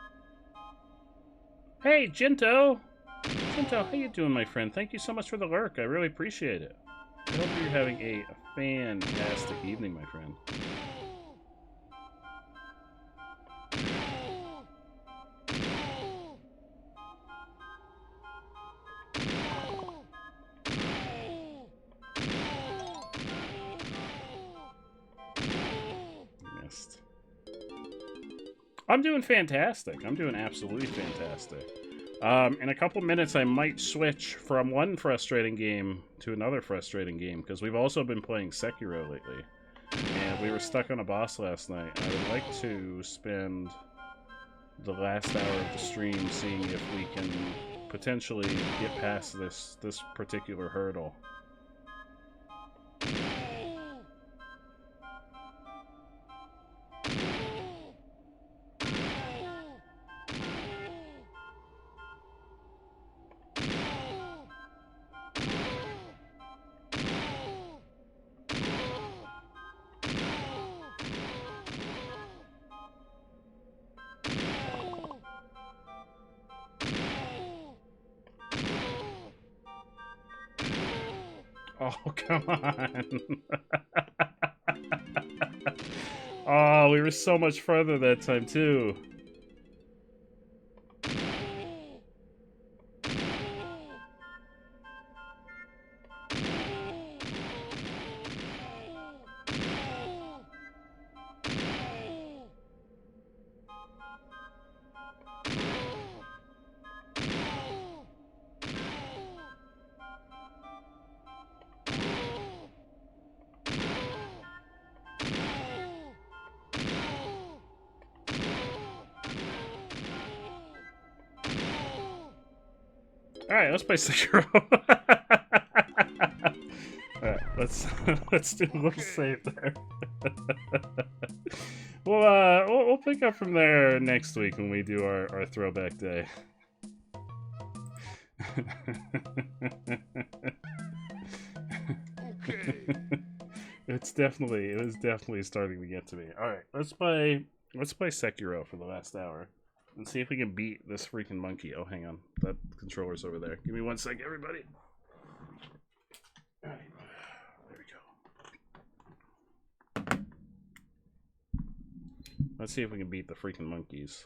Hey, Jinto! Jinto, how you doing, my friend? Thank you so much for the lurk. I really appreciate it. I hope you're having a fantastic evening, my friend. Missed. I'm doing fantastic. I'm doing absolutely fantastic. In a couple minutes, I might switch from one frustrating game to another frustrating game, because we've also been playing Sekiro lately. And we were stuck on a boss last night, and I would like to spend the last hour of the stream seeing if we can potentially get past this particular hurdle. Oh, come on. Oh, we were so much further that time, too. Alright, let's play Sekiro. Alright, let's do a little save there. We'll pick up from there next week when we do our throwback day. It was definitely starting to get to me. Alright, let's play Sekiro for the last hour. And see if we can beat this freaking monkey. Oh, hang on. That controller's over there. Give me 1 sec, everybody. Alright. There we go. Let's see if we can beat the freaking monkeys.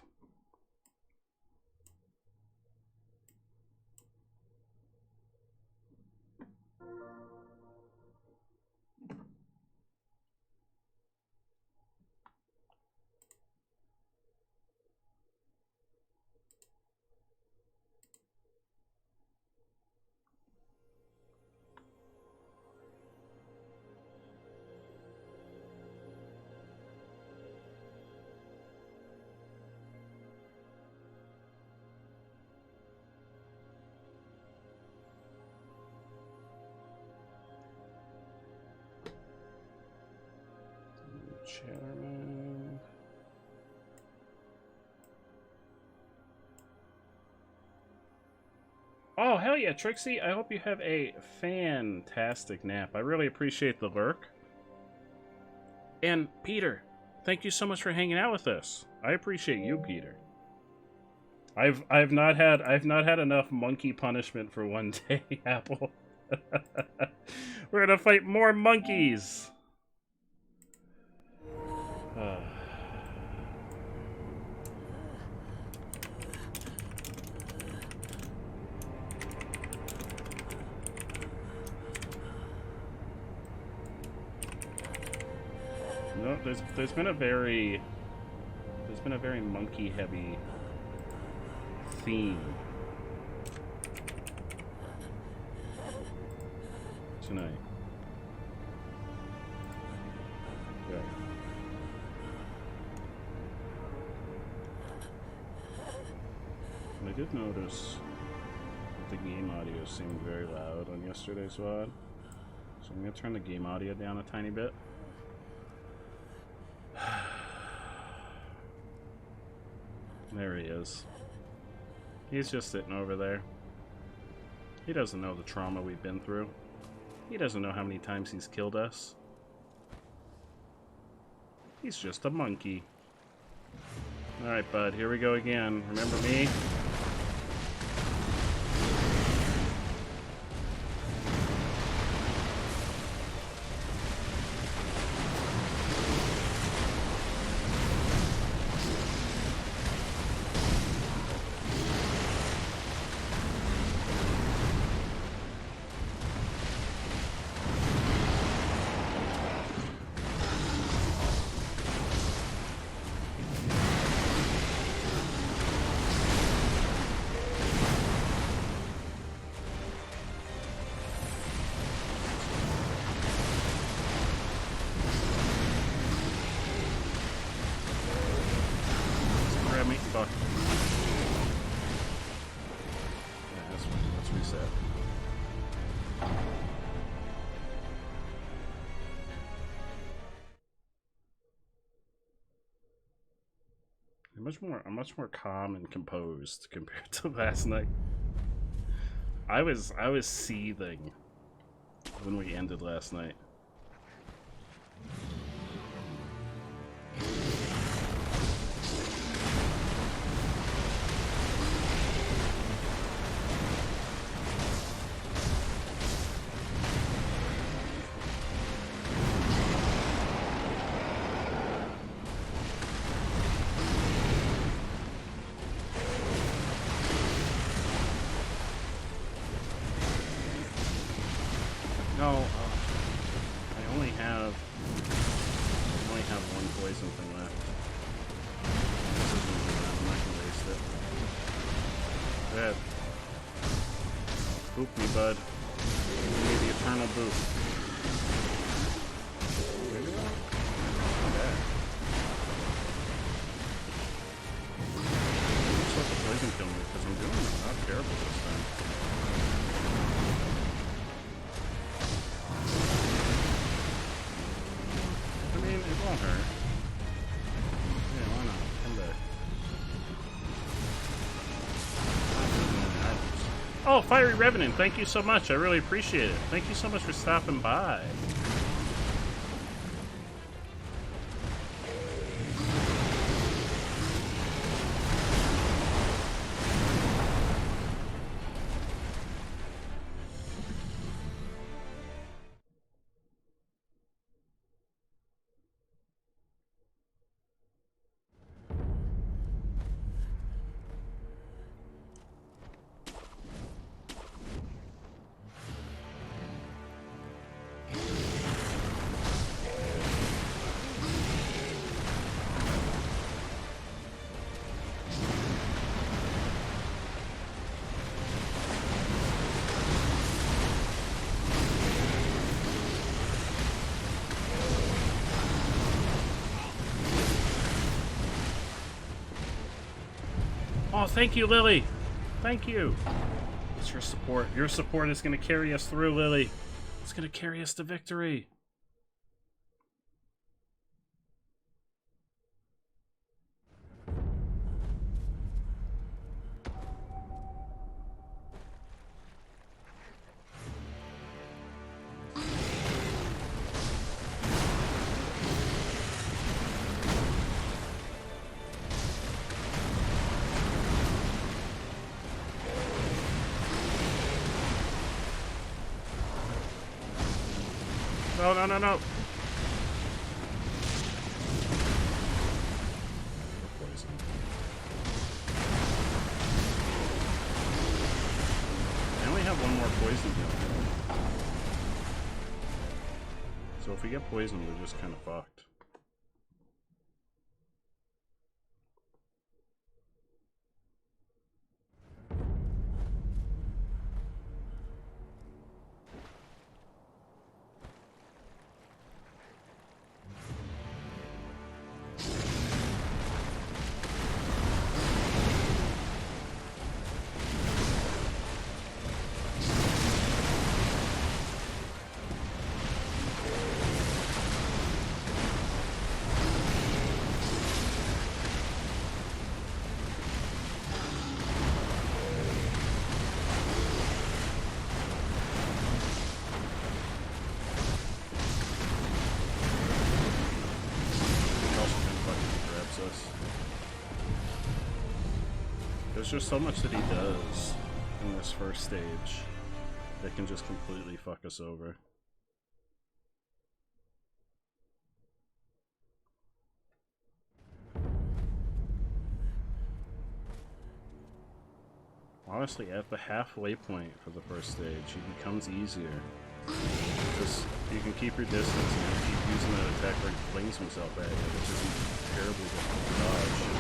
Chairman. Oh, hell yeah, Trixie. I hope you have a fantastic nap. I really appreciate the lurk. And Peter, thank you so much for hanging out with us. I appreciate you, Peter. I've not had enough monkey punishment for one day, Apple. We're gonna fight more monkeys. No, there's been a very monkey heavy theme tonight. Yeah. I did notice that the game audio seemed very loud on yesterday's VOD, so I'm gonna turn the game audio down a tiny bit. There he is. He's just sitting over there. He doesn't know the trauma we've been through. He doesn't know how many times he's killed us. He's just a monkey. Alright, bud, here we go again. Remember me? Fuck. Yeah, let's reset. I'm much more calm and composed compared to last night. I was seething when we ended last night. No, I only have one poison thing left. I'm not gonna waste it. Go ahead. Boop me, bud. Give me the eternal boop. Maybe not? Not bad. Just let the poison kill me, because I'm doing not terrible this time. Oh, Fiery Revenant, thank you so much. I really appreciate it. Thank you so much for stopping by. Oh, thank you, Lily. Thank you. It's your support. Your support is going to carry us through, Lily. It's going to carry us to victory. No, no, no, no. Poison. I only have one more poison heal. So if we get poisoned, we're just kind of fucked. There's just so much that he does in this first stage that can just completely fuck us over. Honestly, at the halfway point for the first stage, it becomes easier. Because you can keep your distance and keep using that attack where he flings himself at you, which isn't terribly difficult to dodge.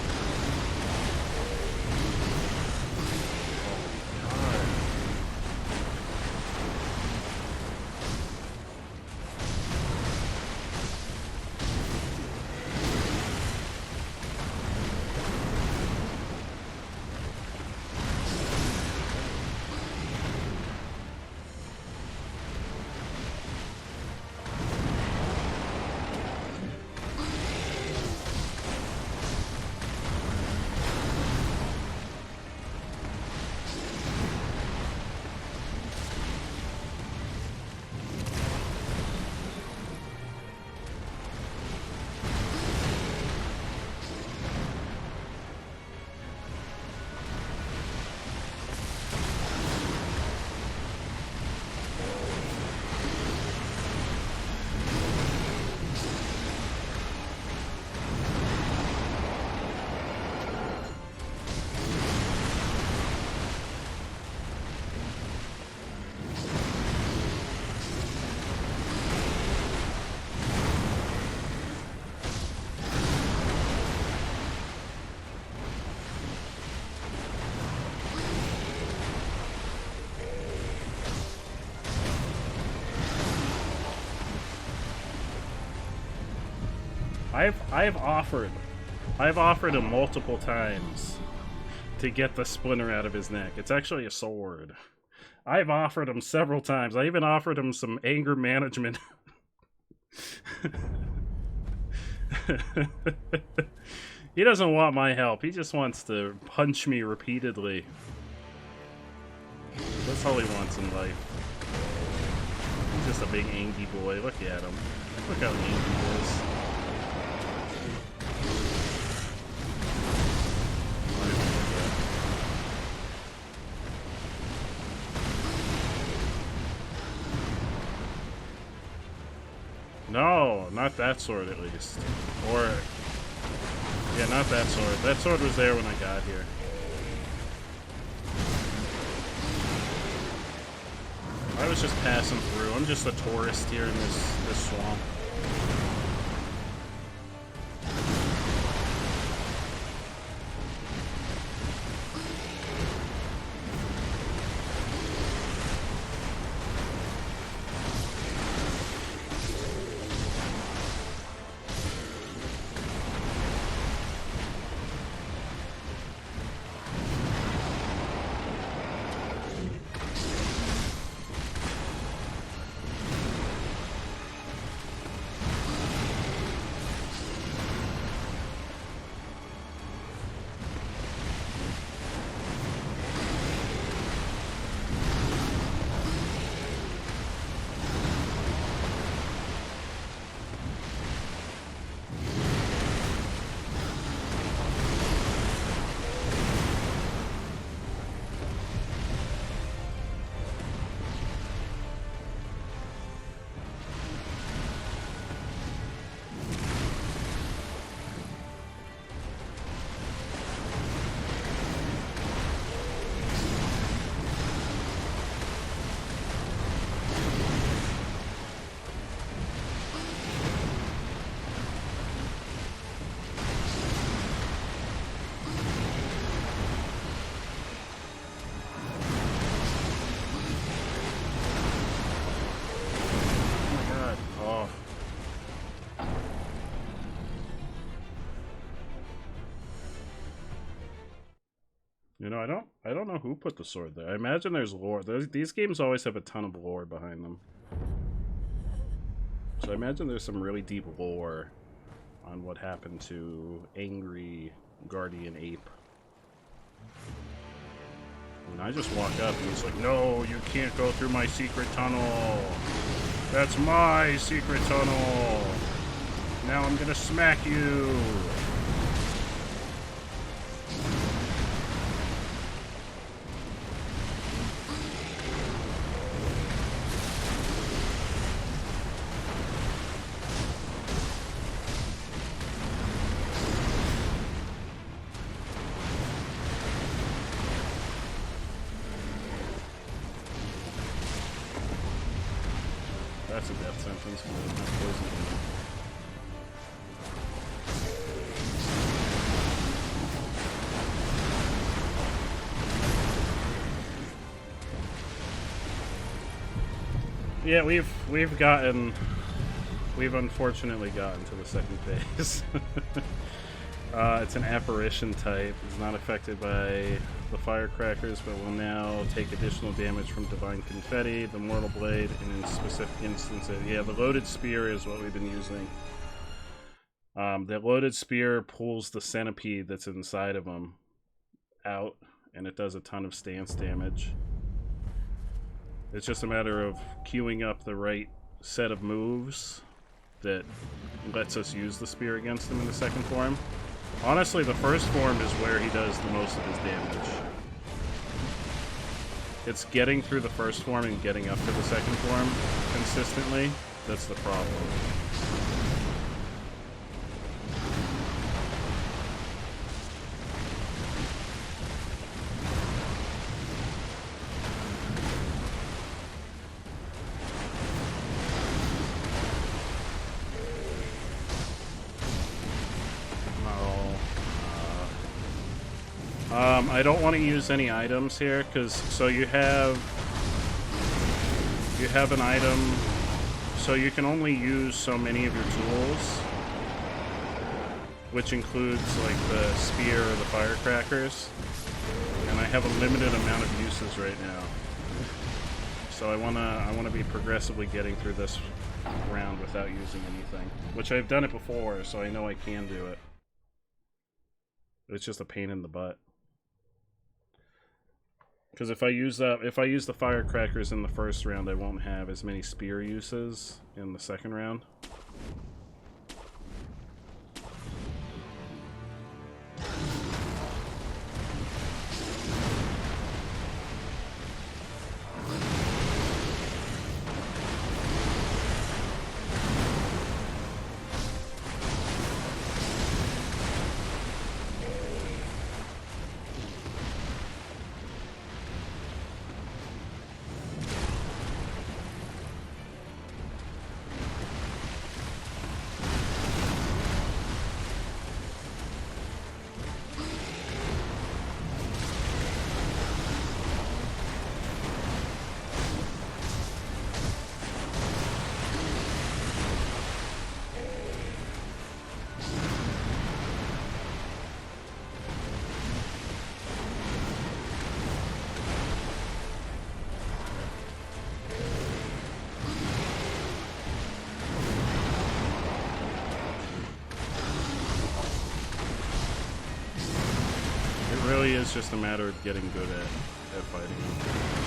I've offered him multiple times to get the splinter out of his neck. It's actually a sword. I've offered him several times. I even offered him some anger management. He doesn't want my help. He just wants to punch me repeatedly. That's all he wants in life. He's just a big angry boy. Look at him. Look how angry he is. No, not that sword at least. Or, yeah, not that sword. That sword was there when I got here. I was just passing through. I'm just a tourist here in this swamp. You know, I don't know who put the sword there. I imagine there's lore. These games always have a ton of lore behind them. So I imagine there's some really deep lore on what happened to angry guardian ape. And I just walk up and he's like, "No, you can't go through my secret tunnel. That's my secret tunnel. Now I'm gonna smack you." That's a death sentence. Yeah, we've unfortunately gotten to the second phase. It's an apparition type. It's not affected by the firecrackers, but will now take additional damage from divine confetti, the mortal blade, and in specific instances, yeah, the loaded spear is what we've been using. The loaded spear pulls the centipede that's inside of him out, and it does a ton of stance damage. It's just a matter of queuing up the right set of moves that lets us use the spear against him in the second form. Honestly, the first form is where he does the most of his damage. It's getting through the first form and getting up to the second form consistently that's the problem. I don't want to use any items here, because so you have an item, so you can only use so many of your tools, which includes like the spear or the firecrackers, and I have a limited amount of uses right now. So I wanna be progressively getting through this round without using anything, which I've done it before, so I know I can do it. It's just a pain in the butt. Because if I use the firecrackers in the first round, I won't have as many spear uses in the second round. It really is just a matter of getting good at fighting them.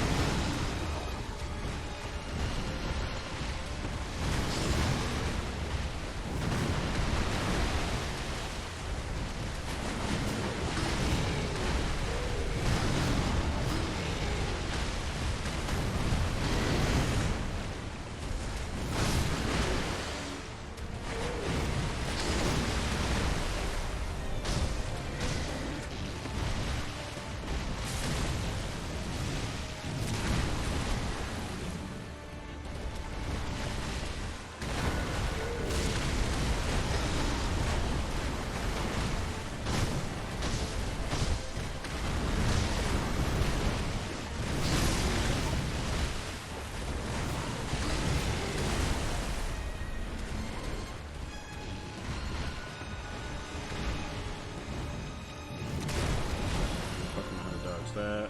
That.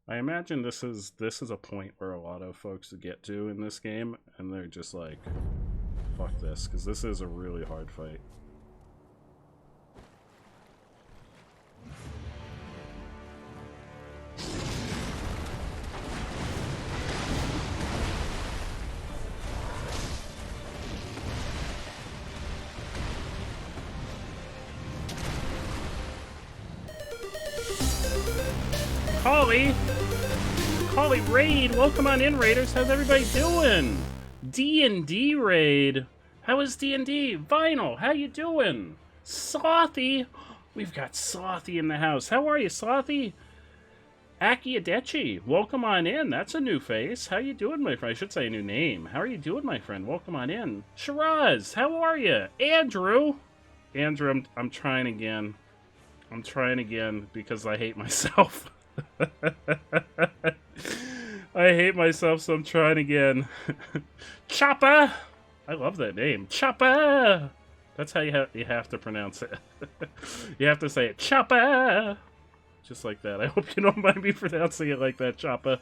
I imagine this is a point where a lot of folks get to in this game, and they're just like, fuck this, because this is a really hard fight. Holly Raid, welcome on in, Raiders. How's everybody doing? D&D Raid. How is D&D? Vinyl, how you doing? Sothy, we've got Sothy in the house. How are you, Sothy? Aki Adechi, welcome on in. That's a new face. How you doing, my friend? I should say a new name. How are you doing, my friend? Welcome on in. Shiraz, how are you? Andrew, I'm trying again. I'm trying again because I hate myself. I hate myself, so I'm trying again. Choppa! I love that name. Choppa! That's how you have to pronounce it. You have to say it. Choppa! Just like that. I hope you don't mind me pronouncing it like that, Choppa.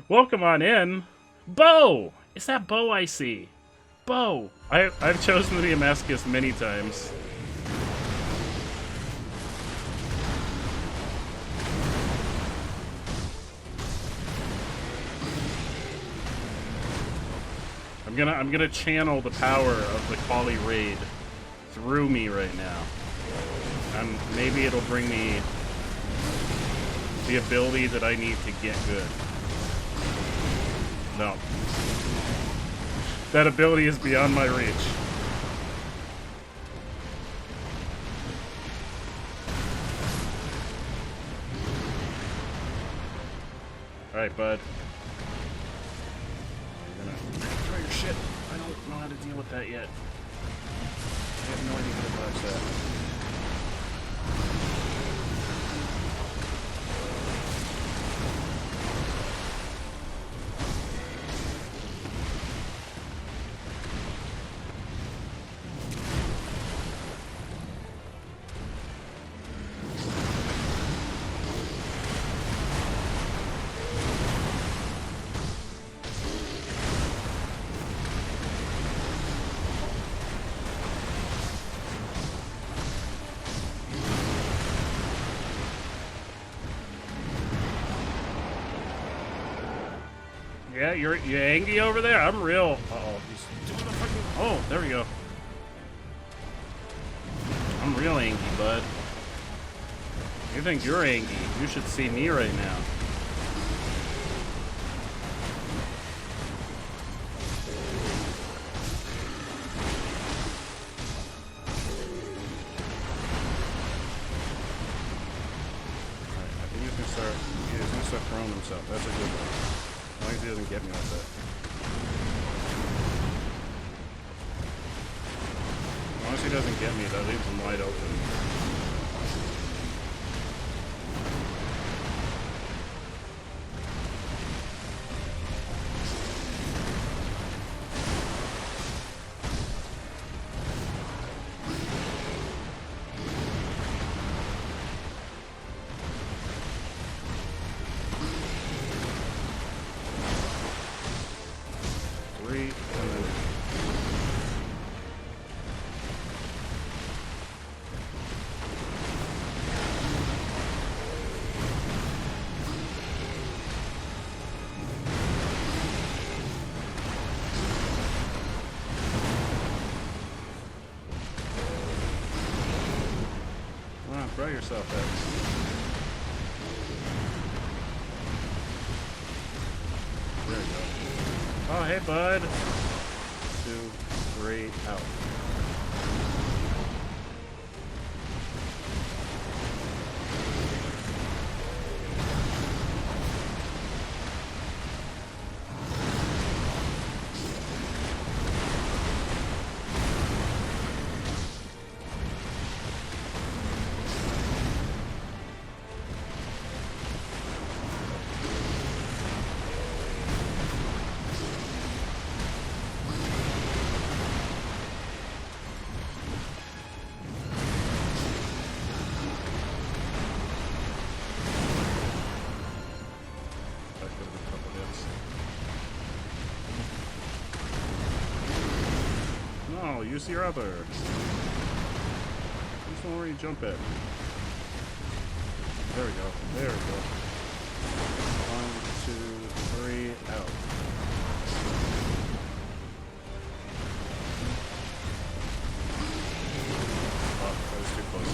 Welcome on in. Bo! Is that Bo I see? Bo! I've chosen to be a masochist many times. I'm gonna channel the power of the Kali Raid through me right now. And maybe it'll bring me the ability that I need to get good. No. That ability is beyond my reach. Alright, bud. Throw your shit. I don't know how to deal with that yet. I have no idea how to dodge that. Yeah, you angry over there? I'm real. Uh-oh. He's doing the fucking... Oh, there we go. I'm real angry, bud. You think you're angry? You should see me right now. He's gonna start throwing himself. That's a good one. As long as he doesn't get me with it. As long as he doesn't get me, that leaves him wide open. Throw yourself at There you go. Oh, hey, bud. 2, 3, out. No, use your other. Which one where you jump at? There we go. There we go. 1, 2, 3, out. Oh, that was too close.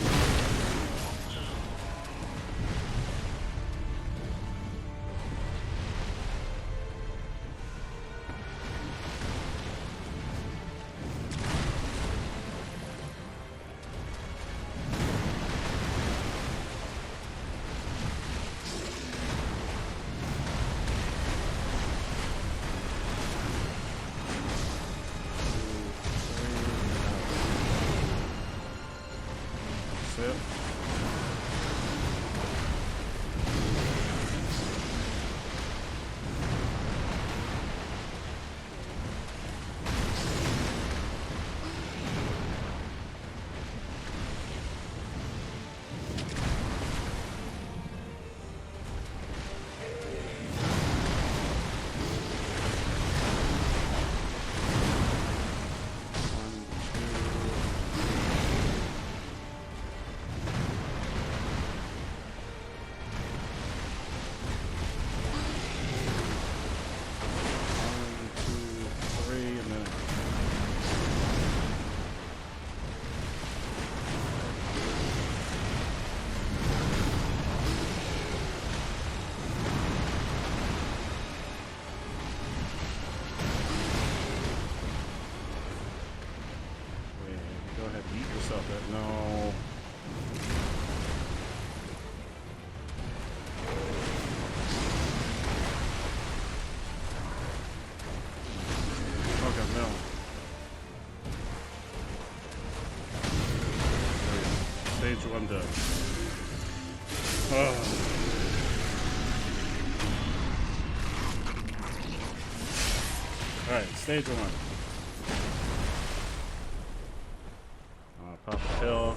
That's it. No. Okay, no. Stage 1 done. Oh. Alright, stage 1. Pop a pill.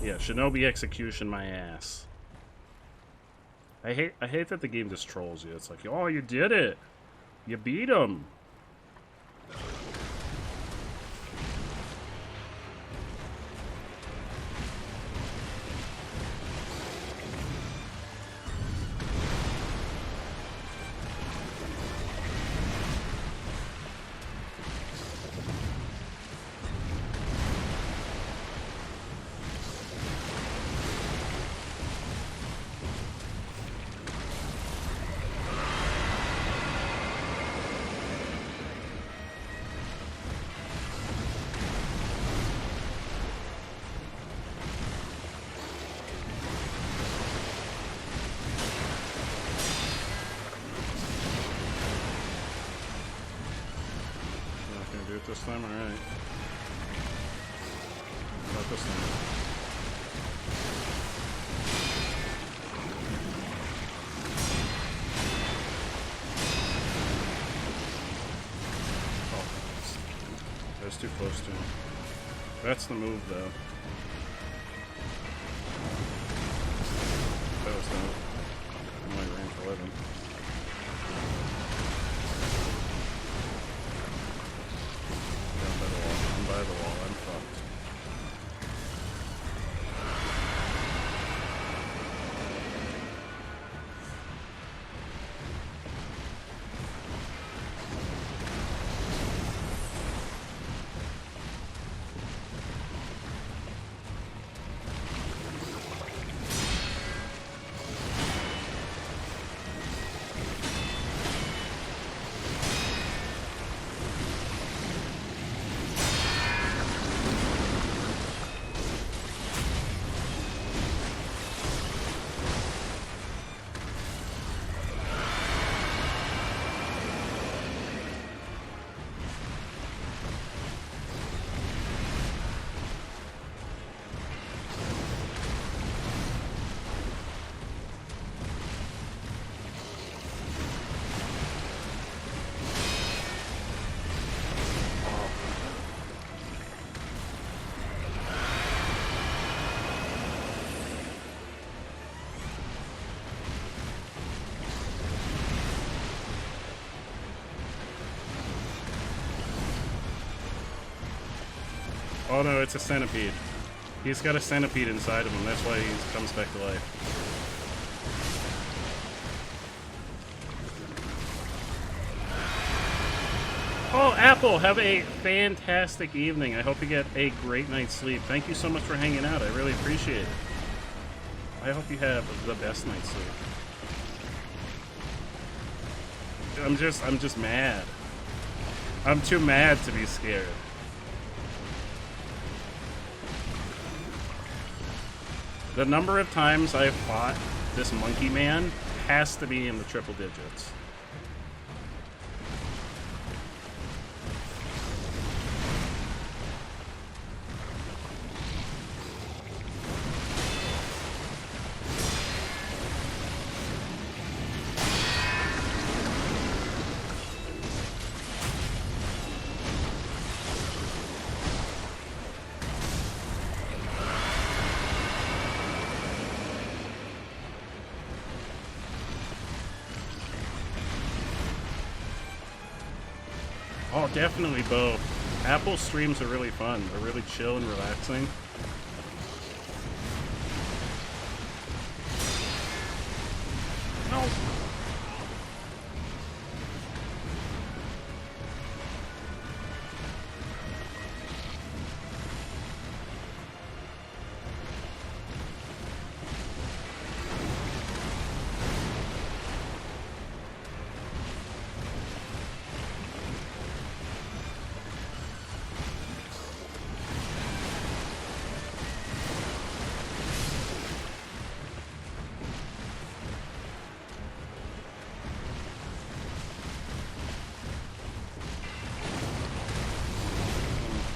Yeah, Shinobi execution my ass. I hate that the game just trolls you. It's like, oh, you did it. You beat him. it this time, alright. Not this time. Oh, that was too close to him. That's the move, though. That was done. I'm only rank 11. Down by the wall. I'm by the wall. I'm fucked. Oh no, it's a centipede. He's got a centipede inside of him, that's why he comes back to life. Oh, Apple, have a fantastic evening. I hope you get a great night's sleep. Thank you so much for hanging out. I really appreciate it. I hope you have the best night's sleep. I'm just mad. I'm too mad to be scared. The number of times I've fought this monkey man has to be in the triple digits. Oh, definitely both. Apple streams are really fun. They're really chill and relaxing. No.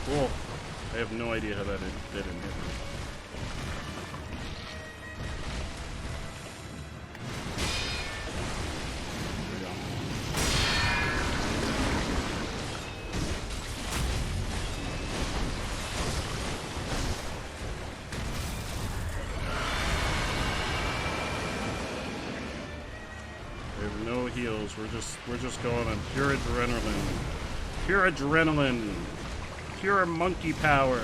Cool. I have no idea how that didn't hit me. There we go. We have no heals. We're just going on pure adrenaline. Pure adrenaline. Pure monkey power.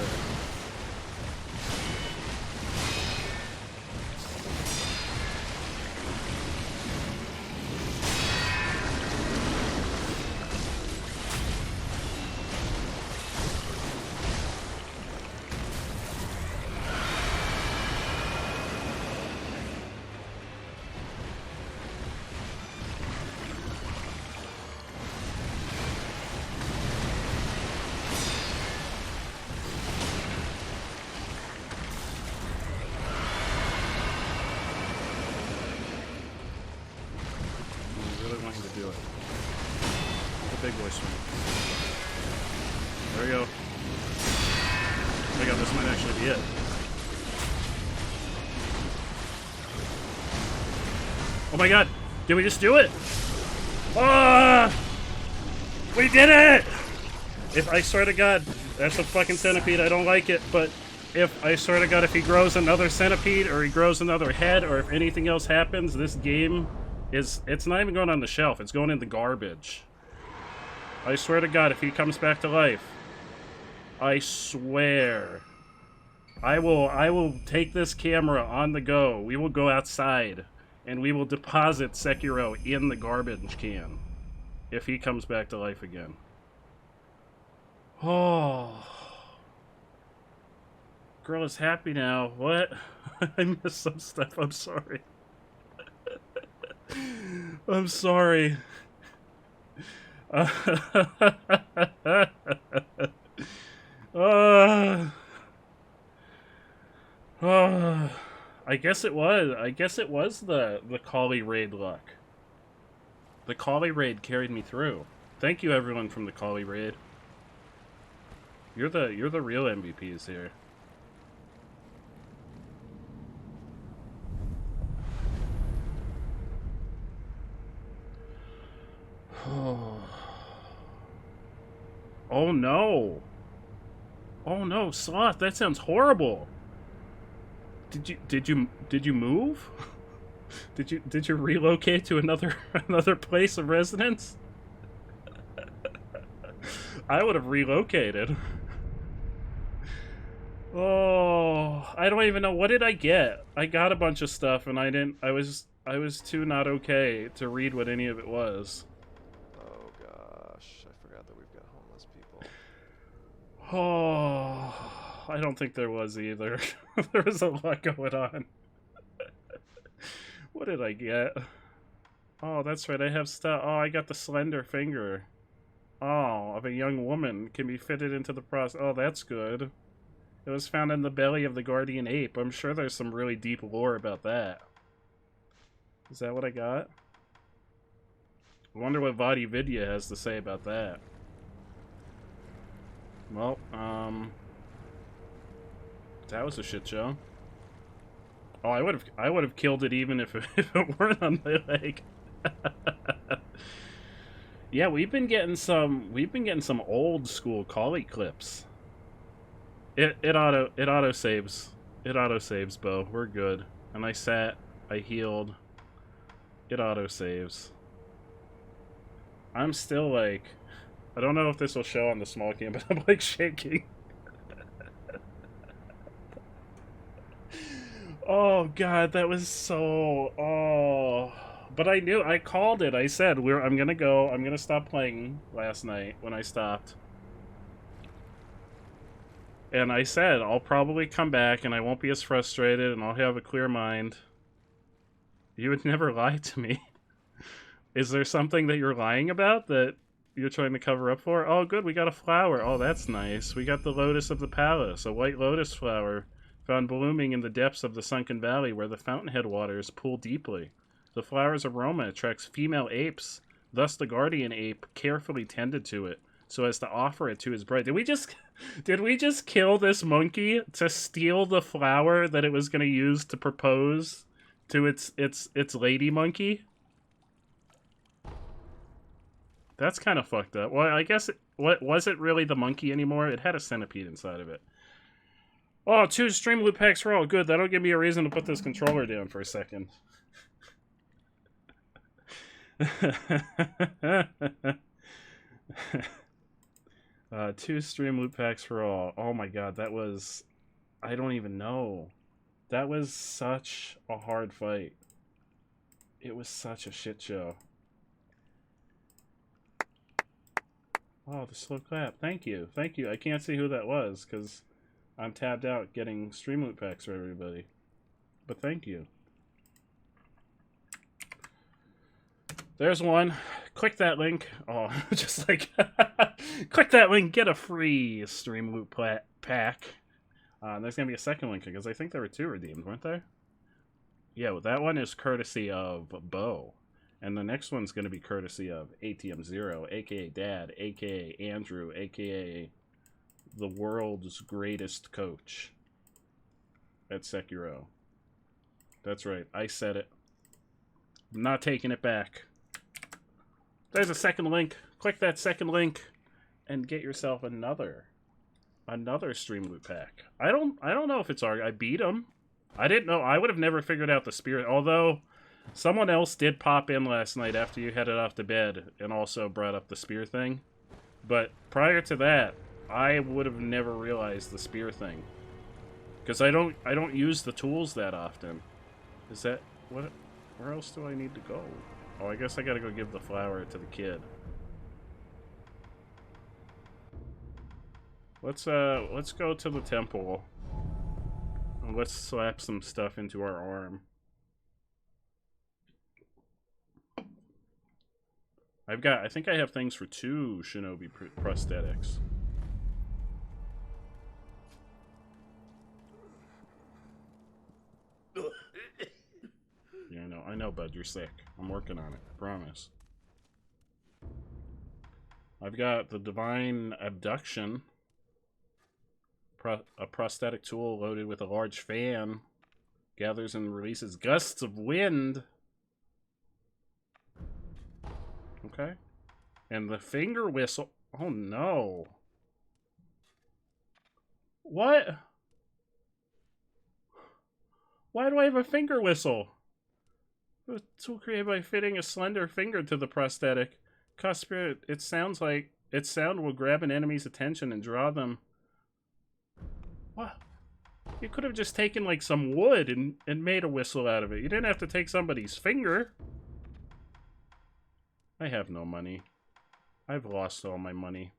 Do it. The big boy swing. There we go. Oh my god, this might actually be it. Oh my god, did we just do it? Ah! We did it! If I swear to god, that's a fucking centipede, I don't like it, but if I swear to god, if he grows another centipede, or he grows another head, or if anything else happens, this game is, it's not even going on the shelf, it's going in the garbage. I swear to god, if he comes back to life, I swear, I will take this camera on the go, we will go outside, and we will deposit Sekiro in the garbage can, if he comes back to life again. Oh. Girl is happy now. What? I missed some stuff. I'm sorry. I'm sorry. I guess it was. I guess it was the Collie raid luck. The Collie raid carried me through. Thank you, everyone from the Collie raid. You're the real MVPs here. Oh no. Oh no, Sloth, that sounds horrible. Did you move? Did you relocate to another place of residence? I would have relocated. Oh, I don't even know, what did I get? I got a bunch of stuff and I was too not okay to read what any of it was. Oh gosh, I forgot that we've got homeless people. Oh, I don't think there was either. There was a lot going on. What did I get? Oh, that's right, I have stuff. Oh, I got the slender finger. Oh, of a young woman can be fitted into the process. Oh, that's good. It was found in the belly of the guardian ape. I'm sure there's some really deep lore about that. Is that what I got? I wonder what VOD Vidya has to say about that. Well, that was a shit show. Oh, I would have killed it even if it weren't on my leg. Yeah, we've been getting some old school Collie clips. It auto saves. It auto saves, Bo. We're good. And I sat, I healed. It auto saves. I'm still like, I don't know if this will show on the small cam, but I'm like shaking. Oh god, that was so, oh. But I knew, I called it. I said, I'm gonna stop playing last night when I stopped. And I said, I'll probably come back and I won't be as frustrated and I'll have a clear mind. You would never lie to me. Is there something that you're lying about that you're trying to cover up for? Oh, good, we got a flower. Oh, that's nice. We got the Lotus of the Palace, a white lotus flower found blooming in the depths of the sunken valley where the fountainhead waters pool deeply. The flower's aroma attracts female apes, thus the guardian ape carefully tended to it so as to offer it to his bride. Did we just kill this monkey to steal the flower that it was going to use to propose to its lady monkey? That's kind of fucked up. Well, I guess what was it really the monkey anymore? It had a centipede inside of it. Oh, 2 stream loop packs for all. Good. That'll give me a reason to put this controller down for a second. 2 stream loop packs for all. Oh my god, that was... I don't even know. That was such a hard fight. It was such a shit show. Oh, the slow clap. Thank you. Thank you. I can't see who that was, because I'm tabbed out getting stream loop packs for everybody. But thank you. There's one. Click that link. Oh, just like... click that link, get a free stream loop pack. There's going to be a second link, because I think there were 2 redeemed, weren't there? Yeah, well, that one is courtesy of Bo. And the next one's going to be courtesy of ATM0, a.k.a. Dad, a.k.a. Andrew, a.k.a. the world's greatest coach at Sekiro. That's right, I said it. I'm not taking it back. There's a second link. Click that second link and get yourself another stream loot pack. I don't know if it's I beat him. I didn't know. I would have never figured out the spirit. Although someone else did pop in last night after you headed off to bed and also brought up the spear thing. But prior to that, I would have never realized the spear thing because I don't use the tools that often. Is that what? Where else do I need to go? Oh, I guess I gotta go give the flower to the kid. Let's go to the temple. And let's slap some stuff into our arm. I think I have things for 2 shinobi prosthetics. Yeah, I know, bud, you're sick. I'm working on it, I promise. I've got the Divine Abduction. A prosthetic tool loaded with a large fan. Gathers and releases gusts of wind. Okay. And the finger whistle. Oh no. What? Why do I have a finger whistle? A tool created by fitting a slender finger to the prosthetic. Cost spirit, it sound will grab an enemy's attention and draw them. What? You could have just taken like some wood and made a whistle out of it. You didn't have to take somebody's finger. I have no money. I've lost all my money.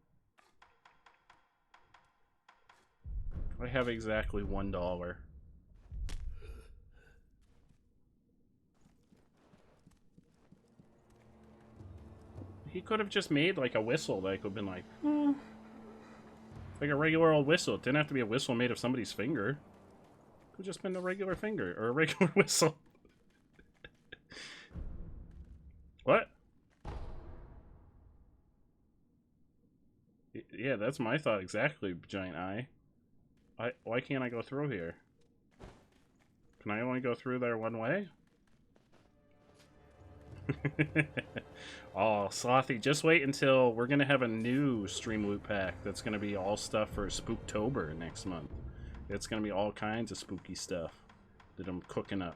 I have exactly $1. He could have just made like a whistle that could have been like, like a regular old whistle. It didn't have to be a whistle made of somebody's finger. It could have just been a regular finger or a regular whistle. What? Yeah, that's my thought exactly, Giant Eye. Why can't I go through here? Can I only go through there one way? Oh, Slothy, just wait until we're gonna have a new stream loot pack that's gonna be all stuff for Spooktober next month. It's gonna be all kinds of spooky stuff that I'm cooking up.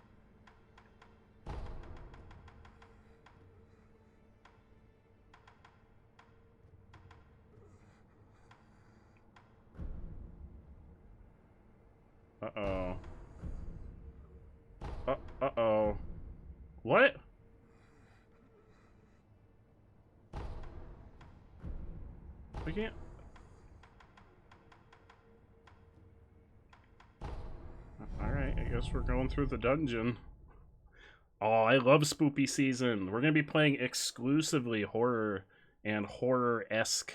Uh-oh. Uh-oh. What? We can't... Alright, I guess we're going through the dungeon. Oh, I love spoopy season. We're going to be playing exclusively horror and horror-esque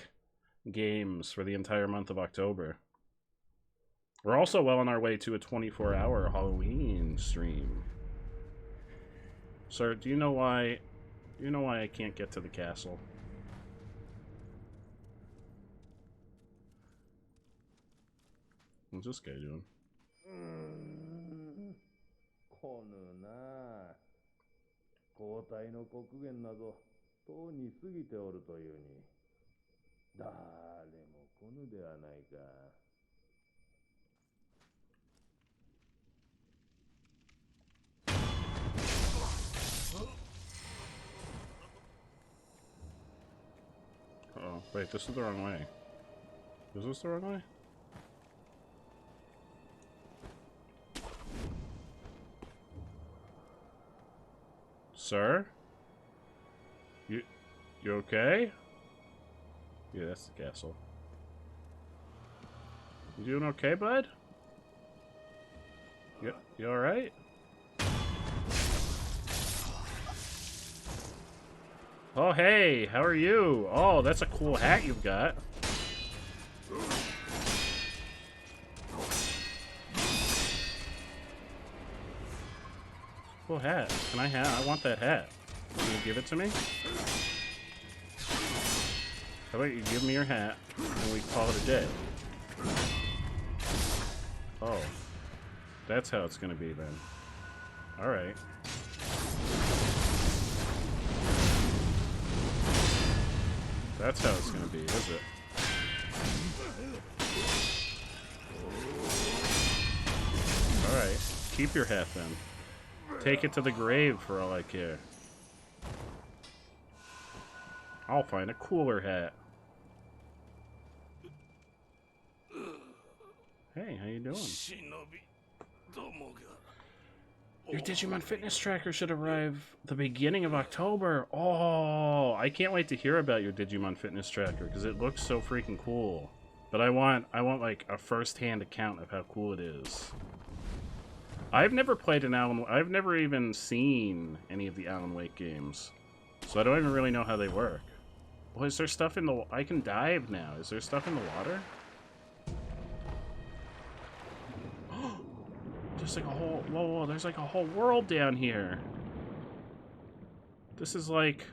games for the entire month of October. We're also well on our way to a 24-hour Halloween stream. Sir, do you know why I can't get to the castle? What's this guy doing? Uh-oh. Wait, this is the wrong way. Is this the wrong way? Sir? You okay? Yeah, that's the castle. You doing okay, bud? You alright? Oh, hey, how are you? Oh, that's a cool hat you've got. Cool hat. Can I have? I want that hat. Can you give it to me? How about you give me your hat and we call it a day? Oh. That's how it's gonna be then. Alright. That's how it's gonna be, is it? Alright. Keep your hat then. Take it to the grave for all I care. I'll find a cooler hat. Hey, how you doing? Your Digimon fitness tracker should arrive the beginning of October. Oh, I can't wait to hear about your Digimon fitness tracker because it looks so freaking cool. But I want like a first-hand account of how cool it is. I've never played an Alan. I've never even seen any of the Alan Wake games, so I don't even really know how they work. Well, is there stuff in the? I can dive now. Is there stuff in the water? Just like a whole... Whoa, there's like a whole world down here. This is like...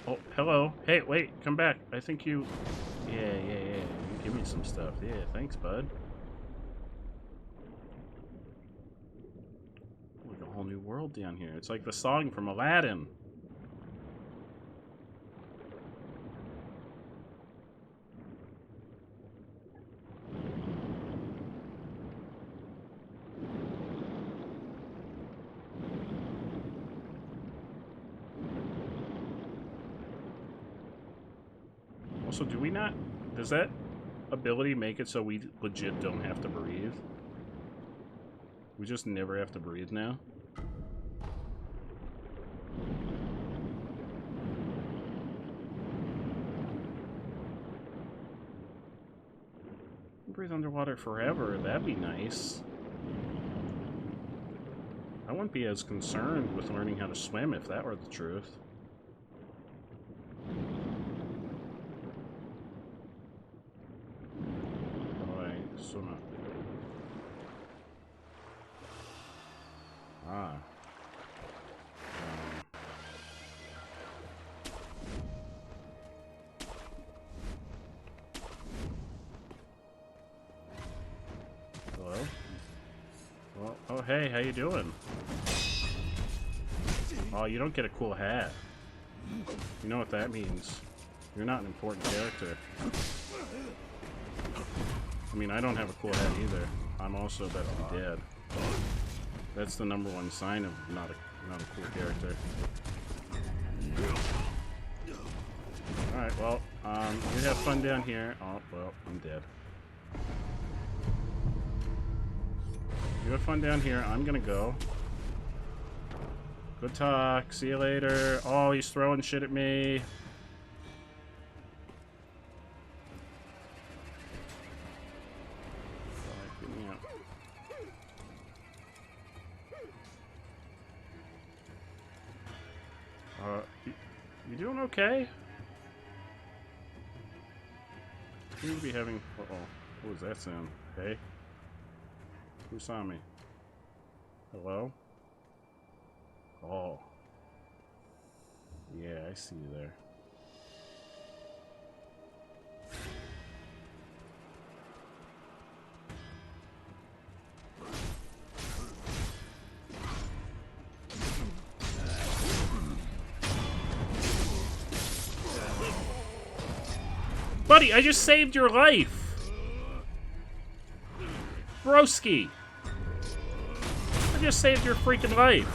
Oh, hello. Hey, wait, come back. I think you... Yeah. You give me some stuff. Yeah, thanks, bud. Like a whole new world down here. It's like the song from Aladdin. Also, do we not... Does that ability make it so we legit don't have to breathe? We just never have to breathe now? Breathe underwater forever, that'd be nice. I wouldn't be as concerned with learning how to swim if that were the truth. Hello? Well, oh hey, how you doing? Oh, you don't get a cool hat. You know what that means. You're not an important character. I mean, I don't have a cool hat either. I'm also about to be dead. That's the #1 sign of not a cool character. Alright, well, you have fun down here. Oh, well, I'm dead. You have fun down here. I'm gonna go. Good talk. See you later. Oh, he's throwing shit at me. Get me out. You doing okay? You seem to be having... Uh-oh. What was that sound? Hey? Who saw me? Hello? Oh. Yeah, I see you there. Buddy, I just saved your life! Broski! I just saved your freaking life!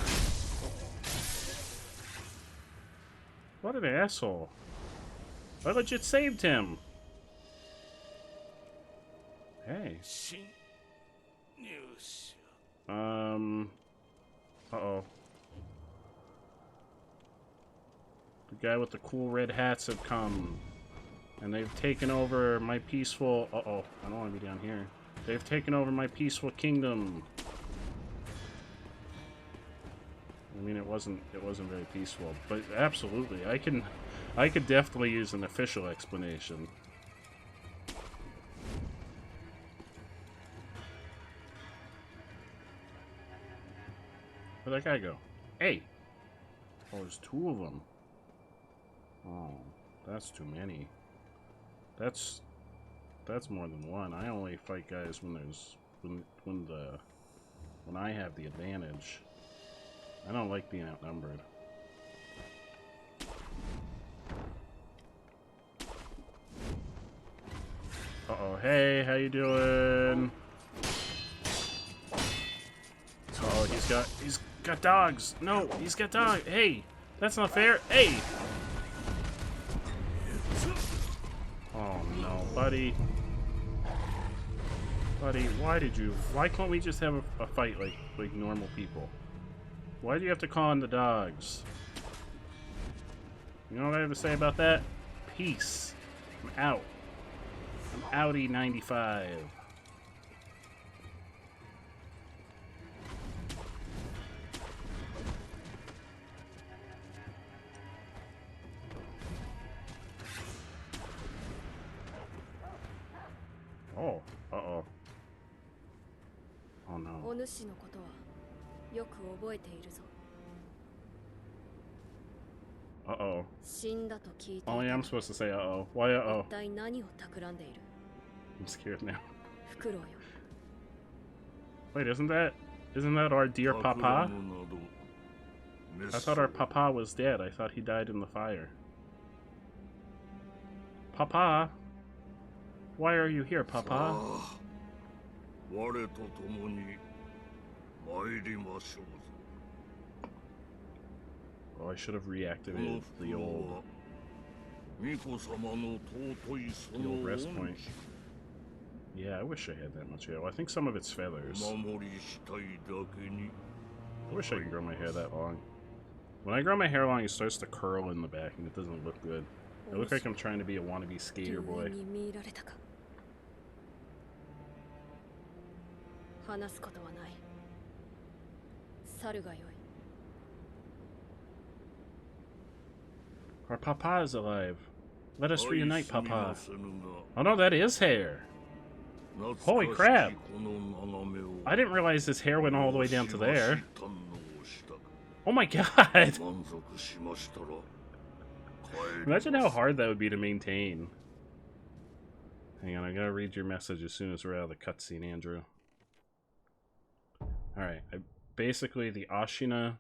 What an asshole. I legit saved him! Hey. Uh-oh. The guy with the cool red hats have come. And they've taken over my peaceful... Uh-oh, I don't want to be down here. They've taken over my peaceful kingdom. I mean, it wasn't very peaceful, but absolutely, I could definitely use an official explanation. Where'd that guy go? Hey! Oh, there's 2 of them. Oh, that's too many. That's that's more than one. I only fight guys when I have the advantage. I don't like being outnumbered. Uh-oh, hey, how you doing? Oh, he's got dogs. No, he's got dogs. Hey, that's not fair. Hey. Oh no, buddy. Buddy, why can't we just have a fight like normal people? Why do you have to call in the dogs? You know what I have to say about that? Peace. I'm out. I'm outie 95. Oh, uh-oh. Oh no. Uh-oh. Oh yeah, I'm supposed to say uh-oh. Why uh-oh? I'm scared now. Wait, isn't that our dear Papa? I thought our Papa was dead. I thought he died in the fire. Papa? Why are you here, Papa? Oh, I should have reactivated the old rest point. Yeah, I wish I had that much hair. Well, I think some of it's feathers. I wish I could grow my hair that long. When I grow my hair long, it starts to curl in the back, and it doesn't look good. I look like I'm trying to be a wannabe skater boy. Our Papa is alive. Let us reunite, Papa. Oh no, that is hair. Holy crap. I didn't realize his hair went all the way down to there. Oh my god. Imagine how hard that would be to maintain. Hang on, I gotta read your message as soon as we're out of the cutscene, Andrew. Alright, basically the Ashina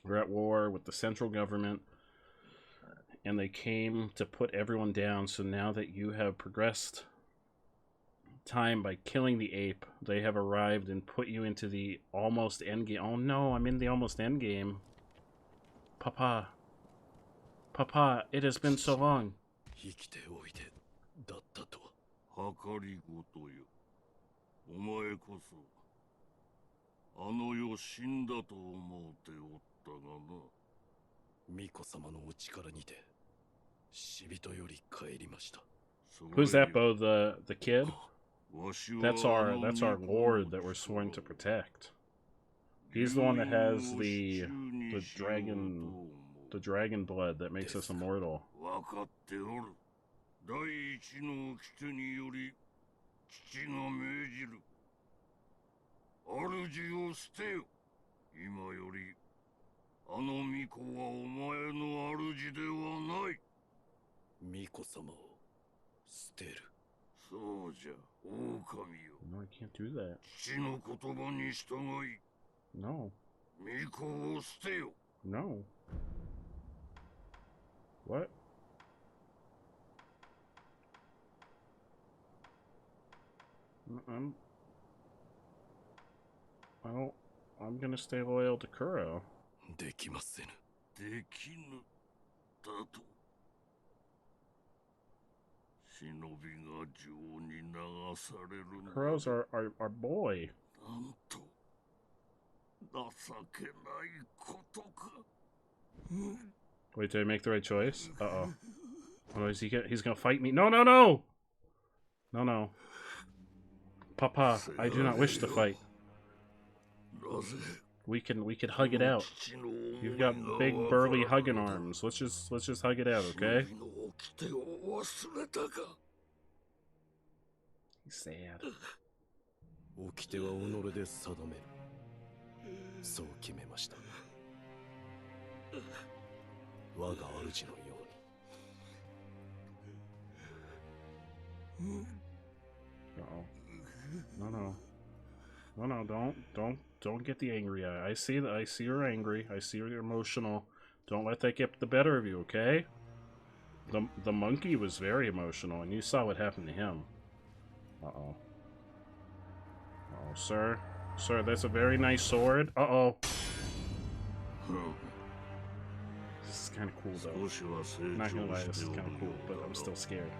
were at war with the central government, and they came to put everyone down, so now that you have progressed time by killing the ape, they have arrived and put you into the almost endgame. Oh no, I'm in the almost endgame. Papa. Papa, it has been so long. Who's that, Bo? The kid? That's our lord that we're sworn to protect. He's the one that has the dragon blood that makes us immortal. No, I can't do that. No. No. What? I'm gonna stay loyal to Kuro. Kuro's our boy. Wait, did I make the right choice? Uh-oh. Oh, he's gonna fight me. No, no, no! No, no. Papa, I do not wish to fight. We could hug it out. You've got big burly hugging arms. Let's just hug it out, okay? He's sad. Uh-oh. No. Don't get the angry eye. I see that. I see you're angry. I see you're emotional. Don't let that get the better of you, okay? The monkey was very emotional, and you saw what happened to him. Uh-oh. Oh, sir. Sir, that's a very nice sword. Uh-oh. This is kind of cool, though. I'm not gonna lie, this is kind of cool, but I'm still scared.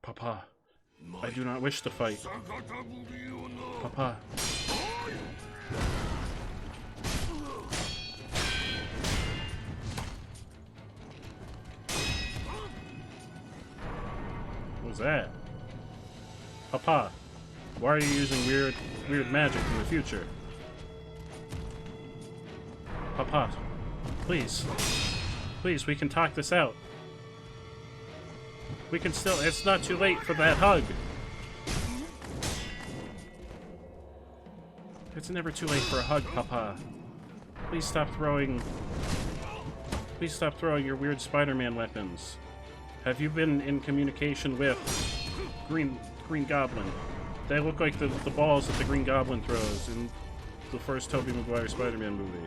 Papa, I do not wish to fight. Papa. What was that? Papa, why are you using weird magic in the future? Papa, please, we can talk this out. We can still, it's not too late for that hug. It's never too late for a hug, Papa. Please stop throwing your weird Spider-Man weapons. Have you been in communication with Green Goblin? They look like the balls that the Green Goblin throws in the first Tobey Maguire Spider-Man movie.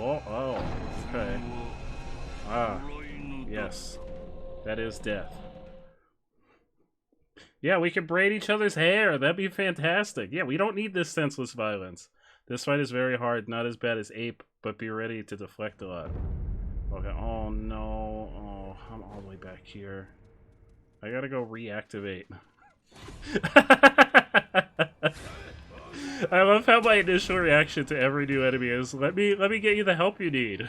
Oh, okay. Ah, yes. That is death. Yeah, we can braid each other's hair. That'd be fantastic. Yeah, we don't need this senseless violence. This fight is very hard, not as bad as Ape, but be ready to deflect a lot. Okay, oh no. Oh, I'm all the way back here. I gotta go reactivate. I love how my initial reaction to every new enemy is, let me get you the help you need.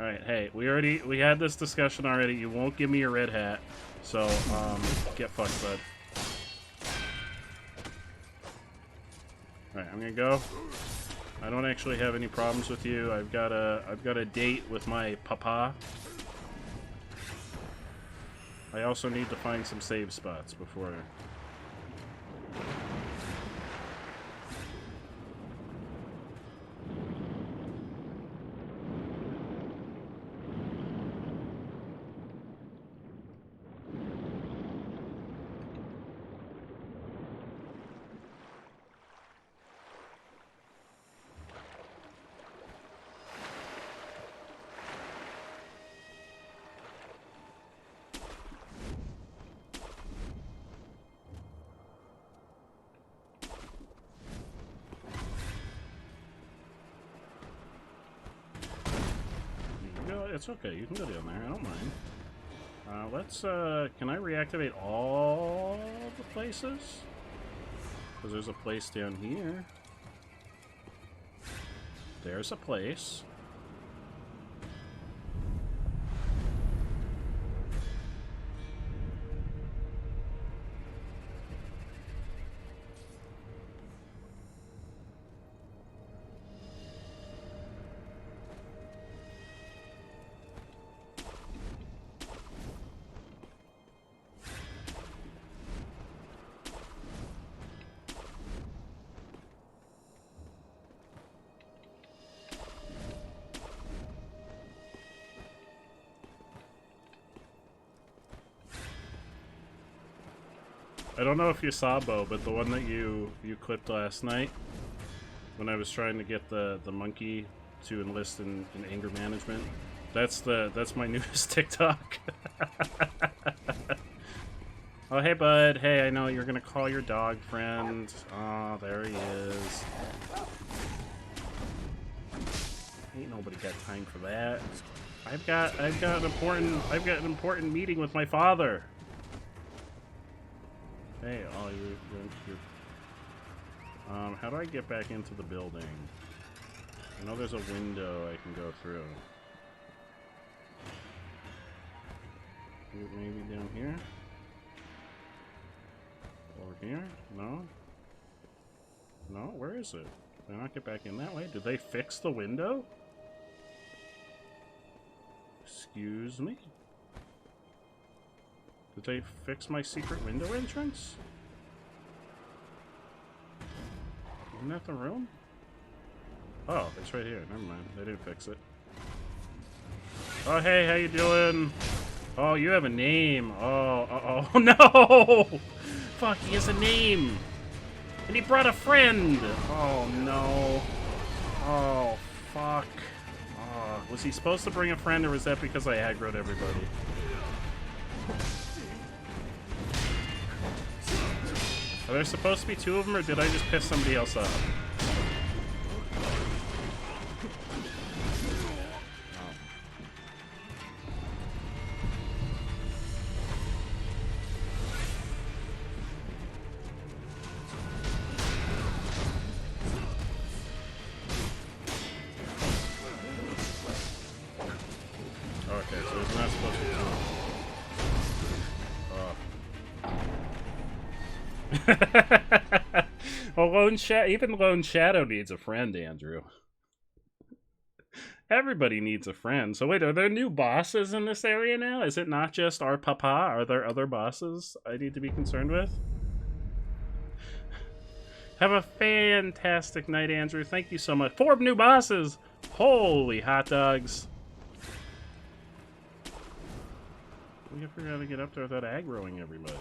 Alright, hey, we had this discussion already. You won't give me your red hat. So, get fucked, bud. Alright, I'm gonna go. I don't actually have any problems with you. I've got a date with my papa. I also need to find some save spots before... It's okay, you can go down there, I don't mind. Can I reactivate all the places? Because there's a place down here. There's a place. I don't know if you saw, Bo, but the one that you clipped last night, when I was trying to get the monkey to enlist in anger management, that's my newest TikTok. Oh, hey, bud. Hey, I know you're gonna call your dog friend. Oh, there he is. Ain't nobody got time for that. I've got an important meeting with my father. Hey, oh, you're how do I get back into the building? I know there's a window I can go through. Maybe down here? Over here? No? No? Where is it? Did I not get back in that way? Did they fix the window? Excuse me? Did they fix my secret window entrance? Isn't that the room? Oh, it's right here. Never mind. They didn't fix it. Oh, hey, how you doing? Oh, you have a name. Oh, no! Fuck, he has a name! And he brought a friend! Oh, no. Oh, fuck. Oh, was he supposed to bring a friend, or was that because I aggroed everybody? Are there supposed to be two of them, or did I just piss somebody else off? Okay, so it's not supposed to be even Lone Shadow needs a friend, Andrew. Everybody needs a friend. So wait, are there new bosses in this area now? Is it not just our papa? Are there other bosses I need to be concerned with? Have a fantastic night, Andrew. Thank you so much. 4 new bosses! Holy hot dogs. We gotta figure out how to get up there without aggroing everybody.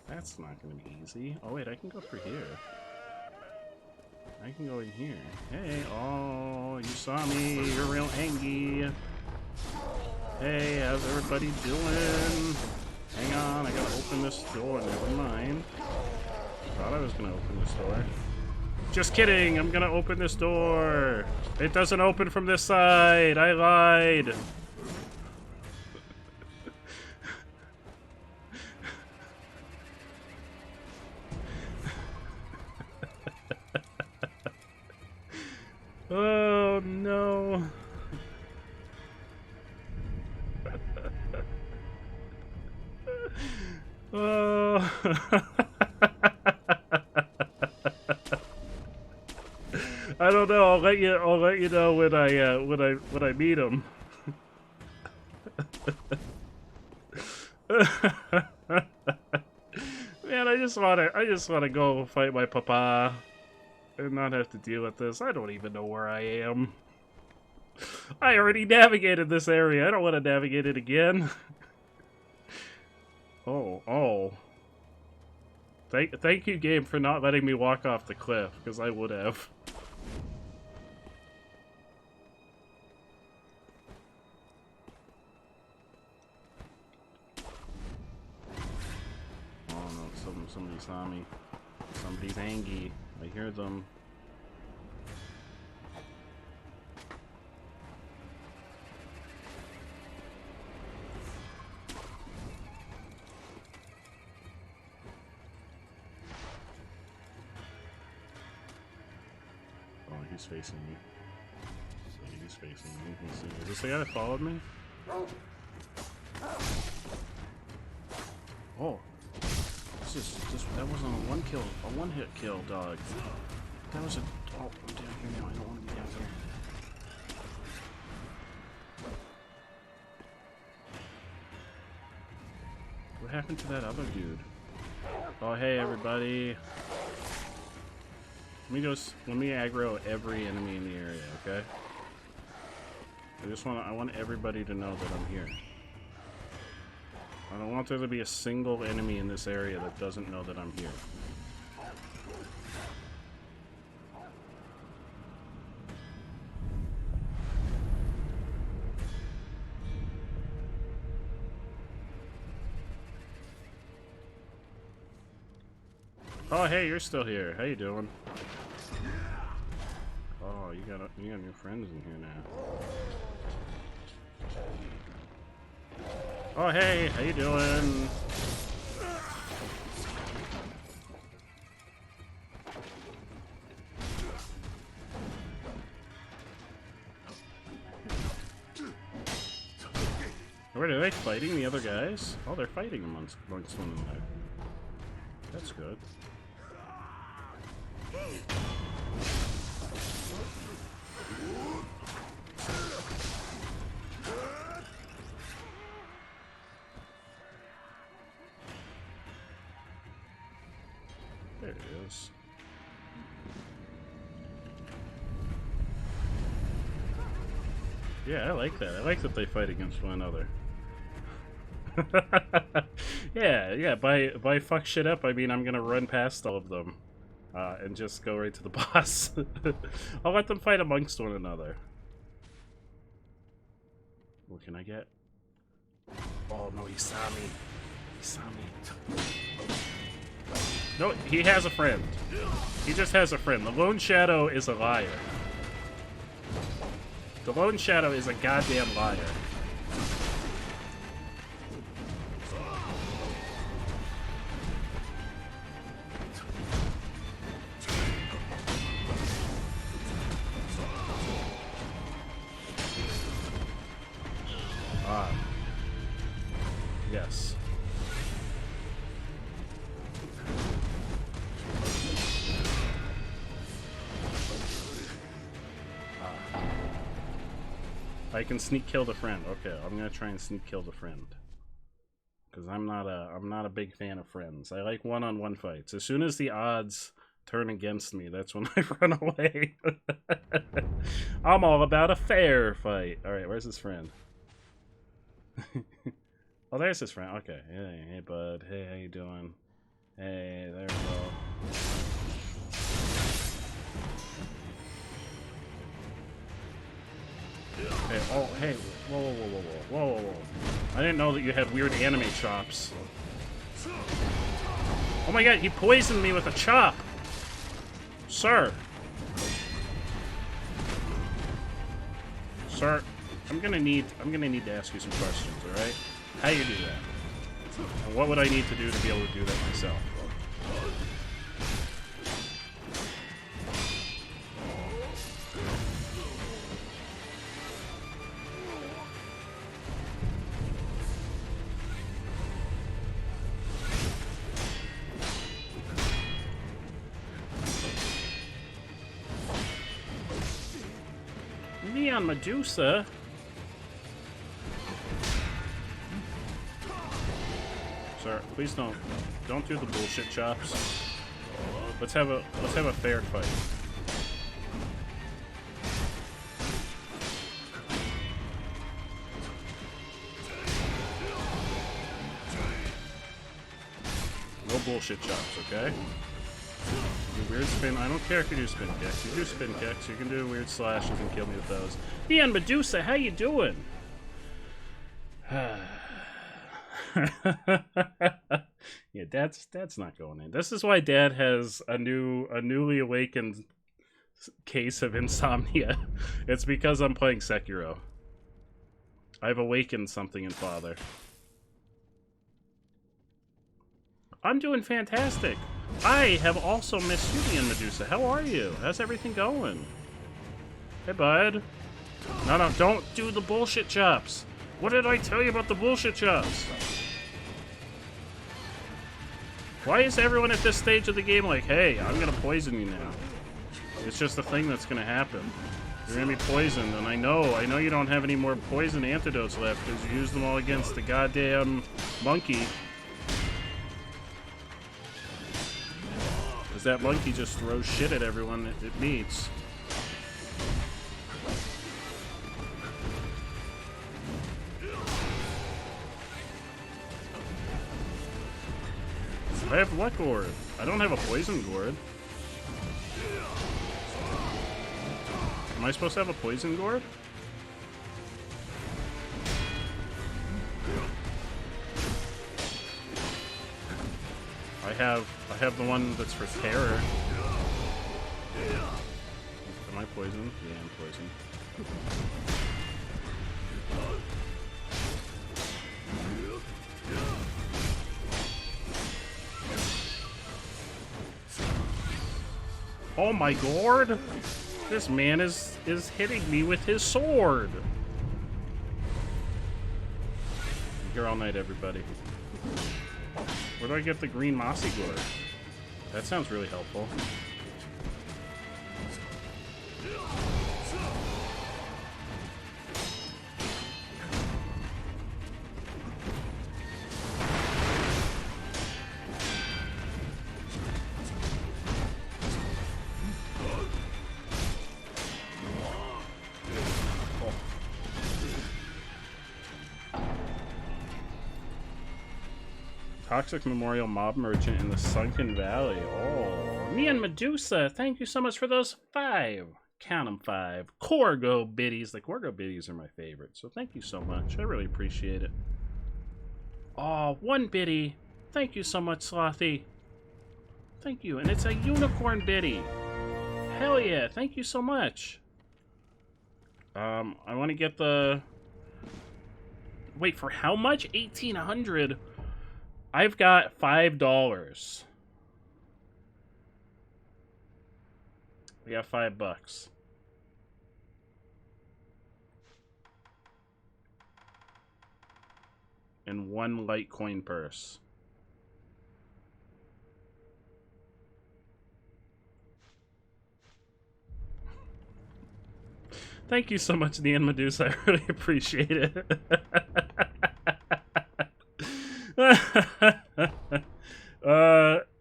That's not gonna be easy. Oh wait, I can go through here. I can go in here. Hey, oh, you saw me. You're real angry. Hey, how's everybody doing? Hang on, I gotta open this door. Never mind. Thought I was gonna open this door. Just kidding, I'm gonna open this door. It doesn't open from this side. I lied. Oh no. Oh. I don't know. I'll let you know when I meet him. Man, I just wanna go fight my papa and not have to deal with this. I don't even know where I am. I already navigated this area. I don't want to navigate it again. Oh. Thank you, game, for not letting me walk off the cliff, because I would have. Oh no, somebody saw me. Somebody's angry. I hear them. Oh, he's facing me. So he's facing me. Let's see. Is this the guy that followed me? Oh. That wasn't a one-hit kill, dog. That was a... Oh, I'm down here now. I don't want to be down here. What happened to that other dude? Oh, hey, everybody. Let me aggro every enemy in the area, okay? I want everybody to know that I'm here. I don't want there to be a single enemy in this area that doesn't know that I'm here. Oh, hey, you're still here. How you doing? Oh, you got new friends in here now. Oh, hey, how you doing? Or are they fighting the other guys? Oh, they're fighting amongst one another. That's good. There it is. Yeah, I like that. I like that they fight against one another. yeah. By fuck shit up, I mean I'm gonna run past all of them and just go right to the boss. I'll let them fight amongst one another. What can I get? Oh no, he saw me. He saw me. No, he has a friend. He just has a friend. The Lone Shadow is a liar. The Lone Shadow is a goddamn liar. Yes. I can sneak kill the friend. Okay, I'm gonna try and sneak kill the friend. Because I'm not a big fan of friends. I like one-on-one fights. As soon as the odds turn against me, that's when I run away. I'm all about a fair fight. Alright, where's his friend? Oh, there's his friend. Okay. Hey, bud. Hey, how you doing? Hey, there we go. Hey, oh, hey. Whoa. I didn't know that you had weird anime chops. Oh my god, he poisoned me with a chop! Sir! Sir, I'm gonna need to ask you some questions, alright? How you do that? And what would I need to do to be able to do that myself? Neon Medusa? Sir, please don't do the bullshit chops. Let's have a fair fight. No bullshit chops, okay? Do weird spin. I don't care if you do spin kicks. You do spin kicks. You can do weird slashes and kill me with those. Neon Medusa, how you doing? Yeah, Dad's not going in. This is why Dad has a newly awakened case of insomnia. It's because I'm playing Sekiro. I've awakened something in Father. I'm doing fantastic. I have also missed you, Neon Medusa. How are you? How's everything going? Hey, bud. No, don't do the bullshit chops. What did I tell you about the bullshit chops? Why is everyone at this stage of the game like, hey, I'm gonna poison you now? It's just a thing that's gonna happen. You're gonna be poisoned, and I know you don't have any more poison antidotes left because you used them all against the goddamn monkey. Because that monkey just throws shit at everyone it meets. I have what gourd? I don't have a poison gourd. Am I supposed to have a poison gourd? I have the one that's for terror. Am I poisoned? Yeah, I'm poisoned. Oh my gourd! This man is hitting me with his sword. here all night, everybody. Where do I get the green mossy gourd? That sounds really helpful. Toxic Memorial Mob Merchant in the Sunken Valley. Oh, me and Medusa, thank you so much for those 5. Count 'em 5. Corgo biddies. The Corgo biddies are my favorite, so thank you so much. I really appreciate it. Oh, 1 biddy. Thank you so much, Slothy. Thank you, and it's a unicorn biddy. Hell yeah, thank you so much. I want to get the... Wait, for how much? 1,800. I've got $5. We got $5. And 1 Litecoin purse. Thank you so much, Neon Medusa. I really appreciate it.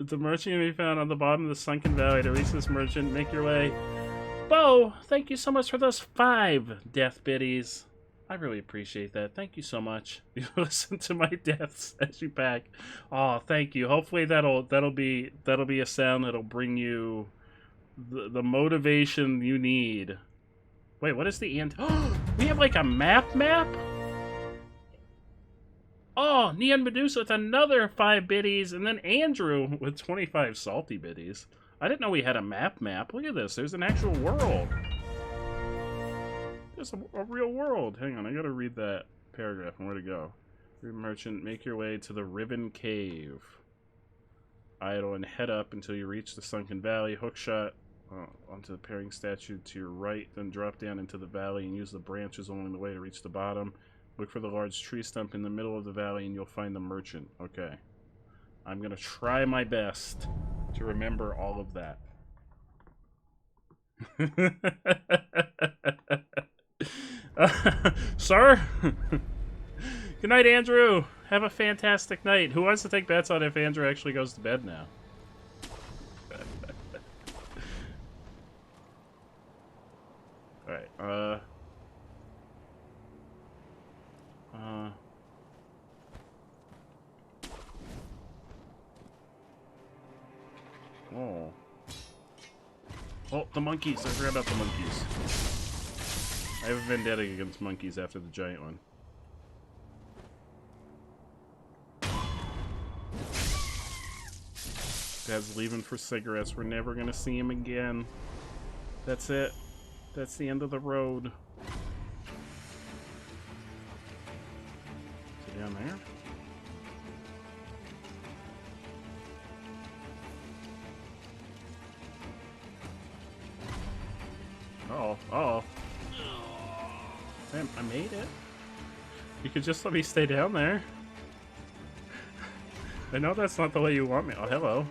The merchant can be found on the bottom of the Sunken Valley. To reach this merchant, make your way. Bo, thank you so much for those 5 death biddies. I really appreciate that. Thank you so much. You listen to my deaths as you pack. Oh, thank you. Hopefully that'll be a sound that'll bring you the motivation you need. Wait, what is the end? We have like a map? Oh, Neon Medusa with another 5 biddies, and then Andrew with 25 salty biddies. I didn't know we had a map. Look at this. There's an actual world. There's a real world. Hang on, I gotta read that paragraph and where to go. Merchant, make your way to the Riven Cave. Idle and head up until you reach the Sunken Valley. Hookshot onto the pairing statue to your right, then drop down into the valley and use the branches along the way to reach the bottom. Look for the large tree stump in the middle of the valley and you'll find the merchant. Okay. I'm gonna try my best to remember all of that. Sir? Good night, Andrew. Have a fantastic night. Who wants to take bets on if Andrew actually goes to bed now? Alright, Oh. Oh, the monkeys. I forgot about the monkeys. I have a vendetta against monkeys after the giant one. Dad's leaving for cigarettes. We're never gonna see him again. That's it. That's the end of the road. Is it down there? Uh-oh. Uh-oh. Damn, I made it. You could just let me stay down there. I know that's not the way you want me. Oh, hello.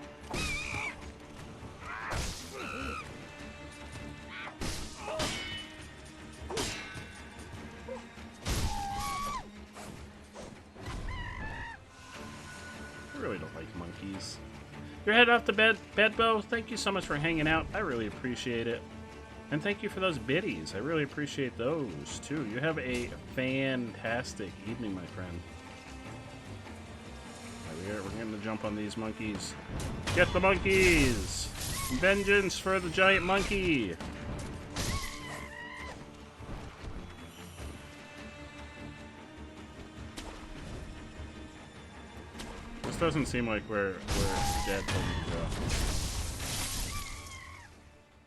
I really don't like monkeys. You're headed off to bed, Bedbo. Thank you so much for hanging out. I really appreciate it. And thank you for those biddies. I really appreciate those, too. You have a fantastic evening, my friend. Right, we're getting to jump on these monkeys. Get the monkeys! Vengeance for the giant monkey! This doesn't seem like where Dad told me to go.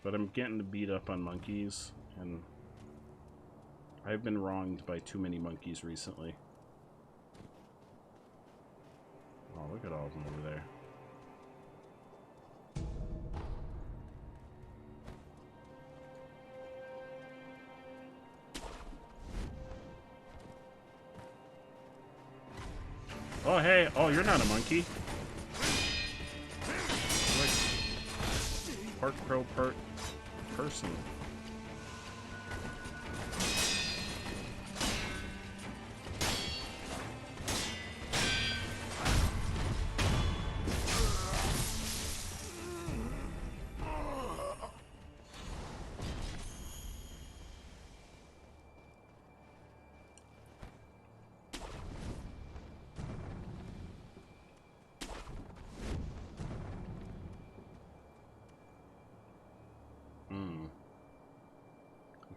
But I'm getting to beat up on monkeys, and I've been wronged by too many monkeys recently. Oh, look at all of them over there. Oh, hey. Oh, you're not a monkey. Park pro person.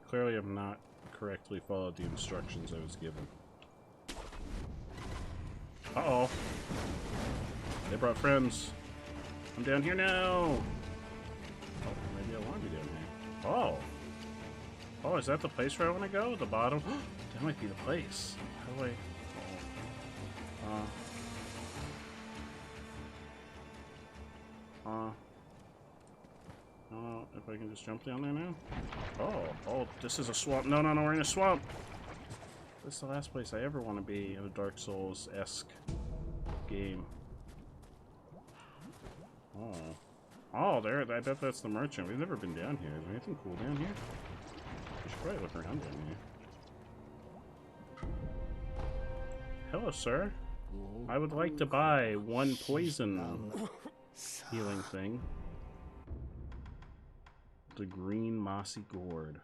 Clearly have not correctly followed the instructions I was given. Uh-oh. They brought friends. I'm down here now. Oh, maybe I want to be down here. Oh. Oh, is that the place where I want to go? The bottom? That might be the place. How do I... if I can just jump down there now? Oh, this is a swamp. No, we're in a swamp. This is the last place I ever want to be in a Dark Souls-esque game. Oh, there. I bet that's the merchant. We've never been down here. Is there anything cool down here? We should probably look around down here. Hello, sir. I would like to buy one poison healing thing. The green mossy gourd.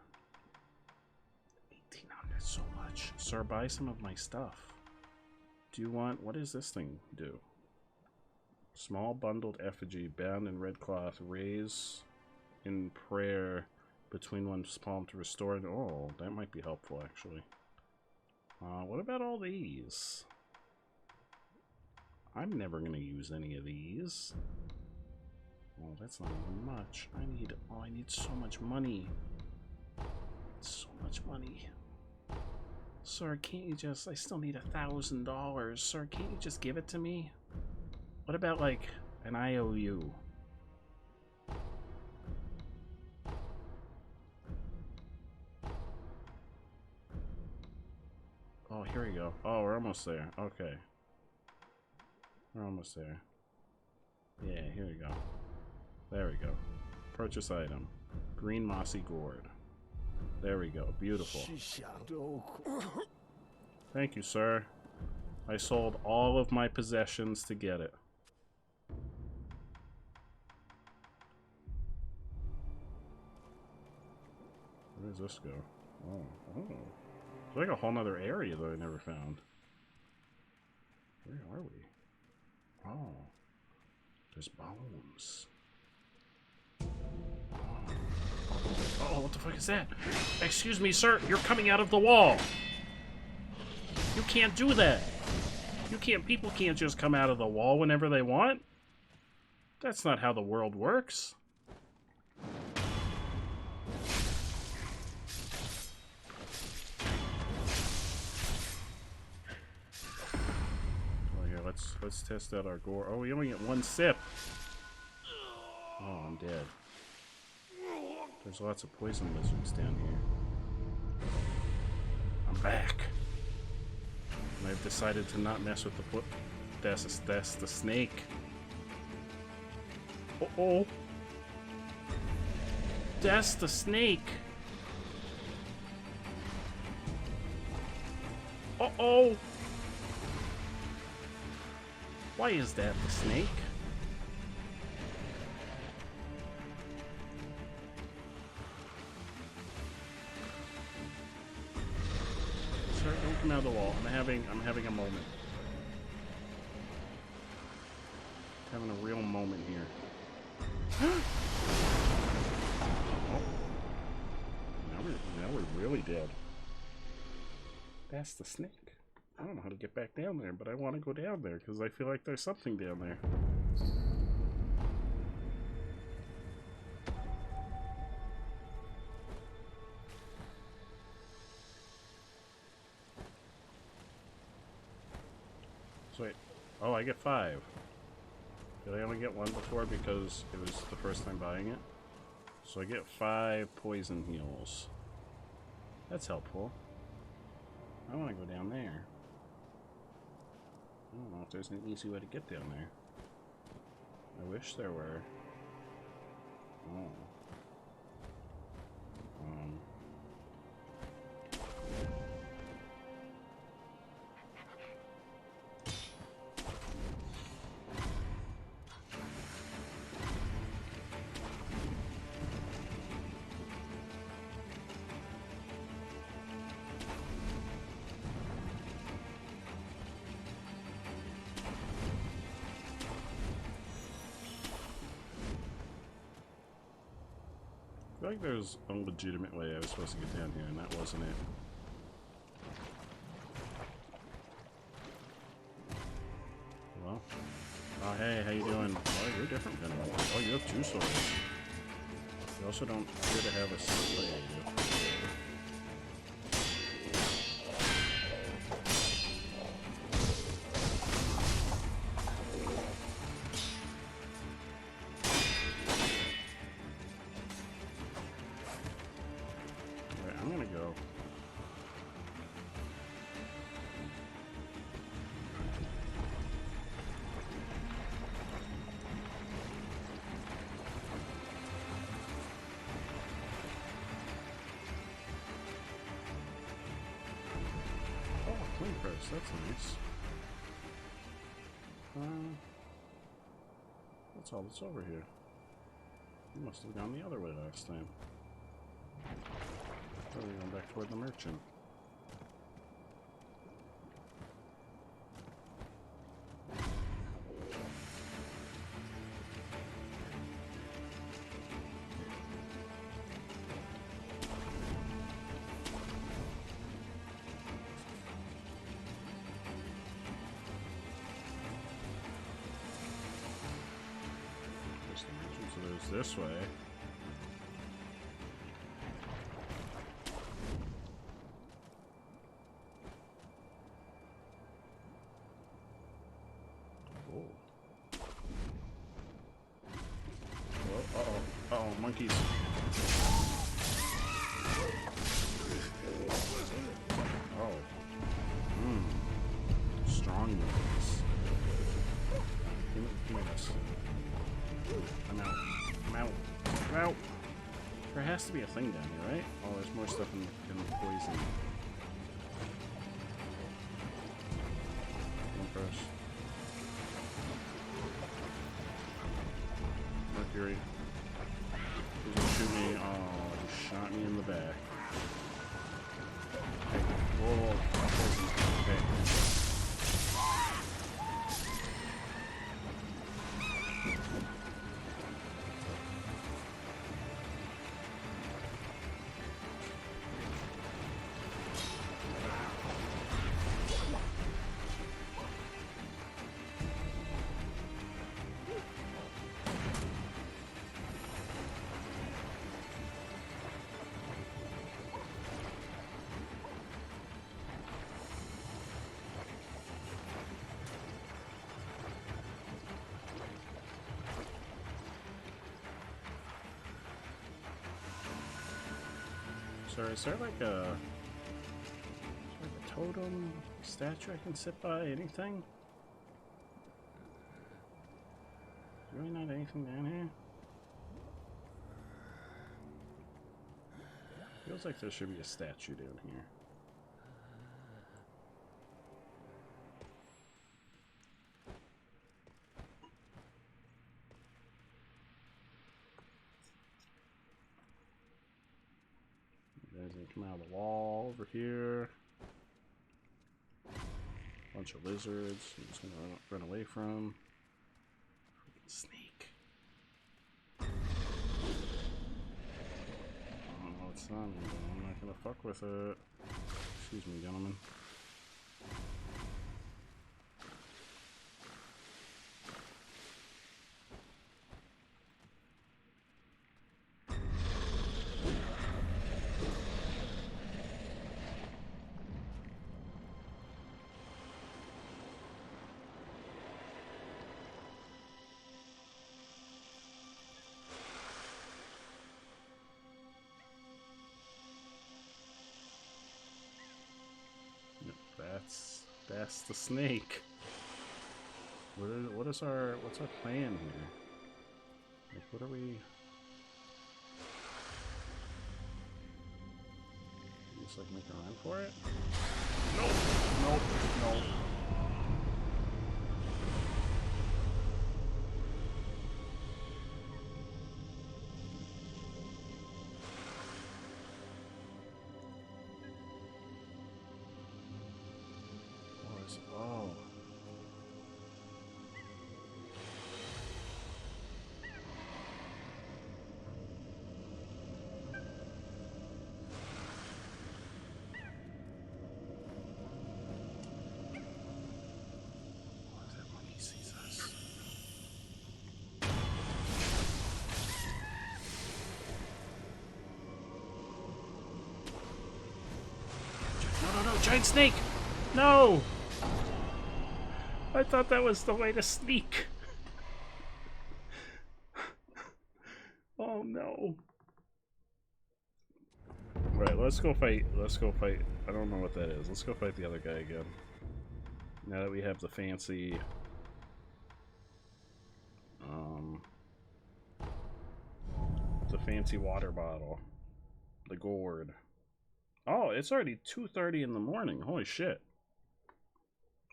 1800, so much. Sir, buy some of my stuff. Do you want... What does this thing do? Small bundled effigy bound in red cloth. Raise in prayer between one's palm to restore... Oh, that might be helpful, actually. What about all these? I'm never going to use any of these. Oh, that's not even much. I need so much money. So much money. Sir, can't you just... I still need $1,000. Sir, can't you just give it to me? What about, like, an IOU? Oh, here we go. Oh, we're almost there. Okay. We're almost there. Yeah, here we go. There we go. Purchase item. Green mossy gourd. There we go. Beautiful. Thank you, sir. I sold all of my possessions to get it. Where does this go? Oh. It's like a whole nother area that I never found. Where are we? Oh. There's bones. Oh, what the fuck is that? Excuse me, sir. You're coming out of the wall. You can't do that. You can't... People can't just come out of the wall whenever they want. That's not how the world works. Oh, yeah, let's test out our gore. Oh, we only get one sip. Oh, I'm dead. There's lots of poison lizards down here. I'm back. And I've decided to not mess with the foot. That's the snake. Uh-oh. That's the snake. Uh-oh. Why is that the snake? Sir, don't come out of the wall. I'm having a moment. Having a real moment here. Oh. Now we're really dead. That's the snake. I don't know how to get back down there, but I want to go down there because I feel like there's something down there. So wait. Oh, I get 5. Did I only get 1 before because it was the first time buying it? So I get 5 poison heals. That's helpful. I want to go down there. I don't know if there's an easy way to get down there. I wish there were. Oh. I feel like there's a legitimate way I was supposed to get down here, and that wasn't it. Well, oh hey, how you doing? Oh, you're different than me. Oh, you have 2 swords. You also don't appear to have a slave. I'm gonna go. Oh, clean press, that's nice. That's all that's over here. You must have gone the other way last time. Oh, we're going back toward the merchant. There's the merchant, so there's this way. Uh-oh, monkeys. Oh. Strong monkeys. Give me this. I'm out. I'm out. I'm out. There has to be a thing down here, right? Oh, there's more stuff in the poison. Don't press. Mercury. He's gonna shoot me. Oh, he shot me in the back. Hey, whoa, okay. So is there like a totem statue I can sit by? Anything? Really not anything down here? Feels like there should be a statue down here. Guys gonna come out of the wall over here. Bunch of lizards. I'm just gonna run away from. Freaking snake. I don't know what's on me, but I'm not gonna fuck with it. Excuse me, gentlemen. That's the snake. what's our plan here? Like, what are we? Just like make a run for it? Nope. Nope. Nope. Oh. What is that when he sees us? No, giant snake! No! I thought that was the way to sneak. Oh no. Right, let's go fight. Let's go fight. I don't know what that is. Let's go fight the other guy again. Now that we have the fancy water bottle. The gourd. Oh, it's already 2:30 in the morning. Holy shit.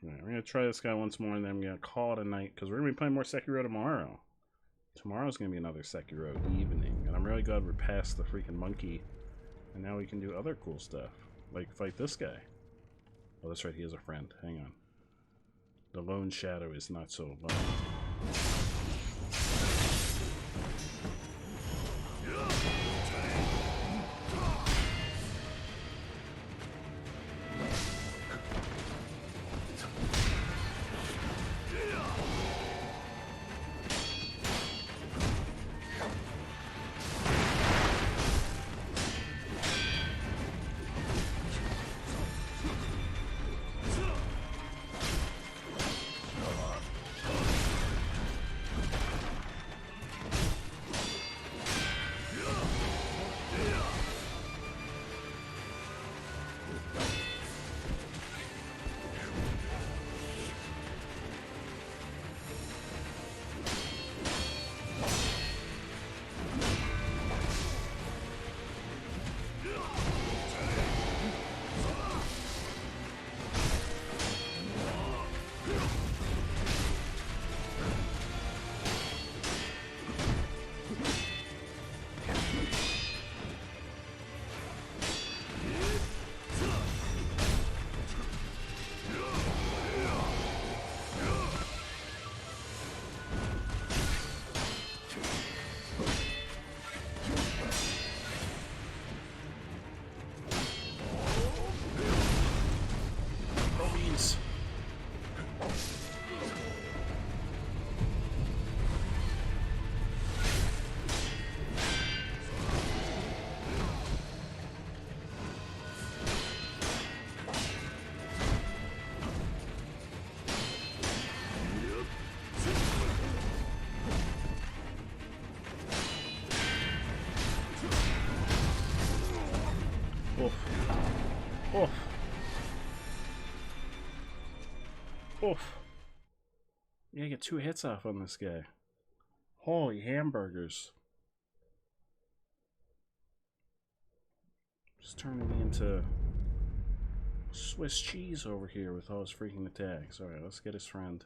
Alright, we're gonna try this guy once more and then I'm gonna call it a night because we're gonna be playing more Sekiro tomorrow. Tomorrow's gonna be another Sekiro evening, and I'm really glad we're past the freaking monkey, and now we can do other cool stuff, like fight this guy. Oh, that's right, he has a friend. Hang on. The lone shadow is not so alone. Oof. Oof. Yeah, I get 2 hits off on this guy. Holy hamburgers. Just turning me into Swiss cheese over here with all his freaking attacks. Alright, let's get his friend.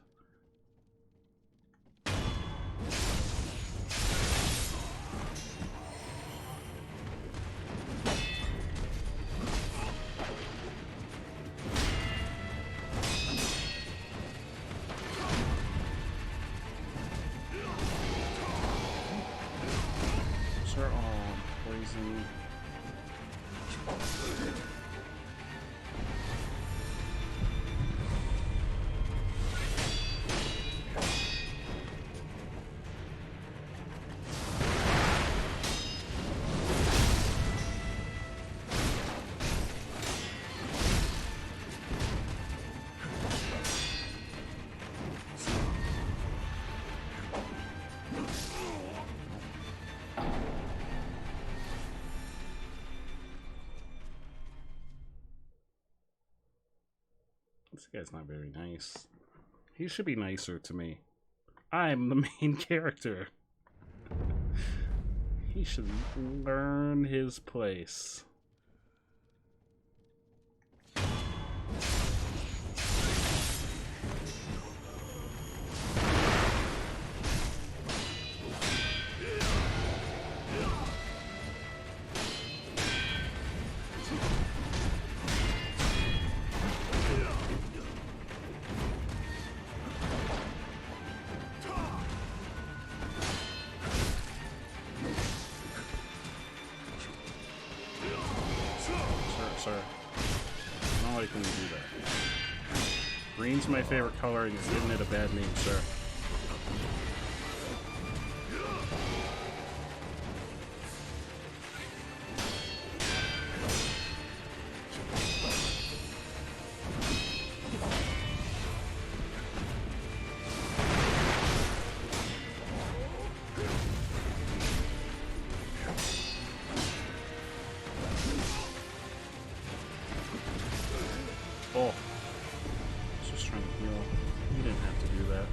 This guy's not very nice. He should be nicer to me. I'm the main character. He should learn his place. Sir, I don't like when you do that. Green's my favorite color, and you're giving it a bad name, sir. Oh. I was just trying to heal. You didn't have to do that.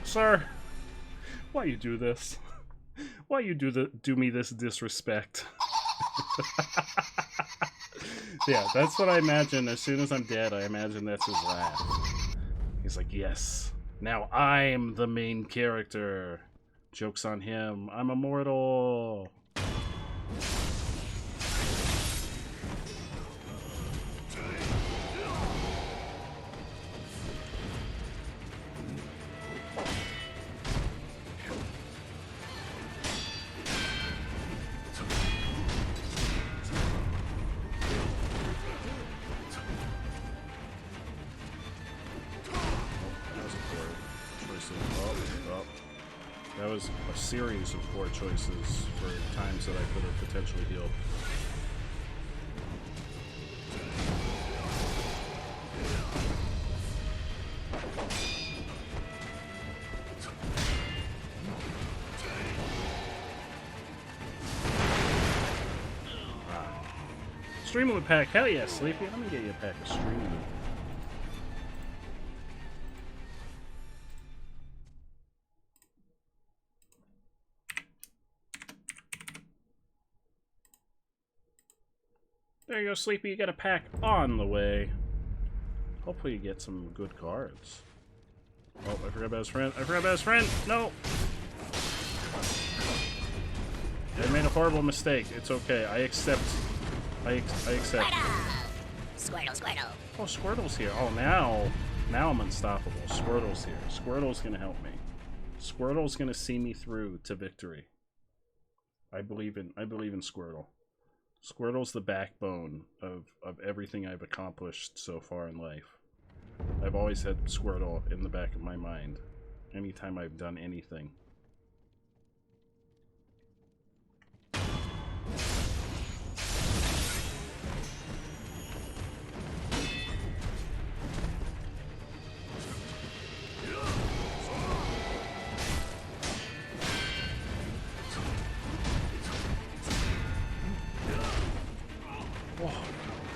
Sir, why you do this? Why you do me this disrespect? Yeah, that's what I imagine. As soon as I'm dead, I imagine that's his laugh. He's like, yes, now I'm the main character. Joke's on him. I'm immortal. That was a series of poor choices for times that I could have potentially healed. Stream with a pack. Hell yeah, Sleepy. Let me get you a pack of stream. There you go, Sleepy. You got a pack on the way. Hopefully you get some good cards. Oh, I forgot about his friend. I forgot about his friend. No! I made a horrible mistake. It's okay. I accept. I accept. Squirtle, Squirtle. Oh, Squirtle's here. Oh, now I'm unstoppable. Squirtle's here. Squirtle's gonna help me. Squirtle's gonna see me through to victory. I believe in Squirtle. Squirtle's the backbone of everything I've accomplished so far in life. I've always had Squirtle in the back of my mind anytime I've done anything.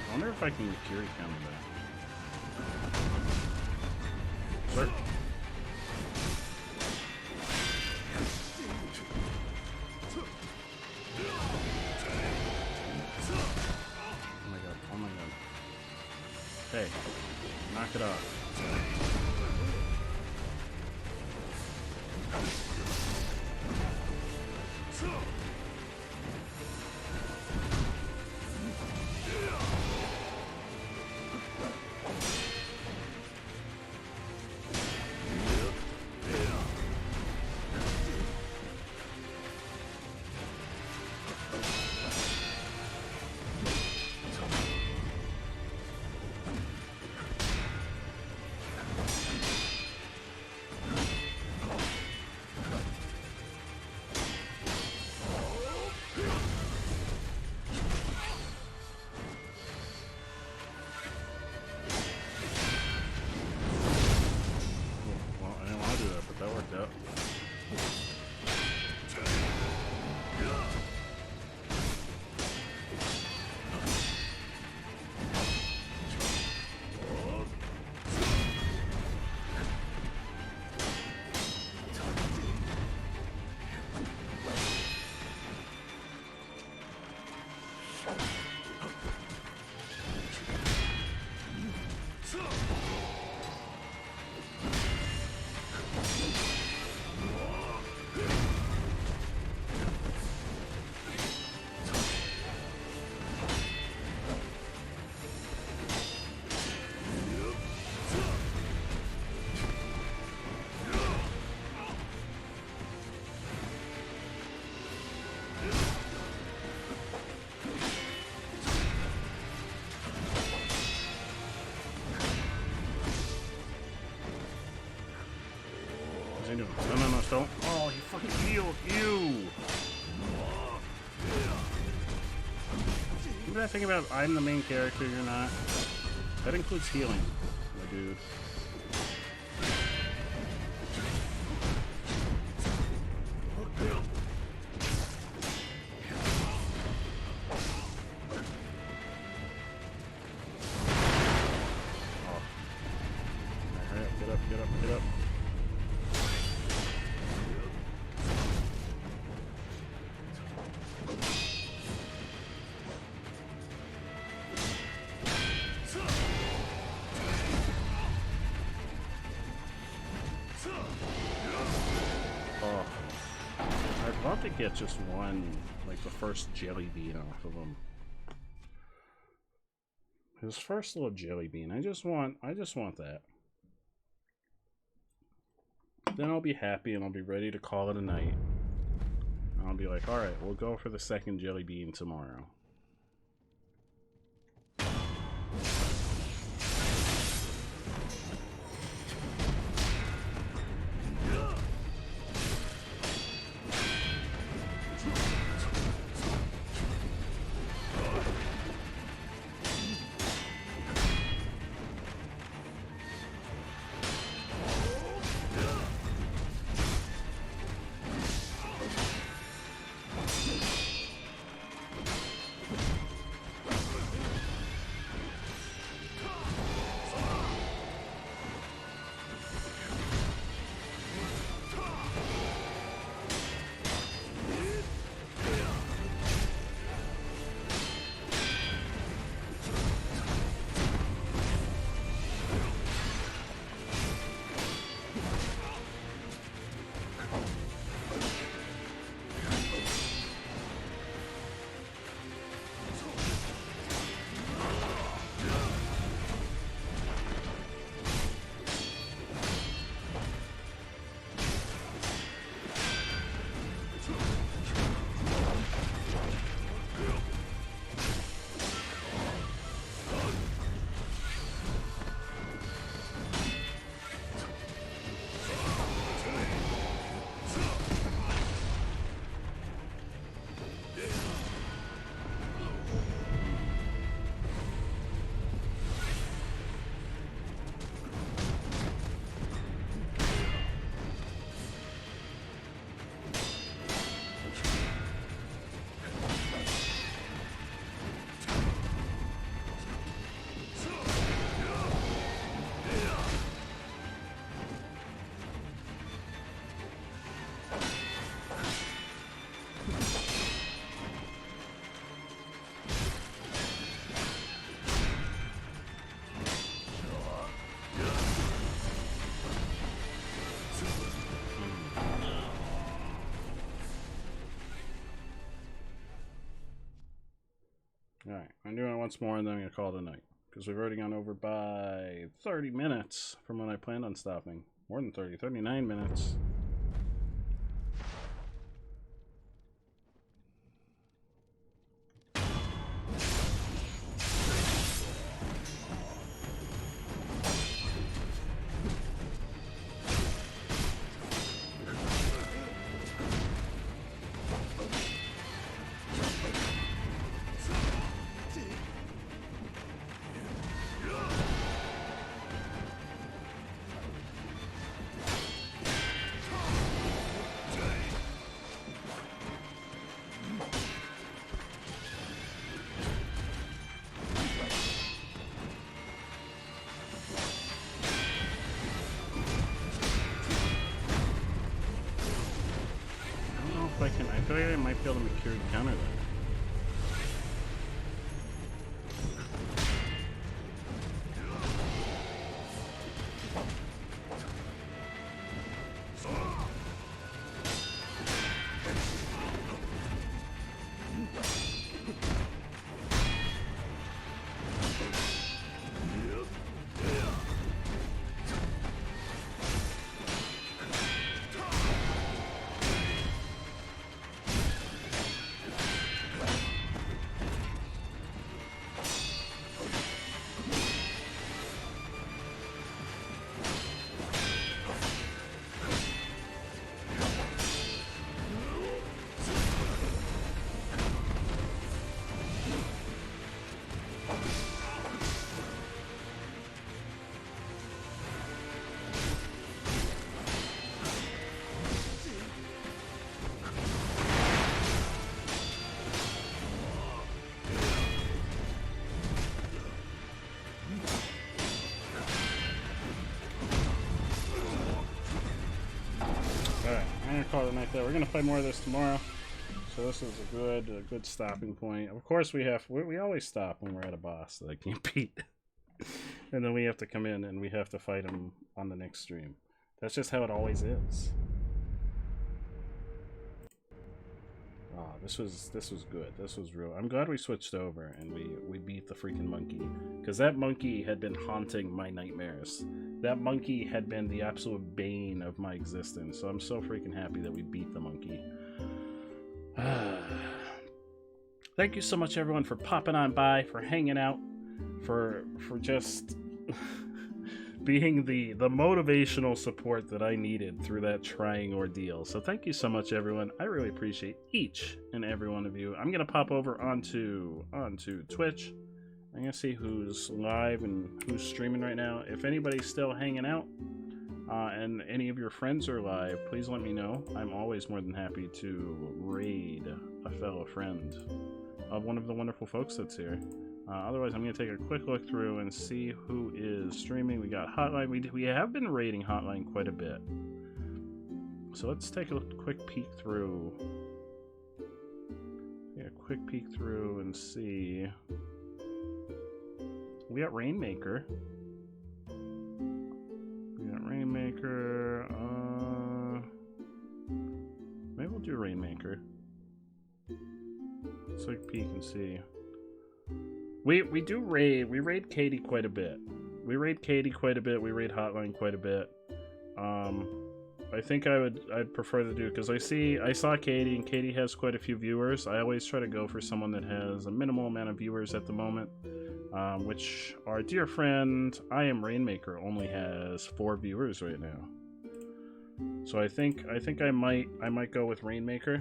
I wonder if I can Kiri counter that. Sir? Oh my god, oh my god. Hey, knock it off. I know. No, don't. Oh, he fucking healed you. What did I think about I'm the main character, you're not? That includes healing, my dude. Get up. Oh, I'd love to get just one, like the first jelly bean off of him. His first little jelly bean. I just want that. Then I'll be happy and I'll be ready to call it a night. And I'll be like, alright, we'll go for the second jelly bean tomorrow. Alright, I'm doing it once more and then I'm going to call it a night. Because we've already gone over by 30 minutes from when I planned on stopping. More than 30, 39 minutes. I feel like I might be able to Mercury counter that. gonna call it a night there. We're gonna play more of this tomorrow. So this is a good stopping point. Of course, we always stop when we're at a boss that I can't beat, and then we have to come in and we have to fight him on the next stream. That's just how it always is. Oh, this was good. This was real. I'm glad we switched over and we beat the freaking monkey, because that monkey had been haunting my nightmares. That monkey had been the absolute bane of my existence. So I'm so freaking happy that we beat the monkey. Thank you so much, everyone, for popping on by, for hanging out, for just being the motivational support that I needed through that trying ordeal. So thank you so much, everyone. I really appreciate each and every one of you. I'm gonna pop over onto Twitch. I'm gonna see who's live and who's streaming right now. If anybody's still hanging out and any of your friends are live, please let me know. I'm always more than happy to raid a fellow friend of one of the wonderful folks that's here. Otherwise, I'm going to take a quick look through and see who is streaming. We got Hotline. We have been raiding Hotline quite a bit. So let's take a quick peek through. Yeah, quick peek through and see. We got Rainmaker. We got Rainmaker. Maybe we'll do Rainmaker. Let's take a peek and see. We raid Katie quite a bit. We raid Katie quite a bit. We raid Hotline quite a bit. I think I'd prefer to do, because I saw Katie, and Katie has quite a few viewers. I always try to go for someone that has a minimal amount of viewers at the moment, which our dear friend I Am Rainmaker only has 4 viewers right now. So I think I might go with Rainmaker.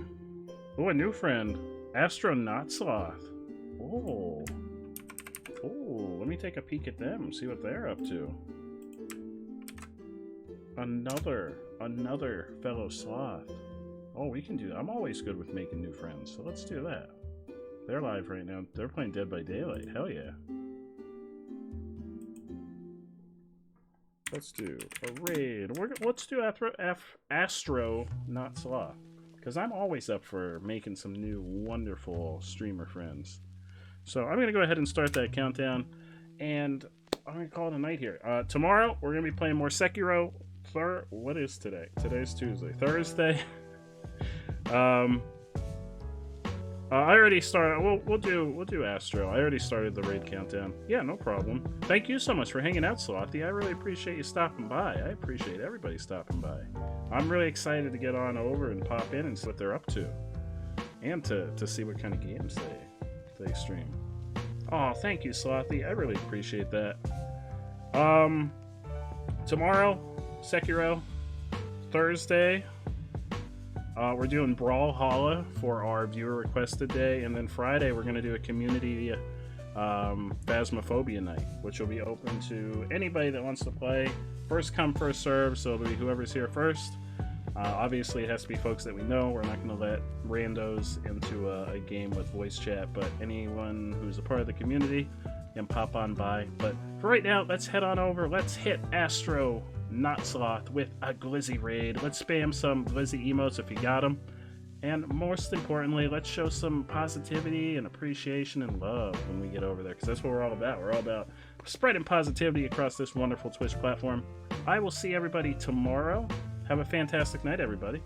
Oh, a new friend, Astro Not Sloth. Oh, let me take a peek at them, see what they're up to. Another fellow sloth. Oh, we can do that. I'm always good with making new friends, so let's do that. They're live right now. They're playing Dead by Daylight. Hell yeah. Let's do a raid. Let's do Astro Not Sloth, because I'm always up for making some new wonderful streamer friends. So I'm going to go ahead and start that countdown, and I'm going to call it a night here. Tomorrow, we're going to be playing more Sekiro. What is today? Today's Tuesday. Thursday. I already started. We'll do Astro. I already started the raid countdown. Yeah, no problem. Thank you so much for hanging out, Slothy. I really appreciate you stopping by. I appreciate everybody stopping by. I'm really excited to get on over and pop in and see what they're up to, and to see what kind of games they stream. Oh, thank you, Slothy. I really appreciate that. Tomorrow, Sekiro. Thursday, we're doing Brawlhalla for our viewer requested day, and then Friday we're going to do a community Phasmophobia night, which will be open to anybody that wants to play. First come, first serve, so it'll be whoever's here first. Obviously, it has to be folks that we know. We're not going to let randos into a game with voice chat, but anyone who's a part of the community can pop on by. But for right now, let's head on over. Let's hit Astro Not Sloth with a Glizzy raid. Let's spam some Glizzy emotes if you got them. And most importantly, let's show some positivity and appreciation and love when we get over there, because that's what we're all about. We're all about spreading positivity across this wonderful Twitch platform. I will see everybody tomorrow. Have a fantastic night, everybody.